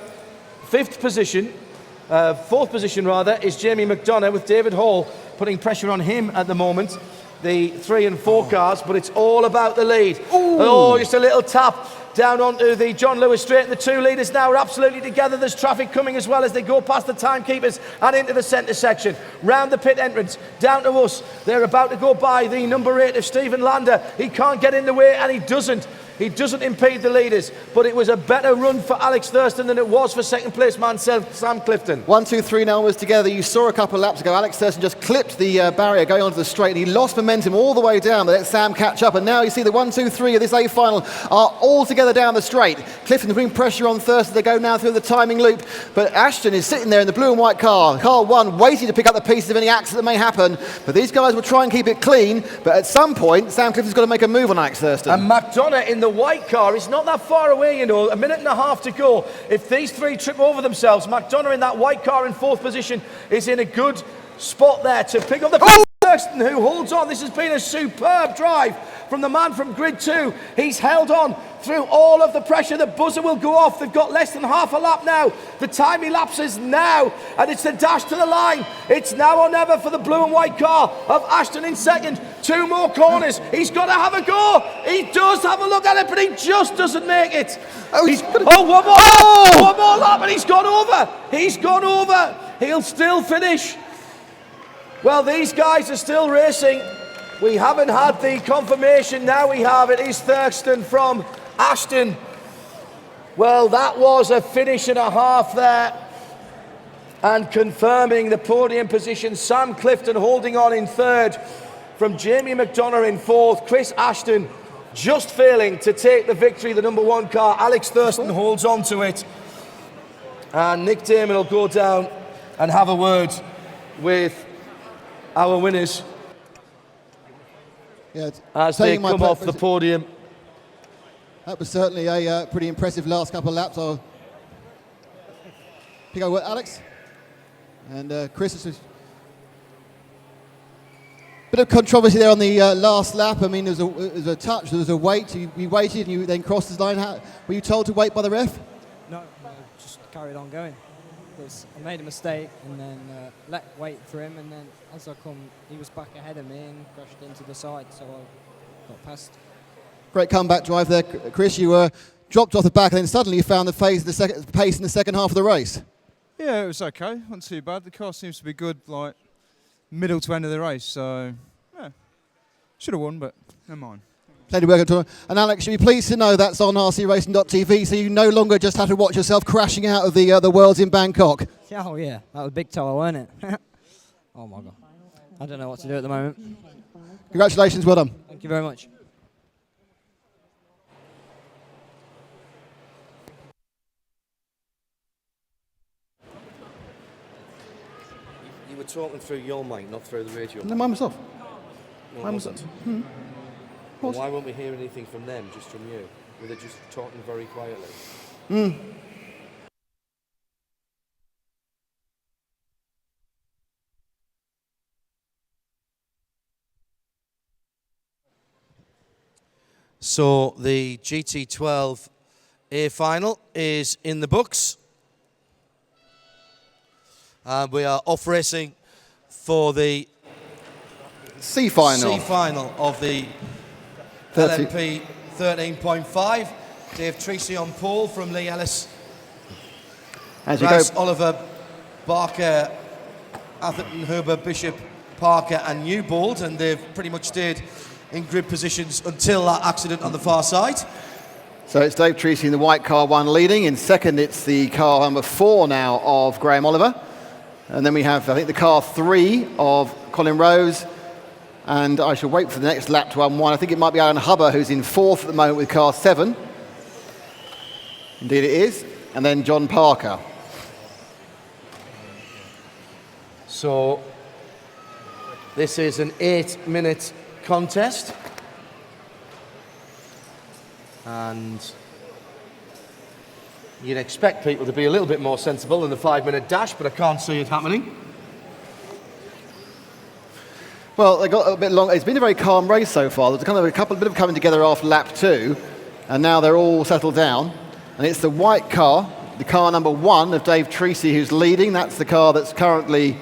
Speaker 1: fourth position is Jamie McDonough, with David Hall putting pressure on him at the moment. The 3 and 4 cars, but it's all about the lead. Oh, just a little tap down onto the John Lewis straight. And the two leaders now are absolutely together. There's traffic coming as well as they go past the timekeepers and into the centre section. Round the pit entrance, down to us. They're about to go by the number 8 of Stephen Lander. He can't get in the way, and he doesn't. He doesn't impede the leaders, but it was a better run for Alex Thurston than it was for second place man Sam Clifton.
Speaker 2: 1, 2, 3 now was together. You saw a couple of laps ago, Alex Thurston just clipped the barrier going onto the straight, and he lost momentum all the way down. They let Sam catch up, and now you see the 1, 2, 3 of this A final are all together down the straight. Clifton bring pressure on Thurston. They go now through the timing loop, but Ashton is sitting there in the blue and white car 1, waiting to pick up the pieces of any accident that may happen. But these guys will try and keep it clean, but at some point, Sam Clifton's got to make a move on Alex Thurston.
Speaker 1: And McDonough in the white car is not that far away, you know, a minute and a half to go. If these three trip over themselves, McDonough in that white car in 4th position is in a good spot there to pick up the Thurston, who holds on. This has been a superb drive from the man from grid 2. He's held on through all of the pressure. The buzzer will go off. They've got less than half a lap now. The time elapses now, and it's the dash to the line. It's now or never for the blue and white car of Ashton in second. 2 more corners. He's got to have a go. He does have a look at it, but he just doesn't make it. One more lap, and he's gone over. He's gone over. He'll still finish. Well, these guys are still racing. We haven't had the confirmation. Now we have. It is Thurston from Ashton. Well, that was a finish and a half there. And confirming the podium position, Sam Clifton holding on in 3rd from Jamie McDonough in 4th. Chris Ashton just failing to take the victory, the number 1 car. Alex Thurston holds on to it. And Nick Damon will go down and have a word with our winners as they come off the podium.
Speaker 2: That was certainly a pretty impressive last couple of laps. I'll pick over Alex. And Chris, bit of controversy there on the last lap. I mean, there was a touch, there was a wait. You waited and you then crossed the line. Were you told to wait by the ref?
Speaker 4: No, just carried on going. Because I made a mistake and then wait for him, and then as I come, he was back ahead of me and crashed into the side, so I got past.
Speaker 2: Great comeback drive there, Chris. You dropped off the back, and then suddenly you found the pace in the second half of the race.
Speaker 5: Yeah, it was okay. Wasn't too bad. The car seems to be good, like middle to end of the race. So, yeah, should have won, but never mind.
Speaker 2: Plenty of work to. And Alex, you'll be pleased to know that's on rcracing.tv, so you no longer just have to watch yourself crashing out of the Worlds in Bangkok.
Speaker 4: Oh yeah, that was a big tower, wasn't it? Oh my God, I don't know what to do at the moment.
Speaker 2: Congratulations, well done.
Speaker 4: Thank you very much.
Speaker 1: You were talking through your mic, not through the radio.
Speaker 2: No, mine was off.
Speaker 1: No,
Speaker 2: mine
Speaker 1: wasn't. Well, why won't we hear anything from them, just from you? Were they just talking very quietly? So the GT12 A final is in the books. And we are off racing for the
Speaker 2: C final.
Speaker 1: C final of the LMP 13.5. Dave Treacy on pole from Lee Ellis.
Speaker 2: As you
Speaker 1: Rice,
Speaker 2: go,
Speaker 1: Oliver, Barker, Atherton, Huber, Bishop, Parker and Newbold, and they've pretty much stayed in grid positions until that accident on the far side.
Speaker 2: so it's Dave Treacy in the white car 1 leading. In second, it's the car number 4 now of Graham Oliver. And then we have, I think, the car 3 of Colin Rose. And I shall wait for the next lap to unwind. I think it might be Alan Hubber who's in 4th at the moment with car 7. Indeed it is. And then John Parker.
Speaker 1: So this is an 8-minute contest. And you'd expect people to be a little bit more sensible than the 5-minute dash, but I can't see it happening.
Speaker 2: Well, they got a bit long. It's been a very calm race so far. There's kind of a bit of coming together after lap 2, and now they're all settled down. And it's the white car, the car number 1 of Dave Treacy, who's leading. That's the car that's currently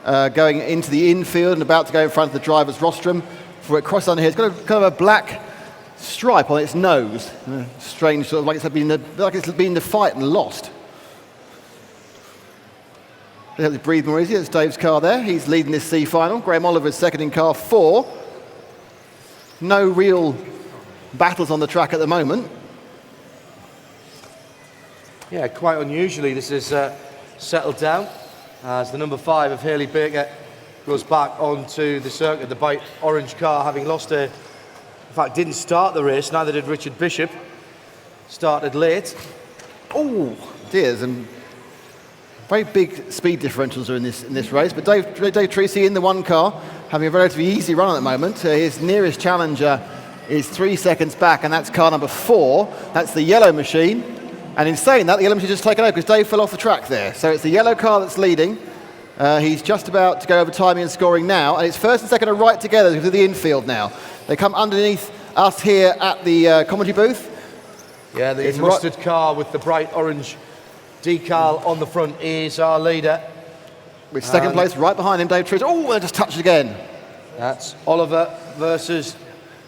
Speaker 2: going into the infield and about to go in front of the driver's rostrum before it crosses on here. It's got a kind of a black stripe on its nose. Strange, sort of like it's been in the fight and lost. They have to breathe more easy. It's Dave's car there. He's leading this C final. Graham Oliver's second in car 4. No real battles on the track at the moment.
Speaker 1: Yeah, quite unusually this is settled down as the number 5 of Haley Baker goes back onto the circuit. The bright orange car, having lost in fact didn't start the race, neither did Richard Bishop. Started late.
Speaker 2: Oh, dear, and very big speed differentials are in this race. But Dave Treacy in the 1 car, having a relatively easy run at the moment. His nearest challenger is 3 seconds back, and that's car number 4. That's the yellow machine. And in saying that, the yellow machine just taken over because Dave fell off the track there. So it's the yellow car that's leading. He's just about to go over timing and scoring now. And it's first and second are right together because of the infield now. They come underneath us here at the commentary booth.
Speaker 1: Yeah, the mustard car with the bright orange decal on the front is our leader.
Speaker 2: With second place right behind him, Dave Treacy. Oh, and just touched again.
Speaker 1: That's Oliver versus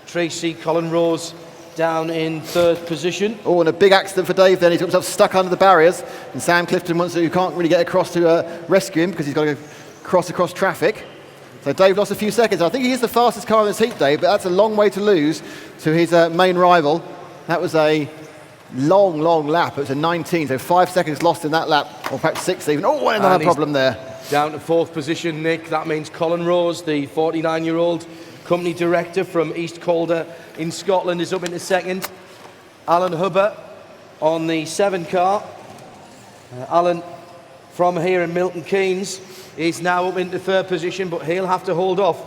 Speaker 1: Treacy. Colin Rose down in 3rd position.
Speaker 2: Oh, and a big accident for Dave then. He's got himself stuck under the barriers. And Sam Clifton who can't really get across to rescue him because he's got to go across traffic. So Dave lost a few seconds. I think he is the fastest car in this heat, Dave, but that's a long way to lose to his main rival. That was a long lap. It was a 19, so 5 seconds lost in that lap, or perhaps 6 even. Oh, another problem there.
Speaker 1: Down to 4th position, Nick. That means Colin Rose, the 49-year-old company director from East Calder in Scotland, is up into 2nd. Alan Hubber on the 7 car. Alan from here in Milton Keynes is now up into 3rd position, but he'll have to hold off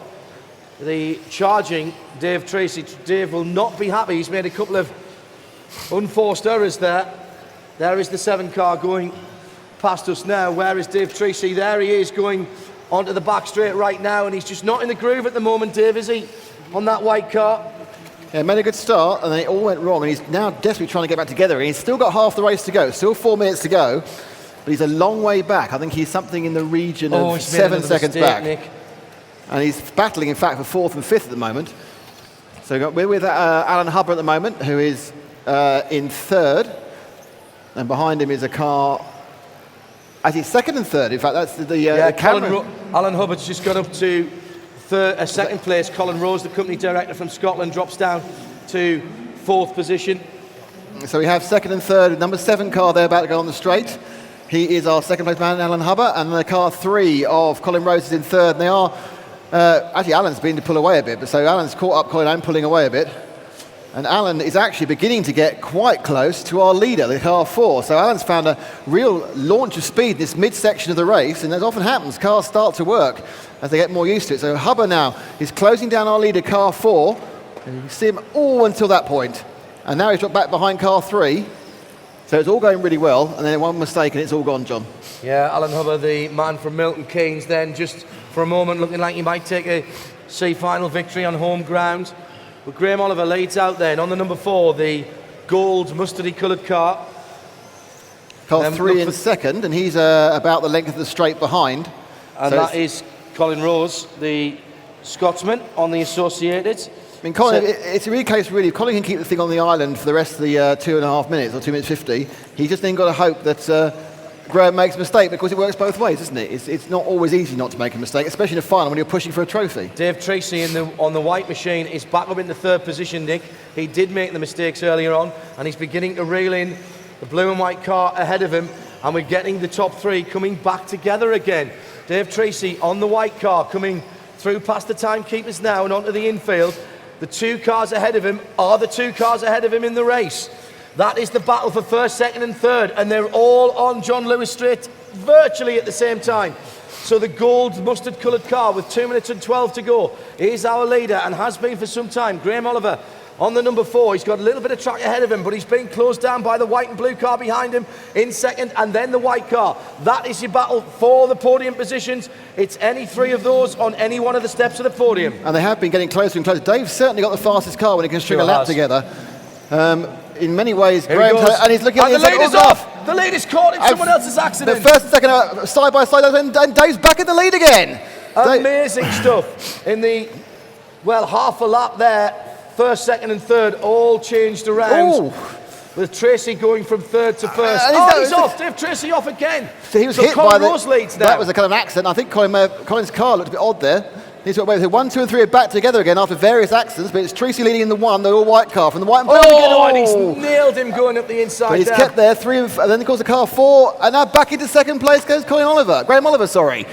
Speaker 1: the charging Dave Treacy. Dave will not be happy. He's made a couple of unforced errors there. There is the 7 car going past us now. Where is Dave Treacy? There he is, going onto the back straight right now, and he's just not in the groove at the moment, Dave, is he? On that white car.
Speaker 2: Yeah, made a good start, and then it all went wrong, and he's now desperately trying to get back together, and he's still got half the race to go, still 4 minutes to go, but he's a long way back. I think he's something in the region of 7 seconds back. Nick. And he's battling, in fact, for 4th and 5th at the moment. So we're with Alan Hubber at the moment, who is in 3rd, and behind him is a car, actually 2nd and 3rd. In fact, that's the camera.
Speaker 1: Alan Hubbard's just got up to 2nd place. Colin Rose, the company director from Scotland, drops down to 4th position.
Speaker 2: So we have 2nd and 3rd, number 7 car there about to go on the straight. He is our 2nd place man, Alan Hubber, and the car 3 of Colin Rose is in 3rd. And they are, actually Alan's been to pull away a bit, but so Alan's caught up Colin and pulling away a bit. And Alan is actually beginning to get quite close to our leader, the car 4. So Alan's found a real launch of speed in this mid-section of the race, and as often happens, cars start to work as they get more used to it. So Hubber now is closing down our leader, car 4, and you can see him all until that point. And now he's dropped back behind car 3. So it's all going really well, and then one mistake and it's all gone, John.
Speaker 1: Yeah, Alan Hubber, the man from Milton Keynes, then just for a moment looking like he might take a C-final victory on home ground. But Graham Oliver leads out then on the number 4, the gold mustardy coloured car.
Speaker 2: Car 3 in 2nd, and he's about the length of the straight behind.
Speaker 1: And so that is Colin Rose, the Scotsman on the Associated.
Speaker 2: I mean, Colin, it's a real case, really. If Colin can keep the thing on the island for the rest of the 2.5 minutes, or 2 minutes 50, he's just then got to hope that Graham makes a mistake, because it works both ways, isn't it? It's not always easy not to make a mistake, especially in a final when you're pushing for a trophy.
Speaker 1: Dave Treacy on the white machine is back up into 3rd position, Nick. He did make the mistakes earlier on, and he's beginning to reel in the blue and white car ahead of him, and we're getting the top 3 coming back together again. Dave Treacy on the white car coming through past the timekeepers now and onto the infield. The 2 cars ahead of him are the 2 cars ahead of him in the race. That is the battle for 1st, 2nd and 3rd, and they're all on John Lewis Straight virtually at the same time. So the gold mustard coloured car with 2 minutes and 12 to go is our leader and has been for some time. Graham Oliver on the number 4. He's got a little bit of track ahead of him, but he's being closed down by the white and blue car behind him in 2nd, and then the white car. That is your battle for the podium positions. It's any 3 of those on any one of the steps of the podium.
Speaker 2: And they have been getting closer and closer. Dave's certainly got the fastest car when he can string a lap together. In many ways, Graham, and he's looking at
Speaker 1: the leader's off. The leader's caught in someone else's accident.
Speaker 2: The 1st and 2nd are side by side, and Dave's back in the lead again.
Speaker 1: Amazing stuff in the, half a lap there first, second and third all changed around.
Speaker 2: Ooh.
Speaker 1: With Tracy going from third to first. He's off. Dave Tracy off again.
Speaker 2: So he was hit
Speaker 1: Colin
Speaker 2: by
Speaker 1: Rose leads now.
Speaker 2: That was a kind of accident. I think Colin's car looked a bit odd there. He's got away with it. 1, 2 and 3 are back together again after various accidents, but it's Tracy leading in the one, the all-white car from the white and brown again.
Speaker 1: And he's nailed him going up the inside.
Speaker 2: But he's kept there, 3 and then of course the car 4, and now back into second place goes Graham Oliver, sorry.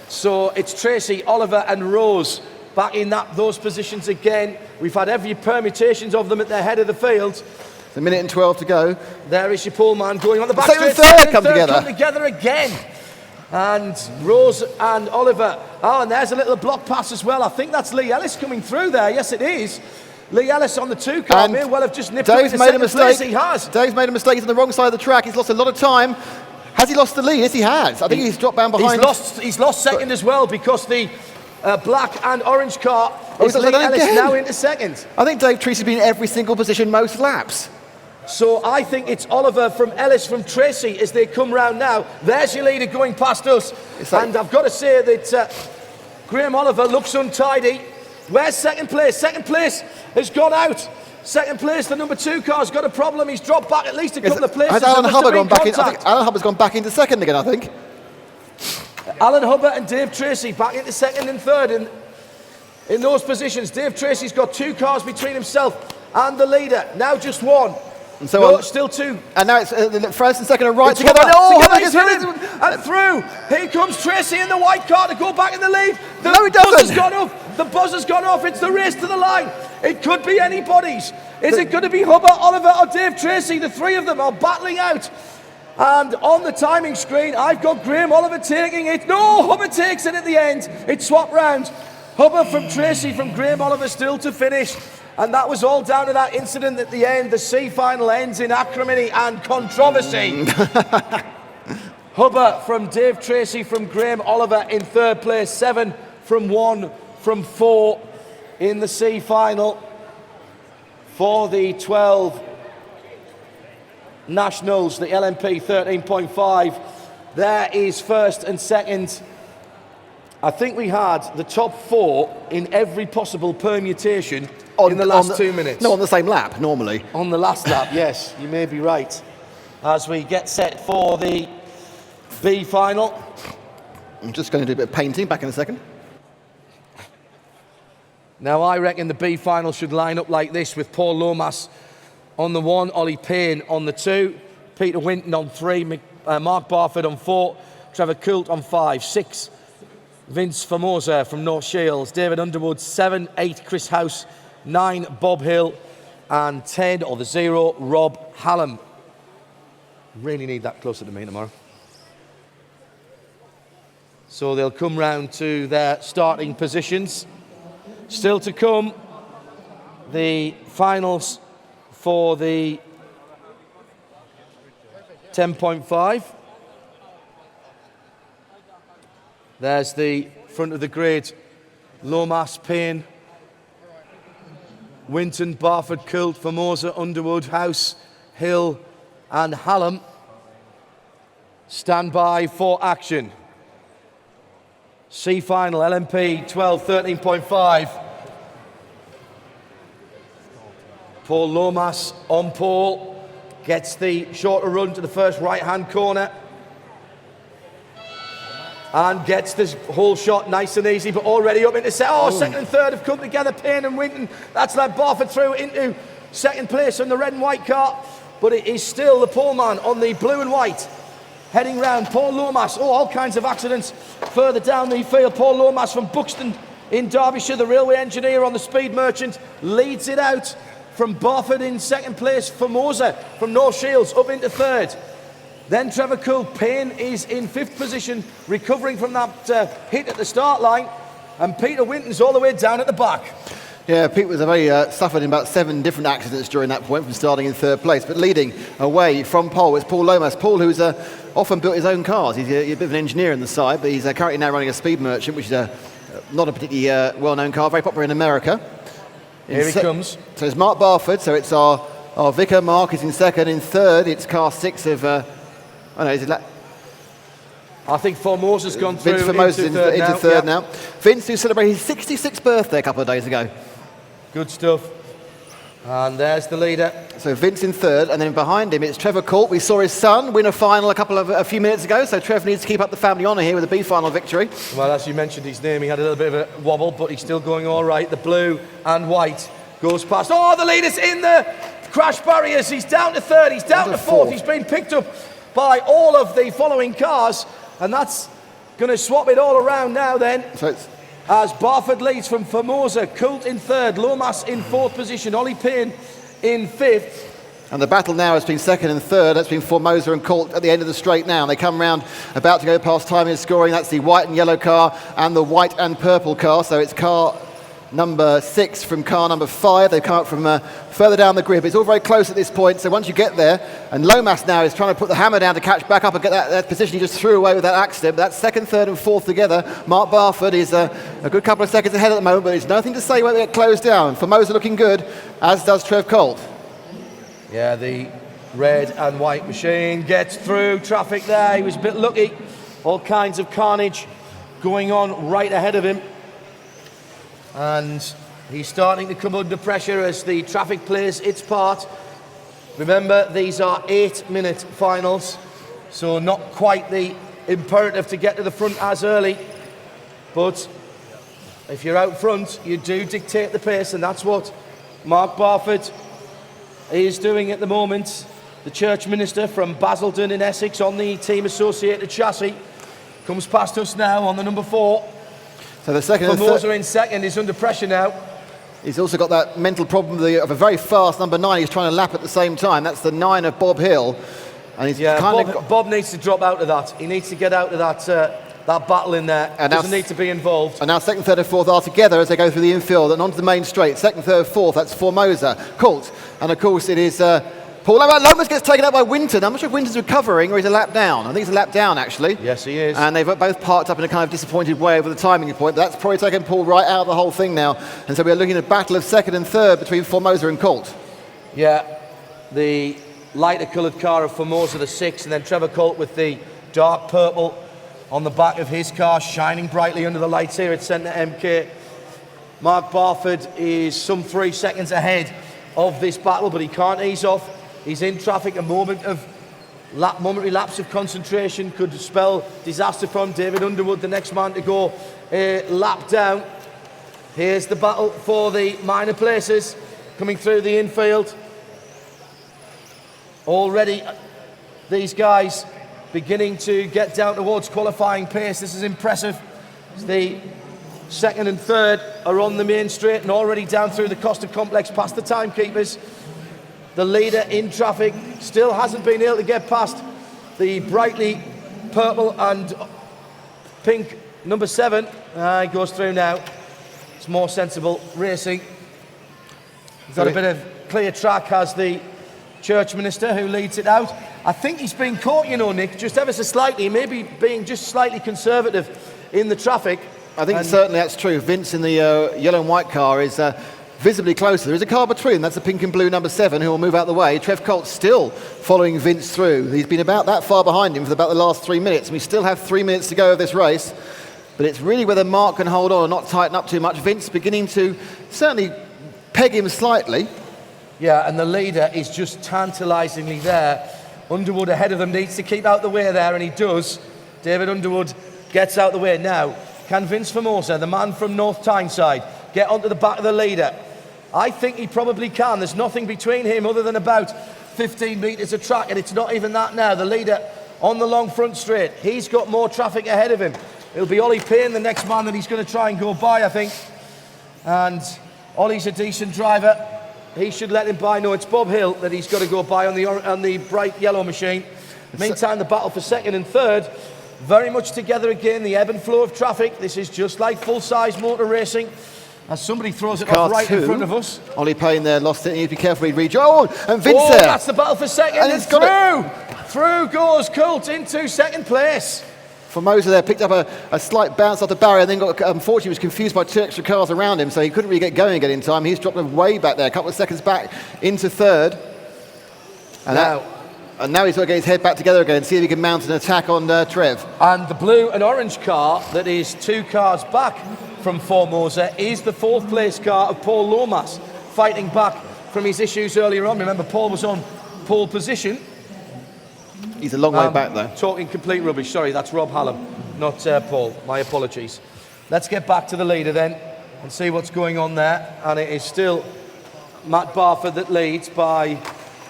Speaker 1: So it's Tracy, Oliver and Rose back in those positions again. We've had every permutations of them at the head of the field.
Speaker 2: It's a minute and 12 to go.
Speaker 1: There is your pole man going on the back
Speaker 2: Second
Speaker 1: straight.
Speaker 2: and third come together
Speaker 1: Again. And Rose and Oliver. Oh, and there's a little block pass as well. I think that's Lee Ellis coming through there. Yes, it is. Lee Ellis on the 2 car. May well have just nipped
Speaker 2: Dave's
Speaker 1: up
Speaker 2: made a mistake.
Speaker 1: He has.
Speaker 2: Dave's made a mistake. He's on the wrong side of the track. He's lost a lot of time. Has he lost the lead? Yes, he has. I think he's dropped down behind.
Speaker 1: He's lost second as well because the black and orange car is
Speaker 2: he's
Speaker 1: Lee
Speaker 2: done it
Speaker 1: Ellis
Speaker 2: again.
Speaker 1: now into second.
Speaker 2: I think Dave Tracy's been in every single position most laps.
Speaker 1: So I think it's Oliver from Ellis from Tracy as they come round now. There's your leader going past us. And I've got to say that Graham Oliver looks untidy. Where's second place? Second place has gone out. Second place, the number 2 car's got a problem. He's dropped back at least a couple of places.
Speaker 2: Has Alan Hubbard gone back in? I
Speaker 1: Contact.
Speaker 2: think Alan Hubbard's gone back into second again, I think.
Speaker 1: Alan Hubbard and Dave Tracy back into second and third in those positions. Dave Tracy's got 2 cars between himself and the leader. Now just 1.
Speaker 2: And so
Speaker 1: No,
Speaker 2: on.
Speaker 1: still 2.
Speaker 2: And now it's first and second are right
Speaker 1: It's
Speaker 2: together.
Speaker 1: Hubbard.
Speaker 2: Hubbard
Speaker 1: He's
Speaker 2: gets
Speaker 1: hit him and through. Here comes Tracy in the white car to go back in the lead. The
Speaker 2: No, he
Speaker 1: buzz
Speaker 2: doesn't.
Speaker 1: has gone off. The buzz has gone off. It's the race to the line. It could be anybody's. Is it going to be Hubbard, Oliver or Dave Tracy? The 3 of them are battling out. And on the timing screen, I've got Graham Oliver taking it. No, Hubbard takes it at the end. It's swapped round. Hubbard from Tracy, from Graham Oliver still to finish. And that was all down to that incident at the end. The C final ends in acrimony and controversy. Hubbard from Dave Tracy, from Graham Oliver in 3rd place. 7 from 1 from 4 in the C final for the 12 Nationals, the LMP 13.5. There is first and second. I think we had the top 4 in every possible permutation in the last 2 minutes.
Speaker 2: No, on the same lap, normally.
Speaker 1: On the last lap, yes, you may be right. As we get set for the B final.
Speaker 2: I'm just going to do a bit of painting, back in a second.
Speaker 1: Now, I reckon the B final should line up like this, with Paul Lomas on the 1, Ollie Payne on the 2, Peter Winton on 3, Mark Barford on 4, Trevor Coult on 5, 6, Vince Formosa from North Shields, David Underwood 7, 8, Chris House 9, Bob Hill, and 10, or the 0, Rob Hallam. Really need that closer to me tomorrow. So they'll come round to their starting positions. Still to come, the finals for the 10.5. There's the front of the grid. Lomas, Payne, Winton, Barford, Coult, Formosa, Underwood, House, Hill and Hallam. Stand by for action. C final, LMP 12, 13.5. Paul Lomas on pole, gets the shorter run to the first right-hand corner and gets this whole shot nice and easy, but already up into second and third have come together. Payne and Winton, that's led Barford through into second place on the red and white car, but it is still the pole man on the blue and white heading round. Paul Lomas, all kinds of accidents further down the field. Paul Lomas from Buxton in Derbyshire, the railway engineer on the Speed Merchant, leads it out from Barford in second place. Formosa from North Shields up into third. Then Trevor Coult. Payne is in 5th position, recovering from that hit at the start line. And Peter Winton's all the way down at the back.
Speaker 2: Yeah, Pete was suffered in about 7 different accidents during that point, from starting in 3rd place. But leading away from pole is Paul Lomas. Paul, who's often built his own cars. He's a bit of an engineer on the side, but he's currently now running a Speed Merchant, which is not a particularly well-known car, very popular in America.
Speaker 1: Here he comes.
Speaker 2: So it's Mark Barford. So it's our vicar. Mark is in second. In third, it's car 6 of...
Speaker 1: I think Formosa's gone through
Speaker 2: Vince Formosa's into third now.
Speaker 1: Yeah.
Speaker 2: Vince, who celebrated his 66th birthday a couple of days ago.
Speaker 1: Good stuff. And there's the leader.
Speaker 2: So Vince in third, and then behind him it's Trevor Colt. We saw his son win a final a few minutes ago, so Trev needs to keep up the family honour here with a B final victory.
Speaker 1: Well, as you mentioned his name, he had a little bit of a wobble, but he's still going all right. The blue and white goes past. Oh, the leader's in the crash barriers. He's down to third, he's down to fourth. He's been picked up by all of the following cars, and that's going to swap it all around now then.
Speaker 2: So it's
Speaker 1: As Barford leads from Formosa, Colt in third, Lomas in fourth position, Ollie Payne in fifth.
Speaker 2: And the battle now has been second and third. That's been Formosa and Colt at the end of the straight now. They come round, about to go past timing and scoring. That's the white and yellow car and the white and purple car. So it's car number 6 from car number 5. They've come up from further down the grid. It's all very close at this point. So once you get there, and Lomas now is trying to put the hammer down to catch back up and get that position he just threw away with that accident. That's second, third and fourth together. Mark Barford is a good couple of seconds ahead at the moment, but there's nothing to say when they get closed down. Formosa looking good, as does Trev Colt.
Speaker 1: Yeah, the red and white machine gets through traffic there. He was a bit lucky. All kinds of carnage going on right ahead of him. And he's starting to come under pressure as the traffic plays its part. Remember, these are 8-minute finals, so not quite the imperative to get to the front as early. But if you're out front, you do dictate the pace, and that's what Mark Barford is doing at the moment. The church minister from Basildon in Essex on the team associated chassis comes past us now on the number 4.
Speaker 2: So the second and
Speaker 1: Formosa
Speaker 2: third.
Speaker 1: in second is under pressure now.
Speaker 2: He's also got that mental problem of a very fast number 9. He's trying to lap at the same time. That's the 9 of Bob Hill. And he's
Speaker 1: Bob needs to drop out of that. He needs to get out of that battle in there.
Speaker 2: And
Speaker 1: doesn't need to be involved.
Speaker 2: And now second, third and fourth are together as they go through the infield and onto the main straight. Second, third, fourth, that's Formosa, Colt. And of course it is Paul Lomas gets taken out by Winton. I'm not sure if Winton's recovering or he's a lap down. I think he's a lap down actually.
Speaker 1: Yes, he is.
Speaker 2: And they've both parked up in a kind of disappointed way over the timing point. But that's probably taken Paul right out of the whole thing now. And so we're looking at a battle of second and third between Formosa and Colt.
Speaker 1: Yeah, the lighter coloured car of Formosa, the 6, and then Trevor Colt with the dark purple on the back of his car, shining brightly under the lights here at Centre MK. Mark Barford is some 3 seconds ahead of this battle, but he can't ease off. He's in traffic. A momentary lapse of concentration could spell disaster from David Underwood, the next man to go a lap down. Here's the battle for the minor places coming through the infield. Already these guys beginning to get down towards qualifying pace. This is impressive. The second and third are on the main straight and already down through the Costa complex past the timekeepers. The leader in traffic still hasn't been able to get past the brightly purple and pink number 7. He goes through now. It's more sensible racing. He's got a bit of clear track, has the church minister who leads it out. I think he's been caught, you know, Nick, just ever so slightly, maybe being just slightly conservative in the traffic.
Speaker 2: I think certainly that's true. Vince in the yellow and white car is visibly closer. There is a car between. That's the pink and blue number 7 who will move out the way. Trev Colt's still following Vince through. He's been about that far behind him for about the last 3 minutes. We still have 3 minutes to go of this race. But it's really whether Mark can hold on and not tighten up too much. Vince beginning to certainly peg him slightly.
Speaker 1: Yeah, and the leader is just tantalisingly there. Underwood ahead of them needs to keep out the way there, and he does. David Underwood gets out the way now. Can Vince Formosa, the man from North Tyneside, get onto the back of the leader? I think he probably can. There's nothing between him other than about 15 metres of track, and it's not even that now. The leader on the long front straight. He's got more traffic ahead of him. It'll be Ollie Payne, the next man that he's going to try and go by, I think. And Ollie's a decent driver. He should let him by. No, it's Bob Hill that he's got to go by on the bright yellow machine. Meantime, the battle for second and third very much together again. The ebb and flow of traffic. This is just like full-size motor racing. As somebody throws it off right in front of us.
Speaker 2: Ollie Payne there lost it. He needs to be careful. He rejoined. And Vince
Speaker 1: there. That's the battle for second.
Speaker 2: And it's got
Speaker 1: through. Through goes Colt into second place.
Speaker 2: Formosa there picked up a slight bounce off the barrier, and then unfortunately was confused by 2 extra cars around him, so he couldn't really get going again in time. He's dropped way back there, a couple of seconds back into third. And now he's got to get his head back together again, see if he can mount an attack on Trev.
Speaker 1: And the blue and orange car that is 2 cars back from Formosa is the 4th place car of Paul Lomas, fighting back from his issues earlier on. Remember, Paul was on pole position.
Speaker 2: He's a long way back though.
Speaker 1: Talking complete rubbish. Sorry, that's Rob Hallam, not Paul. My apologies. Let's get back to the leader then and see what's going on there. And it is still Matt Barford that leads by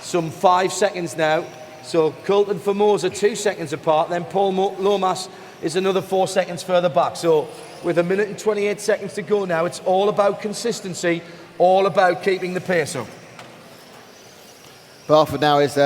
Speaker 1: some 5 seconds now. So Coulton Formosa 2 seconds apart. Then Paul Lomas is another 4 seconds further back. So with 1 minute and 28 seconds to go now, it's all about consistency, all about keeping the pace up.
Speaker 2: Barford now is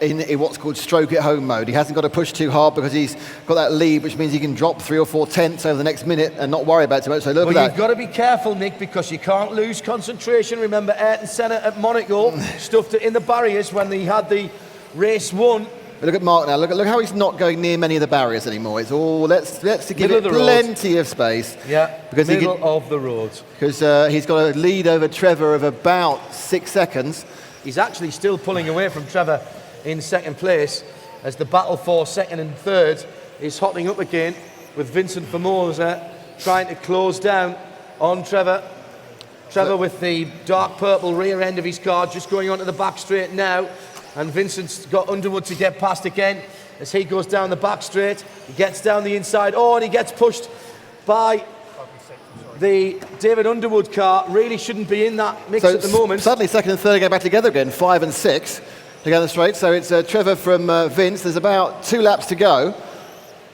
Speaker 2: in what's called stroke at home mode. He hasn't got to push too hard because he's got that lead, which means he can drop 3 or 4 tenths over the next minute and not worry about it too much. So look at that.
Speaker 1: You've got to be careful, Nick, because you can't lose concentration. Remember, Ayrton Senna at Monaco stuffed it in the barriers when he had the race won.
Speaker 2: But look at Mark now. Look how he's not going near many of the barriers anymore. It's all let's give it plenty of space.
Speaker 1: Yeah,
Speaker 2: because
Speaker 1: middle of the road.
Speaker 2: Because he's got a lead over Trevor of about 6 seconds.
Speaker 1: He's actually still pulling away from Trevor in second place as the battle for second and third is hotting up again with Vincent Formosa trying to close down on Trevor. Trevor with the dark purple rear end of his car just going onto the back straight now, and Vincent's got Underwood to get past again as he goes down the back straight. He gets down the inside, and he gets pushed by the David Underwood car. Really shouldn't be in that mix at the moment.
Speaker 2: Suddenly second and third go back together again, 5 and 6 to go on the straight. So it's Trevor from Vince. There's about 2 laps to go.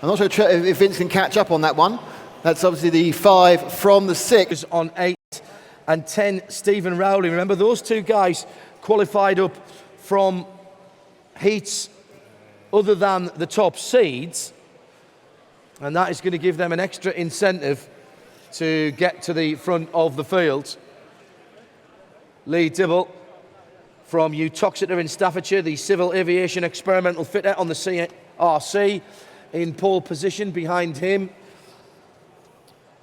Speaker 2: I'm not sure if Vince can catch up on that one. That's obviously the 5 from the 6.
Speaker 1: On 8 and 10, Stephen Rowley. Remember, those 2 guys qualified up from heats other than the top seeds, and that is going to give them an extra incentive to get to the front of the field. Lee Dibble from Utoxeter in Staffordshire, the civil aviation experimental fitter on the CRC, in pole position. Behind him,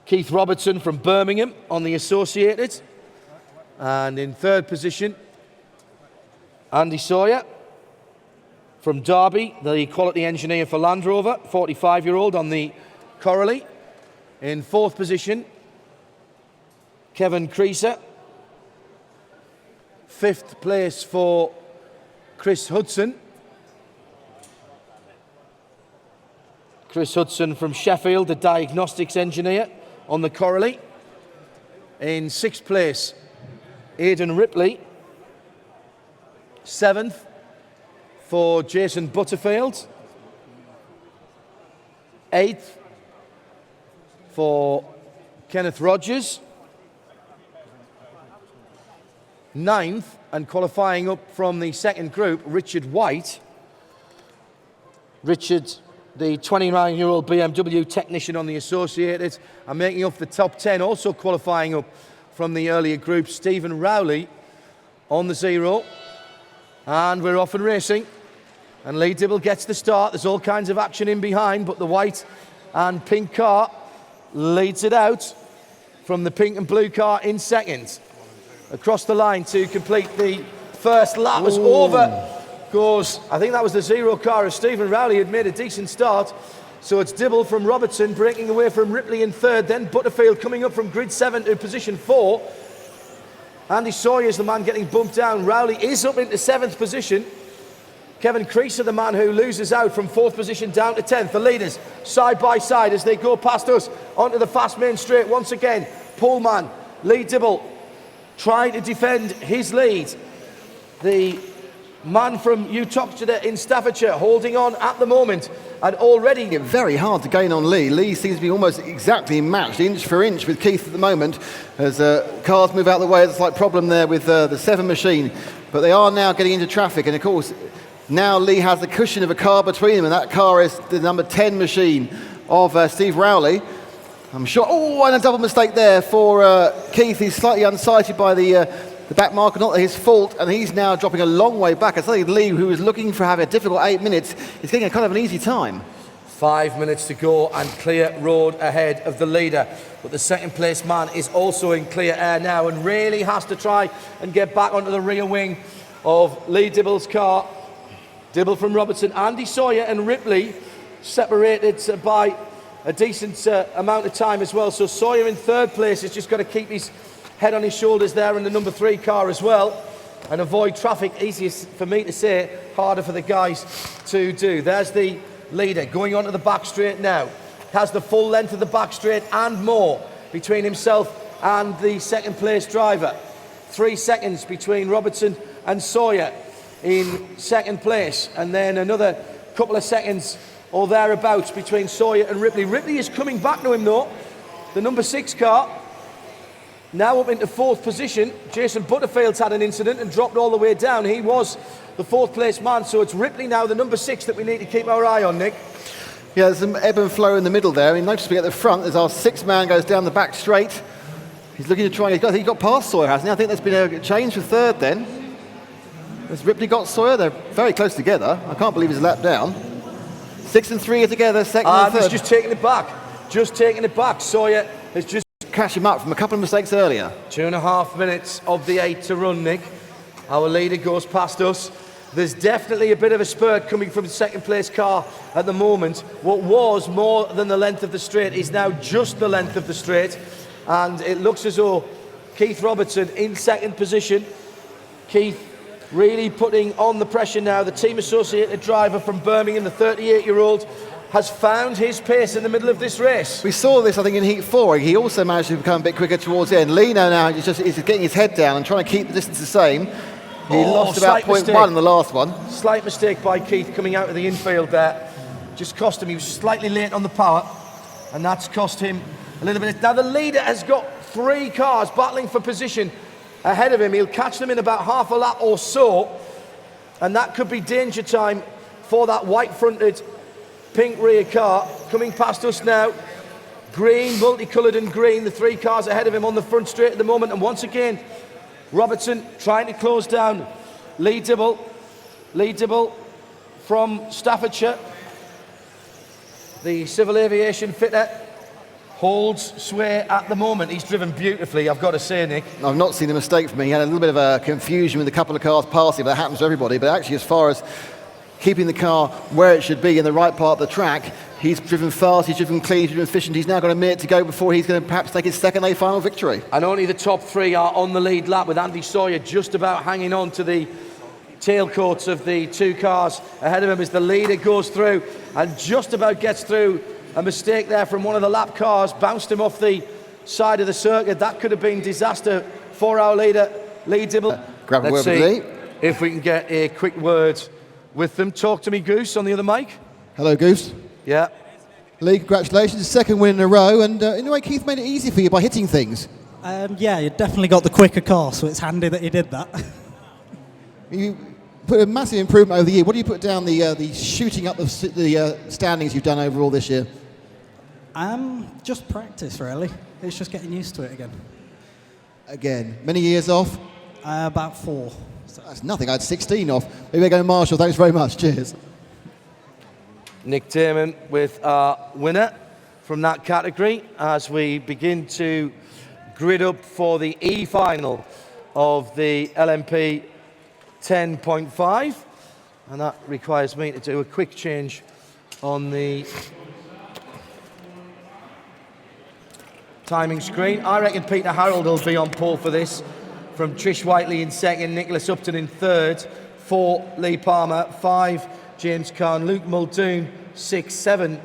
Speaker 1: Keith Robertson from Birmingham on the Associated, and in third position, Andy Sawyer from Derby, the quality engineer for Land Rover, 45-year-old on the Coralie. In fourth position, Kevin Creaser. Fifth place for Chris Hudson. Chris Hudson from Sheffield, the diagnostics engineer on the Coralie. In sixth place, Aidan Ripley. Seventh for Jason Butterfield. Eighth for Kenneth Rogers. Ninth, and qualifying up from the second group, Richard White. Richard, the 29-year-old BMW technician on the Associated, and making up the top 10, also qualifying up from the earlier group, Stephen Rowley on the 0. And we're off and racing. And Lee Dibble gets the start. There's all kinds of action in behind, but the white and pink car leads it out from the pink and blue car in second. Across the line to complete the first lap. As over goes, I think that was the 0 car, as Stephen Rowley had made a decent start. So it's Dibble from Robertson breaking away from Ripley in third, then Butterfield coming up from grid 7 to position 4. Andy Sawyer is the man getting bumped down. Rowley is up into 7th position. Kevin Creaser, the man who loses out from 4th position down to 10th. The leaders side by side as they go past us onto the fast main straight once again. Pullman, Lee Dibble trying to defend his lead. The man from Utoxeter in Staffordshire holding on at the moment, and already
Speaker 2: very hard to gain on Lee. Lee seems to be almost exactly matched, inch for inch, with Keith at the moment as cars move out of the way. There's a slight problem there with the 7 machine, but they are now getting into traffic, and of course now Lee has the cushion of a car between them, and that car is the number 10 machine of Steve Rowley. I'm sure. And a double mistake there for Keith. He's slightly unsighted by the back marker, not his fault, and he's now dropping a long way back. I think Lee, who was looking for having a difficult 8 minutes, is getting a kind of an easy time.
Speaker 1: 5 minutes to go and clear road ahead of the leader. But the second place man is also in clear air now and really has to try and get back onto the rear wing of Lee Dibble's car. Dibble from Robertson, Andy Sawyer and Ripley separated by a decent amount of time as well. So Sawyer in third place has just got to keep his head on his shoulders there in the number 3 car as well. and avoid traffic. Easiest for me to say, harder for the guys to do. There's the leader going onto the back straight now. Has the full length of the back straight and more between himself and the second place driver. 3 seconds between Robertson and Sawyer in second place, and then another couple of seconds or thereabouts between Sawyer and Ripley. Ripley is coming back to him though. The number 6 car now up into 4th position. Jason Butterfield's had an incident and dropped all the way down. He was the 4th place man, so it's Ripley now, the number 6, that we need to keep our eye on, Nick.
Speaker 2: Yeah, there's some ebb and flow in the middle there. I mean, noticeably at the front, there's our 6th man goes down the back straight. He's looking to try, I think he got past Sawyer, hasn't he? I think there's been a change for 3rd then. Has Ripley got Sawyer? They're very close together. I can't believe he's lapped down. 6 and 3 are together, 2nd and 3rd.
Speaker 1: He's just taking it back. Just taking it back. Sawyer has just
Speaker 2: catch him up from a couple of mistakes earlier.
Speaker 1: 2.5 minutes of the 8 to run, Nick. Our leader goes past us. There's definitely a bit of a spurt coming from the second place car at the moment. What was more than the length of the straight is now just the length of the straight. And it looks as though Keith Robertson in second position. Keith really putting on the pressure now. The team associated driver from Birmingham, the 38-year-old, has found his pace in the middle of this race.
Speaker 2: We saw this, I think, in Heat 4. He also managed to become a bit quicker towards the end. Lino now is getting his head down and trying to keep the distance the same. He lost about 0.1 in the last one.
Speaker 1: Slight mistake by Keith coming out of the infield there. Just cost him. He was slightly late on the power, and that's cost him a little bit. Now the leader has got 3 cars battling for position ahead of him. He'll catch them in about half a lap or so, and that could be danger time for that white-fronted pink rear car. Coming past us now, green, multicoloured and green, the 3 cars ahead of him on the front straight at the moment. And once again, Robertson trying to close down Lee Dibble from Staffordshire. The civil aviation fitter holds sway at the moment. He's driven beautifully, I've got to say, Nick.
Speaker 2: I've not seen a mistake from him. He had a little bit of a confusion with a couple of cars passing, but that happens to everybody. But actually, as far as keeping the car where it should be in the right part of the track, he's driven fast, he's driven clean, he's driven efficient. He's now got a minute to go before he's going to perhaps take his second A final victory.
Speaker 1: And only the top 3 are on the lead lap, with Andy Sawyer just about hanging on to the tailcoats of the 2 cars ahead of him as the leader goes through and just about gets through. A mistake there from one of the lap cars, bounced him off the side of the circuit. That could have been disaster for our leader, Lee Dibble.
Speaker 2: Grab a
Speaker 1: Let's
Speaker 2: word with
Speaker 1: see
Speaker 2: Lee.
Speaker 1: if we can get a quick word with them. Talk to me, Goose, on the other mic.
Speaker 6: Hello, Goose.
Speaker 1: Yeah.
Speaker 6: Lee, congratulations. Second win in a row, and in a way, Keith made it easy for you by hitting things.
Speaker 7: Yeah, you definitely got the quicker car, so it's handy that you did that.
Speaker 6: You put a massive improvement over the year. What do you put down the shooting up of the standings you've done overall this year?
Speaker 7: Just practice, really. It's just getting used to it again.
Speaker 6: Again, many years off?
Speaker 7: About 4.
Speaker 6: So that's nothing. I had 16 off. Maybe we're going Marshall. Thanks very much. Cheers.
Speaker 1: Nick Damon with our winner from that category as we begin to grid up for the E final of the LMP 10.5, and that requires me to do a quick change on the timing screen. I reckon Peter Harold will be on pole for this, from Trish Whiteley in second, Nicholas Upton in third, 4 Lee Palmer, 5 James Kahn, Luke Muldoon, 6, 7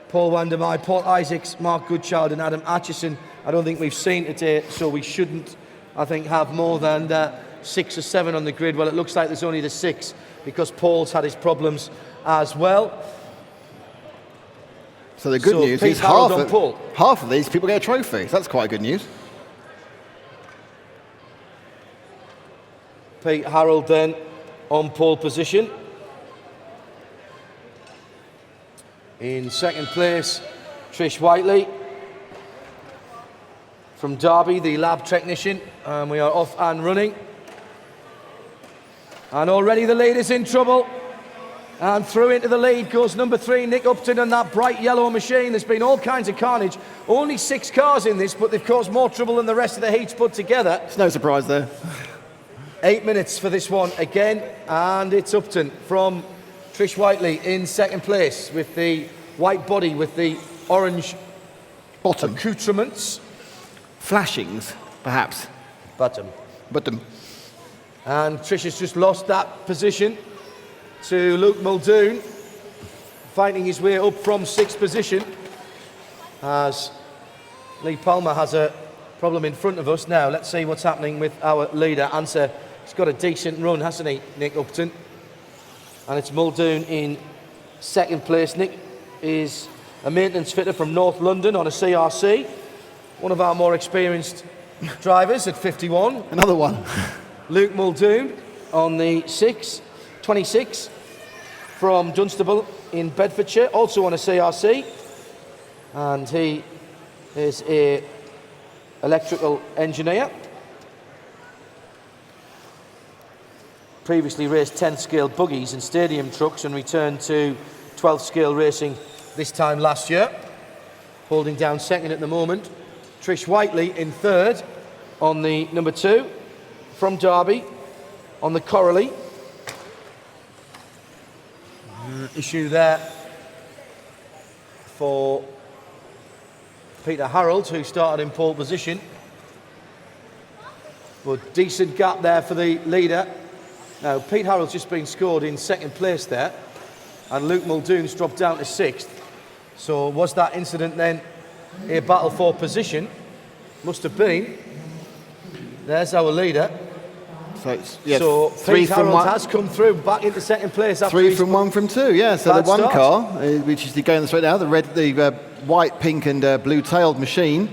Speaker 1: Paul Wandermeyer, Paul Isaacs, Mark Goodchild and Adam Atchison. I don't think we've seen today, so we shouldn't, I think, have more than 6 or 7 on the grid. Well, it looks like there's only the 6 because Paul's had his problems as well.
Speaker 2: So the good news is half of these people get a trophy. So that's quite good news.
Speaker 1: Pete Harold then on pole position. In second place, Trish Whiteley from Derby, the lab technician, and we are off and running. And already the lead is in trouble. And through into the lead goes number 3, Nick Upton, and that bright yellow machine. There's been all kinds of carnage. Only 6 cars in this, but they've caused more trouble than the rest of the heats put together.
Speaker 2: It's no surprise there.
Speaker 1: 8 minutes for this one again, and it's Upton from Trish Whiteley in second place with the white body with the orange
Speaker 2: Bottom.
Speaker 1: accoutrements.
Speaker 2: Flashings, perhaps.
Speaker 1: Bottom.
Speaker 2: Bottom.
Speaker 1: And Trish has just lost that position to Luke Muldoon, fighting his way up from 6th position, as Lee Palmer has a problem in front of us. Now, let's see what's happening with our leader. Answer, he's got a decent run, hasn't he, Nick Upton? And it's Muldoon in 2nd place. Nick is a maintenance fitter from North London on a CRC. One of our more experienced drivers at 51.
Speaker 6: Another one.
Speaker 1: Luke Muldoon on the 26 from Dunstable in Bedfordshire, also on a CRC. And he is a electrical engineer. Previously raced 10th scale buggies and stadium trucks and returned to 12th scale racing this time last year. Holding down 2nd at the moment. Trish Whiteley in 3rd on the number 2 from Derby on the Coralie. Issue there for Peter Harold, who started in pole position. But decent gap there for the leader. Now, Pete Harold's just been scored in 2nd place there, and Luke Muldoon's dropped down to 6th. So was that incident then a battle for position? Must have been. There's our leader. So Pete Harold has come through back into 2nd place.
Speaker 6: 3 from 1 from 2, yeah. So the one car, which is going straight now, the white, pink and blue-tailed machine,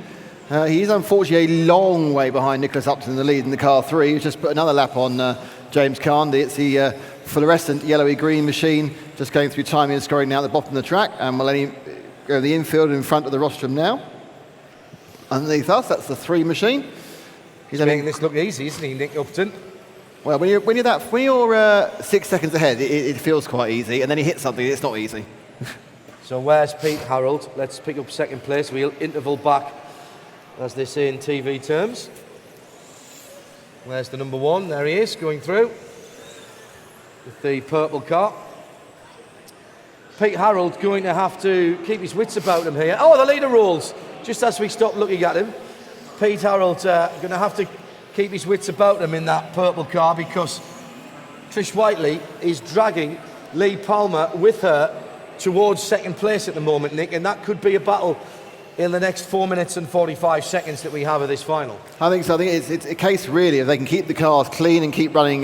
Speaker 6: he's unfortunately a long way behind Nicholas Upton in the lead in the car 3. He's just put another lap on James Carndy. It's the fluorescent yellowy-green machine just going through timing and scoring now at the bottom of the track, and we'll let him go to the infield in front of the rostrum now. Underneath us, that's the 3 machine.
Speaker 1: He's making this look easy, isn't he, Nick Upton?
Speaker 6: Well, when you're 6 seconds ahead, it feels quite easy, and then you hit something, it's not easy.
Speaker 1: So where's Pete Harold? Let's pick up 2nd place. We'll interval back, as they say in TV terms. Where's the number 1? There he is, going through with the purple car. Pete Harold going to have to keep his wits about him here. Oh, the leader rolls just as we stop looking at him. Pete Harold going to have to keep his wits about him in that purple car, because Trish Whiteley is dragging Lee Palmer with her towards 2nd place at the moment, Nick, and that could be a battle in the next 4 minutes and 45 seconds that we have of this final.
Speaker 6: I think so. I think it's a case really if they can keep the cars clean and keep running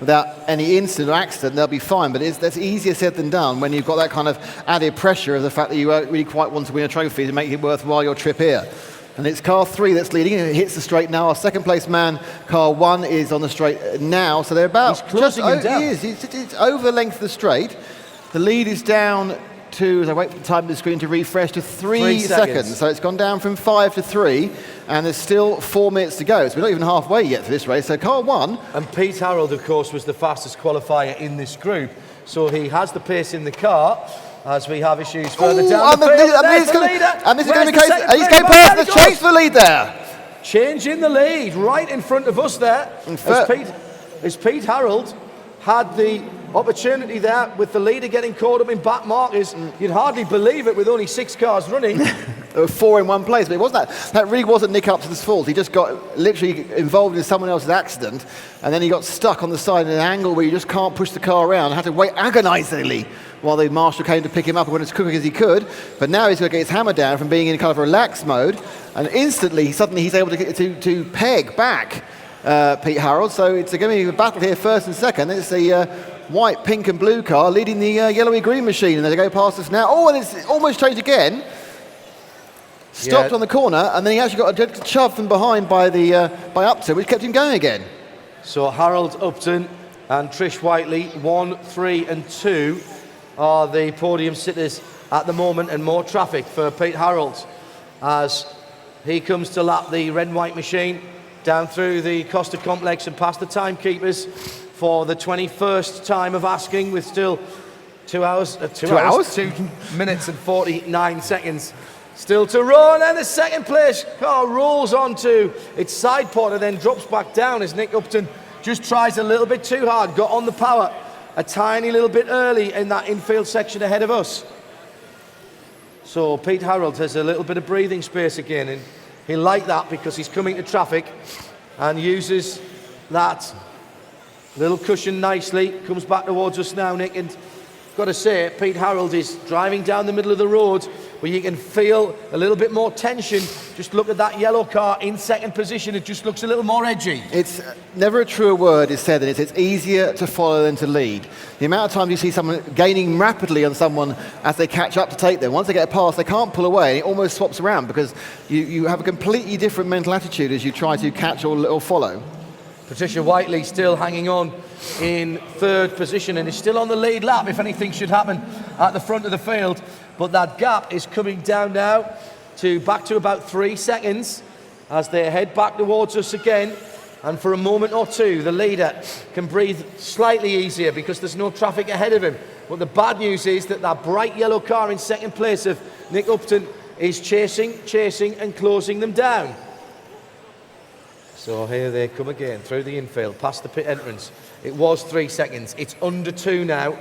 Speaker 6: without any incident or accident, they'll be fine. But that's easier said than done when you've got that kind of added pressure of the fact that you really quite want to win a trophy to make it worthwhile your trip here. And it's car 3 that's leading. It hits the straight now. Our 2nd place man, car 1, is on the straight now. So they're about...
Speaker 1: He's closing him down.
Speaker 6: He is. It's over the length of the straight. The lead is down to, as I wait for the time of the screen to refresh, to 3 seconds. So it's gone down from 5 to 3, and there's still 4 minutes to go. So we're not even halfway yet for this race. So car 1...
Speaker 1: And Pete Harold, of course, was the fastest qualifier in this group. So he has the pace in the car, as we have issues further down the field.
Speaker 6: And this is going to be the case. He's going past the chase for the lead there.
Speaker 1: Changing the lead right in front of us there. As Pete Harold had the opportunity there with the leader getting caught up in back markers. You'd hardly believe it with only 6 cars running.
Speaker 6: There were 4 in one place, but it wasn't that really wasn't Nick Upton's fault. He just got literally involved in someone else's accident, and then he got stuck on the side in an angle where you just can't push the car around. Had to wait agonisingly while the marshal came to pick him up and went as quick as he could. But now he's going to get his hammer down from being in kind of relaxed mode, and instantly, suddenly he's able to peg back Pete Harold. So it's going to be a battle here, 1st and 2nd. It's the white, pink and blue car leading the yellowy green machine, and they go past us now. Oh, and it's almost changed again. Stopped on the corner, and then he actually got a shove from behind by Upton, which kept him going again.
Speaker 1: So Harold, Upton and Trish Whiteley, 1, 3 and 2 are the podium sitters at the moment, and more traffic for Pete Harold as he comes to lap the red and white machine down through the Costa Complex and past the timekeepers for the 21st time of asking, with still 2 minutes and 49 seconds still to run. And the 2nd place car rolls onto its side pod and then drops back down as Nick Upton just tries a little bit too hard, got on the power a tiny little bit early in that infield section ahead of us. So Pete Harold has a little bit of breathing space again, and he'll like that because he's coming to traffic and uses that Little cushion nicely. Comes back towards us now, Nick. And got to say, Pete Harold is driving down the middle of the road where you can feel a little bit more tension. Just look at that yellow car in second position. It just looks a little more edgy.
Speaker 6: It's never a truer word is said than it's easier to follow than to lead. The amount of times you see someone gaining rapidly on someone as they catch up to take them, once they get past, they can't pull away, and it almost swaps around because you have a completely different mental attitude as you try to catch or follow.
Speaker 1: Patricia Whiteley still hanging on in third position and is still on the lead lap if anything should happen at the front of the field. But that gap is coming down now back to about 3 seconds as they head back towards us again. And for a moment or two, the leader can breathe slightly easier because there's no traffic ahead of him. But the bad news is that bright yellow car in second place of Nick Upton is chasing and closing them down. So here they come again, through the infield, past the pit entrance. It was 3 seconds. It's under 2 now,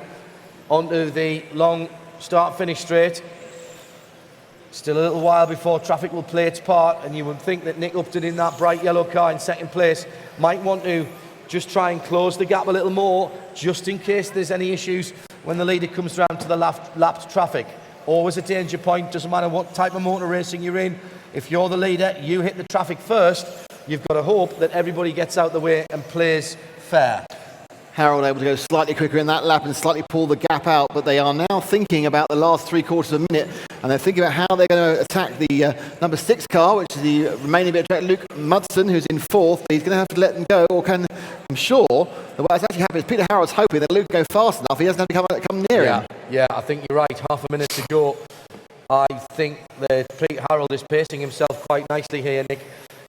Speaker 1: onto the long start-finish straight. Still a little while before traffic will play its part, and you would think that Nick Upton in that bright yellow car in second place might want to just try and close the gap a little more, just in case there's any issues when the leader comes round to the lapped traffic. Always a danger point, doesn't matter what type of motor racing you're in. If you're the leader, you hit the traffic first. You've got to hope that everybody gets out the way and plays fair.
Speaker 6: Harold able to go slightly quicker in that lap and slightly pull the gap out, but they are now thinking about the last 3/4 of a minute, and they're thinking about how they're going to attack the number 6 car, which is the remaining bit of track, Luke Mudson, who's in 4th. He's going to have to let them go, or can, I'm sure, what's actually happened is Peter Harold's hoping that Luke go fast enough, he doesn't have to come near him.
Speaker 1: Yeah, I think you're right. Half a minute to go. I think that Pete Harold is pacing himself quite nicely here, Nick.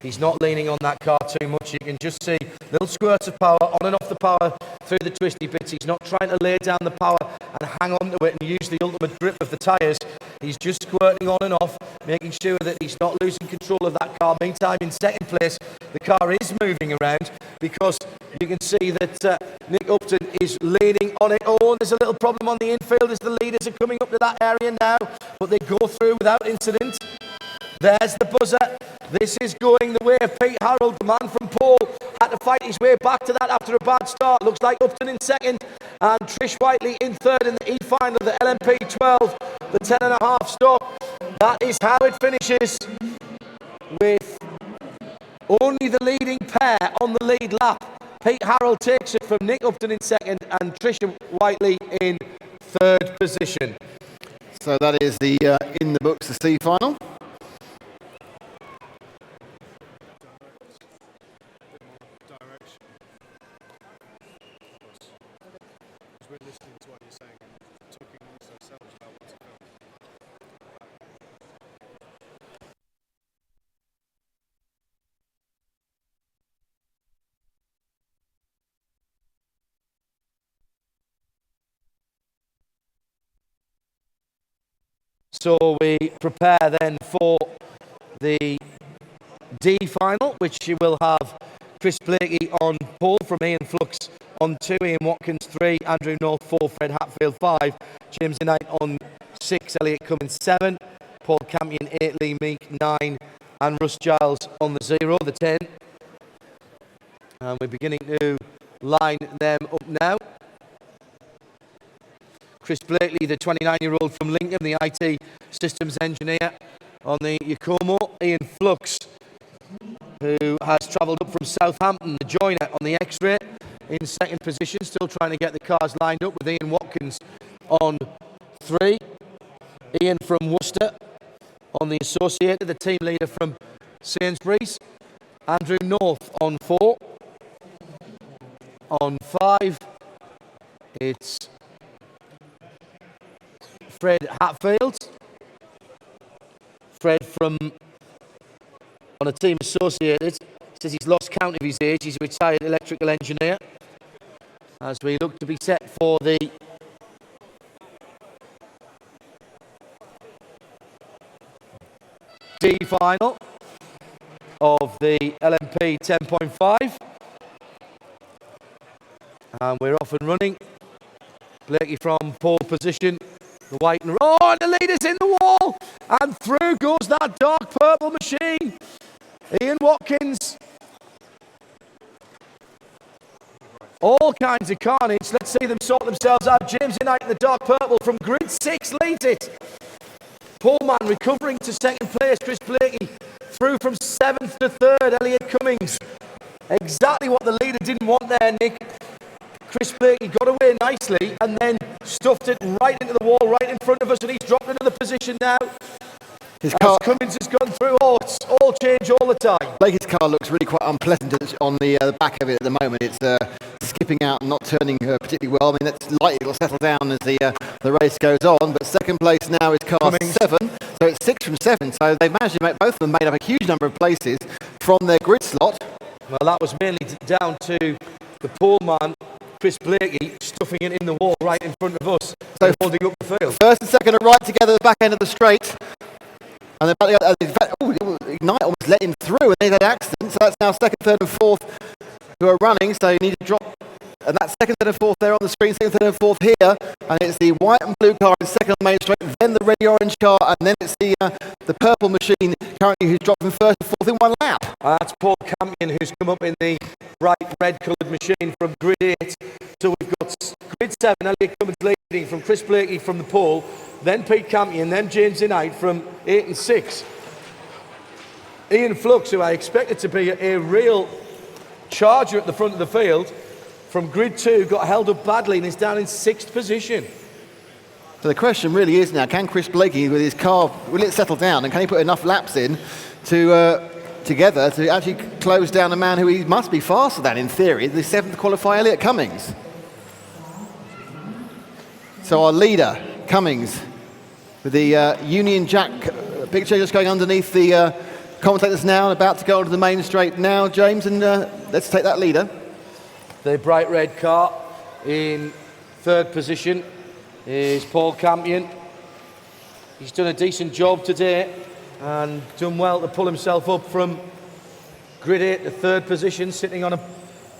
Speaker 1: He's not leaning on that car too much. You can just see little squirts of power on and off the power through the twisty bits. He's not trying to lay down the power and hang on to it and use the ultimate grip of the tyres. He's just squirting on and off, making sure that he's not losing control of that car. Meantime, in second place, the car is moving around because you can see that Nick Upton is leaning on it. Oh, and there's a little problem on the infield as the leaders are coming up to that area now, but they go through without incident. There's the buzzer. This is going the way of Pete Harold, the man from Pole. Had to fight his way back to that after a bad start. Looks like Upton in second and Trish Whiteley in third in the E-final of the LMP 12, the 10.5 stock. That is how it finishes, with only the leading pair on the lead lap. Pete Harold takes it from Nick Upton in second and Tricia Whiteley in third position.
Speaker 6: So that is the in the books, the C final.
Speaker 3: We're listening to what you're saying and talking amongst ourselves about what's going on.
Speaker 1: So we prepare then for the D final, which you will have Chris Blakey on pole from Ian Flux on 2, Ian Watkins 3, Andrew North 4, Fred Hatfield 5, James Knight on 6, Elliot Cummins 7, Paul Campion 8, Lee Meek 9, and Russ Giles on the 0, the 10. And we're beginning to line them up now. Chris Blakely, the 29-year-old from Lincoln, the IT systems engineer on the Yakomo. Ian Flux, who has travelled up from Southampton, the joiner on the X-Ray, in second position, still trying to get the cars lined up, with Ian Watkins on 3. Ian from Worcester on the Associated, the team leader from Sainsbury's. Andrew North on 4. On 5, it's Fred Hatfield. Fred from on a team Associated. Says he's lost count of his age. He's a retired electrical engineer. As we look to be set for the D final of the LMP 10.5. And we're off and running. Blakey from pole position. The white and and the leader's in the wall. And through goes that dark purple machine. Ian Watkins. All kinds of carnage. Let's see them sort themselves out. James Knight in the dark purple from grid 6 leads it. Pullman recovering to second place. Chris Blakey through from 7th to 3rd. Elliot Cummings. Exactly what the leader didn't want there, Nick. Chris Blakey got away nicely and then stuffed it right into the wall, right in front of us, and he's dropped into the position now.
Speaker 6: His car,
Speaker 1: Cummings has gone through. Oh, it's all change all the time.
Speaker 6: Blakey's car looks really quite unpleasant on the back of it at the moment. It's skipping out and not turning particularly well. I mean, that's likely it'll settle down as the race goes on. But second place now is car
Speaker 1: Cummings.
Speaker 6: 7, so it's 6 from 7. So they've managed to make both of them made up a huge number of places from their grid slot.
Speaker 1: Well, that was mainly down to the pole man, Chris Blakey, stuffing it in the wall right in front of us,
Speaker 6: So
Speaker 1: holding up the field.
Speaker 6: First and second are right together at the back end of the straight. And Ignite almost let him through and they had an accident. So that's now second, third and fourth who are running. So you need to drop. And that's second, third and fourth there on the screen. Second, third and fourth here. And it's the white and blue car in second on the main straight. Then the red orange car. And then it's the purple machine currently who's dropped from first to fourth in one lap.
Speaker 1: That's Paul Campion who's come up in the bright red coloured machine from grid 8. So we've got grid 7, Elliot Cummins leading from Chris Blakey from the pole, then Pete Campion, then James Knight from 8 and 6. Ian Flux, who I expected to be a real charger at the front of the field, from grid 2 got held up badly and is down in 6th position.
Speaker 6: So the question really is now, can Chris Blakey with his car, will it settle down and can he put enough laps in to together to actually close down a man who he must be faster than in theory, the 7th qualifier Elliot Cummings. So our leader, Cummings, with the Union Jack picture just going underneath the commentators now, about to go onto the main straight now, James, and let's take that leader.
Speaker 1: The bright red car in 3rd position is Paul Campion. He's done a decent job today and done well to pull himself up from grid 8 to 3rd position, sitting on a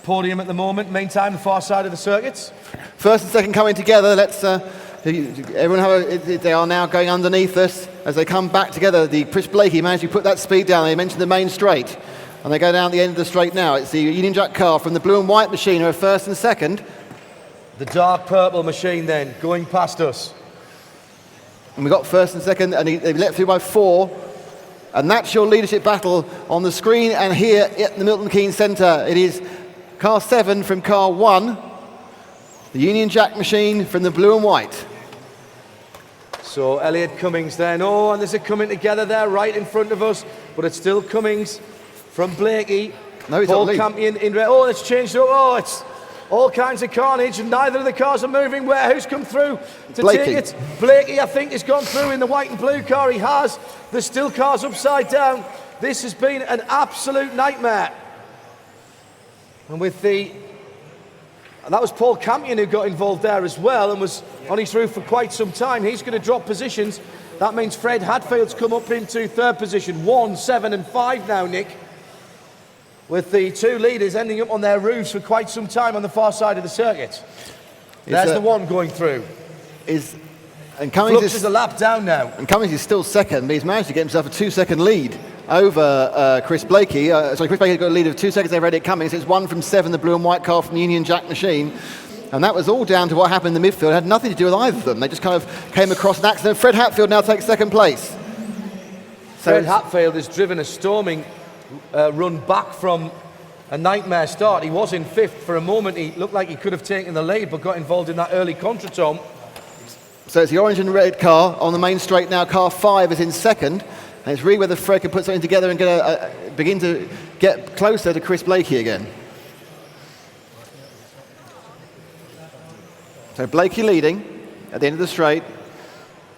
Speaker 1: podium at the moment. Meantime, the far side of the circuits.
Speaker 6: First and second coming together. Let's everyone have they are now going underneath us as they come back together. The Chris Blakey managed to put that speed down. They mentioned the main straight, and they go down the end of the straight now. It's the Union Jack car from the blue and white machine who are first and second.
Speaker 1: The dark purple machine then going past us.
Speaker 6: And we got first and second, and they let through by 4. And that's your leadership battle on the screen and here at the Milton Keynes Centre. It is car 7 from car 1, the Union Jack machine from the blue and white.
Speaker 1: So Elliot Cummings then. Oh, and there's a coming together there right in front of us, but it's still Cummings from Blakey.
Speaker 6: No, he's
Speaker 1: Paul
Speaker 6: not
Speaker 1: Campion in red. Oh, it's changed. Oh, it's all kinds of carnage, and neither of the cars are moving. Who's come through to
Speaker 6: Blakey.
Speaker 1: take it? Blakey, I think, has gone through in the white and blue car. He has. There's still cars upside down. This has been an absolute nightmare. And that was Paul Campion who got involved there as well and was on his roof for quite some time. He's going to drop positions. That means Fred Hadfield's come up into 3rd position. 1, 7 and 5 now, Nick. With the 2 leaders ending up on their roofs for quite some time on the far side of the circuit. There's the one going through.
Speaker 6: And Cummings
Speaker 1: Flux is a lap down now.
Speaker 6: And Cummings is still second, but he's managed to get himself a 2-second lead over Chris Blakey. Chris Blakey got a lead of 2 seconds over Elliot Cummings. It's 1 from 7, the blue and white car from the Union Jack machine. And that was all down to what happened in the midfield. It had nothing to do with either of them. They just kind of came across an accident. Fred Hatfield now takes 2nd place.
Speaker 1: Fred Hatfield has driven a storming run back from a nightmare start. He was in 5th for a moment. He looked like he could have taken the lead, but got involved in that early contretemps.
Speaker 6: So it's the orange and red car on the main straight now. Car 5 is in 2nd. And it's really whether Fred can put something together and begin to get closer to Chris Blakey again. So Blakey leading at the end of the straight.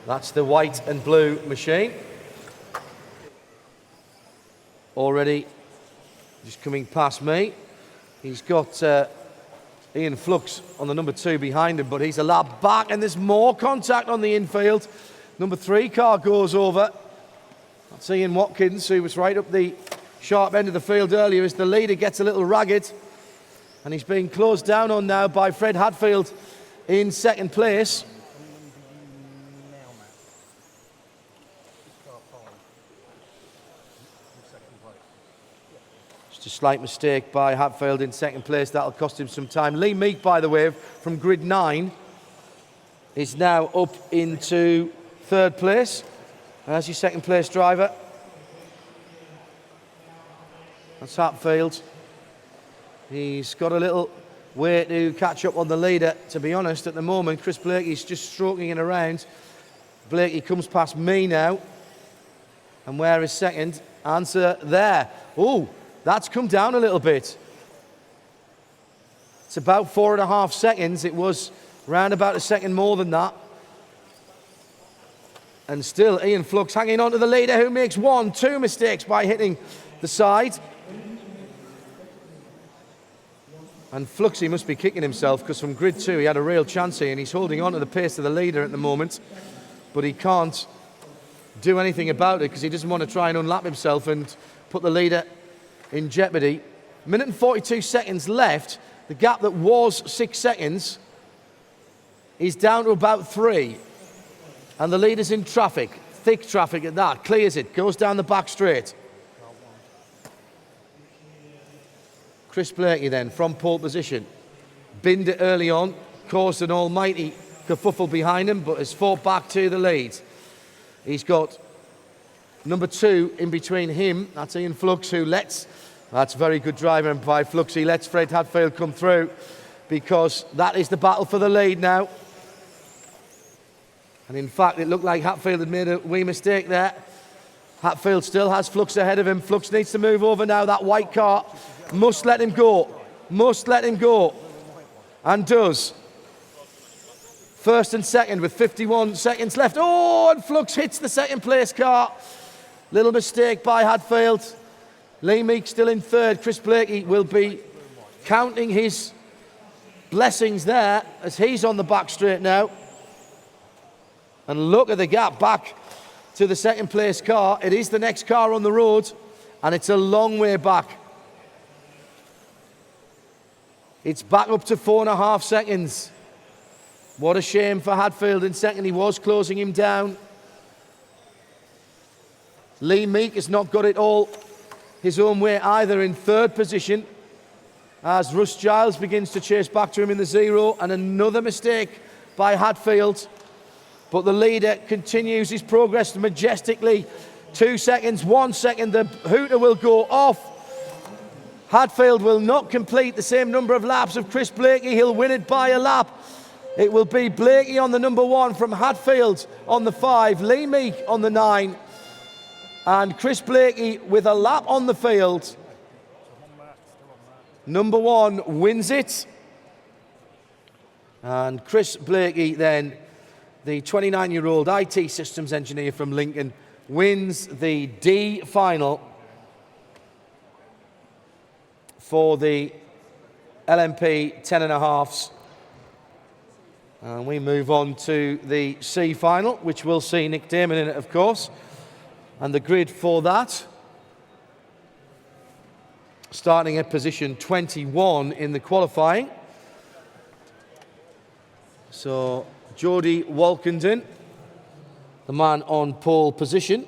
Speaker 1: That's the white and blue machine. Already just coming past me. He's got Ian Flux on the number 2 behind him, but he's a lap back and there's more contact on the infield. Number 3 car goes over. That's Ian Watkins, who was right up the sharp end of the field earlier, as the leader gets a little ragged. And he's being closed down on now by Fred Hadfield in 2nd place. It's just Slight mistake by Hatfield in second place. That'll cost him some time. Lee Meek, by the way, from grid 9, is now up into third place as your second place driver. That's Hatfield. He's got a little way to catch up on the leader, to be honest, at the moment. Chris Blakey's just stroking it around. Blakey comes past me now. And where is second? Answer there. Oh, that's come down a little bit. It's about 4.5 seconds. It was round about a second more than that. And still Ian Flux hanging on to the leader, who makes 2 mistakes by hitting the side. And Fluxy must be kicking himself, because from grid 2 he had a real chance here, and he's holding on to the pace of the leader at the moment. But he can't do anything about it because he doesn't want to try and unlap himself and put the leader in jeopardy. Minute and 42 seconds left. The gap that was 6 seconds is down to about 3. And the leader's in traffic, thick traffic at that. Clears it, goes down the back straight. Chris Blakey then, from pole position. Binned it early on, caused an almighty kerfuffle behind him, but has fought back to the lead. He's got number 2 in between him. That's Ian Flux, who lets, that's very good driving by Flux. He lets Fred Hatfield come through, because that is the battle for the lead now. And in fact, it looked like Hatfield had made a wee mistake there. Hatfield still has Flux ahead of him. Flux needs to move over now. That white car must let him go. Must let him go. And does. First and second with 51 seconds left. Oh, and Flux hits the second place car. Little mistake by Hatfield. Lee Meek still in third. Chris Blakey will be counting his blessings there as he's on the back straight now. And look at the gap back to the second place car. It is the next car on the road, and it's a long way back. It's back up to 4.5 seconds. What a shame for Hatfield in second. He was closing him down. Lee Meek has not got it all his own way either in third position, as Russ Giles begins to chase back to him in the 0, and another mistake by Hatfield. But the leader continues his progress majestically. 2 seconds, 1 second, the hooter will go off. Hatfield will not complete the same number of laps of Chris Blakey. He'll win it by a lap. It will be Blakey on the number 1 from Hatfield on the 5, Lee Meek on the 9, and Chris Blakey with a lap on the field. Number 1 wins it. And Chris Blakey then, the 29-year-old IT systems engineer from Lincoln, wins the D final for the LMP 10.5s. And we move on to the C final, which will see Nick Damon in it, of course. And the grid for that, starting at position 21 in the qualifying. So Jody Walkenden, the man on pole position.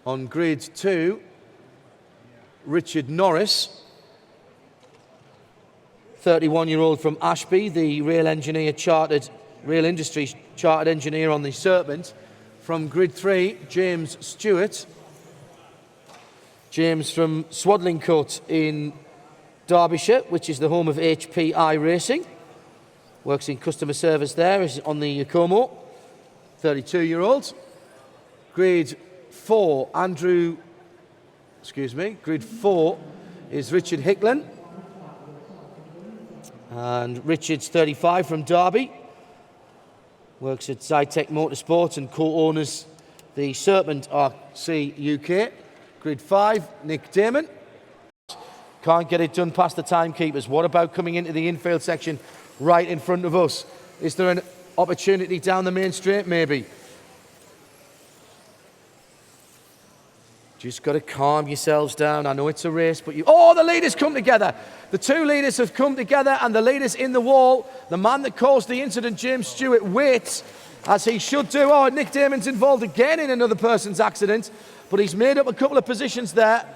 Speaker 1: On grid 2, Richard Norris, 31-year-old from Ashby, the rail industry chartered engineer on the Serpent. From grid 3, James Stewart. James from Swadlincote in Derbyshire, which is the home of HPI Racing. Works in customer service there, is on the Como. 32-year-old. Grid 4 is Richard Hicklin. And Richard's 35 from Derby. Works at Zytec Motorsport and co-owners the Serpent RC UK. Grid 5, Nick Damon. Can't get it done past the timekeepers. What about coming into the infield section right in front of us? Is there an opportunity down the main straight? Maybe. Just got to calm yourselves down. I know it's a race, but oh, the leaders come together. The 2 leaders have come together, and the leader's in the wall. The man that caused the incident, James Stewart, waits, as he should do. Oh, Nick Damon's involved again in another person's accident, but he's made up a couple of positions there.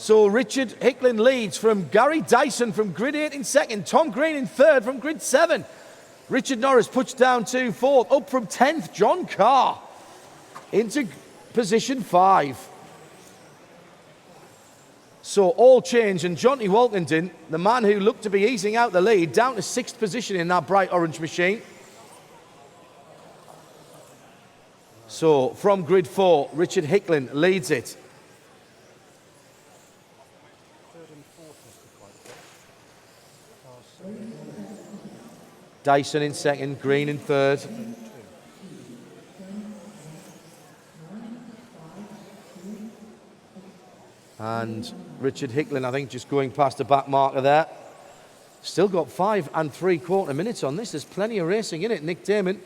Speaker 1: So Richard Hicklin leads from Gary Dyson from grid 8 in second. Tom Green in third from grid 7. Richard Norris pushed down to fourth. Up from 10th, John Carr into position 5. So all change, and Jonty Walkington, the man who looked to be easing out the lead, down to 6th position in that bright orange machine. So from grid 4, Richard Hicklin leads it. Dyson in second, Green in third. And Richard Hicklin, I think, just going past the back marker there. Still got 5 3/4 minutes on this. There's plenty of racing in it. Nick Damon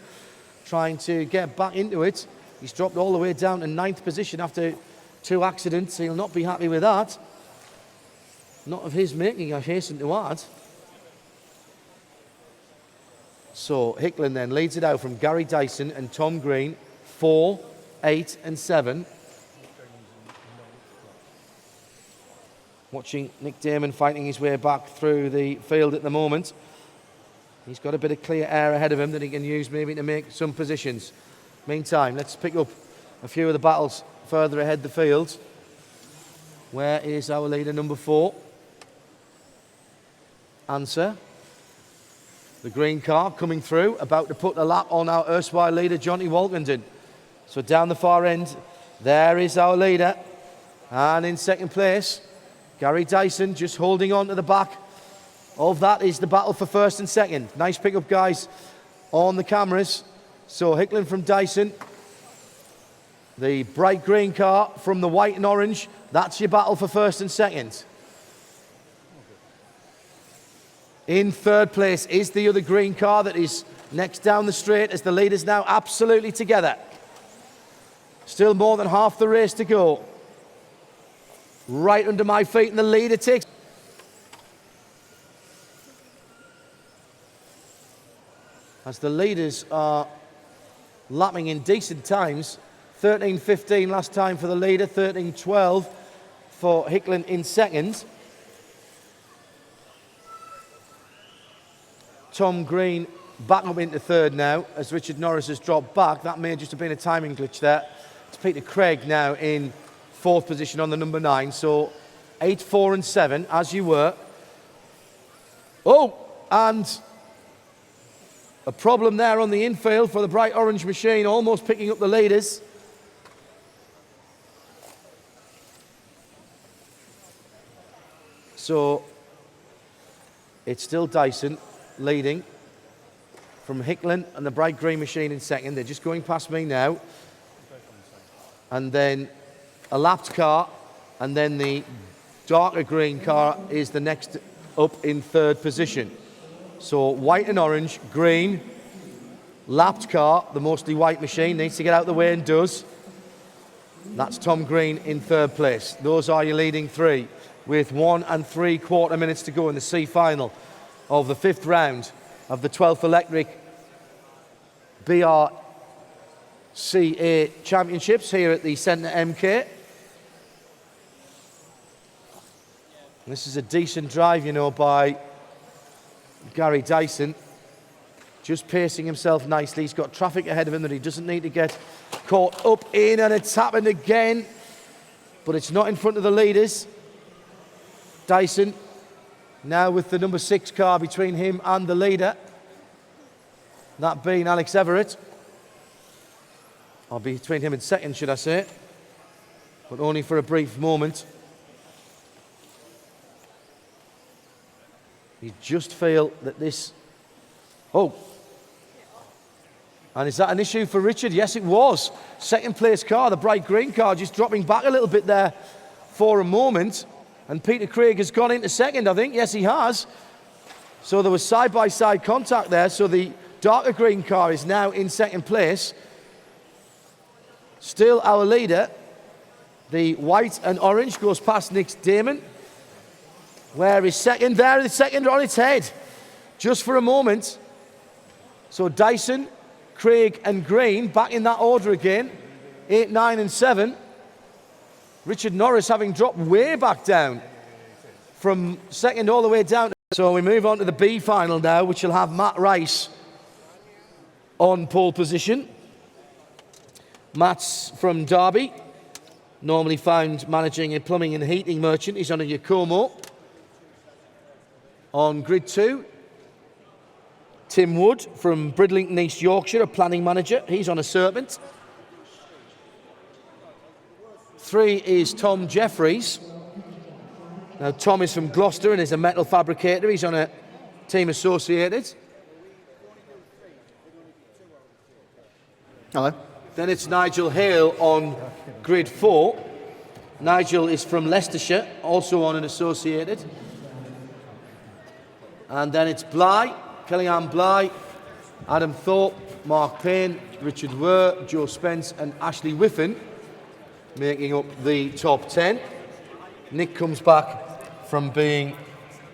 Speaker 1: trying to get back into it. He's dropped all the way down to 9th position after 2 accidents. He'll not be happy with that. Not of his making, I hasten to add. So Hicklin then leads it out from Gary Dyson and Tom Green, 4, 8 and 7. Watching Nick Damon fighting his way back through the field at the moment. He's got a bit of clear air ahead of him that he can use maybe to make some positions. Meantime, let's pick up a few of the battles further ahead the field. Where is our leader, number 4? Answer. The green car coming through, about to put a lap on our erstwhile leader, Jonty Walkington. So down the far end, there is our leader. And in second place, Gary Dyson just holding on to the back of that is the battle for first and second. Nice pickup, guys, on the cameras. So Hicklin from Dyson. The bright green car from the white and orange. That's your battle for first and second. In third place is the other green car that is next down the straight as the leaders now absolutely together. Still more than half the race to go. Right under my feet, and the leader takes. As the leaders are lapping in decent times. 13:15 last time for the leader, 13:12 for Hicklin in second. Tom Green back up into third now as Richard Norris has dropped back. That may just have been a timing glitch there. It's Peter Craig now in fourth position on the number 9. So 8, 4 and 7 as you were. Oh, and a problem there on the infield for the bright orange machine, almost picking up the leaders. So it's still Dyson leading from Hicklin and the bright green machine in second. They're just going past me now. And then a lapped car, and then the darker green car is the next up in third position. So white and orange, green, lapped car, the mostly white machine needs to get out of the way and does. That's Tom Green in third place. Those are your leading three with 1 3/4 minutes to go in the C final of the 5th round of the 12th Electric BRCA Championships here at the Centre MK. This is a decent drive, you know, by Gary Dyson. Just pacing himself nicely. He's got traffic ahead of him that he doesn't need to get caught up in, and it's happened again. But it's not in front of the leaders. Dyson now with the number 6 car between him and the leader. That being Alex Everett. Or between him and second, should I say. But only for a brief moment. You just feel that this... Oh. And is that an issue for Richard? Yes, it was. Second place car, the bright green car, just dropping back a little bit there for a moment. And Peter Craig has gone into second, I think. Yes, he has. So there was side-by-side contact there. So the darker green car is now in second place. Still our leader. The white and orange goes past Nick Damon. Where is second? There is second on its head. Just for a moment. So Dyson, Craig and Green back in that order again. 8, 9 and 7. Richard Norris having dropped way back down from second all the way down. So we move on to the B final now, which will have Matt Rice on pole position. Matt's from Derby, normally found managing a plumbing and heating merchant. He's on a Yokomo. On grid 2, Tim Wood from Bridlington, East Yorkshire, a planning manager. He's on a Serpent. 3 is Tom Jeffries. Now, Tom is from Gloucester and is a metal fabricator. He's on a Team Associated.
Speaker 6: Hello.
Speaker 1: Then it's Nigel Hale on grid 4. Nigel is from Leicestershire, also on an Associated. And then it's Bly, Kellyanne Bly, Adam Thorpe, Mark Payne, Richard Were, Joe Spence and Ashley Whiffen making up the top 10. Nick comes back from being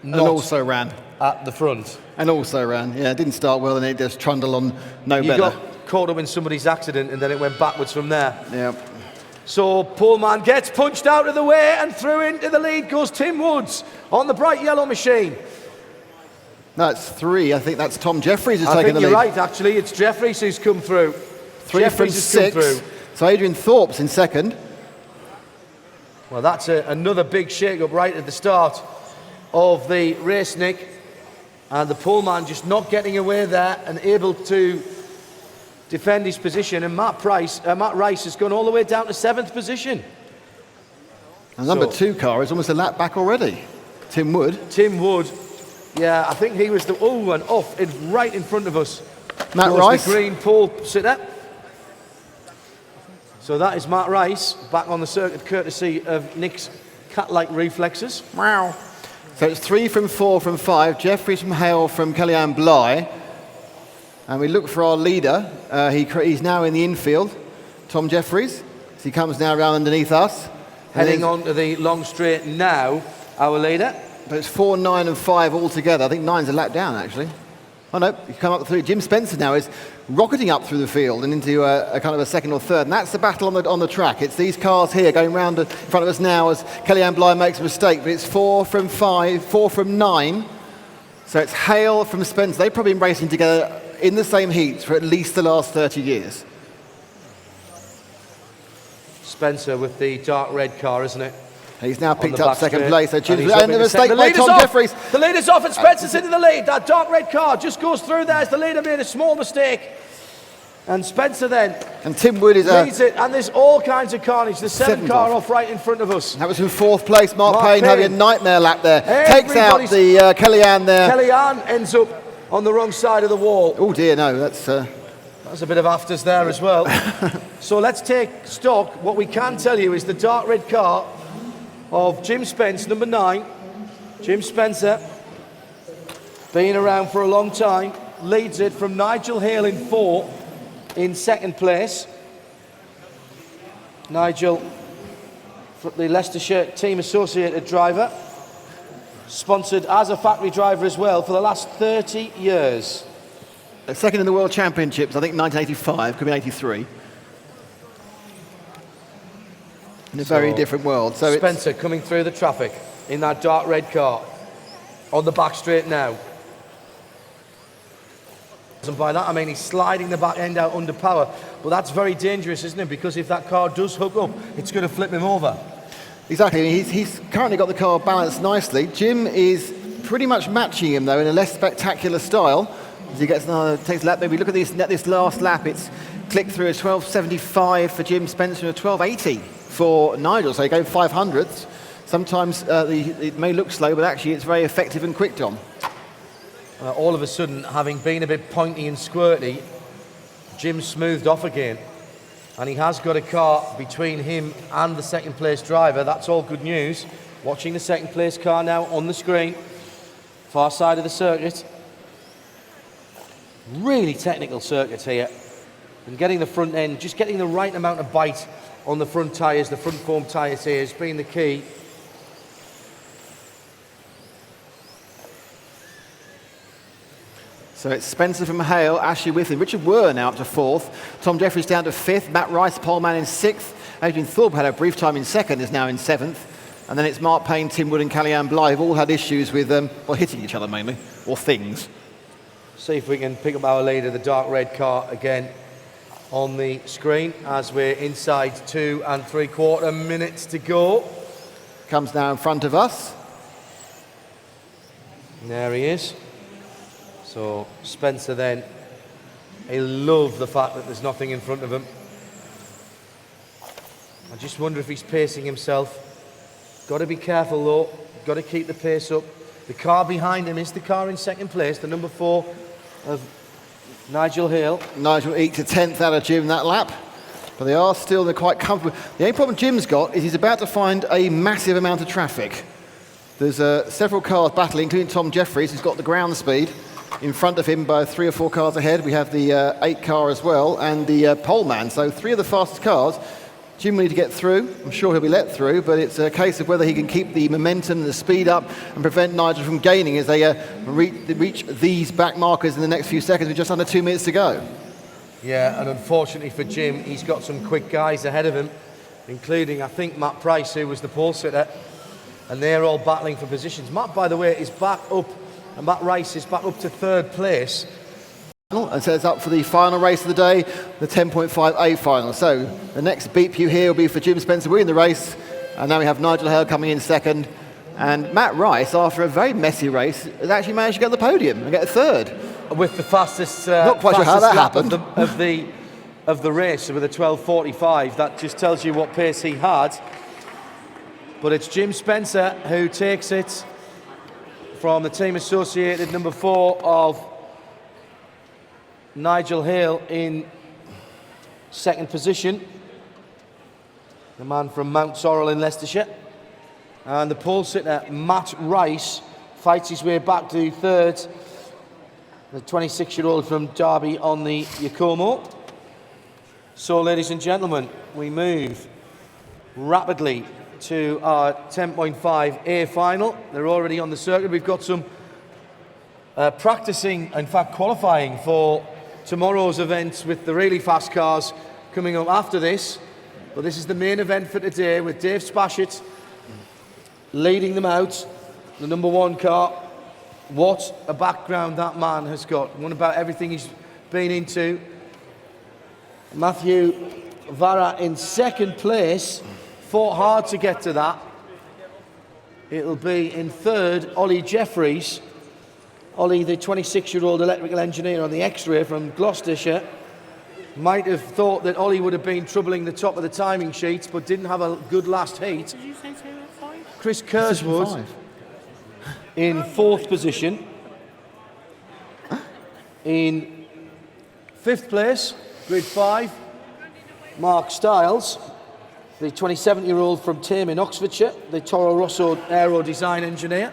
Speaker 1: not
Speaker 6: And also ran.
Speaker 1: at the front.
Speaker 6: And also ran. Yeah, it didn't start well and it just trundled on no
Speaker 1: You
Speaker 6: better.
Speaker 1: got caught up in somebody's accident and then it went backwards from there.
Speaker 6: Yeah.
Speaker 1: So Poleman gets punched out of the way and through into the lead goes Tim Woods on the bright yellow machine.
Speaker 6: No, it's 3. I think that's Tom Jeffries who's
Speaker 1: I
Speaker 6: taking
Speaker 1: think
Speaker 6: the
Speaker 1: you're
Speaker 6: lead.
Speaker 1: right, actually. It's Jeffries who's come through.
Speaker 6: 3 from
Speaker 1: Jeffries has come
Speaker 6: 6.
Speaker 1: through.
Speaker 6: So Adrian Thorpe's in second.
Speaker 1: Well, that's another big shake-up right at the start of the race, Nick. And the poleman just not getting away there and able to defend his position. And Matt Rice has gone all the way down to 7th position.
Speaker 6: And number 2 car is almost a lap back already. Tim Wood.
Speaker 1: Tim Wood, yeah, I think he was the and off right in front of us.
Speaker 6: Matt
Speaker 1: was
Speaker 6: Rice.
Speaker 1: the green pole sitter. So that is Matt Rice back on the circuit, courtesy of Nick's cat-like reflexes.
Speaker 6: Wow. So it's 3 from 4 from 5. Jeffries from Hale from Kellyanne Bly. And we look for our leader. He's now in the infield. Tom Jeffries. So he comes now around underneath us.
Speaker 1: Heading on to the long straight now, our leader.
Speaker 6: But it's 4, 9 and 5 all together. I think 9's a lap down, actually. Oh, no, you come up through. Jim Spencer now is rocketing up through the field and into a kind of a second or third. And that's the battle on the track. It's these cars here going round in front of us now as Kellyanne Bly makes a mistake. But it's 4 from 5, 4 from 9. So it's Hale from Spencer. They've probably been racing together in the same heats for at least the last 30 years.
Speaker 1: Spencer with the dark red car, isn't it?
Speaker 6: He's now picked
Speaker 1: the
Speaker 6: up
Speaker 1: back
Speaker 6: second
Speaker 1: straight.
Speaker 6: place. So
Speaker 1: And
Speaker 6: Jim's
Speaker 1: he's up
Speaker 6: and a
Speaker 1: into
Speaker 6: mistake
Speaker 1: second.
Speaker 6: by
Speaker 1: The leader's
Speaker 6: Tom
Speaker 1: off.
Speaker 6: Jeffries.
Speaker 1: The leader's off and Spencer's into the lead. That dark red car just goes through there as the leader made a small mistake. And Spencer then
Speaker 6: And Tim Wood is
Speaker 1: leads it. And there's all kinds of carnage. The 7th
Speaker 6: Seventh
Speaker 1: car
Speaker 6: off.
Speaker 1: off right in front of us.
Speaker 6: That was in 4th place. Mark
Speaker 1: Mark
Speaker 6: Payne having a
Speaker 1: Payne.
Speaker 6: nightmare lap there. Takes out
Speaker 1: Everybody's-
Speaker 6: the Kellyanne there.
Speaker 1: Kellyanne ends up on the wrong side of the wall.
Speaker 6: Oh dear, no, that's...
Speaker 1: There's a bit of afters there as well. So let's take stock. What we can tell you is the dark red car of Jim Spence, number 9. Jim Spencer, been around for a long time, leads it from Nigel Hale in 4, in 2nd place. Nigel, the Leicestershire Team Associated driver, sponsored as a factory driver as well for the last 30 years.
Speaker 6: Second in the World Championships, I think 1985, could be 83. In a very different world. So
Speaker 1: Spencer coming through the traffic in that dark red car on the back straight now. And by that I mean he's sliding the back end out under power. But that's very dangerous, isn't it? Because if that car does hook up, it's going to flip him over.
Speaker 6: exactly, he's currently got the car balanced nicely. Jim is pretty much matching him though in a less spectacular style. As he gets another, takes a lap, maybe look at this last lap, it's clicked through a 12.75 for Jim Spencer and a 12.80 for Nigel, so you go 500ths. Sometimes it may look slow, but actually it's very effective and quick, Tom.
Speaker 1: All of a sudden, having been a bit pointy and squirty, Jim smoothed off again. And he has got a car between him and the 2nd place driver. That's all good news. Watching the 2nd place car now on the screen, far side of the circuit. Really technical circuit here. And getting the front end, just getting the right amount of bite on the front tyres, the front foam tyres here has been the key.
Speaker 6: So it's Spencer from Hale, Ashley Whithley, Richard Were now up to 4th, Tom Jeffries down to 5th, Matt Rice, poleman in 6th, Adrian Thorpe had a brief time in 2nd, is now in 7th, and then it's Mark Payne, Tim Wood and Kellyanne Bly who've all had issues with, hitting each other mainly, or things.
Speaker 1: See if we can pick up our leader, the dark red car, again on the screen as we're inside 2 3/4 minutes to go.
Speaker 6: Comes now in front of us.
Speaker 1: And there he is. So Spencer then, he'll love the fact that there's nothing in front of him. I just wonder if he's pacing himself. Got to be careful though, got to keep the pace up. The car behind him is the car in 2nd place, the number 4 of Nigel Hale.
Speaker 6: Nigel eked a 10th out of Jim that lap, but they're quite comfortable. The only problem Jim's got is he's about to find a massive amount of traffic. There's several cars battling, including Tom Jeffries, who's got the ground speed. In front of him by 3 or 4 cars ahead, we have the 8 car as well, and the poleman. So 3 of the fastest cars. Jim will need to get through. I'm sure he'll be let through, but it's a case of whether he can keep the momentum and the speed up and prevent Nigel from gaining as they reach these back markers in the next few seconds with just under 2 minutes to go.
Speaker 1: Yeah, and unfortunately for Jim, he's got some quick guys ahead of him, including, I think, Matt Price, who was the pole sitter, and they're all battling for positions. Matt, by the way, is back up, and Matt Rice is back up to 3rd place.
Speaker 6: And so it's up for the final race of the day, the 10.5A final. So the next beep you hear will be for Jim Spencer winning the race. And now we have Nigel Hale coming in 2nd. And Matt Rice, after a very messy race, has actually managed to get on the podium and get a 3rd.
Speaker 1: With the fastest,
Speaker 6: Not quite sure how that happened.
Speaker 1: of the race, with a 12:45. That just tells you what pace he had. But it's Jim Spencer who takes it from the team associated number 4 of Nigel Hale in 2nd position, the man from Mount Sorrel in Leicestershire, and the pole sitter Matt Rice fights his way back to 3rd, the 26-year-old from Derby on the Yakomo. So ladies and gentlemen, we move rapidly to our 10.5A final. They're already on the circuit. We've got some practicing, in fact qualifying for tomorrow's events with the really fast cars coming up after this. But this is the main event for today with Dave Spashett leading them out, the number 1 car. What a background that man has got. Won about everything he's been into. Matthew Vara in 2nd place, fought hard to get to that. It'll be in 3rd, Ollie Jeffries. Ollie, the 26-year-old electrical engineer on the X-ray from Gloucestershire, might have thought that Ollie would have been troubling the top of the timing sheets, but didn't have a good last heat.
Speaker 3: Did you say 5?
Speaker 1: Chris Kerswood in 4th position. In 5th place, grid 5, Mark Stiles, the 27-year-old from Tame in Oxfordshire, the Toro Rosso aero design engineer.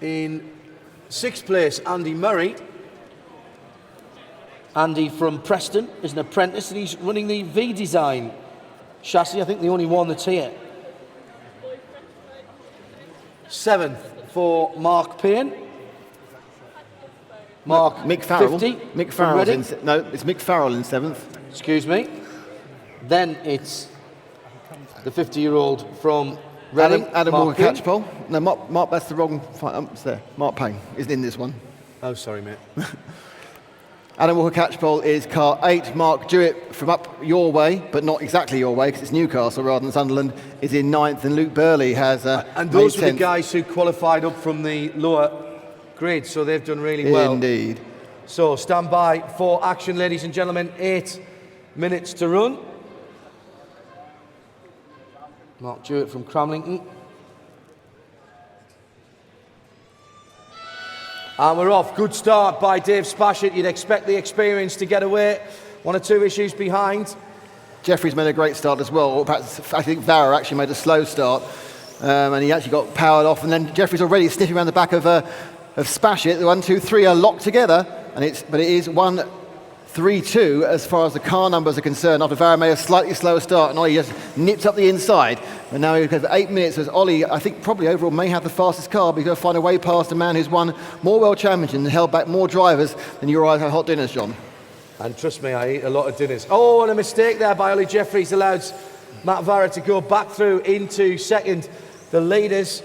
Speaker 1: In 6th place, Andy Murray. Andy from Preston is an apprentice and he's running the V-Design chassis, I think the only one that's here. 7th for Mark Payne.
Speaker 6: Mick Farrell.
Speaker 1: 50
Speaker 6: Mick Farrell's
Speaker 1: Reading.
Speaker 6: it's Mick Farrell in 7th.
Speaker 1: Excuse me. Then it's the 50-year-old from Reading.
Speaker 6: Adam
Speaker 1: Mark
Speaker 6: Walker
Speaker 1: Payne.
Speaker 6: Catchpole. No, Mark, that's the wrong. It's there. Mark Payne isn't in this one.
Speaker 1: Oh, sorry, mate.
Speaker 6: Adam Walker Catchpole is car 8. Mark Jewett from up your way, but not exactly your way because it's Newcastle rather than Sunderland, is in 9th. And Luke Burley has
Speaker 1: and those
Speaker 6: made
Speaker 1: were the
Speaker 6: 10th.
Speaker 1: guys who qualified up from the lower grade, so they've done really well.
Speaker 6: Indeed.
Speaker 1: So stand by for action, ladies and gentlemen. 8 minutes to run. Mark Jewett from Cramlington. And we're off. Good start by Dave Spashett. You'd expect the experience to get away. 1 or 2 issues behind.
Speaker 6: Jeffries made a great start as well. Or perhaps I think Vara actually made a slow start, and he actually got powered off. And then Jeffries already sniffing around the back of Spashett. The 1, 2, 3 are locked together, but it is 1 3-2 as far as the car numbers are concerned after Vara made a slightly slower start and Ollie just nipped up the inside. And now he's got 8 minutes as Ollie, I think probably overall may have the fastest car, but he's going to find a way past a man who's won more World Championships and held back more drivers than you or I have hot dinners, John.
Speaker 1: And trust me, I eat a lot of dinners. Oh, and a mistake there by Ollie Jeffries allows Matt Vara to go back through into second. The leaders,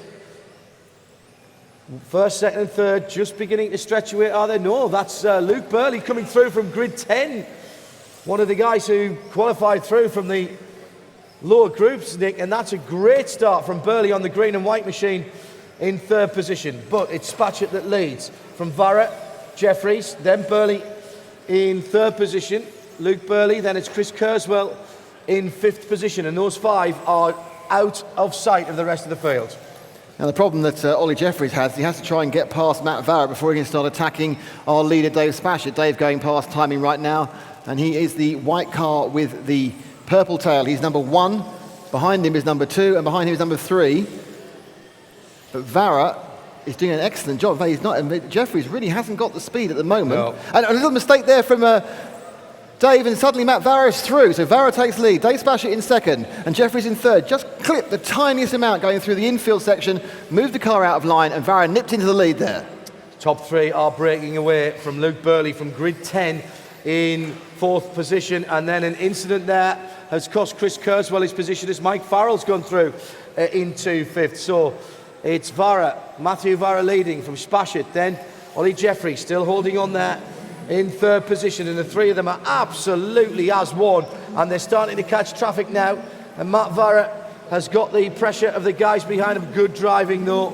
Speaker 1: first, second and third, just beginning to stretch away. Are they? No, that's Luke Burley coming through from grid 10. One of the guys who qualified through from the lower groups, Nick, and that's a great start from Burley on the green and white machine in third position. But it's Spatchett that leads from Vara, Jeffries, then Burley in third position, Luke Burley, then it's Chris Kurzweil in fifth position, and those five are out of sight of the rest of the field.
Speaker 6: Now the problem that Ollie Jeffries has, he has to try and get past Matt Vara before he can start attacking our leader Dave Spatchett. Dave going past timing right now, and he is the white car with the purple tail. He's number 1, behind him is number 2, and behind him is number 3. But Vara is doing an excellent job. He's not, and Jeffries really hasn't got the speed at the moment.
Speaker 1: No.
Speaker 6: And a little mistake there from Dave, and suddenly Matt Vara is through. So Vara takes lead, Dave Spatchett in second, and Jeffries in third. Just clipped the tiniest amount going through the infield section, moved the car out of line, and Vara nipped into the lead there.
Speaker 1: Top 3 are breaking away from Luke Burley from grid 10 in fourth position, and then an incident there has cost Chris Kurzweil his position as Mike Farrell's gone through into fifth. So it's Vara, Matthew Vara leading from Spatchett, then Ollie Jeffries still holding on there in third position, and the three of them are absolutely as one, and they're starting to catch traffic now, and Matt Vara has got the pressure of the guys behind him. Good driving though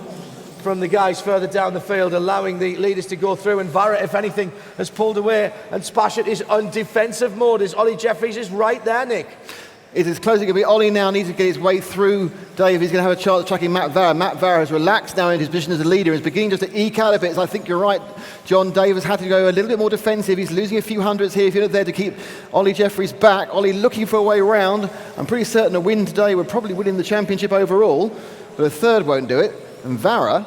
Speaker 1: from the guys further down the field, allowing the leaders to go through, and Vara, if anything, has pulled away, and Spatchett is on defensive mode as Ollie Jeffries is right there, Nick.
Speaker 6: It is closing. Going to be Ollie now needs to get his way through Dave. He's going to have a chance of tracking Matt Vara. Matt Vara has relaxed now in his position as a leader. He's beginning just to eke out a bit. So I think you're right, John. Dave has had to go a little bit more defensive. He's losing a few hundreds here. If you're not there to keep Ollie Jeffries back, Ollie looking for a way around. I'm pretty certain a win today would probably win him the championship overall, but a third won't do it. And Vara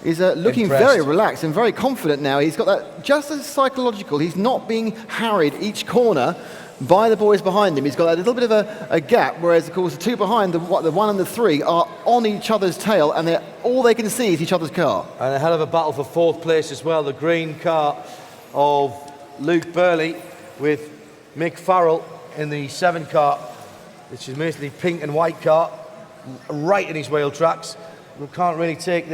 Speaker 6: is looking very relaxed and very confident now. He's got that just as psychological. He's not being harried each corner by the boys behind him. He's got a little bit of a gap, whereas of course the two behind, the 1 and the 3, are on each other's tail, and all they can see is each other's car.
Speaker 1: And a hell of a battle for fourth place as well. The green car of Luke Burley with Mick Farrell in the 7 car, which is mostly pink and white car, right in his wheel tracks. We can't really take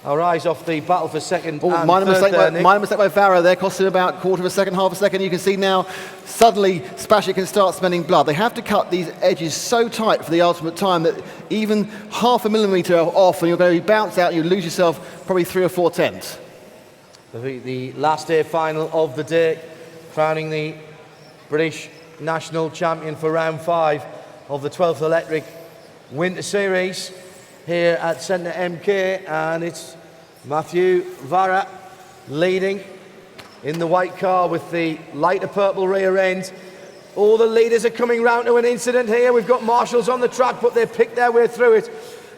Speaker 1: our eyes off the battle for second and
Speaker 6: minor
Speaker 1: third
Speaker 6: mistake by Vara there, cost him about quarter of a second, half a second. You can see now, suddenly Spatchett can start spending blood. They have to cut these edges so tight for the ultimate time that even half a millimetre off and you're going to bounce out and you lose yourself probably 3 or 4 tenths.
Speaker 1: The last day final of the day, crowning the British national champion for round 5 of the 12th Electric Winter Series here at Centre MK, and it's Matthew Vara leading in the white car with the lighter purple rear end. All the leaders are coming round to an incident here. We've got marshals on the track, but they picked their way through it.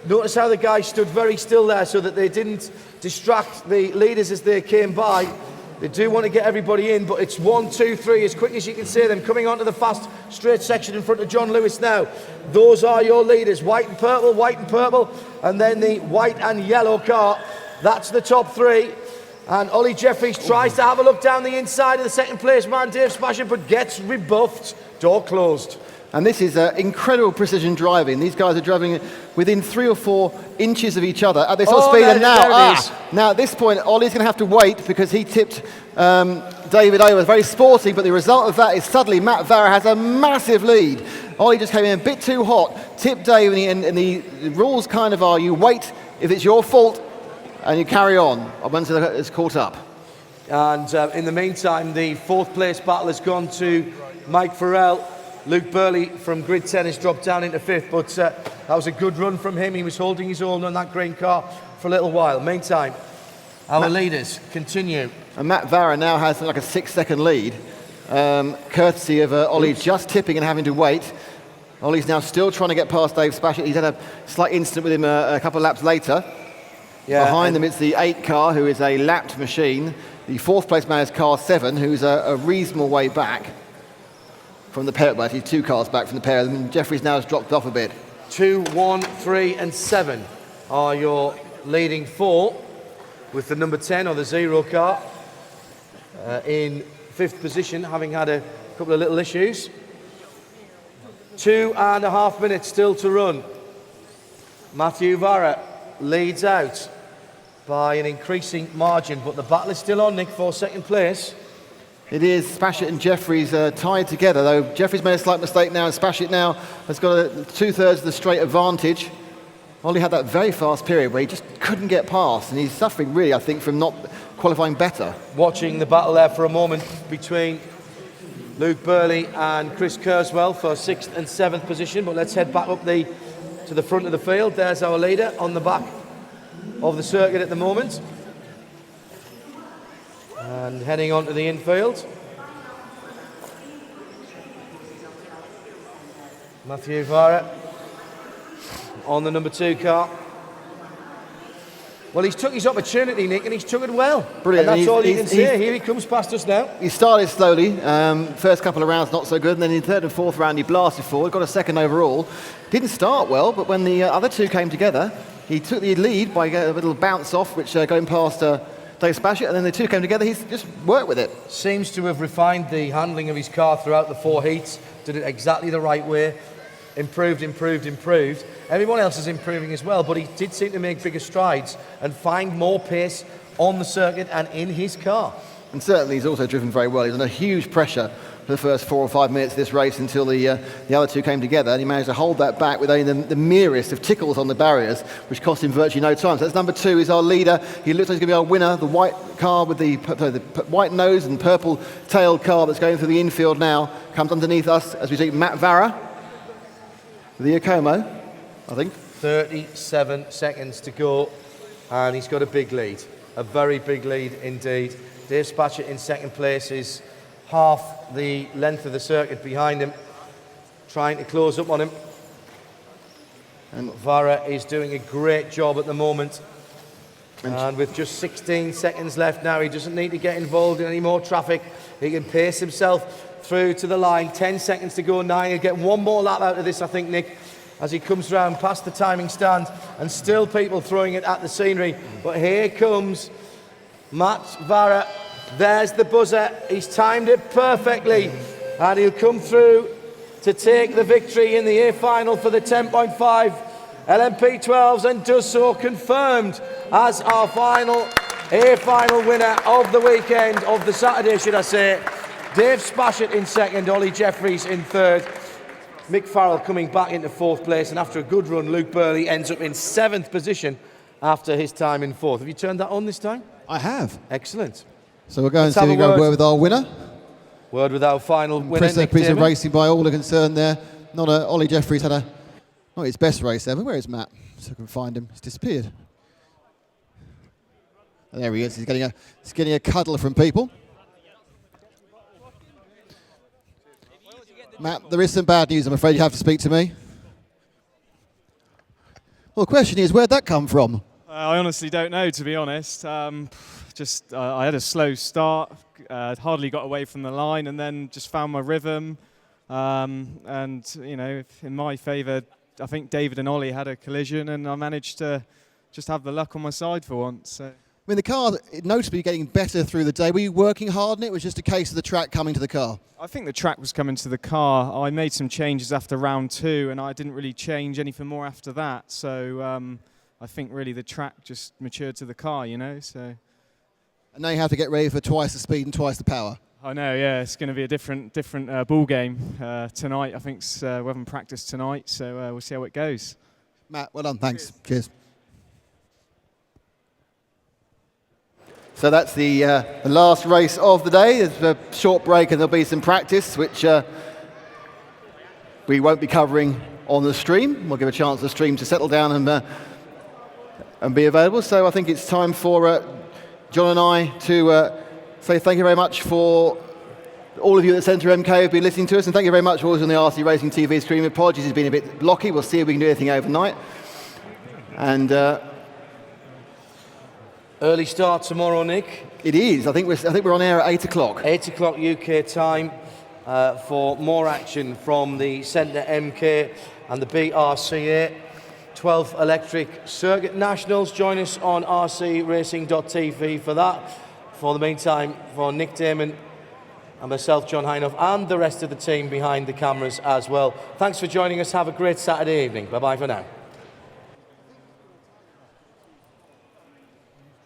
Speaker 1: Notice how the guys stood very still there so that they didn't distract the leaders as they came by. They do want to get everybody in, but it's 1, 2, 3 as quick as you can see them coming onto the fast straight section in front of John Lewis now. Those are your leaders, white and purple, and then the white and yellow car. That's the top 3. And Ollie Jeffries tries to have a look down the inside of the second place man, Dave Spatchett, but gets rebuffed. Door closed.
Speaker 6: And this is incredible precision driving. These guys are driving within 3 or 4 inches of each other at this sort of speed. And now at this point, Ollie's going to have to wait because he tipped David over. Very sporty, but the result of that is suddenly Matt Vara has a massive lead. Ollie just came in a bit too hot, tipped David, and the rules kind of are you wait if it's your fault and you carry on once it's caught up.
Speaker 1: And in the meantime, the 4th place battle has gone to Mike Farrell. Luke Burley from grid 10 has dropped down into 5th, but that was a good run from him. He was holding his own on that green car for a little while. Meantime, our leaders continue.
Speaker 6: And Matt Vara now has like a 6-second lead, courtesy of Ollie just tipping and having to wait. Ollie's now still trying to get past Dave Spatchett. He's had a slight incident with him a couple of laps later. Yeah, behind them it's the 8 car, who is a lapped machine. The fourth place man is car 7, who's a reasonable way back from the pair. Well, he's 2 cars back from the pair, and Jeffries now has dropped off a bit.
Speaker 1: 2, 1, 3 and 7 are your leading 4, with the number 10 or the 0 car in 5th position, having had a couple of little issues. 2.5 minutes still to run. Matthew Vara leads out by an increasing margin, but the battle is still on, Nick, for 2nd place.
Speaker 6: It is. Spashett and Jeffries tied together, though Jeffries made a slight mistake now, and Spashett now has got 2/3 of the straight advantage. Ollie had that very fast period where he just couldn't get past, and he's suffering really, I think, from not qualifying better.
Speaker 1: Watching the battle there for a moment between Luke Burley and Chris Kurzweil for 6th and 7th position, but let's head back up to the front of the field. There's our leader on the back of the circuit at the moment. And heading on to the infield. Matthew Vara on the number 2 car. Well, he's took his opportunity, Nick, and he's took it well.
Speaker 6: Brilliant.
Speaker 1: And that's all you can say. Here he comes past us now.
Speaker 6: He started slowly. First couple of rounds not so good, and then in the 3rd and 4th round he blasted forward, got a 2nd overall. Didn't start well, but when the other 2 came together, he took the lead by a little bounce off, which going past Dave Spashett, and then the 2 came together. He's just worked with it.
Speaker 1: Seems to have refined the handling of his car throughout the 4 heats. Did it exactly the right way. Improved. Everyone else is improving as well, but he did seem to make bigger strides and find more pace on the circuit and in his car.
Speaker 6: And certainly he's also driven very well. He's under huge pressure for the first 4 or 5 minutes of this race until the other 2 came together, and he managed to hold that back with only the merest of tickles on the barriers, which cost him virtually no time. So that's number 2, is our leader. He looks like he's going to be our winner. The white car with the white nose and purple-tailed car that's going through the infield now comes underneath us as we see Matt Vara, the Yakomo, I think.
Speaker 1: 37 seconds to go, and he's got a big lead. A very big lead indeed. Dave Spashett in 2nd place is half the length of the circuit behind him, trying to close up on him. And Vara is doing a great job at the moment. And with just 16 seconds left now, he doesn't need to get involved in any more traffic. He can pace himself through to the line. 10 seconds to go, 9. He'll get one more lap out of this, I think, Nick, as he comes round past the timing stand, and still people throwing it at the scenery. But here comes Matt Vara. There's the buzzer. He's timed it perfectly, and he'll come through to take the victory in the A final for the 10.5 LMP12s, and does so, confirmed as our A final winner of the weekend, of the Saturday, should I say. Dave Spashett in 2nd, Ollie Jeffries in 3rd. Mick Farrell coming back into 4th place, and after a good run, Luke Burley ends up in 7th position after his time in 4th. Have you turned that on this time?
Speaker 2: I have.
Speaker 1: Excellent.
Speaker 2: So we're going
Speaker 1: Let's
Speaker 2: to
Speaker 1: have a
Speaker 2: go
Speaker 1: word.
Speaker 2: Word with our winner.
Speaker 1: Word with our final winner,
Speaker 2: Impressive
Speaker 1: Nick
Speaker 2: piece of
Speaker 1: Damon.
Speaker 2: racing by all are concerned there. Ollie Jeffries had not his best race ever. Where is Matt? So I can find him. He's disappeared. And there he is. He's getting a cuddle from people. Matt, there is some bad news. I'm afraid you have to speak to me. Well, the question is, where'd that come from?
Speaker 8: I honestly don't know, to be honest. I had a slow start, hardly got away from the line, and then just found my rhythm. And, you know, in my favour, I think David and Ollie had a collision, and I managed to just have the luck on my side for once. So.
Speaker 2: I mean, the car notably getting better through the day. Were you working hard on it? It was just a case of the track coming to the car?
Speaker 8: I think the track was coming to the car. I made some changes after round 2, and I didn't really change anything more after that. So I think really the track just matured to the car, you know. So.
Speaker 2: And now you have to get ready for twice the speed and twice the power.
Speaker 8: I know, yeah. It's going to be a different ball game tonight. I think we haven't practiced tonight, so we'll see how it goes.
Speaker 2: Matt, well done. Thanks. Cheers.
Speaker 6: So that's the last race of the day. There's a short break and there'll be some practice, which we won't be covering on the stream. We'll give a chance to the stream to settle down and be available. So I think it's time for John and I to say thank you very much for all of you at the Centre MK who've been listening to us, and thank you very much for all of you on the RC Racing TV stream. Apologies, it's been a bit blocky. We'll see if we can do anything overnight. And
Speaker 1: Early start tomorrow, Nick.
Speaker 6: It is. I think we're on air at 8 o'clock.
Speaker 1: 8 o'clock UK time for more action from the Centre MK and the BRCA 12th Electric Circuit Nationals. Join us on rcracing.tv for that. For the meantime, for Nick Damon and myself, John Hinoff, and the rest of the team behind the cameras as well, thanks for joining us. Have a great Saturday evening. Bye-bye for now.